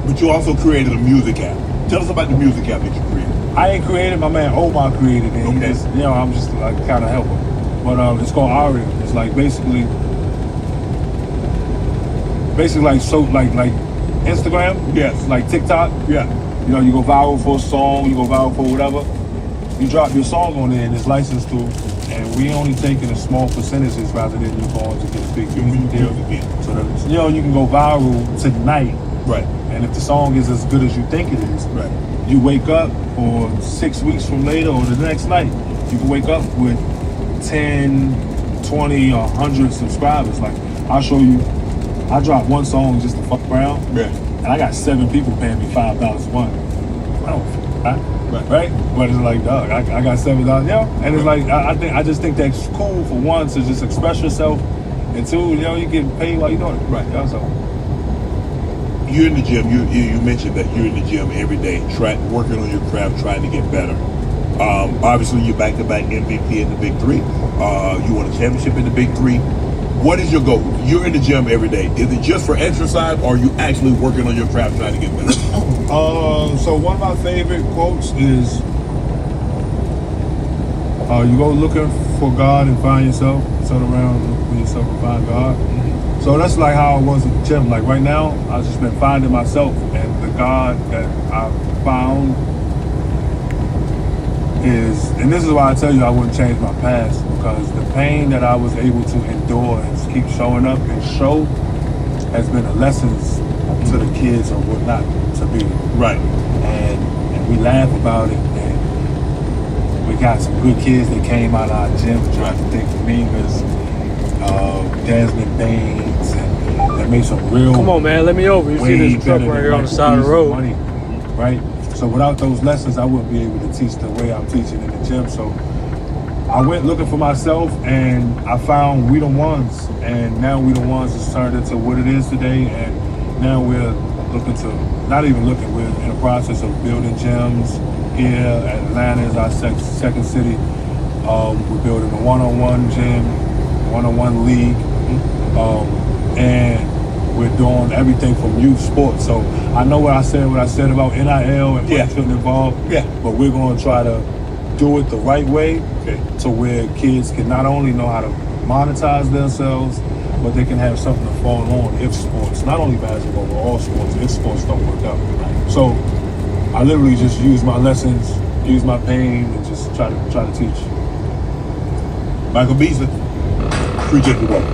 But you also created a music app. Tell us about the music app that you created. I ain't created, my man Omar created it. Okay. I'm just like kind of helping. But it's called Aria. It's like basically like Instagram. Yes. Like TikTok. Yeah. You go viral for a song, you go viral for whatever. You drop your song on there and it's licensed to, and we only taking a small percentages rather than you going to get a big music deal. So that you can go viral tonight. Right. And if the song is as good as you think it is, right, you wake up, or 6 weeks from later, or the next night, you can wake up with 10, 20, or 100 subscribers. Like, I'll show you, I dropped one song just to fuck around, and I got 7 people paying me $5 a month. Right? But it's like, dog, I got $7, and it's like, I just think that's cool, for one, to just express yourself, and two, you get paid while you're doing it. Right. So. You're in the gym. You mentioned that you're in the gym every day, working on your craft, trying to get better. Obviously, you're back-to-back MVP in the Big Three. You won a championship in the Big Three. What is your goal? You're in the gym every day. Is it just for exercise, or are you actually working on your craft, trying to get better? So one of my favorite quotes is, you go looking for God and find yourself, turn around, look for yourself and find God. So that's like how I was at the gym. Like right now, I've just been finding myself, and the God that I found is, and this is why I tell you I wouldn't change my past, because the pain that I was able to endure and keep showing up and show has been a lesson to the kids of what not to be. Right. And we laugh about it, and we got some good kids that came out of our gym trying to think of me as Desmond Baines, and that made some real. Come on, man, let me over. You see this truck right here on the side of the road. Money, right? So without those lessons, I wouldn't be able to teach the way I'm teaching in the gym. So I went looking for myself, and I found We The Ones, and now We The Ones has turned into what it is today. And now we're looking to, not even looking, we're in the process of building gyms here. Atlanta is our second city. We're building a one-on-one gym, one-on-one league, and we're doing everything from youth sports. So I know what I said about NIL and getting involved, but we're going to try to do it the right way, to where kids can not only know how to monetize themselves, but they can have something to fall on if sports, not only basketball, but all sports, if sports don't work out. So I literally just use my lessons, use my pain, and just try to teach. Michael Beasley, appreciate the work.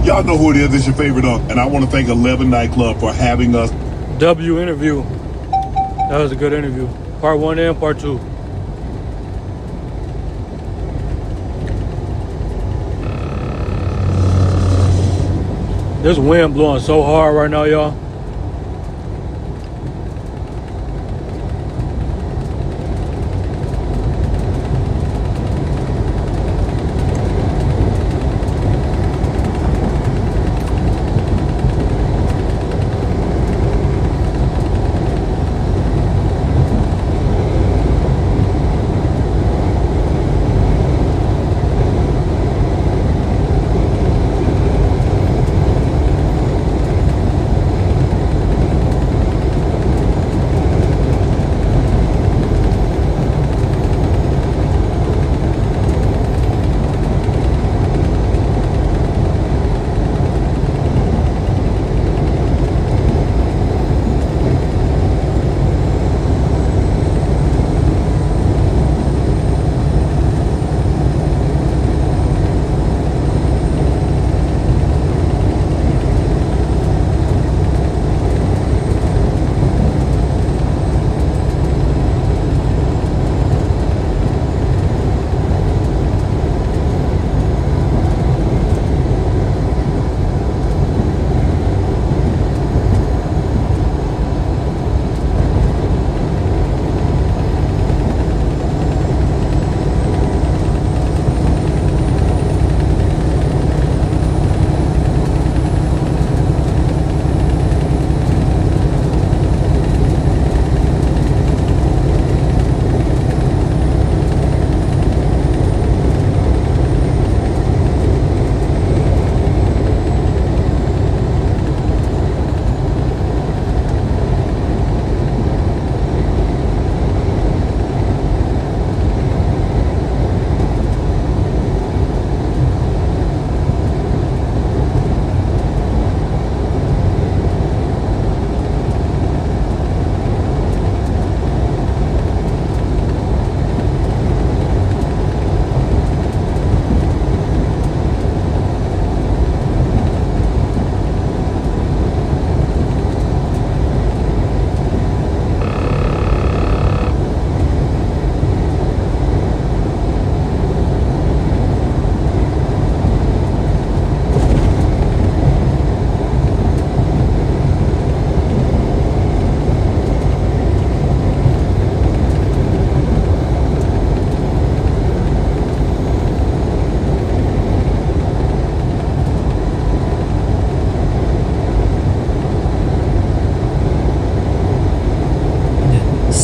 Y'all know who it is. It's your favorite unk, and I want to thank 11 Nightclub for having us. W interview. That was a good interview. Part 1 and part 2. This wind blowing so hard right now, y'all.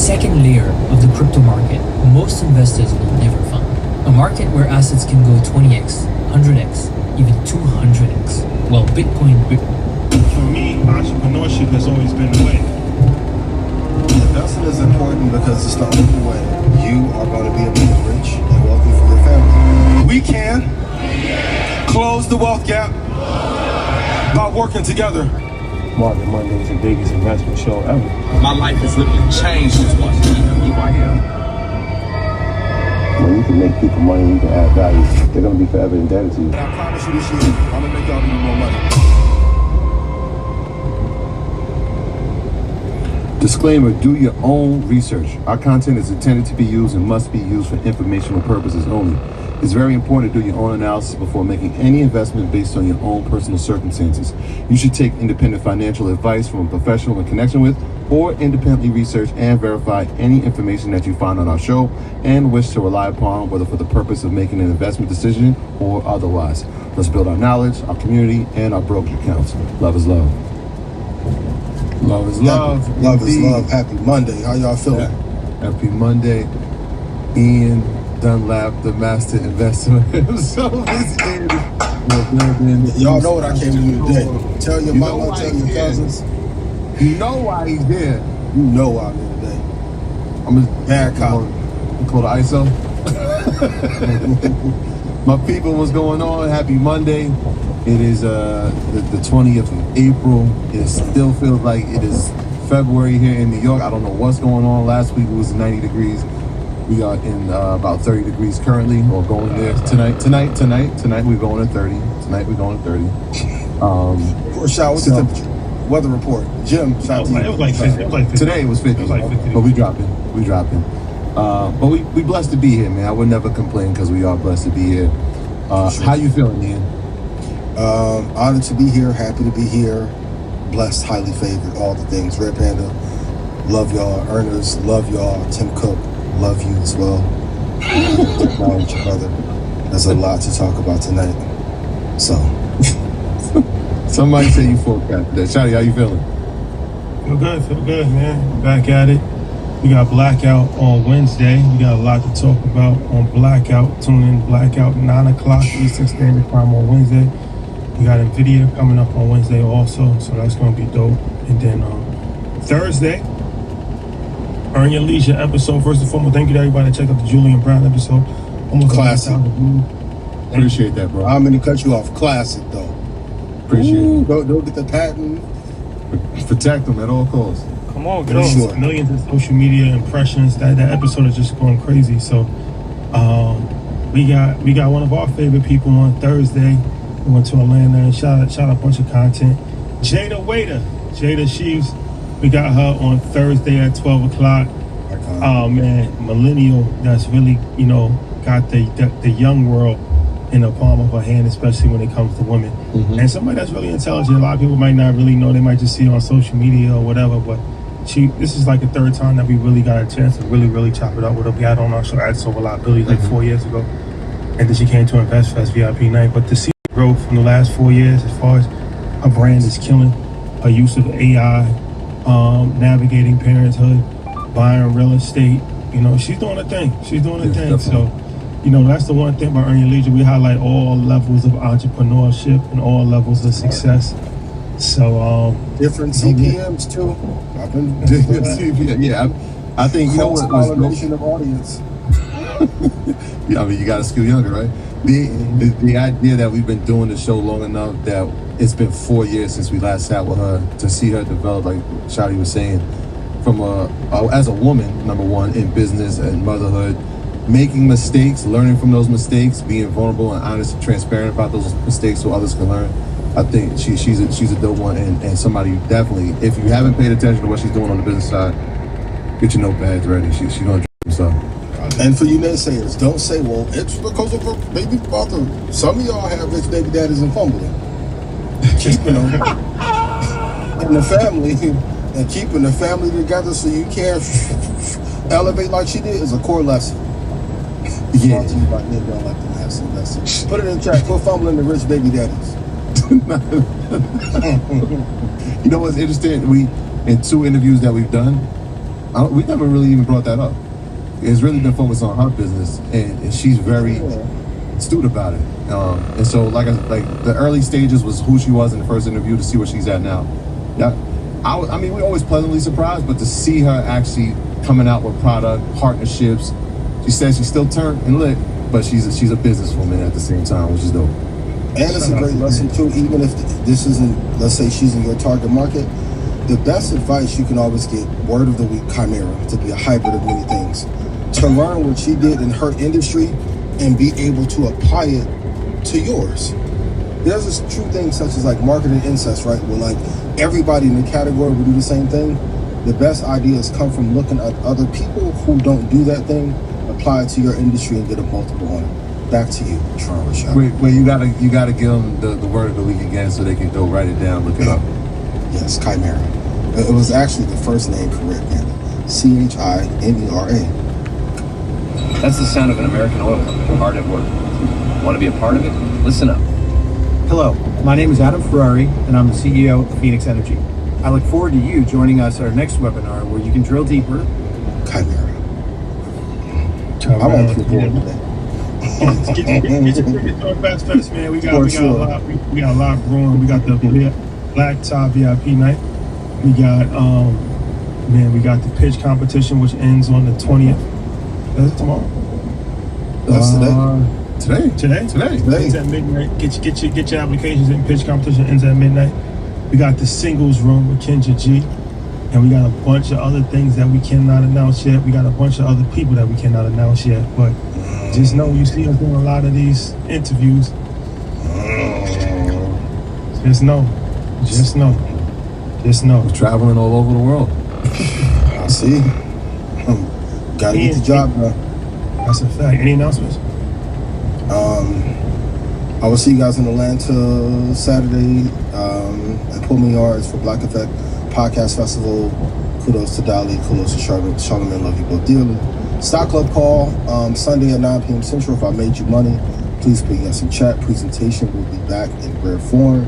second layer of the crypto market most investors will never find. A market where assets can go 20x, 100x, even 200x. Well, Bitcoin... For me, entrepreneurship has always been the way. Investing is important because it's the only way you are going to be able to get rich and wealthy for your family. We can close the wealth gap by working together. Market Monday is the biggest investment show ever. My life is literally changed since watching you right here. When you can make people money, you can add value, they're going to be forever indebted to you. And I promise you this year, I'm going to make y'all even more money. Disclaimer, do your own research. Our content is intended to be used and must be used for informational purposes only. It's very important to do your own analysis before making any investment based on your own personal circumstances. You should take independent financial advice from a professional in connection with, or independently research and verify any information that you find on our show and wish to rely upon, whether for the purpose of making an investment decision or otherwise. Let's build our knowledge, our community, and our brokerage accounts. Love is love. Love is love. Love is love. Happy Monday. How y'all feeling? Happy Monday. Ian Dunlap, the master investor himself, is in the building. Y'all know what I came to do today. Tell your mama, tell your cousins. You know why he's there. You know why I'm here today. I'm a bad cop. You call the ISO. My people, what's going on? Happy Monday. It is the 20th of April. It still feels like it is February here in New York. I don't know what's going on. Last week it was 90 degrees. We are in about 30 degrees currently, or going there tonight. Tonight we're going to 30. Tonight we're going to 30. Shout, what's the temperature? Weather report. Jim, shout to you. It was like 50. Today it was 50. But we dropping. But we blessed to be here, man. I would never complain because we are blessed to be here. How you feeling, Ian? Honored to be here, happy to be here, blessed, highly favored, all the things. Red Panda, love y'all. Earners, love y'all. Tim Cook, love you as well. Acknowledge your brother. There's a lot to talk about tonight. So. Somebody say you forecast that. Shotty, how you feeling? Feel good, man. Back at it. We got Blackout on Wednesday. We got a lot to talk about on Blackout. Tune in, Blackout, 9 o'clock Eastern Standard Time on Wednesday. We got NVIDIA coming up on Wednesday also, so that's going to be dope. And then Thursday, Earn Your Leisure episode. First and foremost, thank you to everybody that checked out the Julian Brown episode. Almost classic. Appreciate that, bro. I'm going to cut you off. Classic, though. Appreciate it. Don't get the patent. Protect them at all costs. Come on, girls. Sure. Millions of social media impressions. That episode is just going crazy. So we got one of our favorite people on Thursday. We went to Atlanta and shot a bunch of content. Jada Waiter. Jada Sheaves. We got her on Thursday at 12 o'clock. Oh man, millennial that's really, got the young world in the palm of her hand, especially when it comes to women. Mm-hmm. And somebody that's really intelligent. A lot of people might not really know. They might just see it on social media or whatever, but this is like the third time that we really got a chance to really chop it up with her. We had on our show Ads Over Liability like 4 years ago. And then she came to InvestFest VIP night. But to see growth from the last 4 years as far as her brand is killing, her use of AI, navigating parenthood, buying real estate, she's doing a thing. She's doing a thing. So, that's the one thing about Earn Your Leisure. We highlight all levels of entrepreneurship and all levels of success. So, different CPMs too. Different CPMs. Yeah, I think you know what was of audience. Yeah, I mean, you got to skill younger, right? The idea that we've been doing the show long enough that it's been 4 years since we last sat with her, to see her develop, like Shotty was saying, from as a woman, number one, in business and motherhood, making mistakes, learning from those mistakes, being vulnerable and honest and transparent about those mistakes so others can learn. I think she's a dope one, and somebody who definitely, if you haven't paid attention to what she's doing on the business side, get your notepads ready. She's gonna do stuff. And for you naysayers, don't say, well, it's because of her baby father. Some of y'all have rich baby daddies and fumbling. Keeping them in the family and keeping the family together so you can't elevate like she did is a core lesson. Yeah. Brought to you by men don't like the lesson. Put it in chat. Put fumbling the rich baby daddies. You know what's interesting? In 2 interviews that we've done, we never really even brought that up. It's really been focused on her business, and she's very astute about it. And so, like the early stages was who she was in the first interview to see where she's at now. Yeah, I mean, we're always pleasantly surprised, but to see her actually coming out with product partnerships, she says she's still turned and lit, but she's a businesswoman at the same time, which is dope. And it's a great lesson too, even if this isn't, let's say she's in your target market, the best advice you can always get, word of the week, Chimera, to be a hybrid of many things. To learn what she did in her industry and be able to apply it to yours. There's this true thing such as like marketing incest, right? Where like everybody in the category will do the same thing. The best ideas come from looking at other people who don't do that thing, apply it to your industry and get a multiple on it. Back to you, Tron Rashad. Wait, you gotta give them the word of the week again so they can go write it down, look it up. Yes, Chimera. It was actually the first name for Red Panda. CHIMERA. That's the sound of an American oil company hard at work. Want to be a part of it? Listen up. Hello, my name is Adam Ferrari, and I'm the CEO of Phoenix Energy. I look forward to you joining us at our next webinar where you can drill deeper. Chimera. I won't keep going with that. Get your tickets on Fest, man. We got a lot brewing. We got the Black Tie VIP night. We got we got the pitch competition which ends on the 20th. That's tomorrow. That's today. Today. Ends at midnight. Get your applications in. Pitch competition ends at midnight. We got the singles room with Kendra G. And we got a bunch of other things that we cannot announce yet. We got a bunch of other people that we cannot announce yet. But just know you see us doing a lot of these interviews. Just know. We're traveling all over the world. I see. Gotta get the job done. That's a fact. Any announcements? I will see you guys in Atlanta Saturday at Pullman Yards for Black Effect Podcast Festival. Kudos to Dolly, kudos to Charlamagne, love you both dearly. Stock Club call Sunday at 9 p.m. Central. If I made you money, please put us in chat. Presentation will be back in rare form.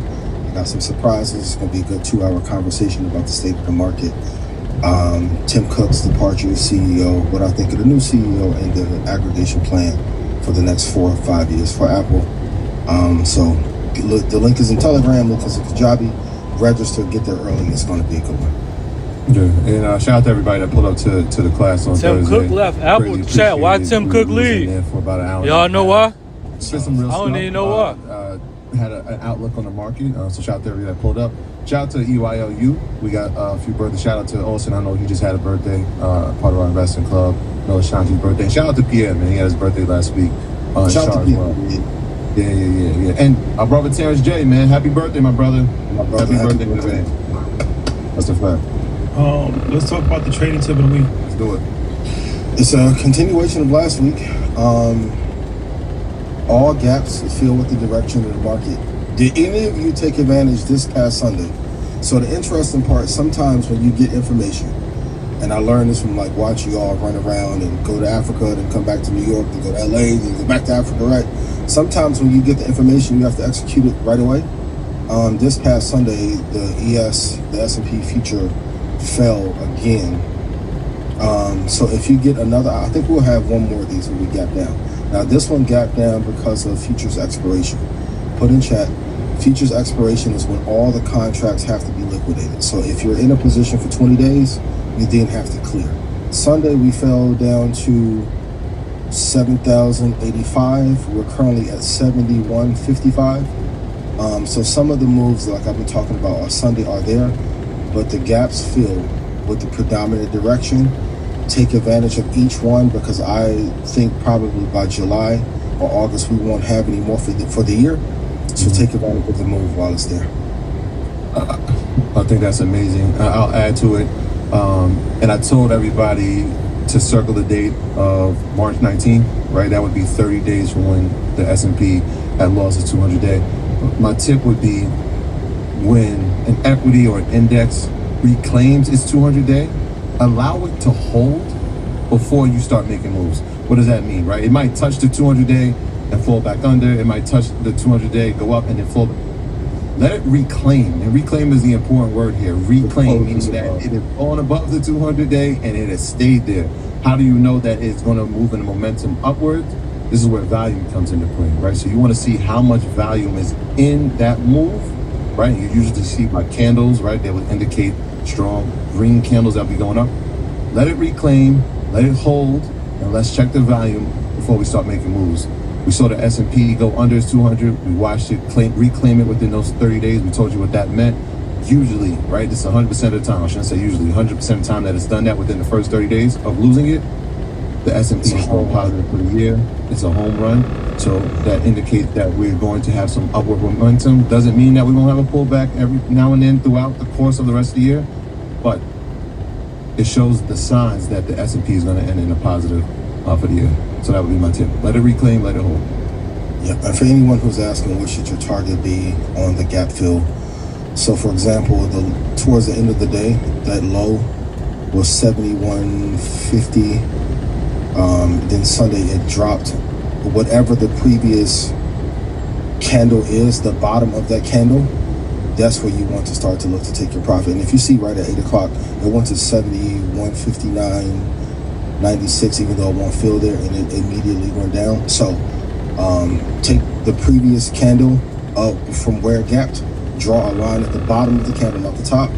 I got some surprises. It's going to be a good 2-hour conversation about the state of the market. Tim Cook's departure as CEO, what I think of the new CEO and the aggregation plan for the next 4 or 5 years for Apple. So look, the link is in Telegram. Look, it's a Kajabi. Register, get there early. It's going to be a good one. Yeah, and shout out to everybody that pulled up to the class on Tim Thursday. Cook left. Apple chat. Why Tim Cook leave? For about an hour. Y'all know why? Spit some real I don't even know why. Had an outlook on the market. So shout out to everybody that pulled up. Shout out to EYLU. We got a few birthdays. Shout out to Olsen. I know he just had a birthday. Part of our investing club. Noah Shanti's birthday. Shout out to Pierre, man. He had his birthday last week. Shout out to Pierre. Well. Yeah. And our brother Terrence J, man. Happy birthday, my brother. Happy birthday, man. That's a fact. Let's talk about the trading tip of the week. Let's do it. It's a continuation of last week. All gaps fill with the direction of the market. Did any of you take advantage this past Sunday? So the interesting part, sometimes when you get information, and I learned this from like watching y'all run around and go to Africa, then come back to New York, then go to LA, then go back to Africa, right? Sometimes when you get the information, you have to execute it right away. This past Sunday, the S&P future fell again. So if you get another, I think we'll have one more of these when we gap down. Now this one gapped down because of futures expiration. Put in chat, futures expiration is when all the contracts have to be liquidated. So if you're in a position for 20 days, you then have to clear. Sunday we fell down to 7,085. We're currently at 71.55. So some of the moves like I've been talking about on Sunday are there, but the gaps fill with the predominant direction. Take advantage of each one because I think probably by July or August we won't have any more for the year. So take advantage of the move while it's there. I think that's amazing. I'll add to it. And I told everybody to circle the date of March 19th, right? That would be 30 days from when the S&P had lost its 200-day. My tip would be when an equity or an index reclaims its 200-day, allow it to hold before you start making moves. What does that mean, right? It might touch the 200-day and fall back under. It might touch the 200-day, go up, and then fall back. Let it reclaim. And reclaim is the important word here. Reclaim, meaning that it is on above the 200-day and it has stayed there. How do you know that it's going to move in a momentum upwards? This is where volume comes into play, right? So you want to see how much volume is in that move, right? You usually see by candles, right? They would indicate strong green candles that will be going up. Let it reclaim, let it hold, and let's check the volume before we start making moves. We saw the S&P go under its 200. We watched it reclaim it within those 30 days. We told you what that meant. Usually, right, this is 100% of the time. I shouldn't say usually. 100% of the time that it's done that within the first 30 days of losing it, the S&P is going positive for the year. It's a home run. So that indicates that we're going to have some upward momentum. Doesn't mean that we won't have a pullback every now and then throughout the course of the rest of the year. But it shows the signs that the S&P is going to end in a positive for the year. So that would be my tip. Let it reclaim, let it hold. Yeah, and for anyone who's asking what should your target be on the gap fill. So for example, towards the end of the day, that low was 71.50. Then Sunday it dropped. Whatever the previous candle is, the bottom of that candle, that's where you want to start to look to take your profit. And if you see right at 8 o'clock, it went to 71.59.96, even though it won't fill there, and it immediately went down. So take the previous candle up from where it gapped, draw a line at the bottom of the candle, not the top,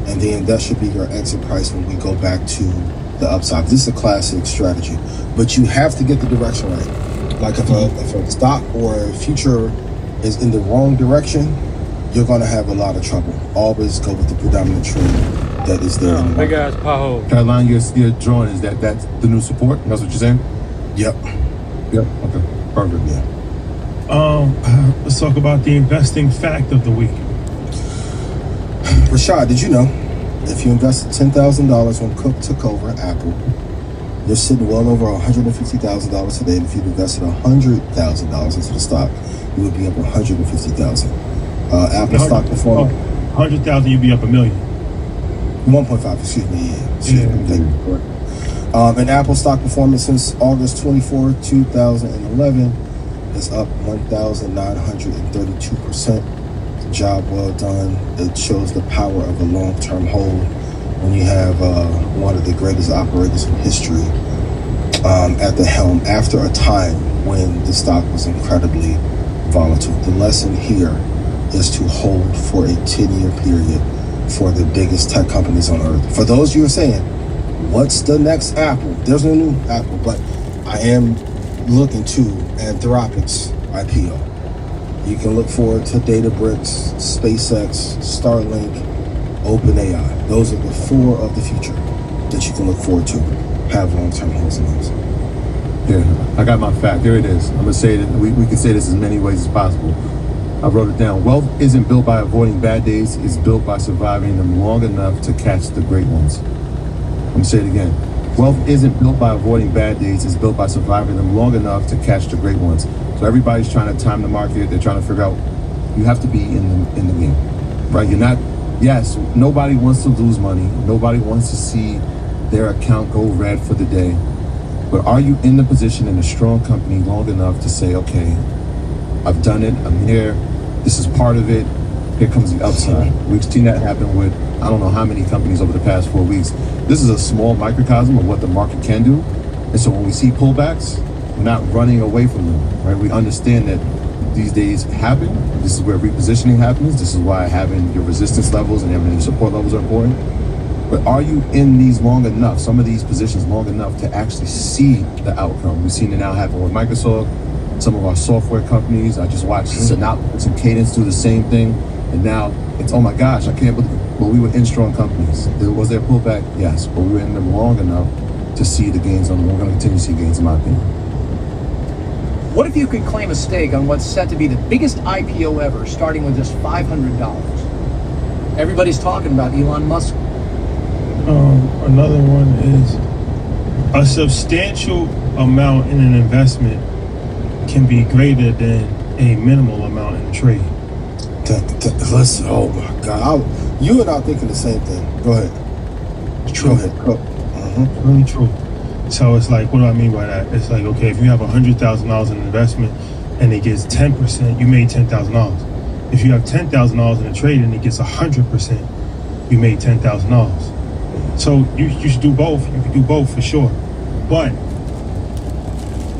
and then that should be your exit price when we go back to the upside. This is a classic strategy, but you have to get the direction right. Like if a stock or a future is in the wrong direction, you're going to have a lot of trouble. Always go with the predominant trend that is there. Big ass pothole. Caroline, you're drawing, is that's the new support? That's what you're saying? Yep. Okay. Perfect. Yeah. Let's talk about the investing fact of the week. Rashad, did you know if you invested $10,000 when Cook took over Apple, You're sitting well over $150,000 today. And if you'd invested $100,000 into the stock, you would be up $150,000. Apple stock performance. 100,000, you'd be up $1 million. 1.5, excuse me. And Apple stock performance since August 24, 2011 is up 1,932%. Job well done. It shows the power of a long-term hold when you have one of the greatest operators in history at the helm after a time when the stock was incredibly volatile. The lesson here is to hold for a 10-year period for the biggest tech companies on earth. For those you are saying, what's the next Apple? There's no new Apple, but I am looking to Anthropic's IPO. You can look forward to Databricks, SpaceX, Starlink, OpenAI. Those are the four of the future that you can look forward to. Have long-term holds in those. Yeah, I got my fact. There it is. I'm gonna say that we can say this as many ways as possible. I wrote it down. Wealth isn't built by avoiding bad days. It's built by surviving them long enough to catch the great ones. I'm gonna say it again. Wealth isn't built by avoiding bad days. It's built by surviving them long enough to catch the great ones. So everybody's trying to time the market. They're trying to figure out. You have to be in the game, right? You're not. Yes, nobody wants to lose money. Nobody wants to see their account go red for the day. But are you in the position in a strong company long enough to say, okay, I've done it. I'm here. This is part of it. Here comes the upside. We've seen that happen with I don't know how many companies over the past 4 weeks. This is a small microcosm of what the market can do. And so when we see pullbacks, we're not running away from them, right? We understand that these days happen. This is where repositioning happens. This is why having your resistance levels and having your support levels are important. But are you in these long enough, some of these positions long enough to actually see the outcome? We've seen it now happen with Microsoft, some of our software companies. I just watched Synopsys and Cadence do the same thing. And now it's, oh my gosh, I can't believe, but we were in strong companies. Was there a pullback? Yes, but we were in them long enough to see the gains on them. We're going to continue to see gains, in my opinion. What if you could claim a stake on what's set to be the biggest IPO ever, starting with just $500? Everybody's talking about Elon Musk. Another one is a substantial amount in an investment can be greater than a minimal amount in a trade. Listen, oh my God. You and I are thinking the same thing. Go ahead. True. Go ahead. It's really true. So it's like, what do I mean by that? It's like, okay, if you have $100,000 in investment and it gets 10%, you made $10,000. If you have $10,000 in a trade and it gets 100%, you made $10,000. So you should do both. You can do both for sure. But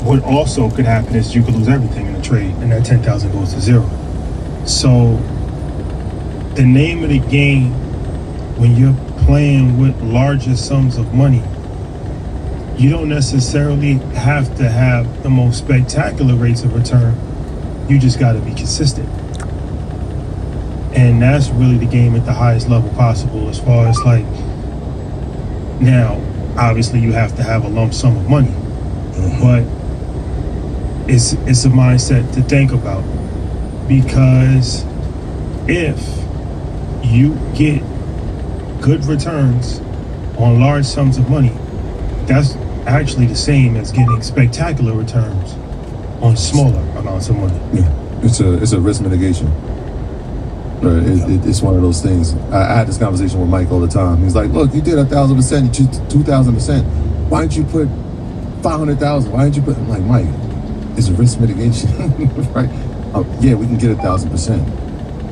what also could happen is you could lose everything in a trade and that 10,000 goes to zero. So the name of the game when you're playing with larger sums of money, you don't necessarily have to have the most spectacular rates of return. You just got to be consistent. And that's really the game at the highest level possible, as far as like, now, obviously you have to have a lump sum of money, but it's a mindset to think about, because if you get good returns on large sums of money, that's actually the same as getting spectacular returns on smaller amounts of money. Yeah, it's a risk mitigation. It's one of those things. I had this conversation with Mike all the time. He's like, "Look, you did 1,000%, you did 2,000%. Why didn't you put 500,000? Why didn't you put?" I'm like, "Mike, it's a risk mitigation, right? Yeah, we can get 1,000%.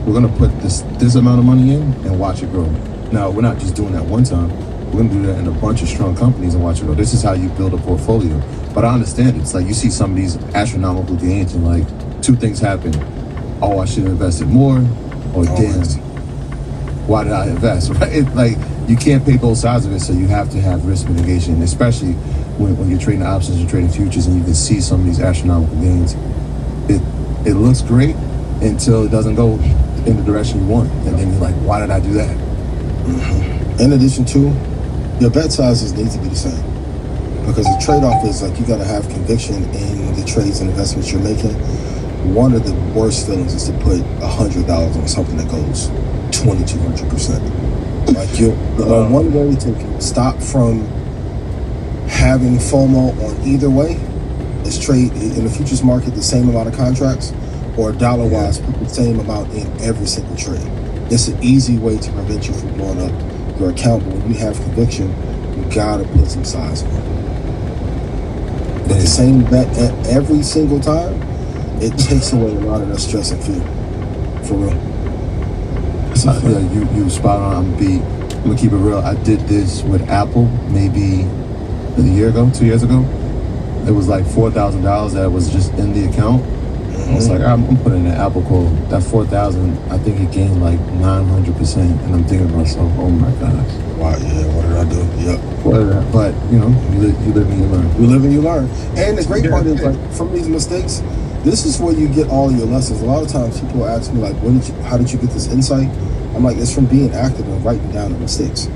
We're gonna put this amount of money in and watch it grow. Now, we're not just doing that one time. We're gonna do that in a bunch of strong companies and watch it grow. This is how you build a portfolio." But I understand it. It's like you see some of these astronomical gains, and like two things happen. Oh, I should have invested more. Or damn, why did I invest? Right? Like you can't pay both sides of it, so you have to have risk mitigation, especially when you're trading options, you're trading futures, and you can see some of these astronomical gains. It looks great until it doesn't go in the direction you want, and then you're like, why did I do that? In addition to, your bet sizes need to be the same, because the trade-off is like you got to have conviction in the trades and investments you're making. One of the worst feelings is to put $100 on something that goes 2,200%. Like one way to stop from having FOMO on either way is trade in the futures market the same amount of contracts, or dollar-wise put the same amount in every single trade. It's an easy way to prevent you from blowing up your account, but when you have conviction, you gotta put some size on it. But the same bet every single time, it takes away a lot of that stress and fear. For real. Yeah, you spot on. I'm gonna keep it real. I did this with Apple maybe a year ago, 2 years ago. It was like $4,000 that was just in the account. I was like, I'm putting in an Apple code. That 4,000, I think it gained like 900%, and I'm thinking to myself, oh my gosh. Wow, yeah, what did I do? Yep. But you know, you live and you learn. You live and you learn. And the great part is, like, from these mistakes, this is where you get all your lessons. A lot of times people ask me, like, how did you get this insight? I'm like, it's from being active and writing down the mistakes.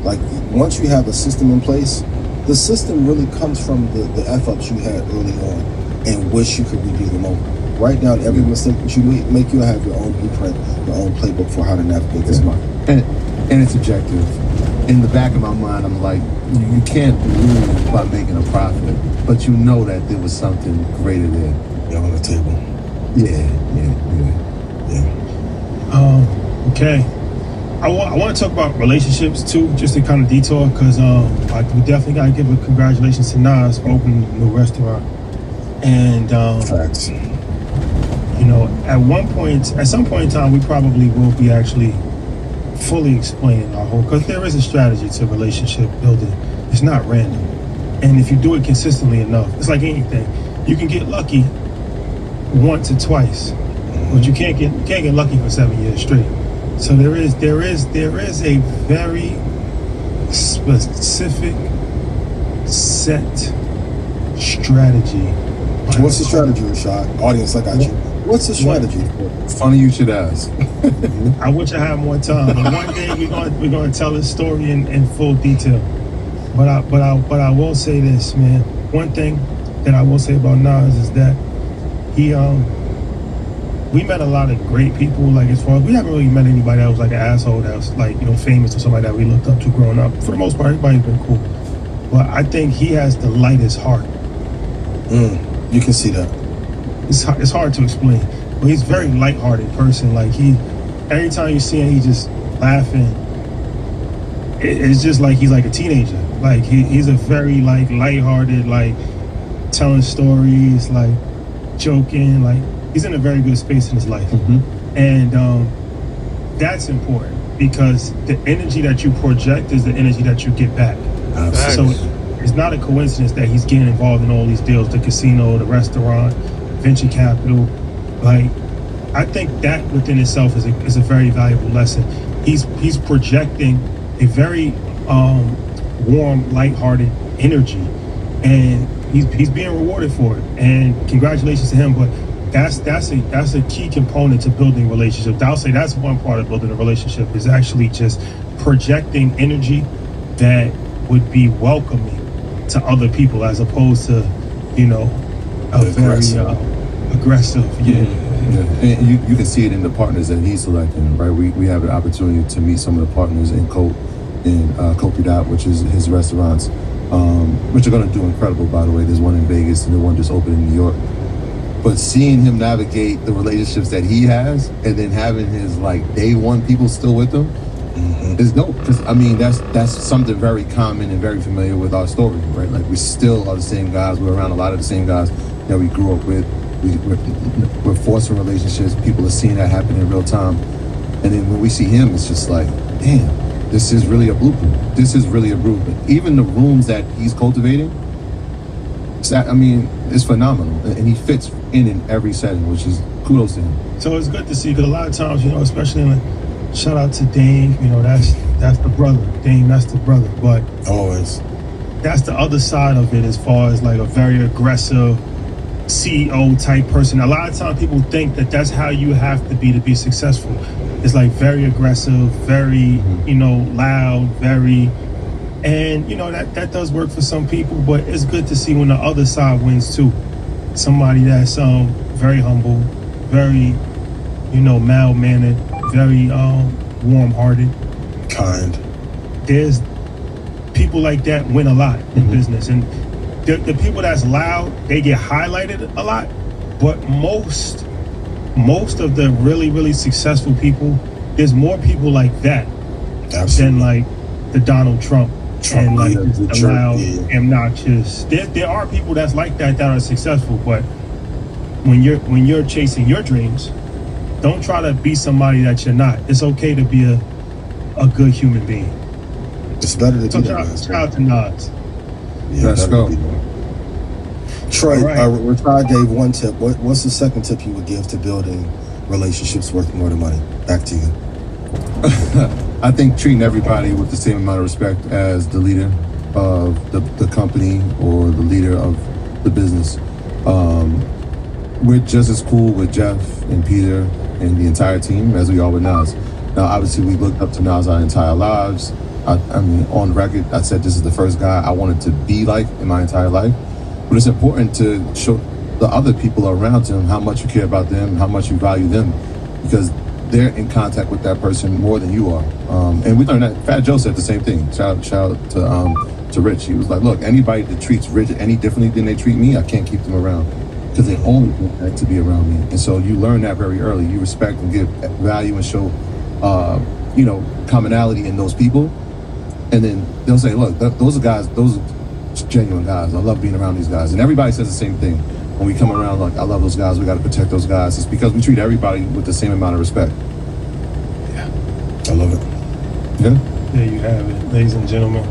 Like, once you have a system in place, the system really comes from the F-ups you had early on and wish you could redo them over. Write down every mistake that you make. You have your own blueprint, your own playbook for how to navigate this market. And it's objective. In the back of my mind, I'm like, you can't lose by making a profit, but you know that there was something greater there. You're on the table. Yeah. Okay. I want to talk about relationships too, just to kind of detour, because we definitely got to give a congratulations to Nas for opening the new restaurant. And facts. You know, at some point in time, we probably will be actually fully explaining our whole, because there is a strategy to relationship building. It's not random, and if you do it consistently enough, it's like anything. You can get lucky once or twice, but you can't get lucky for 7 years straight. So there is a very specific set strategy. What's the strategy, Rashad? Audience, I got you. What's the strategy? Funny you should ask. I wish I had more time. But one day we're going to tell this story in full detail. But I will say this, man. One thing that I will say about Nas is that we met a lot of great people. Like, as far as we haven't really met anybody that was like an asshole, that was like, you know, famous or somebody that we looked up to growing up. For the most part, everybody's been cool. But I think he has the lightest heart. You can see that. It's hard to explain, but he's a very lighthearted person. Like, every time you see him, he's just laughing. It's just like he's like a teenager. Like, he's a very like lighthearted, like telling stories, like joking. Like, he's in a very good space in his life, and that's important, because the energy that you project is the energy that you get back. Absolutely. So it's not a coincidence that he's getting involved in all these deals: the casino, the restaurant, venture capital. Like, I think that within itself is a very valuable lesson. He's projecting a very warm, lighthearted energy, and he's being rewarded for it. And congratulations to him. But that's a key component to building relationships. I'll say that's one part of building a relationship, is actually just projecting energy that would be welcoming to other people, as opposed to, you know, a very aggressive. Yeah. And you can see it in the partners that he's selecting, right? We have an opportunity to meet some of the partners in Copi Dot, which is his restaurants, which are going to do incredible, by the way. There's one in Vegas and the one just opened in New York. But seeing him navigate the relationships that he has, and then having his like day one people still with him, is dope. Because I mean, that's something very common and very familiar with our story, right? Like, we still are the same guys. We're around a lot of the same guys that we grew up with. We're forcing relationships. People are seeing that happen in real time, and then when we see him, it's just like, damn, this is really a blueprint. This is really a blueprint. Even the rooms that he's cultivating, I mean, it's phenomenal, and he fits in every setting, which is kudos to him. So it's good to see, because a lot of times, you know, especially when, shout out to Dame, you know, that's the brother. Dame, that's the brother. But always, that's the other side of it, as far as like a very aggressive CEO type person. A lot of times people think that that's how you have to be successful. It's like very aggressive, very, you know, loud, very, and you know, that does work for some people, but it's good to see when the other side wins too. Somebody that's very humble, very, you know, mild-mannered, very warm-hearted, kind. There's people like that win a lot in business, and the people that's loud, they get highlighted a lot. But most of the really, really successful people, there's more people like that than like the Donald Trump and like the loud, obnoxious. There are people that's like that are successful, but when you're chasing your dreams, don't try to be somebody that you're not. It's okay to be a good human being. It's better to So be that. shout out to Nas. Yeah, Let's go. Troy, All right. Rashad gave one tip. What's the second tip you would give to building relationships worth more than money? Back to you. I think treating everybody with the same amount of respect as the leader of the company or the leader of the business. We're just as cool with Jeff and Peter and the entire team as we are with Nas. Now, obviously, we looked up to Nas our entire lives. I mean, on record, I said this is the first guy I wanted to be like in my entire life. But it's important to show the other people around him how much you care about them, how much you value them, because they're in contact with that person more than you are. And we learned that. Fat Joe said the same thing. Shout out to Rich. He was like, look, anybody that treats Rich any differently than they treat me, I can't keep them around, because they only want that to be around me. And so you learn that very early. You respect and give value and show, commonality in those people. And then they'll say, look, those are guys, those are genuine guys. I love being around these guys. And everybody says the same thing. When we come around, like, I love those guys, we got to protect those guys. It's because we treat everybody with the same amount of respect. Yeah. I love it. Yeah. There you have it, ladies and gentlemen.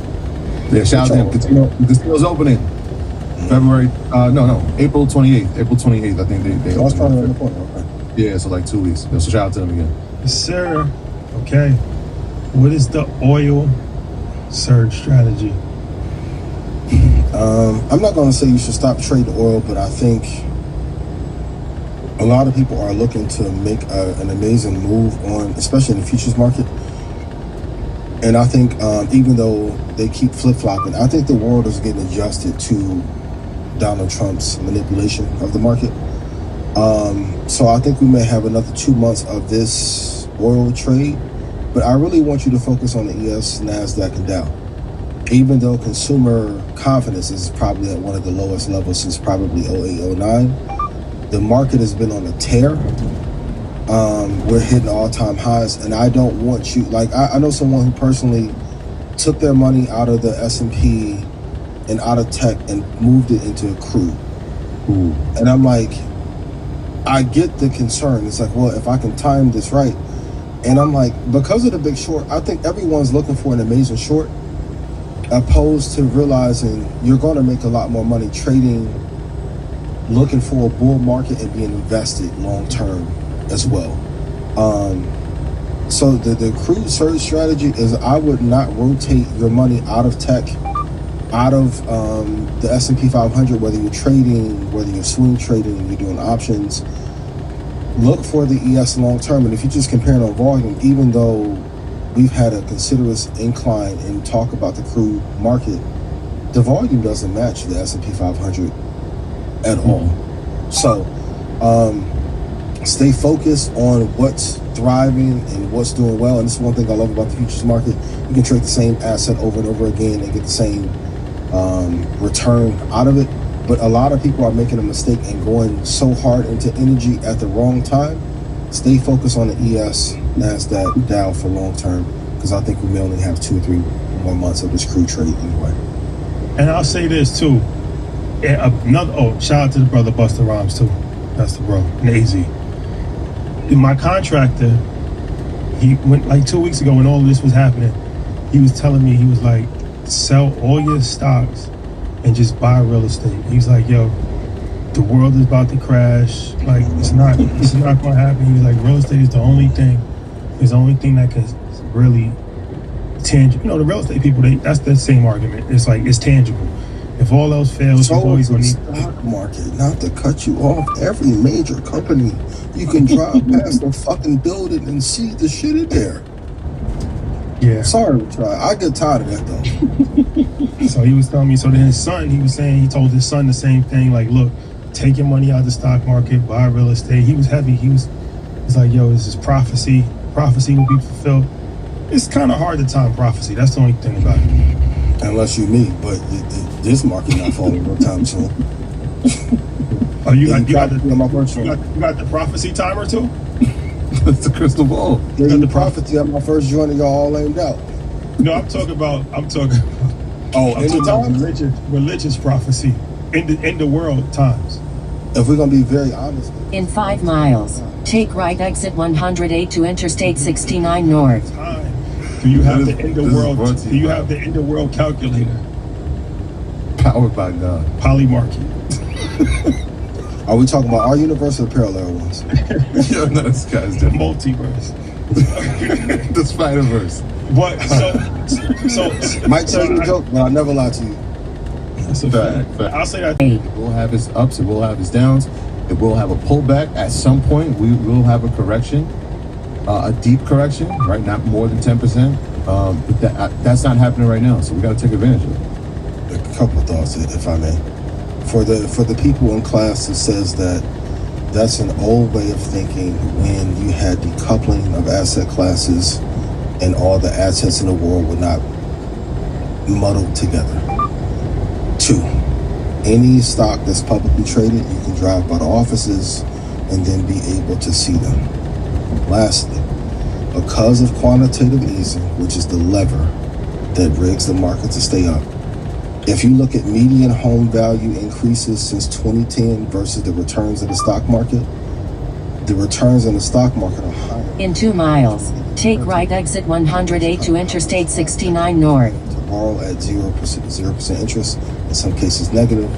Yeah, shout out to him. The casino's opening. April 28th. April 28th, I think they I was open. trying to report. Okay. Yeah, so like 2 weeks. So shout out to them again. Yes, sir. Okay. What is the oil surge strategy? I'm not going to say you should stop trading oil, but I think a lot of people are looking to make an amazing move on, especially in the futures market. And I think even though they keep flip-flopping, I think the world is getting adjusted to Donald Trump's manipulation of the market. So I think we may have another 2 months of this oil trade, but I really want you to focus on the ES, NASDAQ, and Dow. Even though consumer confidence is probably at one of the lowest levels since probably 08, 09, the market has been on a tear. We're hitting all-time highs, and I don't want you, like, I know someone who personally took their money out of the S&P and out of tech and moved it into crude. And I'm like, I get the concern. It's like, well, if I can time this right. And I'm like, because of the big short, I think everyone's looking for an amazing short, opposed to realizing you're going to make a lot more money trading, looking for a bull market and being invested long term as well. So the crude surge strategy is, I would not rotate your money out of tech, out of the S&P 500, whether you're trading, whether you're swing trading, you're doing options. Look for the ES long term. And if you just compare it on volume, even though we've had a considerable incline and talk about the crude market, the volume doesn't match the S&P 500 at all. So stay focused on what's thriving and what's doing well. And this is one thing I love about the futures market. You can trade the same asset over and over again and get the same return out of it. But a lot of people are making a mistake and going so hard into energy at the wrong time. Stay focused on the ES, NASDAQ, Dow for long term, because I think we may only have 2 or 3 more months of this crude trade anyway. And I'll say this too. Shout out to the brother Busta Rhymes too. That's the bro, and AZ. My contractor, he went like 2 weeks ago when all of this was happening. He was telling me, he was like, sell all your stocks and just buy real estate. He's like, yo, the world is about to crash. Like, it's not going to happen. He was like, real estate is the only thing that can really tangible. You know, the real estate people, that's the same argument. It's like, it's tangible. If all else fails, you're always going to need the stock market. Not to cut you off, every major company, you can drive past the fucking building and see the shit in there. Yeah. Sorry to try. I get tired of that though. So he was telling me, so then his son, he was saying, he told his son the same thing, like, look, take your money out of the stock market, buy real estate. He was heavy. He's like, yo, this is prophecy. Prophecy will be fulfilled. It's kind of hard to time prophecy. That's the only thing about it. Unless you me, but this market not falling no time soon. Oh, you got my first joint. You got the prophecy timer too? It's the crystal ball. There's the prophecy of my first joint and y'all all aimed out. No, I'm talking about. Oh, I'm talking about religious prophecy in the world times. If we're gonna be very honest. In 5 miles, take right exit 108 to Interstate 69 North. Do you have the end of world? Do you have the end of world calculator? Powered by God. Polymarket. Are we talking about our universe or the parallel ones? Yo, no, this guy's the multiverse. The Spider-Verse. What? So might tell you a joke, but I never lie to you. That's a fact. I'll say that. It will have its ups, it will have its downs, it will have a pullback. At some point, we will have a correction, a deep correction, right? Not more than 10%. But that's not happening right now, so we got to take advantage of it. A couple of thoughts, if I may. For the people in class that says that that's an old way of thinking when you had decoupling of asset classes and all the assets in the world were not muddled together. 2, any stock that's publicly traded, you can drive by the offices and then be able to see them. Lastly, because of quantitative easing, which is the lever that rigs the market to stay up, if you look at median home value increases since 2010 versus the returns in the stock market, the returns in the stock market are higher. In 2 miles, take right exit 108 to Interstate 69 North. To borrow at 0% interest, in some cases negative.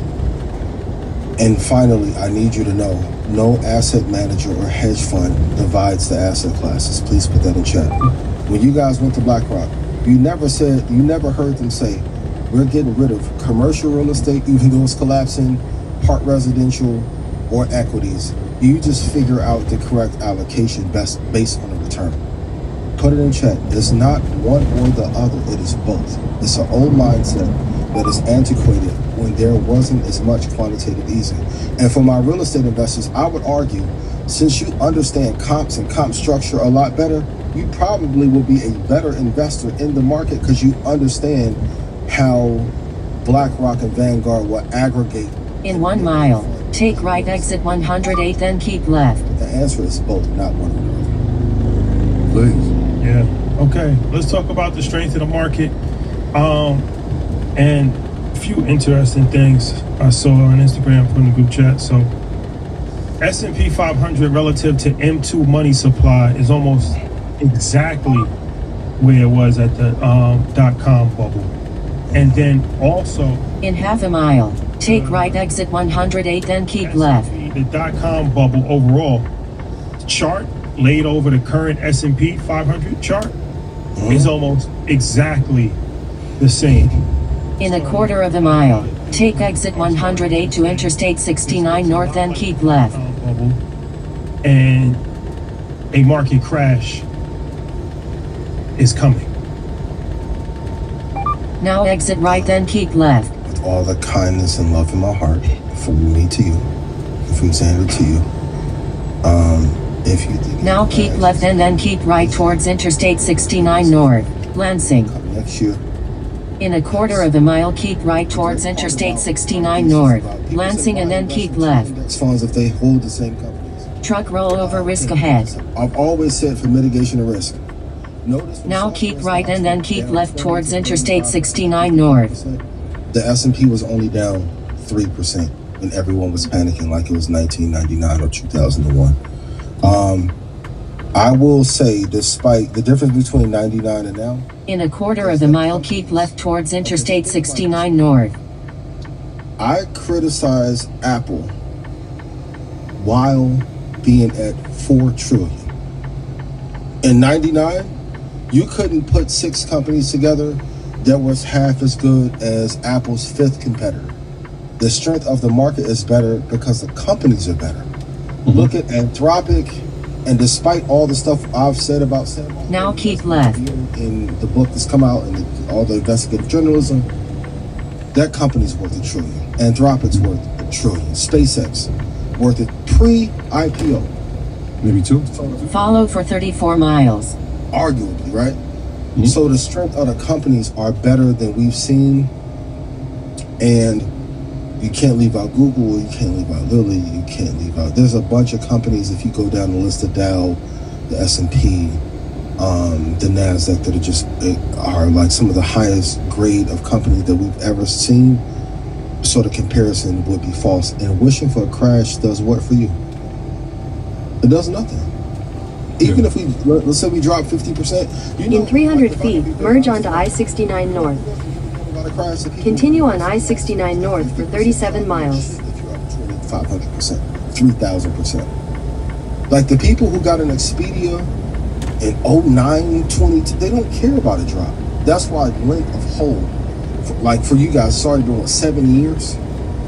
And finally, I need you to know, no asset manager or hedge fund divides the asset classes. Please put that in chat. When you guys went to BlackRock, you never heard them say, we're getting rid of commercial real estate, even though it's collapsing, part residential, or equities. You just figure out the correct allocation based on the return. Put it in chat. It's not one or the other. It is both. It's an old mindset that is antiquated when there wasn't as much quantitative easing. And for my real estate investors, I would argue, since you understand comps and comp structure a lot better, you probably will be a better investor in the market because you understand how BlackRock and Vanguard will aggregate. In 1 mile, take right exit 108, then keep left. The answer is both, not one or the other. Please. Yeah. Okay. Let's talk about the strength of the market. And a few interesting things I saw on Instagram from the group chat. So S&P 500 relative to M2 money supply is almost exactly where it was at the .com bubble. And then also in half a mile, take right exit 108, then keep left. The .com bubble overall chart laid over the current S&P 500 chart is almost exactly the same. In a quarter of a mile, take exit 108 to Interstate 69 North, then keep left. And a market crash is coming. Now exit right, then keep left. With all the kindness and love in my heart, from me to you, and from Xander to you, if you think now keep left and then keep right towards Interstate 69 North, Lansing. Next year. In a quarter of a mile, keep right towards Interstate 69 North, Lansing, and then keep left. Funds if they hold the same companies. Truck rollover risk ahead. I've always said for mitigation of risk. Now keep right and then keep left towards Interstate 69 North. The S&P was only down 3% and everyone was panicking like it was 1999 or 2001. I will say, despite the difference between 99 and now, in a quarter of a mile, keep left towards Interstate 69 North. I criticize Apple while being at $4 trillion. In 99, you couldn't put 6 companies together that was half as good as Apple's 5th competitor. The strength of the market is better because the companies are better. Look at Anthropic, and despite all the stuff I've said about Sam, now keep left. In the book that's come out and all the investigative journalism, that company's worth $1 trillion. Anthropic's worth $1 trillion. SpaceX worth it pre-IPO. Maybe 2. Follow for 34 miles. Arguably, right? So the strength of the companies are better than we've seen, and you can't leave out Google, you can't leave out Lilly, you can't leave out. There's a bunch of companies, if you go down the list of Dow, the S&P, the NASDAQ, that are like some of the highest grade of company that we've ever seen. So the comparison would be false. And wishing for a crash does what for you? It does nothing. Even if let's say we drop 50%, In 300 feet, merge onto I-69 North. Continue on I-69 North for 37 miles. 500%, 3,000%. Like the people who got an Expedia in 09, 20, they don't care about a drop. That's why length of hold, like for you guys, started doing 7 years.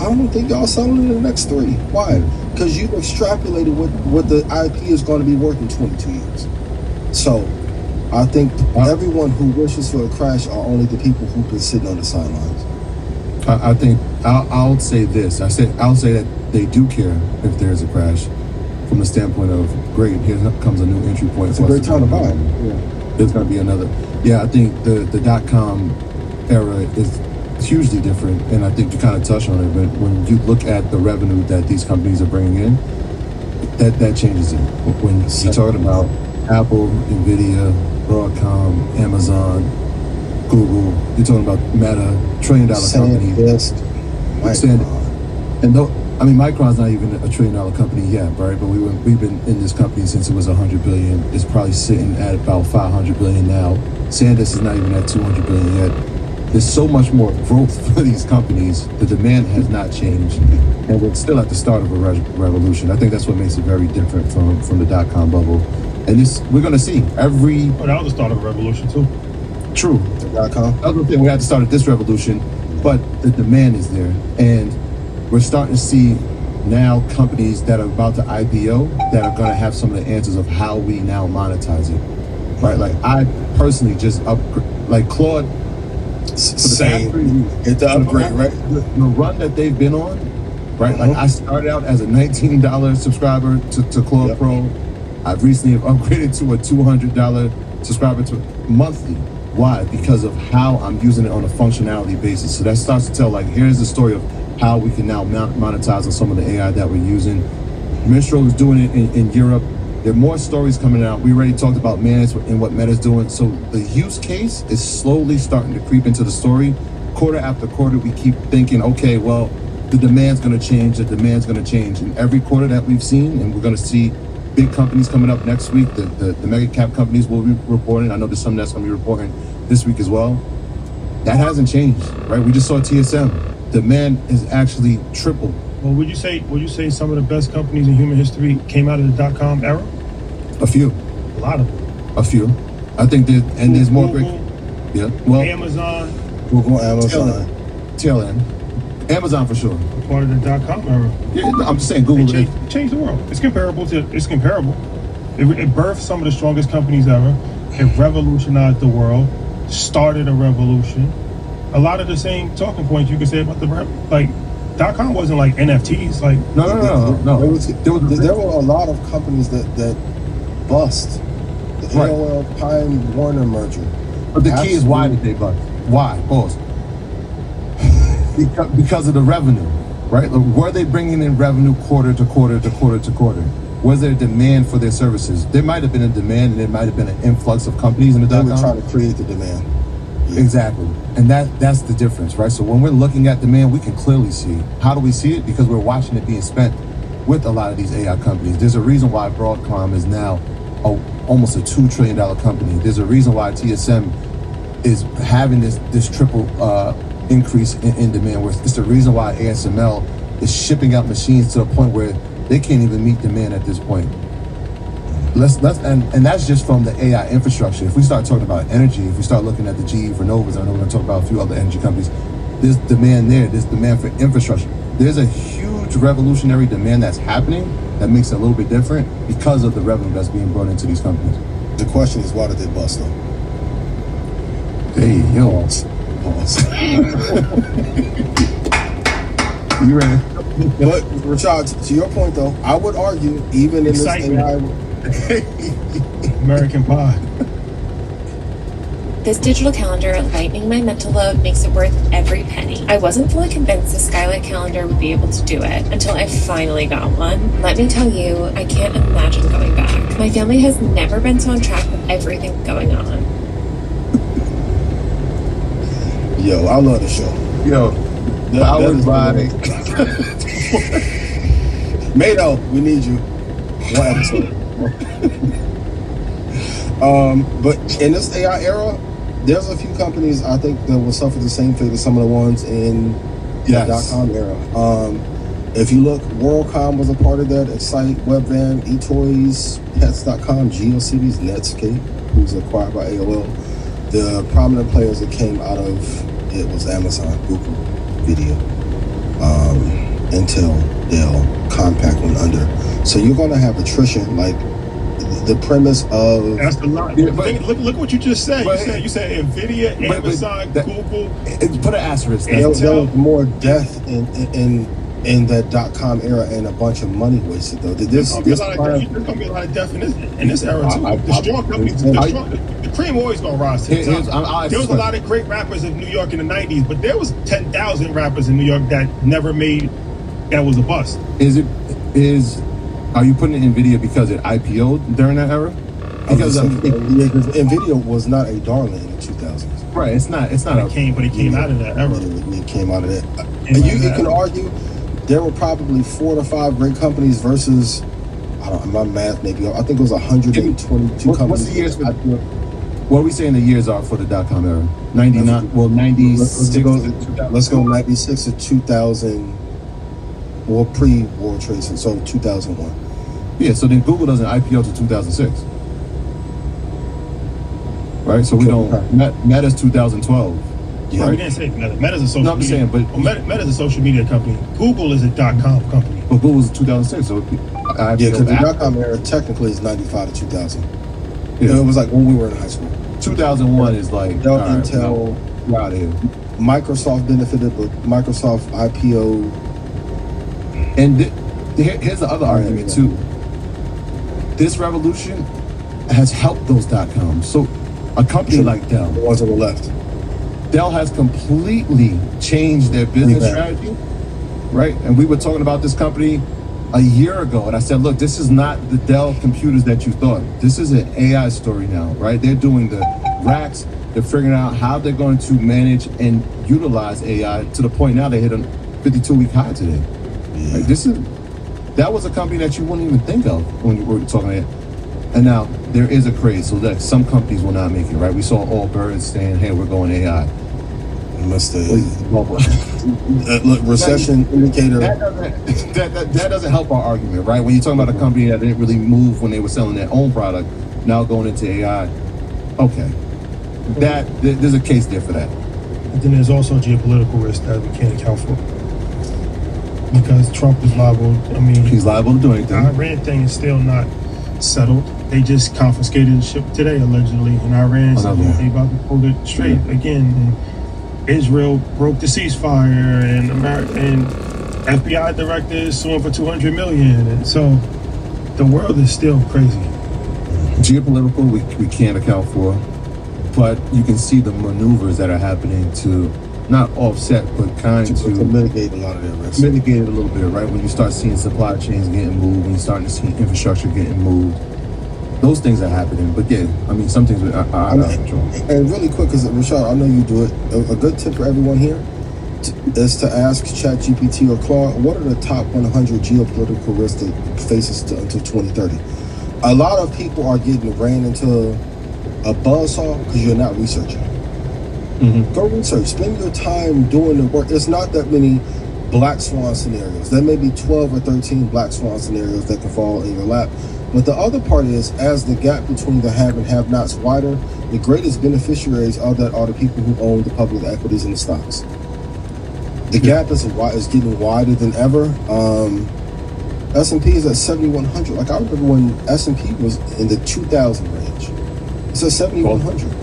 I don't think y'all selling it in the next 3. Why? Because you've extrapolated what the IP is going to be worth in 22 years. So I think everyone who wishes for a crash are only the people who've been sitting on the sidelines. I think I'll say this. I'll say that they do care if there's a crash, from the standpoint of great. Here comes a new entry point. It's a great time to buy. There's going to be another. Yeah, I think the .com era is hugely different, and I think you kind of touched on it. But when you look at the revenue that these companies are bringing in, that changes it. When you're talking about Apple, Nvidia, Broadcom, Amazon, Google, you're talking about Meta, $1 trillion companies. Micron's not even a $1 trillion company yet, right? But we've been in this company since it was $100 billion. It's probably sitting at about $500 billion now. SanDisk is not even at $200 billion yet. There's so much more growth for these companies. The demand has not changed, and we're still at the start of a revolution. I think that's what makes it very different from the .com bubble. And we're going to see every. Well, that was the start of a revolution too. True. The .com. I was we had to start at this revolution, but the demand is there, and we're starting to see now companies that are about to IPO that are going to have some of the answers of how we now monetize it. Right? Like I personally just like Claude. Same. Hit the upgrade, right? The run that they've been on, right? Like I started out as a $19 subscriber to Claude Pro. I've recently upgraded to a $200 subscriber to monthly. Why? Because of how I'm using it on a functionality basis. So that starts to tell, like, here's the story of how we can now monetize on some of the AI that we're using. Mistral is doing it in Europe. There are more stories coming out. We already talked about Manus and what Meta's doing. So the use case is slowly starting to creep into the story. Quarter after quarter, we keep thinking, okay, well, the demand's going to change. The demand's going to change. And every quarter that we've seen, and we're going to see big companies coming up next week. The mega cap companies will be reporting. I know there's some that's going to be reporting this week as well. That hasn't changed, right? We just saw TSM. Demand is actually tripled. Well, would you say some of the best companies in human history came out of the .com era? A few. A lot of them. A few. I think there's more great. Yeah. Well, Amazon. Google, Amazon. Tail end. Amazon for sure. Part of the .com era. Yeah, I'm just saying Google changed the world. It's comparable. It birthed some of the strongest companies ever. It revolutionized the world. Started a revolution. A lot of the same talking points you could say about .com wasn't like NFTs. Like no. There were a lot of companies that bust. The AOL Time Warner merger. But the key is, why did they bust? Why? Pause. Because of the revenue, right? Were they bringing in revenue quarter to quarter to quarter to quarter? Was there a demand for their services? There might have been a demand, and there might have been an influx of companies in the .com. They were trying to create the demand. Exactly. And that's the difference, right? So when we're looking at demand, we can clearly see. How do we see it? Because we're watching it being spent with a lot of these AI companies. There's a reason why Broadcom is now almost a $2 trillion company. There's a reason why TSM is having this triple increase in demand. It's the reason why ASML is shipping out machines to the point where they can't even meet demand at this point. And that's just from the AI infrastructure. If we start talking about energy, if we start looking at the GE Renovas, I know we're going to talk about a few other energy companies, there's demand there. There's demand for infrastructure. There's a huge revolutionary demand that's happening that makes it a little bit different because of the revenue that's being brought into these companies. The question is, why did they bust though? Hey, yo. Pause. You ready? But Rashad, to your point though, I would argue even in this AI American Pie. This digital calendar, lightening my mental load, makes it worth every penny. I wasn't fully convinced the Skylight calendar would be able to do it until I finally got one. Let me tell you, I can't imagine going back. My family has never been so on track with everything going on. Yo, I love the show. Yo, I was riding. Mado, we need you. One episode. But in this AI era, there's a few companies I think that will suffer the same fate as some of the ones in the .com era. If you look, WorldCom was a part of that. Excite, Webvan, eToys, Pets.com, GeoCities, Netscape, who's acquired by AOL. The prominent players that came out of it was Amazon, Google, Video, Intel, Dell, Compaq went under. So you're going to have attrition, like the premise of... That's a lot. Yeah, look what you just said. You said NVIDIA, Amazon, Google. Put an asterisk. There was more death in that .com era and a bunch of money wasted, though. There's going to be a lot of death in this era, too. The strong companies, the cream always going to rise to the top. There was a lot of great rappers in New York in the 90s, but there was 10,000 rappers in New York that never made... That was a bust. Are you putting NVIDIA because it IPO'd during that era? Because NVIDIA was not a darling in the 2000s. Right, it's not. It came out of that era. It came out of that. And you can argue there were probably 4 to 5 great companies versus, I don't know, my math maybe, I think it was 122 companies. What's the years? What are we saying the years are for the .com era? 99. Well, 96. Let's go 96 to 2000. Or pre-World Trade Center, so 2001. Yeah, so then Google doesn't IPO to 2006. Right? So we don't... Meta's 2012. Yeah, right? We didn't say Meta. Meta's a social media. No, I'm saying, but... Meta's a social media company. Google is a .com company. But Google's 2006, so... Yeah, because the .com era technically is 95 to 2000. Yeah. It was like when we were in high school. 2001 is like... Intel... We're out of here. Microsoft benefited, but Microsoft IPO... And here's the other argument too. This revolution has helped those .coms. So a company like Dell, the ones on the left, Dell has completely changed their business strategy, right? And we were talking about this company a year ago, and I said, look, this is not the Dell computers that you thought. This is an AI story now, right? They're doing the racks. They're figuring out how they're going to manage and utilize AI to the point now they hit a 52-week high today. Yeah. Like that was a company that you wouldn't even think of when you were talking about it. And now there is a craze, so that some companies will not make it, right? We saw Allbirds saying, hey, we're going AI. Look, recession indicator. That doesn't help our argument, right? When you're talking about a company that didn't really move when they were selling their own product, now going into AI, okay. There's a case there for that. And then there's also geopolitical risk that we can't account for. Because Trump is liable, he's liable to do anything. The Iran thing is still not settled. They just confiscated the ship today, allegedly, in Iran. So they about to pull it straight again. And Israel broke the ceasefire, and FBI director is suing for $200 million. And so the world is still crazy. Geopolitical, we can't account for, but you can see the maneuvers that are happening to not offset, but to mitigate a lot of that risk. Mitigate it a little bit, right? When you start seeing supply chains getting moved, when you're starting to see infrastructure getting moved, those things are happening. But yeah, some things are out of control. And really quick, because Rashad, I know you do it. A good tip for everyone here is to ask ChatGPT or Claude, what are the top 100 geopolitical risks that faces until 2030? A lot of people are getting ran into a buzzsaw because you're not researching. Mm-hmm. Go research. Spend your time doing the work. It's not that many black swan scenarios. There may be 12 or 13 black swan scenarios that can fall in your lap. But the other part is, as the gap between the have and have-nots wider, the greatest beneficiaries of that are the people who own the public equities and the stocks. The gap is getting wider than ever. S&P is at 7,100. Like, I remember when S&P was in the 2,000 range. It's at 7,100.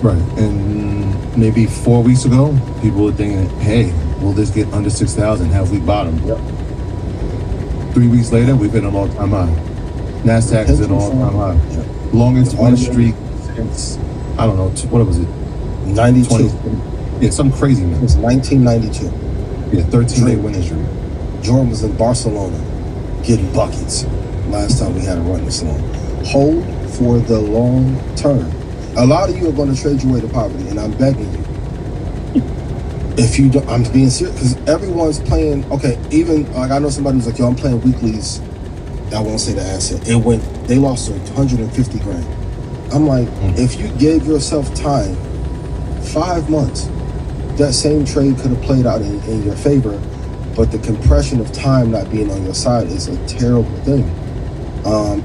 Right, and maybe 4 weeks ago, people were thinking, hey, will this get under 6,000? Have we bottomed? Yep. 3 weeks later, we've hit an all-time high. NASDAQ is at an all-time high. Longest win streak since, I don't know, what was it? 92. Yeah, something crazy, man. It was 1992. Yeah, 13-day winning streak. Jordan was in Barcelona getting buckets last time we had a run this long. Hold for the long term. A lot of you are going to trade your way to poverty, and I'm begging you. If you don't, I'm being serious, because everyone's playing, okay, even, like, I know somebody who's like, yo, I'm playing weeklies. I won't say the asset. They lost to 150 grand. I'm like, if you gave yourself time, 5 months, that same trade could have played out in your favor, but the compression of time not being on your side is a terrible thing.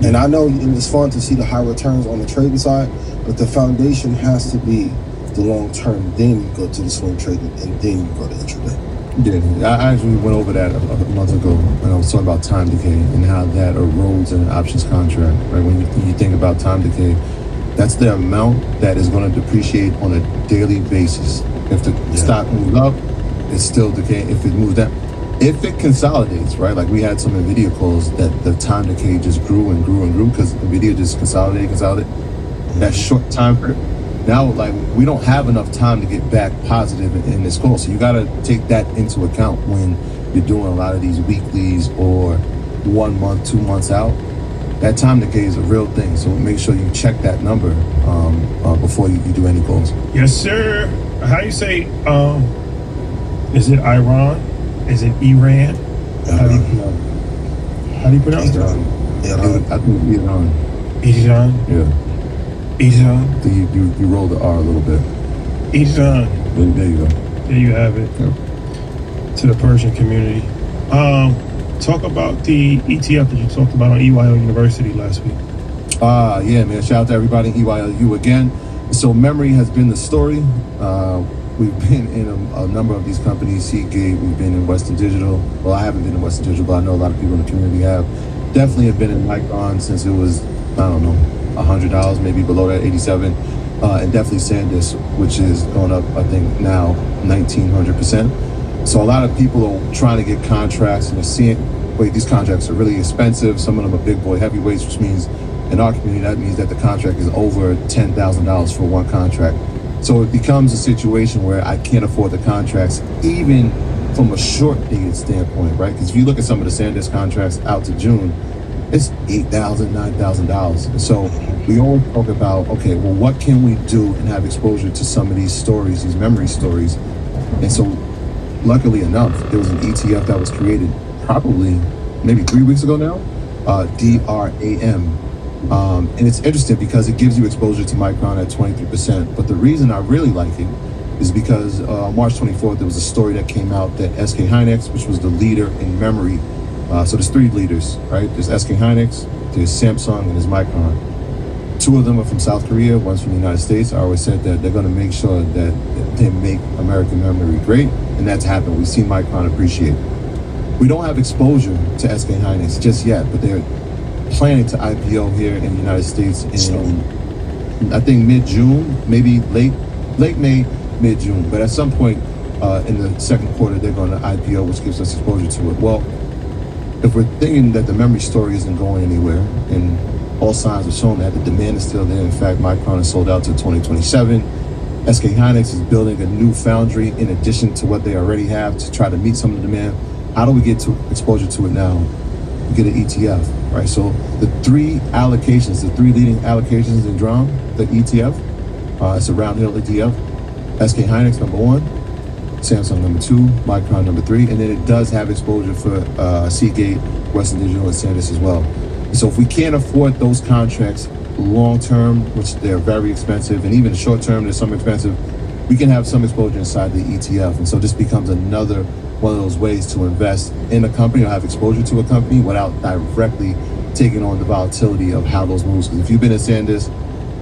And I know it's fun to see the high returns on the trading side, but the foundation has to be the long term. Then you go to the swing trading, and then you go to intraday. Yeah, I actually went over that a month ago when I was talking about time decay and how that erodes in an options contract. Right, when you think about time decay, that's the amount that is going to depreciate on a daily basis. If the stock moves up, it's still decaying. If it moves down, if it consolidates, right? Like we had some NVIDIA calls that the time decay just grew and grew and grew because NVIDIA just consolidated. That short time period. Now, like, we don't have enough time to get back positive in this call. So you got to take that into account when you're doing a lot of these weeklies or 1 month, 2 months out. That time decay is a real thing. So make sure you check that number before you do any calls. Yes, sir. How do you say, is it Iran? Is it Iran? How do you pronounce it? I think Iran. Iran? Yeah. Iran? You roll the R a little bit. Iran. There you go. There you have it. Yep. To the Persian community. Talk about the ETF that you talked about on EYL University last week. Yeah, man. Shout out to everybody in EYLU again. So memory has been the story. We've been in a number of these companies. Seagate, we've been in Western Digital. Well, I haven't been in Western Digital, but I know a lot of people in the community have. Definitely have been in Micron since it was, I don't know, $100, maybe below that, 87. And definitely SanDisk, which is going up, I think, now 1,900%. So a lot of people are trying to get contracts and they're seeing, wait, these contracts are really expensive. Some of them are big boy heavyweights, which means in our community, that means that the contract is over $10,000 for one contract. So it becomes a situation where I can't afford the contracts, even from a short-dated standpoint, right? Because if you look at some of the SanDisk contracts out to June, it's $8,000, $9,000. And so we always talk about, okay, well, what can we do and have exposure to some of these stories, these memory stories? And so luckily enough, there was an ETF that was created probably maybe 3 weeks ago now, DRAM. And it's interesting because it gives you exposure to Micron at 23%. But the reason I really like it is because on March 24th, there was a story that came out that SK Hynix, which was the leader in memory, so there's 3 leaders, right? There's SK Hynix, there's Samsung, and there's Micron. 2 of them are from South Korea, one's from the United States. I always said that they're going to make sure that they make American memory great, and that's happened. We've seen Micron appreciate. We don't have exposure to SK Hynix just yet, but they're planning to IPO here in the United States in, I think, mid-June, maybe late May, mid-June. But at some point in the second quarter, they're going to IPO, which gives us exposure to it. Well, if we're thinking that the memory story isn't going anywhere, and all signs are showing that the demand is still there. In fact, Micron is sold out to 2027. SK Hynix is building a new foundry in addition to what they already have to try to meet some of the demand. How do we get to exposure to it now? We get an ETF, right? So the 3 allocations, the 3 leading allocations in DRAM, the ETF, it's a round hill ETF. SK Hynix number 1, Samsung number 2, Micron number 3, and then it does have exposure for Seagate, Western Digital, and SanDisk as well. So if we can't afford those contracts long term, which they're very expensive, and even short term, they're some expensive, we can have some exposure inside the ETF. And so this becomes another one of those ways to invest in a company or have exposure to a company without directly taking on the volatility of how those moves. Because if you've been in SanDisk,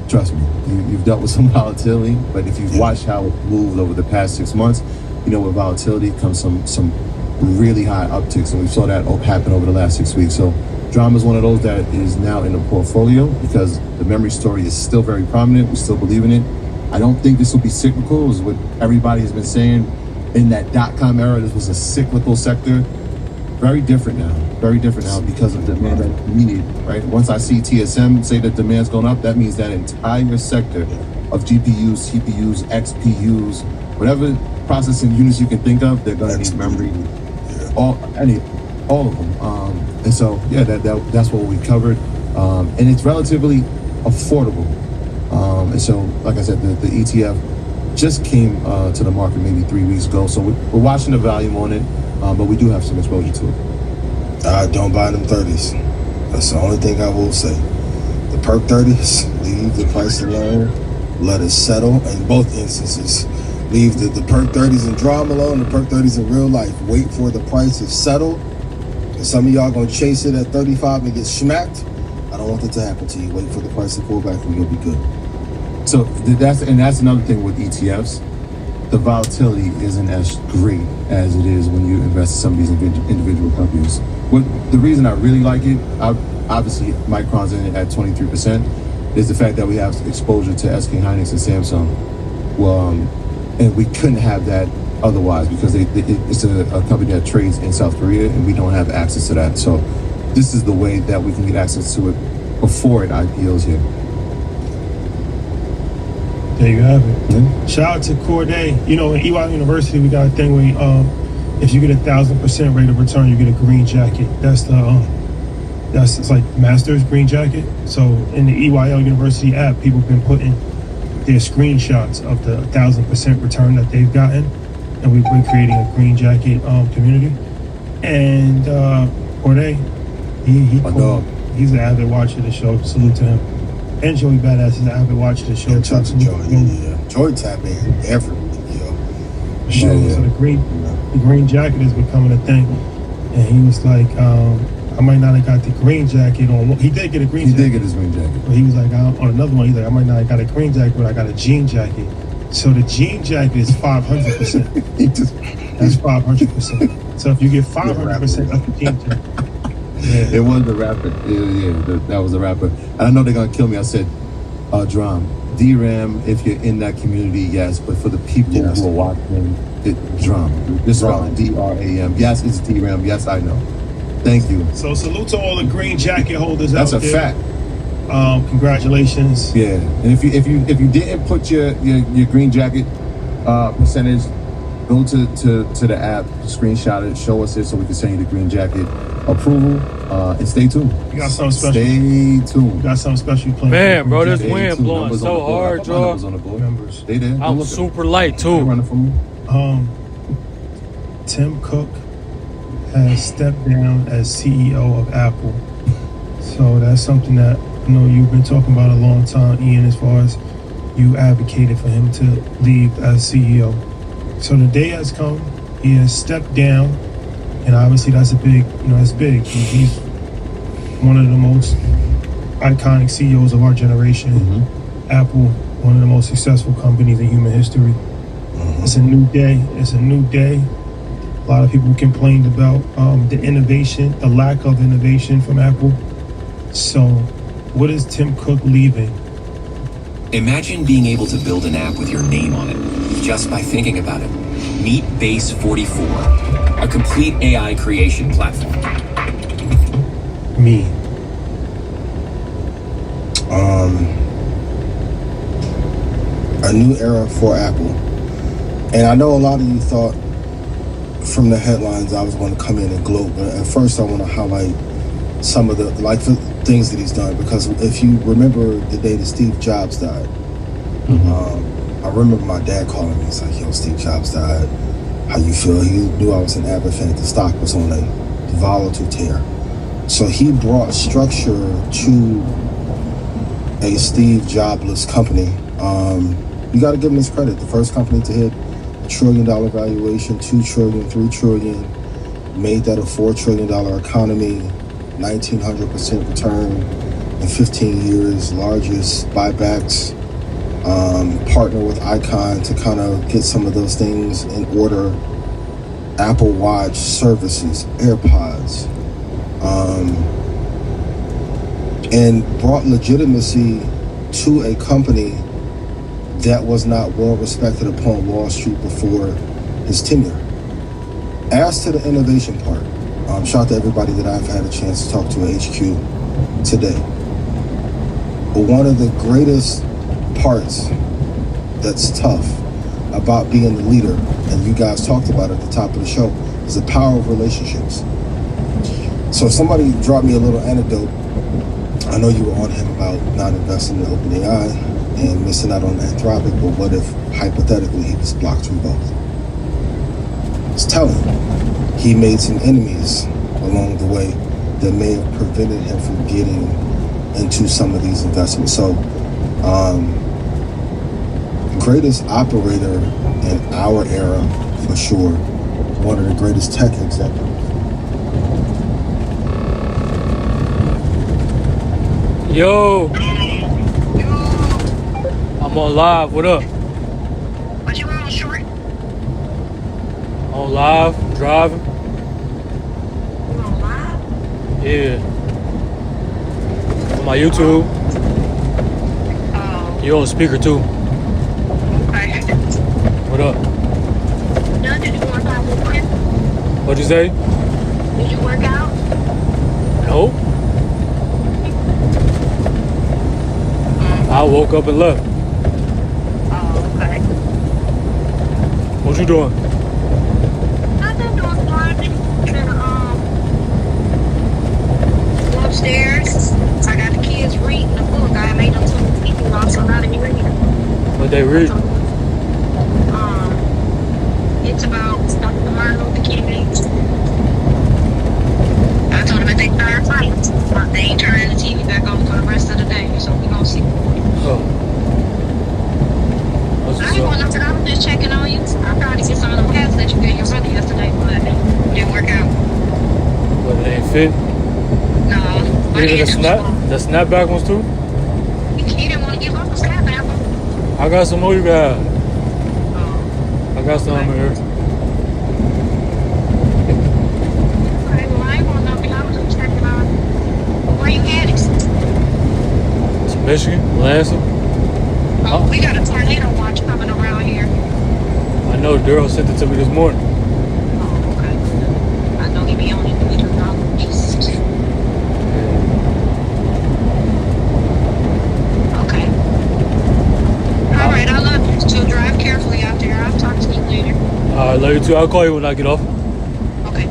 trust me, you've dealt with some volatility, but if you've watched how it moved over the past 6 months, you know, with volatility comes some really high upticks, and we saw that happen over the last 6 weeks. So DRAM is one of those that is now in the portfolio because the memory story is still very prominent. We still believe in it. I don't think this will be cyclical, is what everybody has been saying. In that .com era, this was a cyclical sector. very different now. Very different now because of the demand that we need, right? Once I see TSM say that demand's going up, that means that entire sector of GPUs, CPUs, XPUs, whatever processing units you can think of, they're going to need memory. All of them. And so, yeah, that's what we covered. And it's relatively affordable. And so, like I said, the ETF just came to the market maybe 3 weeks ago. So we're watching the volume on it, but we do have some exposure to it. Don't buy them 30s. That's the only thing I will say. The perk 30s, leave the price alone. Let it settle. In both instances, leave the perk 30s in drama alone, the perk 30s in real life. Wait for the price to settle. And some of y'all gonna chase it at 35 and get smacked. I don't want that to happen to you. Wait for the price to pull back and you'll be good. So that's another thing with ETFs. The volatility isn't as great as it is when you invest in some of these individual companies. The reason I really like it, obviously Micron's in it at 23%, is the fact that we have exposure to SK Hynix and Samsung. Well, and we couldn't have that otherwise because it's a company that trades in South Korea and we don't have access to that. So this is the way that we can get access to it before it IPOs here. There you have it. Mm-hmm. Shout out to Corday. You know, in EY University, we got a thing where if you get 1,000% rate of return, you get a green jacket. That's it's like master's green jacket. So in the EYL University app, people have been putting their screenshots of the 1,000% return that they've gotten, and we've been creating a green jacket community. And Corday, he's an avid watcher of the show. Salute to him. And Joey Badass is an avid watcher of the show. Shout out to Joey. Yeah. Joey tap in every week, yo. Sure. So the green jacket is becoming a thing. And he was like, I might not have got the green jacket on. He did get a green jacket. He did get his green jacket. But he was like, on another one, he's like, I might not have got a green jacket, but I got a jean jacket. So the jean jacket is 500%. That's 500%. So if you get 500% of the jean jacket. Yeah. It was the rapper. That was the rapper. And I know they're gonna kill me. I said, DRAM. DRAM, if you're in that community, yes. But for the people who are watching, DRAM. This is DRAM. Yes, it's DRAM. Yes, I know. Thank you. So salute to all the green jacket holders That's out there. That's a fact. Congratulations. Yeah. And if you didn't put your green jacket percentage, go to the app, screenshot it, show us it so we can send you the green jacket approval, and stay tuned. You got something special. Stay tuned. You got something special you playing. Man, bro, this wind blowing so hard, Joe. They did. I'm super light too. Running from me. Tim Cook has stepped down as CEO of Apple. So that's something that I know you've been talking about a long time, Ian, as far as you advocated for him to leave as CEO. So the day has come. He has stepped down, and obviously that's that's big. He's one of the most iconic CEOs of our generation. Mm-hmm. Apple, one of the most successful companies in human history. Mm-hmm. It's a new day. It's a new day. A lot of people complained about the innovation, the lack of innovation from Apple. So, what is Tim Cook leaving? Imagine being able to build an app with your name on it, just by thinking about it. Meet Base 44, a complete AI creation platform. Me. A new era for Apple. And I know a lot of you thought from the headlines I was going to come in and gloat, but at first I want to highlight some of the things that he's done, because if you remember the day that Steve Jobs died, I remember my dad calling me. He's like, yo, Steve Jobs died. How you feel? He knew I was an avid fan. The stock was on a volatile tear. So he brought structure to a Steve Jobless company. You got to give him his credit. The first company to hit $1 trillion valuation, $2 trillion, $3 trillion, made that a $4 trillion economy, 1,900% return in 15 years, largest buybacks, partner with Icon to kind of get some of those things in order, Apple Watch services, AirPods, and brought legitimacy to a company that was not well respected upon Wall Street before his tenure. As to the innovation part, Shout out to everybody that I've had a chance to talk to at HQ today. But one of the greatest parts that's tough about being the leader, and you guys talked about it at the top of the show, is the power of relationships. So somebody dropped me a little anecdote. I know you were on him about not investing in OpenAI and missing out on Anthropic, but what if hypothetically he was blocked from both? It's telling. He made some enemies along the way that may have prevented him from getting into some of these investments. So, greatest operator in our era, for sure. One of the greatest tech executives. Yo. I'm on live. What up? What you on, short? On live, driving. You on live? Yeah. On my YouTube. Oh. You on speaker too. Okay. What up? Did you work out this morning? What'd you say? Did you work out? Nope. I woke up and left. Oh, okay. What you doing? I've been doing driving. Go upstairs. I got the kids reading the book. I made them to people also now that you read. What they read? It's about Dr. Martin Luther King. I told them that they started fights, but they ain't turning the TV back on for the rest of the day, so we gonna see. Oh. I ain't going nothing. I was just checking on you. I tried to get some of them hats that you gave your brother yesterday, but it didn't work out. But it ain't fit? No. Even the snapback ones too? He didn't want to give up the snapback. I got some more you got. I got some here. Alright, well, I ain't going nothing. I was just checking on where you headed. To Michigan, Lansing. Oh, we got a tornado watch coming around here. I know Daryl sent it to me this morning. Oh, okay. I know he be on it. Okay. Alright, I love you. So drive carefully out there. I'll talk to you later. Alright, love you too. I'll call you when I get off. Okay.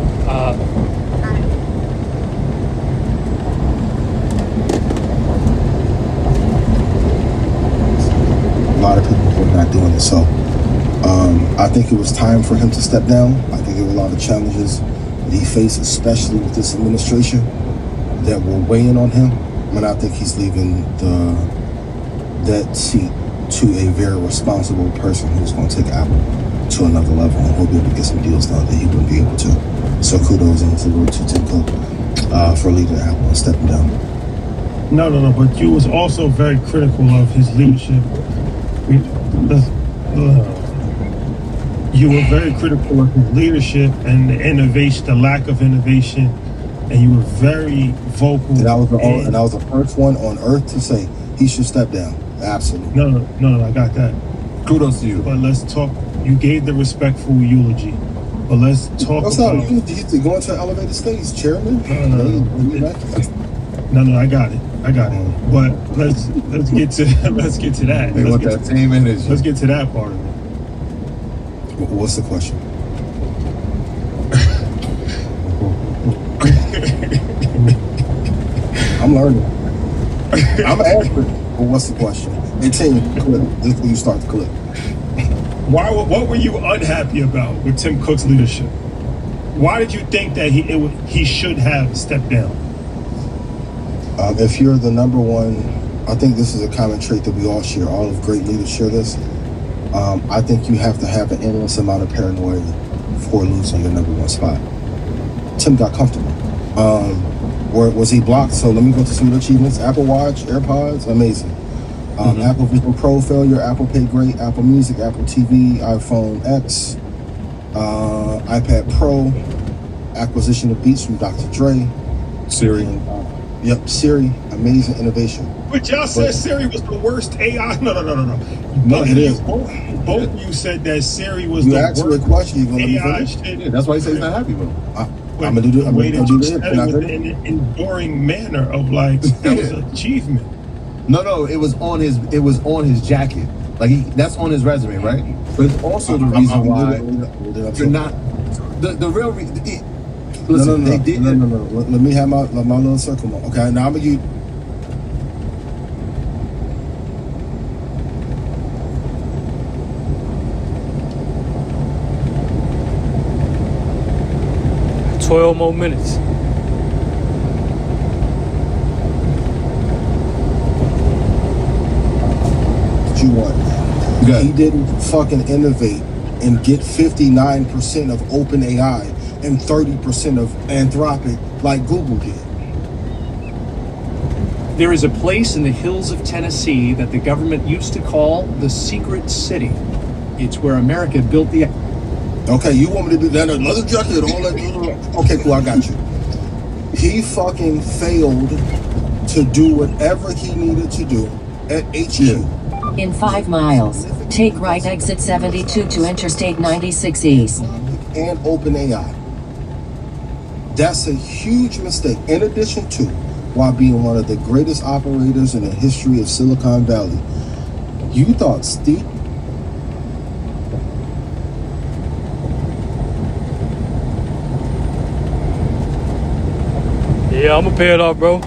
A lot of people were not doing it. So I think it was time for him to step down. I think there were a lot of challenges that he faced, especially with this administration, that were weighing on him. And I think he's leaving that seat to a very responsible person who's going to take Apple to another level, and he'll be able to get some deals done that he wouldn't be able to. So kudos and salute to Tim Cook for leading Apple and stepping down. No, but you was also very critical of his leadership. You were very critical of his leadership and the innovation, the lack of innovation, and you were very vocal. And I was the first one on earth to say he should step down. Absolutely. No, I got that. Kudos to you. But let's talk. You gave the respectful eulogy, but let's talk. What's up? You going to elevated stage, chairman? No, I got it. But let's get to that. They want that same energy. Let's get to that part of it. What's the question? I'm learning. I'm an expert. But what's the question? And team, this is where you start the clip. What were you unhappy about with Tim Cook's leadership? Why did you think that he should have stepped down? If you're the number one, I think this is a common trait that we all share. All of great leaders share this. I think you have to have an endless amount of paranoia for losing your number one spot. Tim got comfortable. Where was he blocked? So let me go to some of the achievements. Apple Watch, AirPods, amazing. Apple Vision Pro failure, Apple Pay great, Apple Music, Apple TV, iPhone X, iPad Pro, acquisition of Beats from Dr. Dre. Siri. And, Siri, amazing innovation. But y'all said Siri was the worst AI. No. No, it is. Both of you said that Siri was you the asked worst me a question, you're gonna AI finish? shit. Yeah, that's why he says he's not happy with him. but I'ma do the way I'ma that do you this. said And I it was think- in an enduring manner of like that was an achievement. No, it was on his jacket. Like that's on his resume, right? But it's also the I'm reason why you're not the real reason. Listen, they did. No. Let me have my little circle moment. Okay, now I'm gonna use. Got 12 more minutes. What you want? He didn't fucking innovate and get 59% of OpenAI and 30% of Anthropic like Google did. There is a place in the hills of Tennessee that the government used to call the Secret City. It's where America built the... Okay, you want me to do that? Another jacket, all that. Okay, cool, I got you. He fucking failed to do whatever he needed to do at HQ. In 5 miles, take right exit 72 to Interstate 96 East. And OpenAI. That's a huge mistake. In addition to, while being one of the greatest operators in the history of Silicon Valley, you thought Steve... Yeah, I'm gonna pay it off, bro.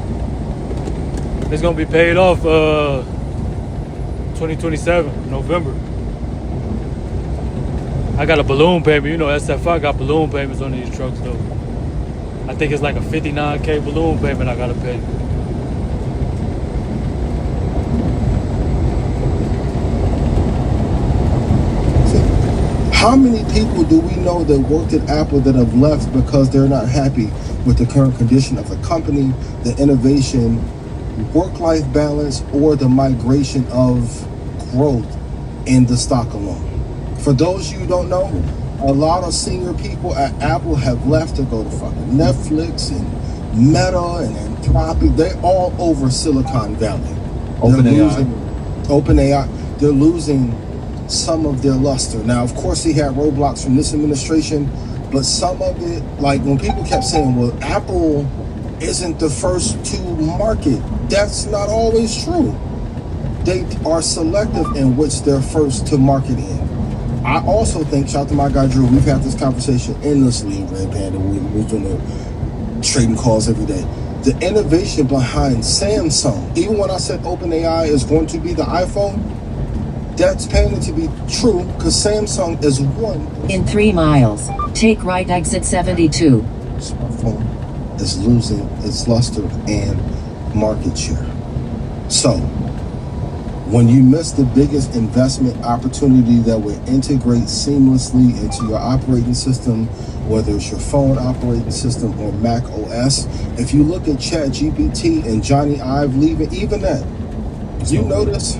It's gonna be paid off 2027, November. I got a balloon payment. You know, SFI got balloon payments on these trucks, though. I think it's like a $59K balloon payment I gotta pay. How many people do we know that worked at Apple that have left because they're not happy with the current condition of the company, the innovation, work-life balance, or the migration of growth in the stock alone? For those you don't know, a lot of senior people at Apple have left to go to fucking Netflix and Meta and Anthropic. They're all over Silicon Valley. OpenAI. They're losing some of their luster. Now, of course, he had roadblocks from this administration, but some of it, like when people kept saying, well, Apple isn't the first to market. That's not always true. They are selective in which they're first to market in. I also think, shout out to my guy Drew, we've had this conversation endlessly in Red Panda. We're doing the trading calls every day. The innovation behind Samsung, even when I said OpenAI is going to be the iPhone, that's painted to be true because Samsung is one. In 3 miles, take right exit 72. Smartphone is losing its luster and market share. So, when you miss the biggest investment opportunity that would integrate seamlessly into your operating system, whether it's your phone operating system or Mac OS, if you look at ChatGPT and Johnny Ive leaving, even that, you notice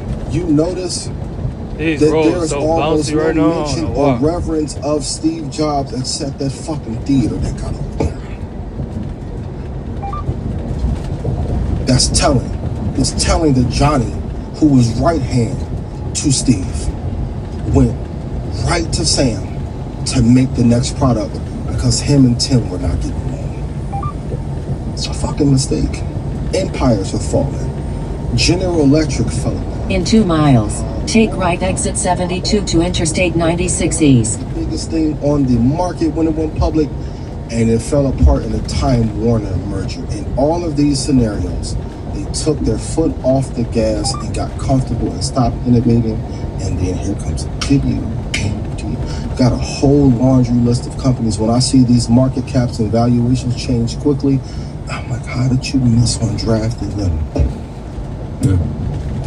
These that roads there is so almost bouncy no right now. mention or reverence of Steve Jobs except that fucking theater that got him. That's telling. It's telling that Johnny, who was right hand to Steve, went right to Sam to make the next product because him and Tim were not getting along. It's a fucking mistake. Empires have fallen. General Electric fell apart. In 2 miles, take right exit 72 to Interstate 96 East. Biggest thing on the market when it went public, and it fell apart in the Time Warner merger. In all of these scenarios, they took their foot off the gas and got comfortable and stopped innovating, and then here comes WMD. Got a whole laundry list of companies. When I see these market caps and valuations change quickly, I'm like, how did you miss on drafting them?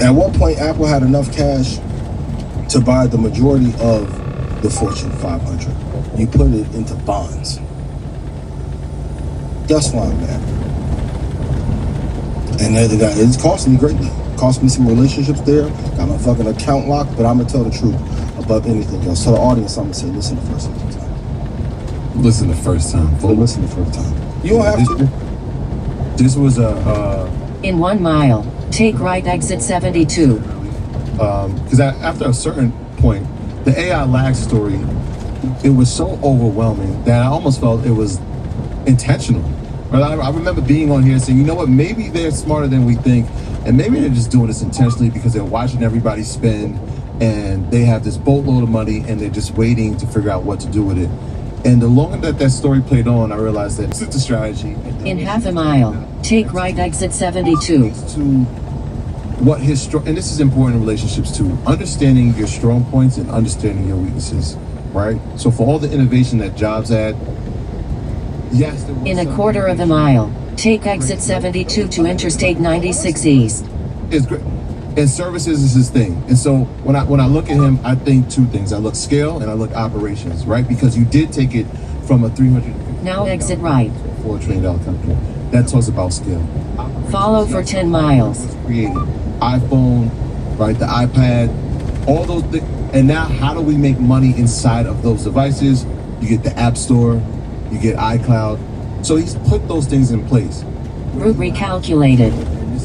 At one point, Apple had enough cash to buy the majority of the Fortune 500. You put it into bonds. That's why I'm mad. And it's costing me greatly. Cost me some relationships there. Got my fucking account locked, but I'm gonna tell the truth above anything else. To the audience, I'm gonna say, listen the first time. Listen the first time. Listen the first time. You don't have to. This was In 1 mile, take right exit 72. because after a certain point, the AI lag story, it was so overwhelming that I almost felt it was intentional. Right? I remember being on here saying, you know what, maybe they're smarter than we think, and maybe they're just doing this intentionally because they're watching everybody spend, and they have this boatload of money, and they're just waiting to figure out what to do with it. And the longer that story played on, I realized that it's a strategy. In half a mile, take right exit 72. What his and this is important in relationships too, understanding your strong points and understanding your weaknesses, right? So for all the innovation that Jobs had, yes, there was In a quarter of a mile, take exit 72 to Interstate 96 East. It's great. And services is his thing. And so when I look at him, I think two things. I look scale and I look operations, right? Because you did take it from a $350 Now exit right. $4 trillion company. That talks about scale. Follow for 10 miles. Created iPhone, right? The iPad, all those things. And now how do we make money inside of those devices? You get the App Store, you get iCloud. So he's put those things in place. Route recalculated.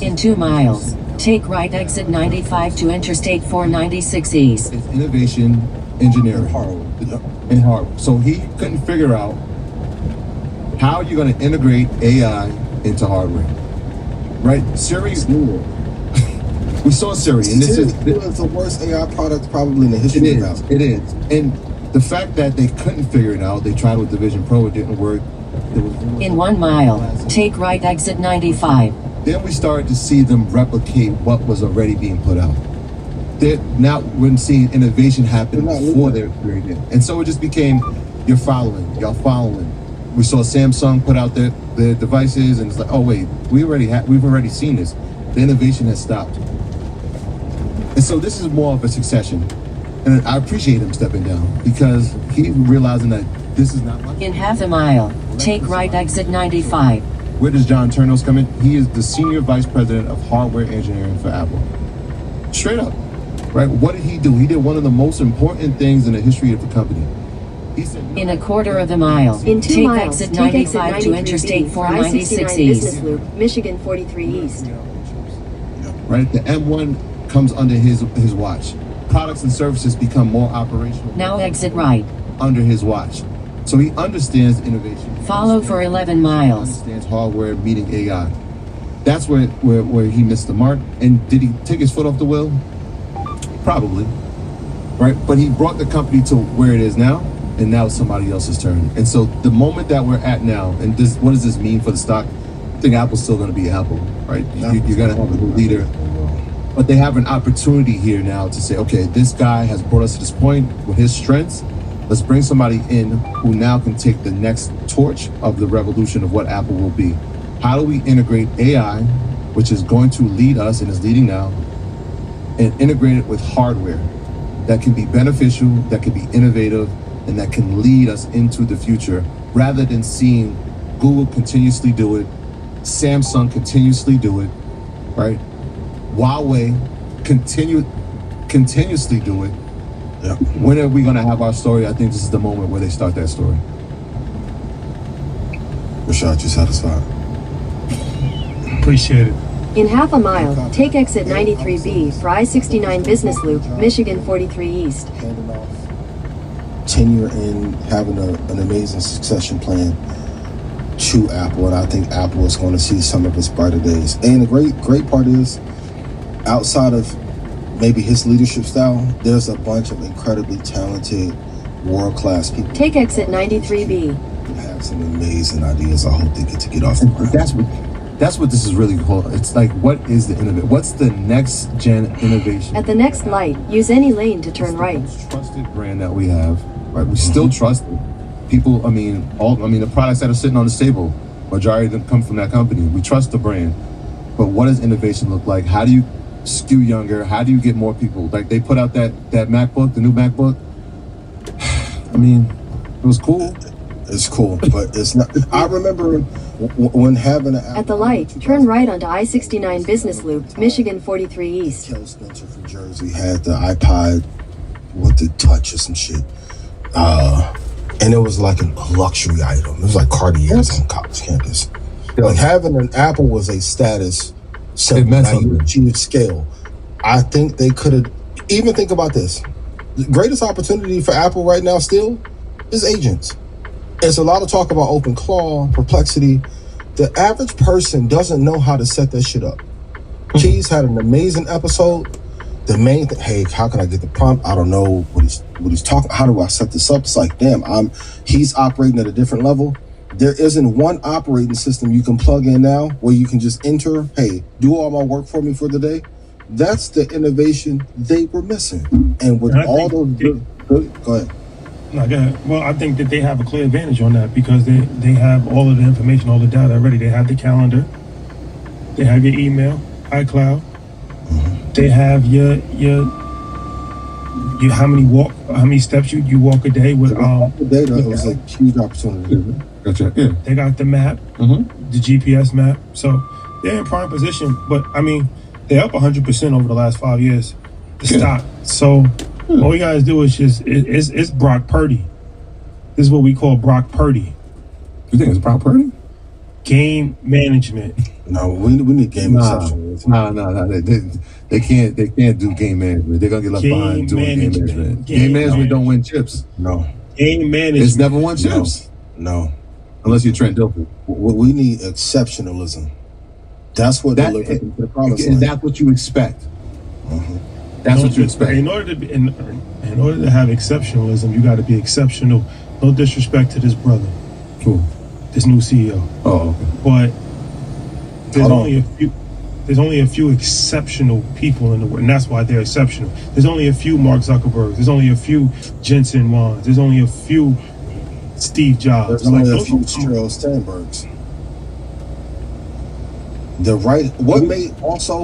In 2 miles, take right exit 95 to Interstate 496 East. It's innovation, engineering, and hardware. So he couldn't figure out how you're going to integrate AI into hardware, right? Siri, we saw Siri, and this is the worst AI product probably in the history of Apple. It is, and the fact that they couldn't figure it out, they tried with the Vision Pro, it didn't work. In 1 mile, take right exit 95. Then we started to see them replicate what was already being put out. Now we're seeing innovation happen before they're created. And so it just became, y'all following. We saw Samsung put out their devices, and it's like, oh wait, we've already seen this. The innovation has stopped. And so this is more of a succession. And I appreciate him stepping down because he's realizing that this is not much. In half a mile, take right exit 95. Where does John Turnos come in? He is the Senior Vice President of Hardware Engineering for Apple. Straight up, right? What did he do? He did one of the most important things in the history of the company. He said, in a quarter of a mile, In 2 take miles, exit take exit 95 to 93B Interstate for 496 I-69 East. Business Loop, Michigan 43 East. Right? The M1 comes under his watch. Products and services become more operational. Now exit right. Under his watch. So he understands innovation. Follow for 11 miles. Understands hardware meeting AI. That's where he missed the mark. And did he take his foot off the wheel? Probably. Right? But he brought the company to where it is now, and now it's somebody else's turn. And so the moment that we're at now, and what does this mean for the stock? I think Apple's still going to be Apple, right? You're going to have a new leader. But they have an opportunity here now to say, okay, this guy has brought us to this point with his strengths. Let's bring somebody in who now can take the next torch of the revolution of what Apple will be. How do we integrate AI, which is going to lead us and is leading now, and integrate it with hardware that can be beneficial, that can be innovative, and that can lead us into the future, rather than seeing Google continuously do it, Samsung continuously do it, right? Huawei continuously do it. Yeah. When are we going to have our story? I think this is the moment where they start that story. Rashad, you satisfied? Appreciate it. In half a mile, take exit 93B for I-69 Business Loop, Michigan 43 East. Handing off tenure and having an amazing succession plan to Apple, and I think Apple is going to see some of its brighter days. And the great part is, outside of maybe his leadership style, there's a bunch of incredibly talented, world-class people. Take exit 93B. Who have some amazing ideas. I hope they get off the ground. That's what this is really cool. It's like, what is the innovation? What's the next gen innovation? At the next light, use any lane to turn right. Trusted brand that we have, right? We still trust it. People, the products that are sitting on the table, majority of them come from that company. We trust the brand. But what does innovation look like? How do you skew younger? How do you get more people? Like, they put out that MacBook, the new MacBook. It was cool. It's cool, but it's not. I remember when having an At the light, turn right onto I-69 Business Loop, Michigan 43 East. Kel Spencer from Jersey had the iPod with the touch or some shit. And it was like a luxury item. It was like Cartier's on college campus. Like, having an Apple was a status symbol. Now you achieved scale. I think they could have, even think about this. The greatest opportunity for Apple right now still is agents. There's a lot of talk about OpenClaw, Perplexity. The average person doesn't know how to set that shit up. Cheese had an amazing episode. The main thing, hey, how can I get the prompt? I don't know what he's talking. How do I set this up? It's like, damn, he's operating at a different level. There isn't one operating system you can plug in now where you can just enter, hey, do all my work for me for the day. That's the innovation they were missing. And with all those go ahead. No, go ahead. Well, I think that they have a clear advantage on that because they have all of the information, all the data already. They have the calendar. They have your email, iCloud. They have your how many steps you walk a day with the data. It was a huge opportunity. Gotcha. Yeah. They got the map, the GPS map. So they're in prime position. But I mean, they're up 100% over the last 5 years. The stock. So all you guys do is just it's Brock Purdy. This is what we call Brock Purdy. You think it's Brock Purdy? Game management. No, we need game exception. No. They can't do game management. They're gonna get left behind doing game management. Game management don't win chips. No. Game management. It's never won chips. No. Unless you're Trent Dilfer. We need exceptionalism. That's what they're looking for the promise line. Is that what you expect? That's what you expect. In order to have exceptionalism, you got to be exceptional. No disrespect to this brother. Cool. This new CEO. Oh, okay. But there's only a few exceptional people in the world, and that's why they're exceptional. There's only a few Mark Zuckerbergs. There's only a few Jensen Huangs. There's only a few Steve Jobs. There's only a few Sheryl Sandbergs.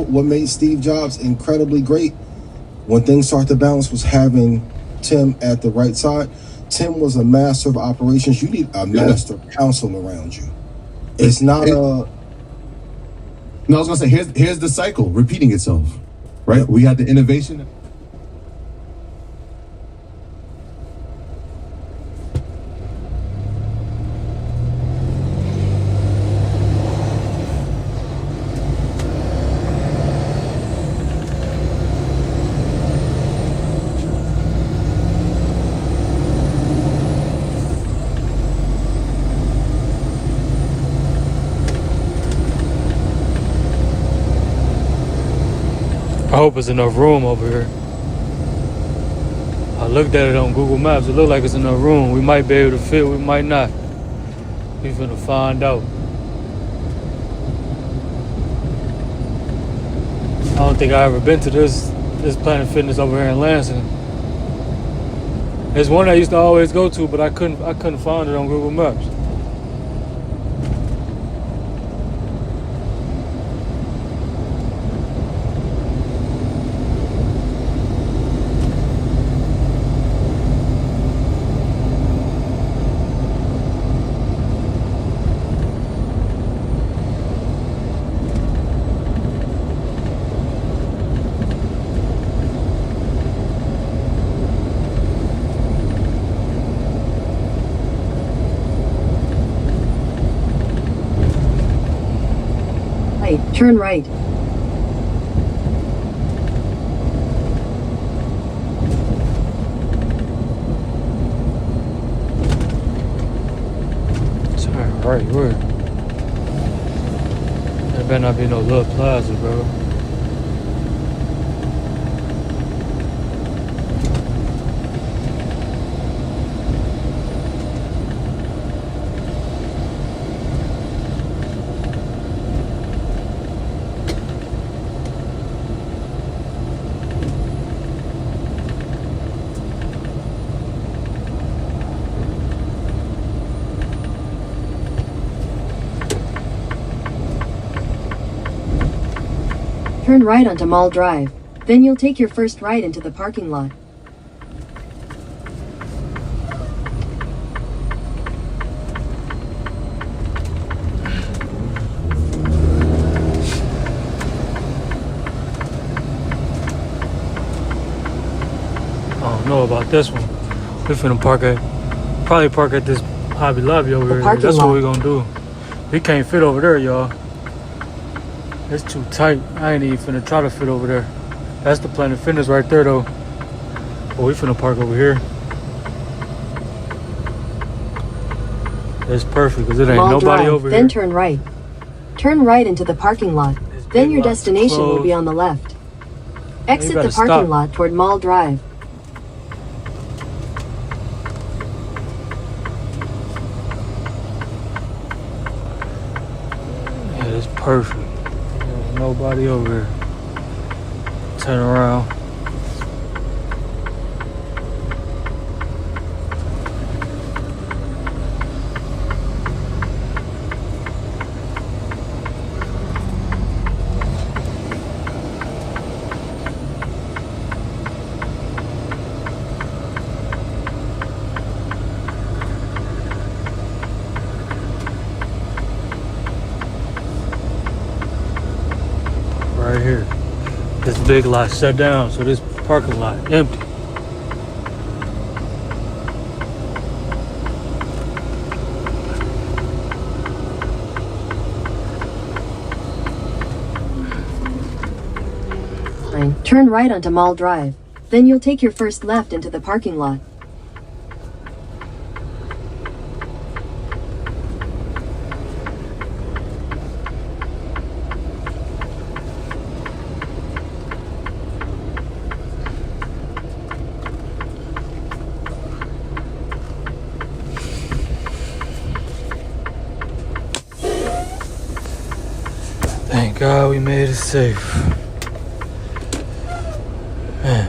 What made Steve Jobs incredibly great when things started to balance was having Tim at the right side. Tim was a master of operations. You need a master counsel around you. It's not a... No, I was gonna say, here's the cycle repeating itself, right? We had the innovation. I hope it's enough room over here. I looked at it on Google Maps. It looked like it's enough room. We might be able to fit, we might not. We finna find out. I don't think I ever been to this Planet Fitness over here in Lansing. It's one I used to always go to, but I couldn't find it on Google Maps. Turn right. Sorry, right, where? There better not be no little plaza, bro. Turn right onto Mall Drive. Then you'll take your first right into the parking lot. I don't know about this one. We finna probably park at this Hobby Lobby over here. That's what we're gonna do. We can't fit over there, y'all. It's too tight. I ain't even finna try to fit over there. That's the Planet Fitness right there, though. But we finna park over here. It's perfect because it ain't Mall nobody Drive, over then here. turn right. Turn right into the parking lot. Then your lot's destination will closed. be on the left. Exit better the parking stop. lot toward Mall Drive. Yeah, it's perfect. There's nobody over here. Turn around. Right here. This big lot shut down, so this parking lot empty. Turn right onto Mall Drive. Then you'll take your first left into the parking lot. Thank God we made it safe. Man.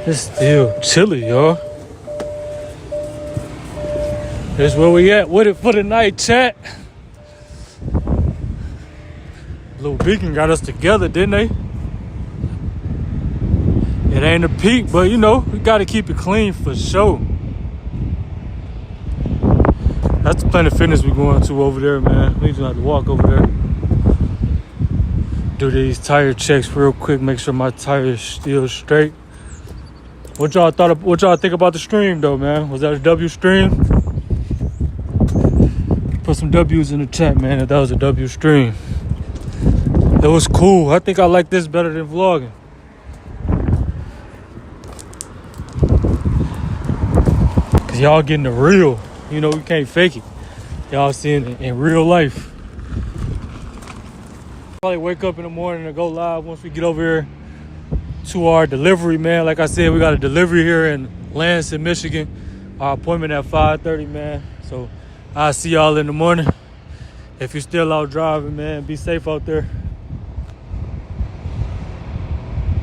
It's still chilly, y'all. Here's where we at with it for the night, chat. Little Beacon got us together, didn't they? It ain't a peak, but you know, we gotta keep it clean for sure. That's the Planet Fitness we're going to over there, man. We just have to walk over there. Do these tire checks real quick, make sure my tire is still straight. What y'all think about the stream though, man? Was that a W stream? Put some W's in the chat, man, if that was a W stream. It was cool. I think I like this better than vlogging. Cause y'all getting the real. You know, we can't fake it. Y'all seeing it in real life. Probably wake up in the morning and go live once we get over here to our delivery, man. Like I said, we got a delivery here in Lansing, Michigan. Our appointment at 5:30, man. So I'll see y'all in the morning. If you're still out driving, man, be safe out there.